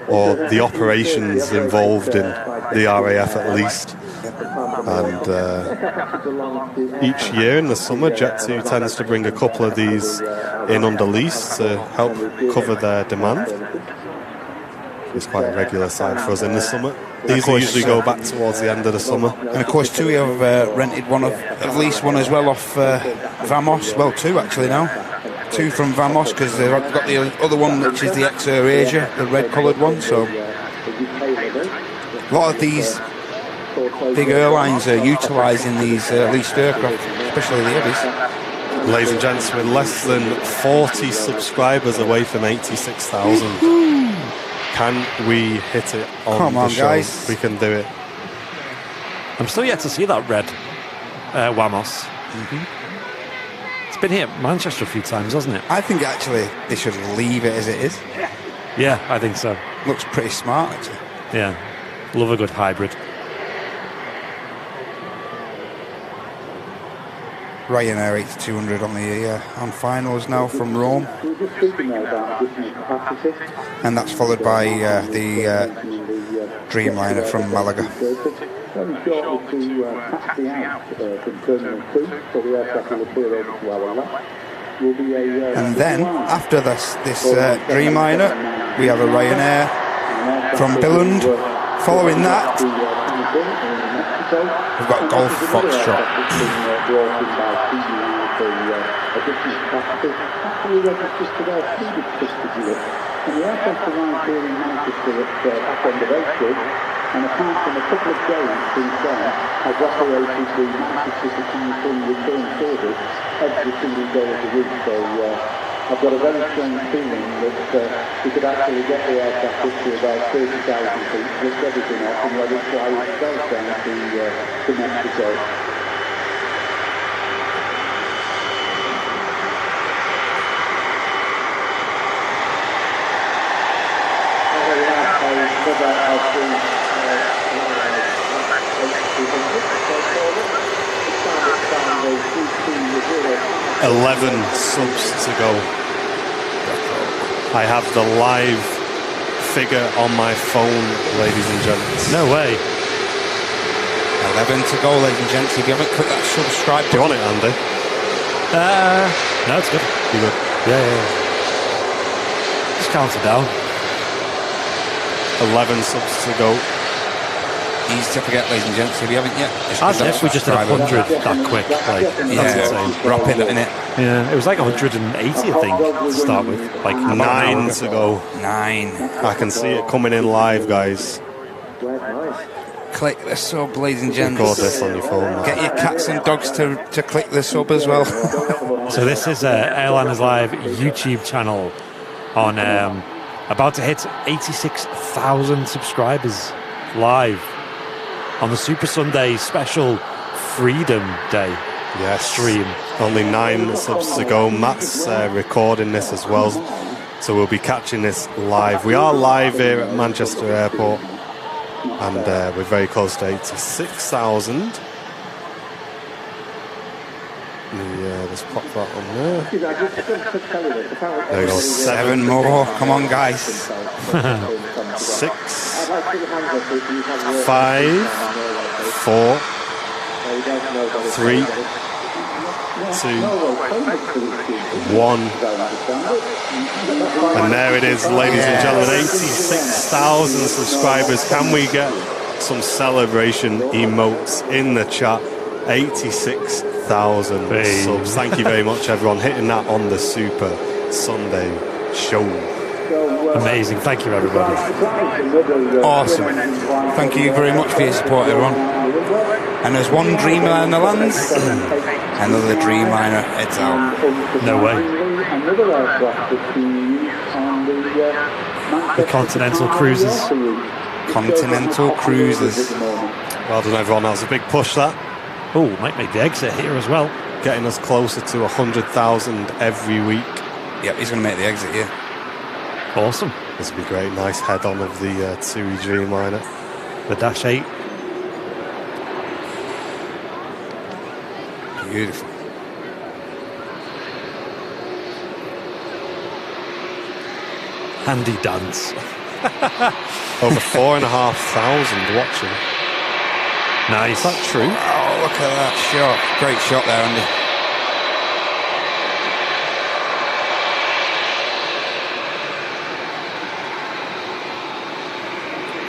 or the operations involved in the RAF at least. And each year in the summer, Jet2 tends to bring a couple of these in under lease to help cover their demand. It's quite a regular sight for us in the summer. These usually go back towards the end of the summer. And of course, TUI have rented one at least one as well off Vamos. Well, two actually now. Two from Vamos, because they've got the other one, which is the XR Asia, the red-coloured one. So a lot of these big airlines are utilising these leased aircraft, especially the heavies. Ladies and gents, we're less than 40 subscribers away from 86,000. Can we hit it on the show? Guys. We can do it. I'm still yet to see that red Wamos. It's been here at Manchester a few times, hasn't it? I think actually they should leave it as it is. Yeah, I think so. Looks pretty smart, actually. Yeah, love a good hybrid. Ryanair 8200 on finals now from Rome, and that's followed by the Dreamliner from Malaga. And then after this Dreamliner, we have a Ryanair from Billund. Following that, we've got Golf Foxtrot. different capacity, actually registers to their Swedish custody list. And the aircraft arrived here in Manchester at back end of April, and apart from a couple of days since then, has operated the Manchester to Cancun return service every single day of the week. So I've got a very strong feeling that we could actually get the aircraft up to about 30,000 feet, lift everything off and let it fly itself down to Mexico. $11 subs to go. I have the live figure on my phone, ladies and gents. No way. 11 to go, ladies and gents. If you haven't clicked that subscribe Do you want it, Andy? No, it's good. You good? Yeah. Just count it down. 11 subs to go. Easy to forget, ladies and gents. If you haven't yet, As if we just did 100 that quick. Like, that's insane. Rapid, isn't it? Yeah, it was like 180, I think, to start with. Like 9 to go. 9. I can see it coming in live, guys. Click the sub, ladies and gents. Record this on your phone. Man. Get your cats and dogs to click the sub as well. So this is Airliners Live YouTube channel on about to hit 86,000 subscribers live on the Super Sunday special Freedom Day stream. Only 9 subs to go. Matt's recording this as well, so we'll be catching this live. We are live here at Manchester Airport, and we're very close to 86,000. Just pop that on there. There we go. 7 more. Come on, guys. 6, 5, 4, 3, 2, 1. And there it is, ladies and gentlemen. 86,000 subscribers. Can we get some celebration emotes in the chat? 86,000 subs. Thank you very much, everyone, hitting that on the Super Sunday show. Amazing. Thank you, everybody. Awesome. Thank you very much for your support, everyone. And there's one Dreamliner lands, another Dreamliner heads out. No way. The Continental Cruisers. Continental Cruisers. Well done, everyone. That was a big push, that. Oh, might make the exit here as well. Getting us closer to 100,000 every week. Yep, he's going to make the exit here. Awesome. This would be great. Nice head-on of the TUI Dreamliner. The Dash 8. Beautiful. Handy dance. Over 4,500 watching. Nice. Is that true? Oh, look at that shot. Great shot there, Andy.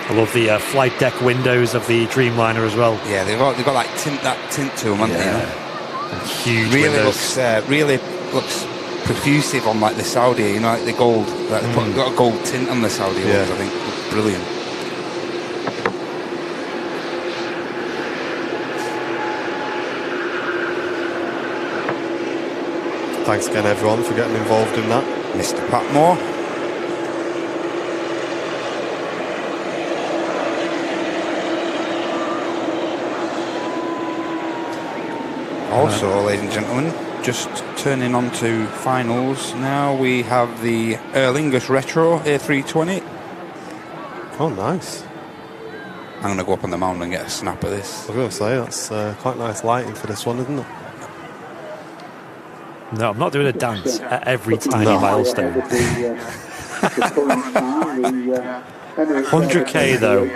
I love the flight deck windows of the Dreamliner as well. Yeah, they've got that tint to them, haven't they? And huge Really windows. looks profusive on like the Saudi, you know, like the gold. Like they've got a gold tint on the Saudi ones, I think. Looks brilliant. Thanks again, everyone, for getting involved in that. Mr. Patmore. Also, ladies and gentlemen, just turning on to finals now, we have the Aer Lingus Retro A320. Oh, nice. I'm going to go up on the mountain and get a snap of this. I was going to say, that's quite nice lighting for this one, isn't it? No, I'm not doing a dance at every tiny milestone. 100k though,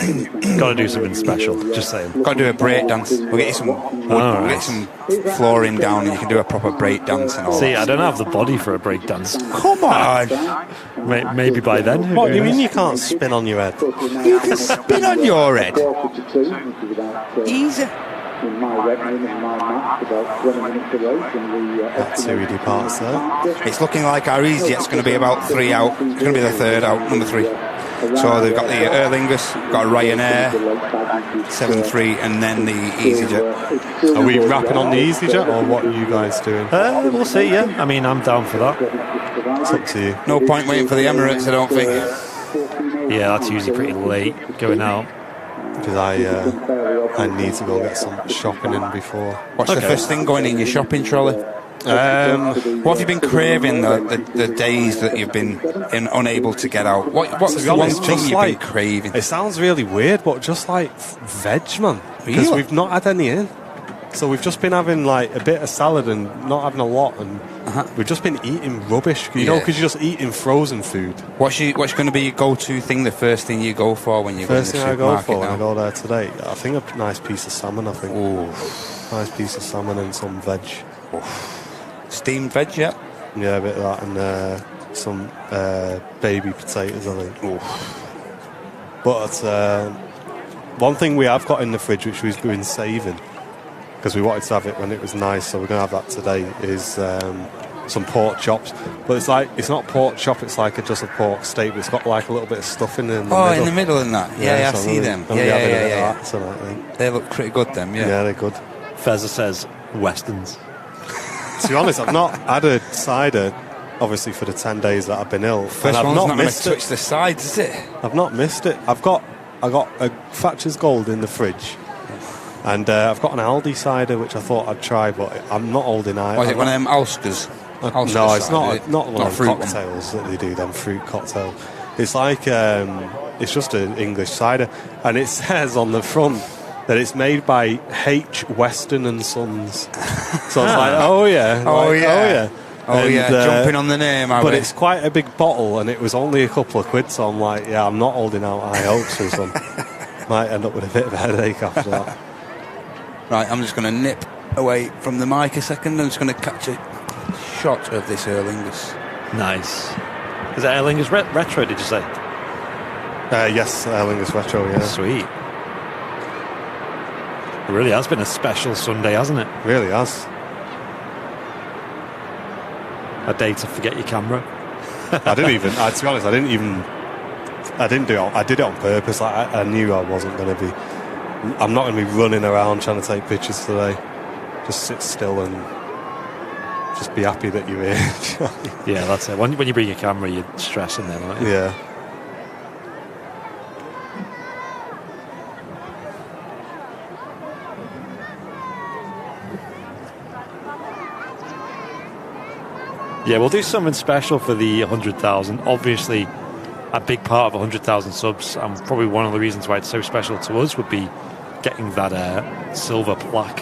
got to do something special. Just saying. Got to do a break dance. We'll get you some wood, we'll get some flooring down, and you can do a proper break dance and all. See, that. I don't have the body for a break dance. Come on. Maybe by then. What do you mean you can't spin on your head? You can spin on your head. Easy. in my red name and my maps about 20 minutes away from the That's who he departs there. It's looking like our EasyJet's going to be about 3 out. It's going to be the third out, number 3. So they've got the Aer Lingus, got a Ryanair, 7-3, and then the EasyJet. Are we wrapping on the EasyJet, or what are you guys doing? We'll see, yeah. I mean, I'm down for that. It's up to you. No point waiting for the Emirates, I don't think. Yeah, that's usually pretty late going out. Because I need to go get some shopping in before. What's the first thing going in your shopping trolley? What have you been craving the days that you've been unable to get out? What's the one thing you've been craving? It sounds really weird, but just like veg, man. Because we've not had any in. So we've just been having like a bit of salad and not having a lot, and we've just been eating rubbish. You know, because you're just eating frozen food. What's going to be your go-to thing? The first thing you go for when you go to the supermarket? First thing I go for when I go there today, I think a nice piece of salmon. I think. Nice piece of salmon and some veg. Steamed veg, yeah. Yeah, a bit of that, and some baby potatoes, I think. But one thing we have got in the fridge, which we've been saving, because we wanted to have it when it was nice, so we're going to have that today, is some pork chops. But it's not pork chop, it's like just a pork steak, but it's got like a little bit of stuffing in the middle. In the middle and that. Yeah, I see them. Yeah. That tonight, I think. They look pretty good, them, yeah. Yeah, they're good. Fezza says Westerns. To be honest, I've not had a cider, obviously, for the 10 days that I've been ill. First one's not going to touch the sides, is it? I've not missed it. I got a Thatcher's Gold in the fridge, and I've got an Aldi cider which I thought I'd try, but I'm not holding either. Was it one of them Alskers? No, it's not one of the cocktails that they do, them fruit cocktail. It's like it's just an English cider, and it says on the front that it's made by H. Weston and Sons. So I was like, oh yeah, jumping on the name. But it's quite a big bottle, and it was only a couple of quid, so I'm like, yeah, I'm not holding out high hopes for this one. Might end up with a bit of a headache after that. Right, I'm just going to nip away from the mic a second. I'm just going to catch a shot of this Aer Lingus. Nice. Is that Aer Lingus Retro, did you say? Yes, Aer Lingus Retro, yeah. Sweet. It really has been a special Sunday, hasn't it? Really has. A day to forget your camera. To be honest, I didn't do it. I did it on purpose. I knew I wasn't going to be. I'm not going to be running around trying to take pictures today. Just sit still and just be happy that you're here. Yeah, that's it. When you bring your camera, you're stressing then, aren't you? Yeah. Yeah, we'll do something special for the 100,000. Obviously, a big part of 100,000 subs, and probably one of the reasons why it's so special to us, would be getting that silver plaque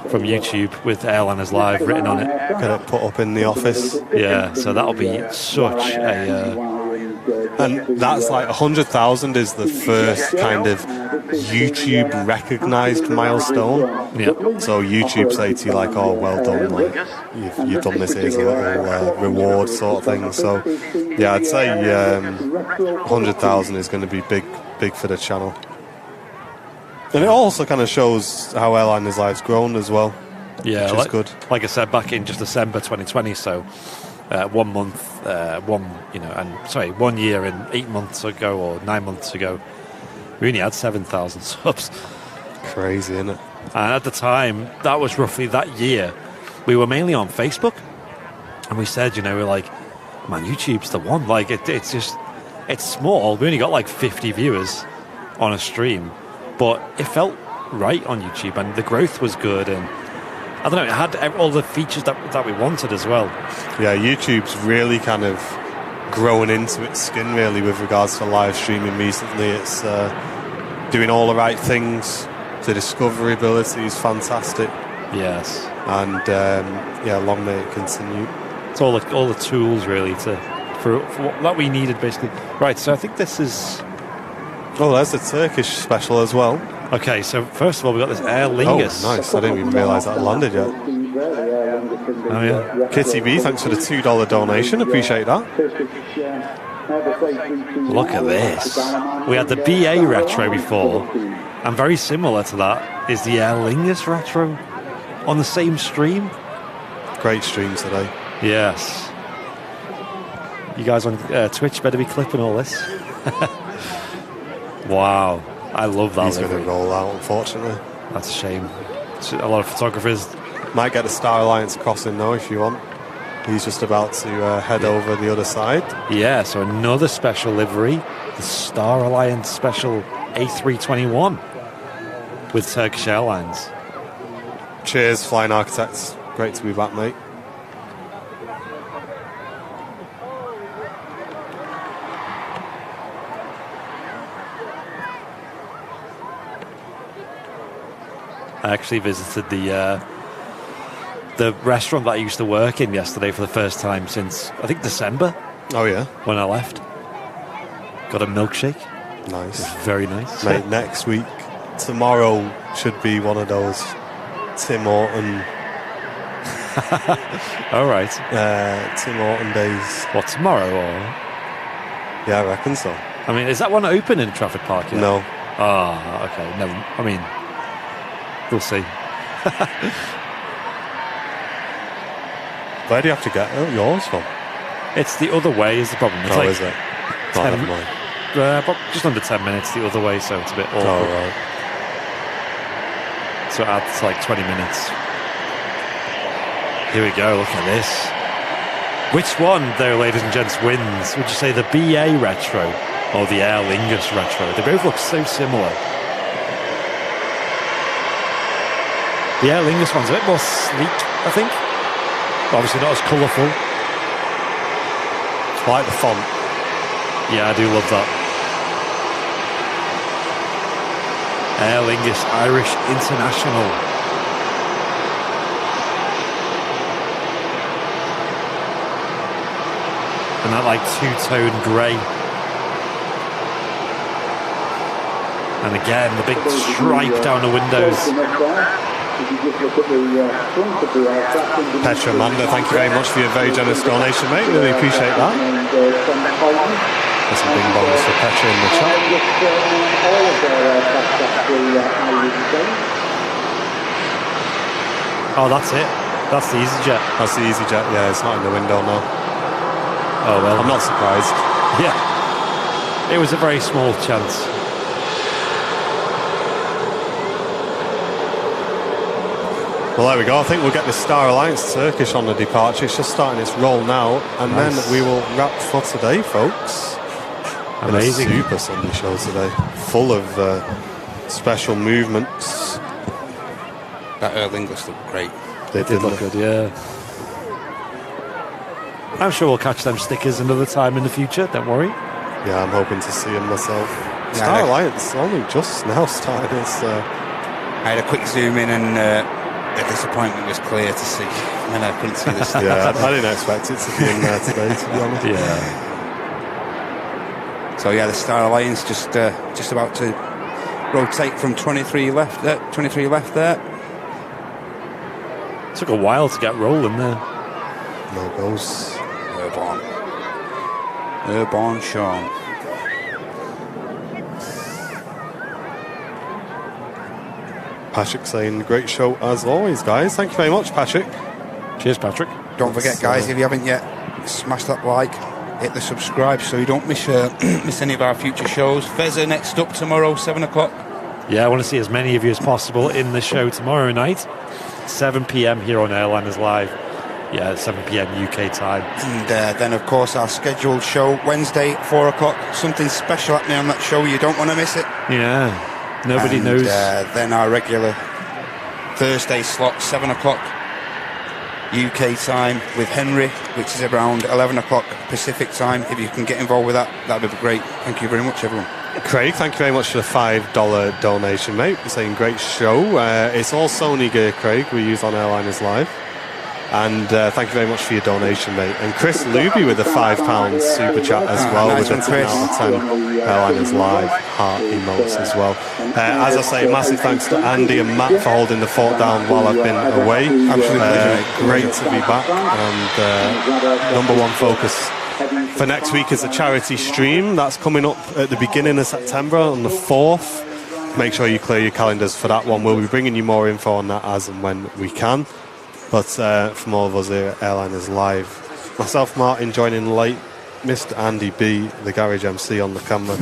from YouTube with Airliners Live written on it. Get it put up in the office. Yeah, so that'll be such a... and that's like 100,000 is the first kind of YouTube recognised milestone. Yeah. So YouTube say to you like, "Oh, well done, like you've done this. Here's a little reward sort of thing." So yeah, I'd say 100,000 is going to be big for the channel. And it also kind of shows how Airliners Live's grown as well. Yeah, which is good. Like I said, back in just December 2020, so 1 month, 1 year and 8 months ago or 9 months ago, we only had 7,000 subs. Crazy, isn't it? And at the time, that was roughly that year, we were mainly on Facebook, and we said, we're like, man, YouTube's the one. Like, it's small. We only got like 50 viewers on a stream, but it felt right on YouTube, and the growth was good, and I don't know, it had all the features that we wanted as well. Yeah, YouTube's really kind of grown into its skin, really, with regards to live streaming recently. It's doing all the right things. The discoverability is fantastic. Yes. And, long may it continue. It's all the tools, really, for what we needed, basically. Right, so I think this is... Oh, there's the Turkish special as well. Okay, so first of all, we've got this Aer Lingus. Oh, nice. I didn't even realise that landed yet. Oh, yeah. Kitty B, thanks for the $2 donation. Appreciate that. Look at this. We had the BA Retro before, and very similar to that is the Aer Lingus Retro on the same stream. Great stream today. Yes. You guys on Twitch better be clipping all this. Wow. I love that. He's going to roll out, unfortunately. That's a shame. A lot of photographers. Might get a Star Alliance crossing though if you want. He's just about to head over the other side. Yeah, so another special livery, the Star Alliance Special A321 with Turkish Airlines. Cheers, Flying Architects. Great to be back, mate. I actually visited the restaurant that I used to work in yesterday for the first time since, I think, December. Oh, yeah? When I left. Got a milkshake. Nice. It was very nice. Mate, next week, tomorrow should be one of those Tim Horton... All right. Tim Horton days. What, tomorrow? Or? Yeah, I reckon so. I mean, is that one open in Trafford Park yet? No. Ah, okay. No, I mean, we'll see. Where do you have to get yours from? It's the other way is the problem. It's is it? Never mind. Just under 10 minutes the other way, so it's a bit awkward. Oh, right. So it adds like 20 minutes. Here we go, look at this. Which one, though, ladies and gents, wins? Would you say the BA Retro or the Aer Lingus Retro? They both look so similar. The Aer Lingus one's a bit more sleek, I think. Obviously not as colourful. I like the font. Yeah, I do love that. Aer Lingus Irish International. And that like two-tone grey. And again, the big stripe down the windows. Petra Amanda, thank you very much for your very generous donation, mate. Really appreciate that. There's some big bonus for Petra in the chat. Oh, that's it. That's the EasyJet. That's the EasyJet, yeah, it's not in the window now. Oh, well. I'm not surprised. Yeah. It was a very small chance. Well, there we go. I think we'll get the Star Alliance Turkish on the departure. It's just starting its roll now. And then we will wrap for today, folks. Amazing. A super Sunday show today. Full of special movements. That Aer Lingus looked great. They did look good, yeah. I'm sure we'll catch them stickers another time in the future, don't worry. Yeah, I'm hoping to see them myself. Yeah, Star Alliance only just now started. I had a quick zoom in and the disappointment was clear to see when I couldn't see the stickers. Yeah, I didn't expect it to be in there today, to be honest. Yeah. So yeah, the Star Alliance just about to rotate from 23 left there. Took a while to get rolling there. There goes Urban Sean. Patrick saying, great show as always, guys. Thank you very much, Patrick. Cheers, Patrick. Don't forget, guys, if you haven't yet, smash that like, hit the subscribe so you don't miss any of our future shows. Fezzer next up tomorrow, 7 o'clock. Yeah, I want to see as many of you as possible in the show tomorrow night, 7 p.m. here on Airliners Live. Yeah, 7 p.m. UK time. And then, of course, our scheduled show, Wednesday, 4 o'clock. Something special happening on that show. You don't want to miss it. Yeah, nobody knows. Then our regular Thursday slot, 7 o'clock UK time with Henry, which is around 11 o'clock Pacific time. If you can get involved with that, that would be great. Thank you very much, everyone. Craig, thank you very much for the $5 donation, mate. You're saying great show. It's all Sony gear, Craig, we use on Airliners Live. And thank you very much for your donation, mate. And Chris Luby with a £5 super chat as well, nice with a 10 one, out of 10 Airliners Live heart emotes as well. As I say, massive thanks to Andy and Matt for holding the fort down while I've been away. Absolutely. Great to be back. And number one focus for next week is a charity stream. That's coming up at the beginning of September on the 4th. Make sure you clear your calendars for that one. We'll be bringing you more info on that as and when we can. But from all of us here at Airliners Live, myself, Martin, joining late, Mr. Andy B, the garage MC on the camera,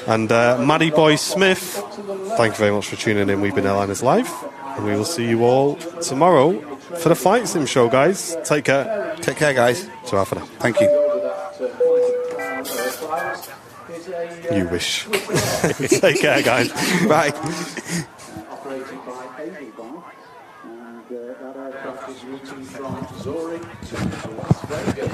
and Maddie Boy Smith, thank you very much for tuning in. We've been Airliners Live, and we will see you all tomorrow for the Flight Sim show, guys. Take care. Take care, guys. Ta-ra for now. Thank you. You wish. Take care, guys. Bye. Operated by Aviation, and that aircraft is routing from Zurich to Las Vegas.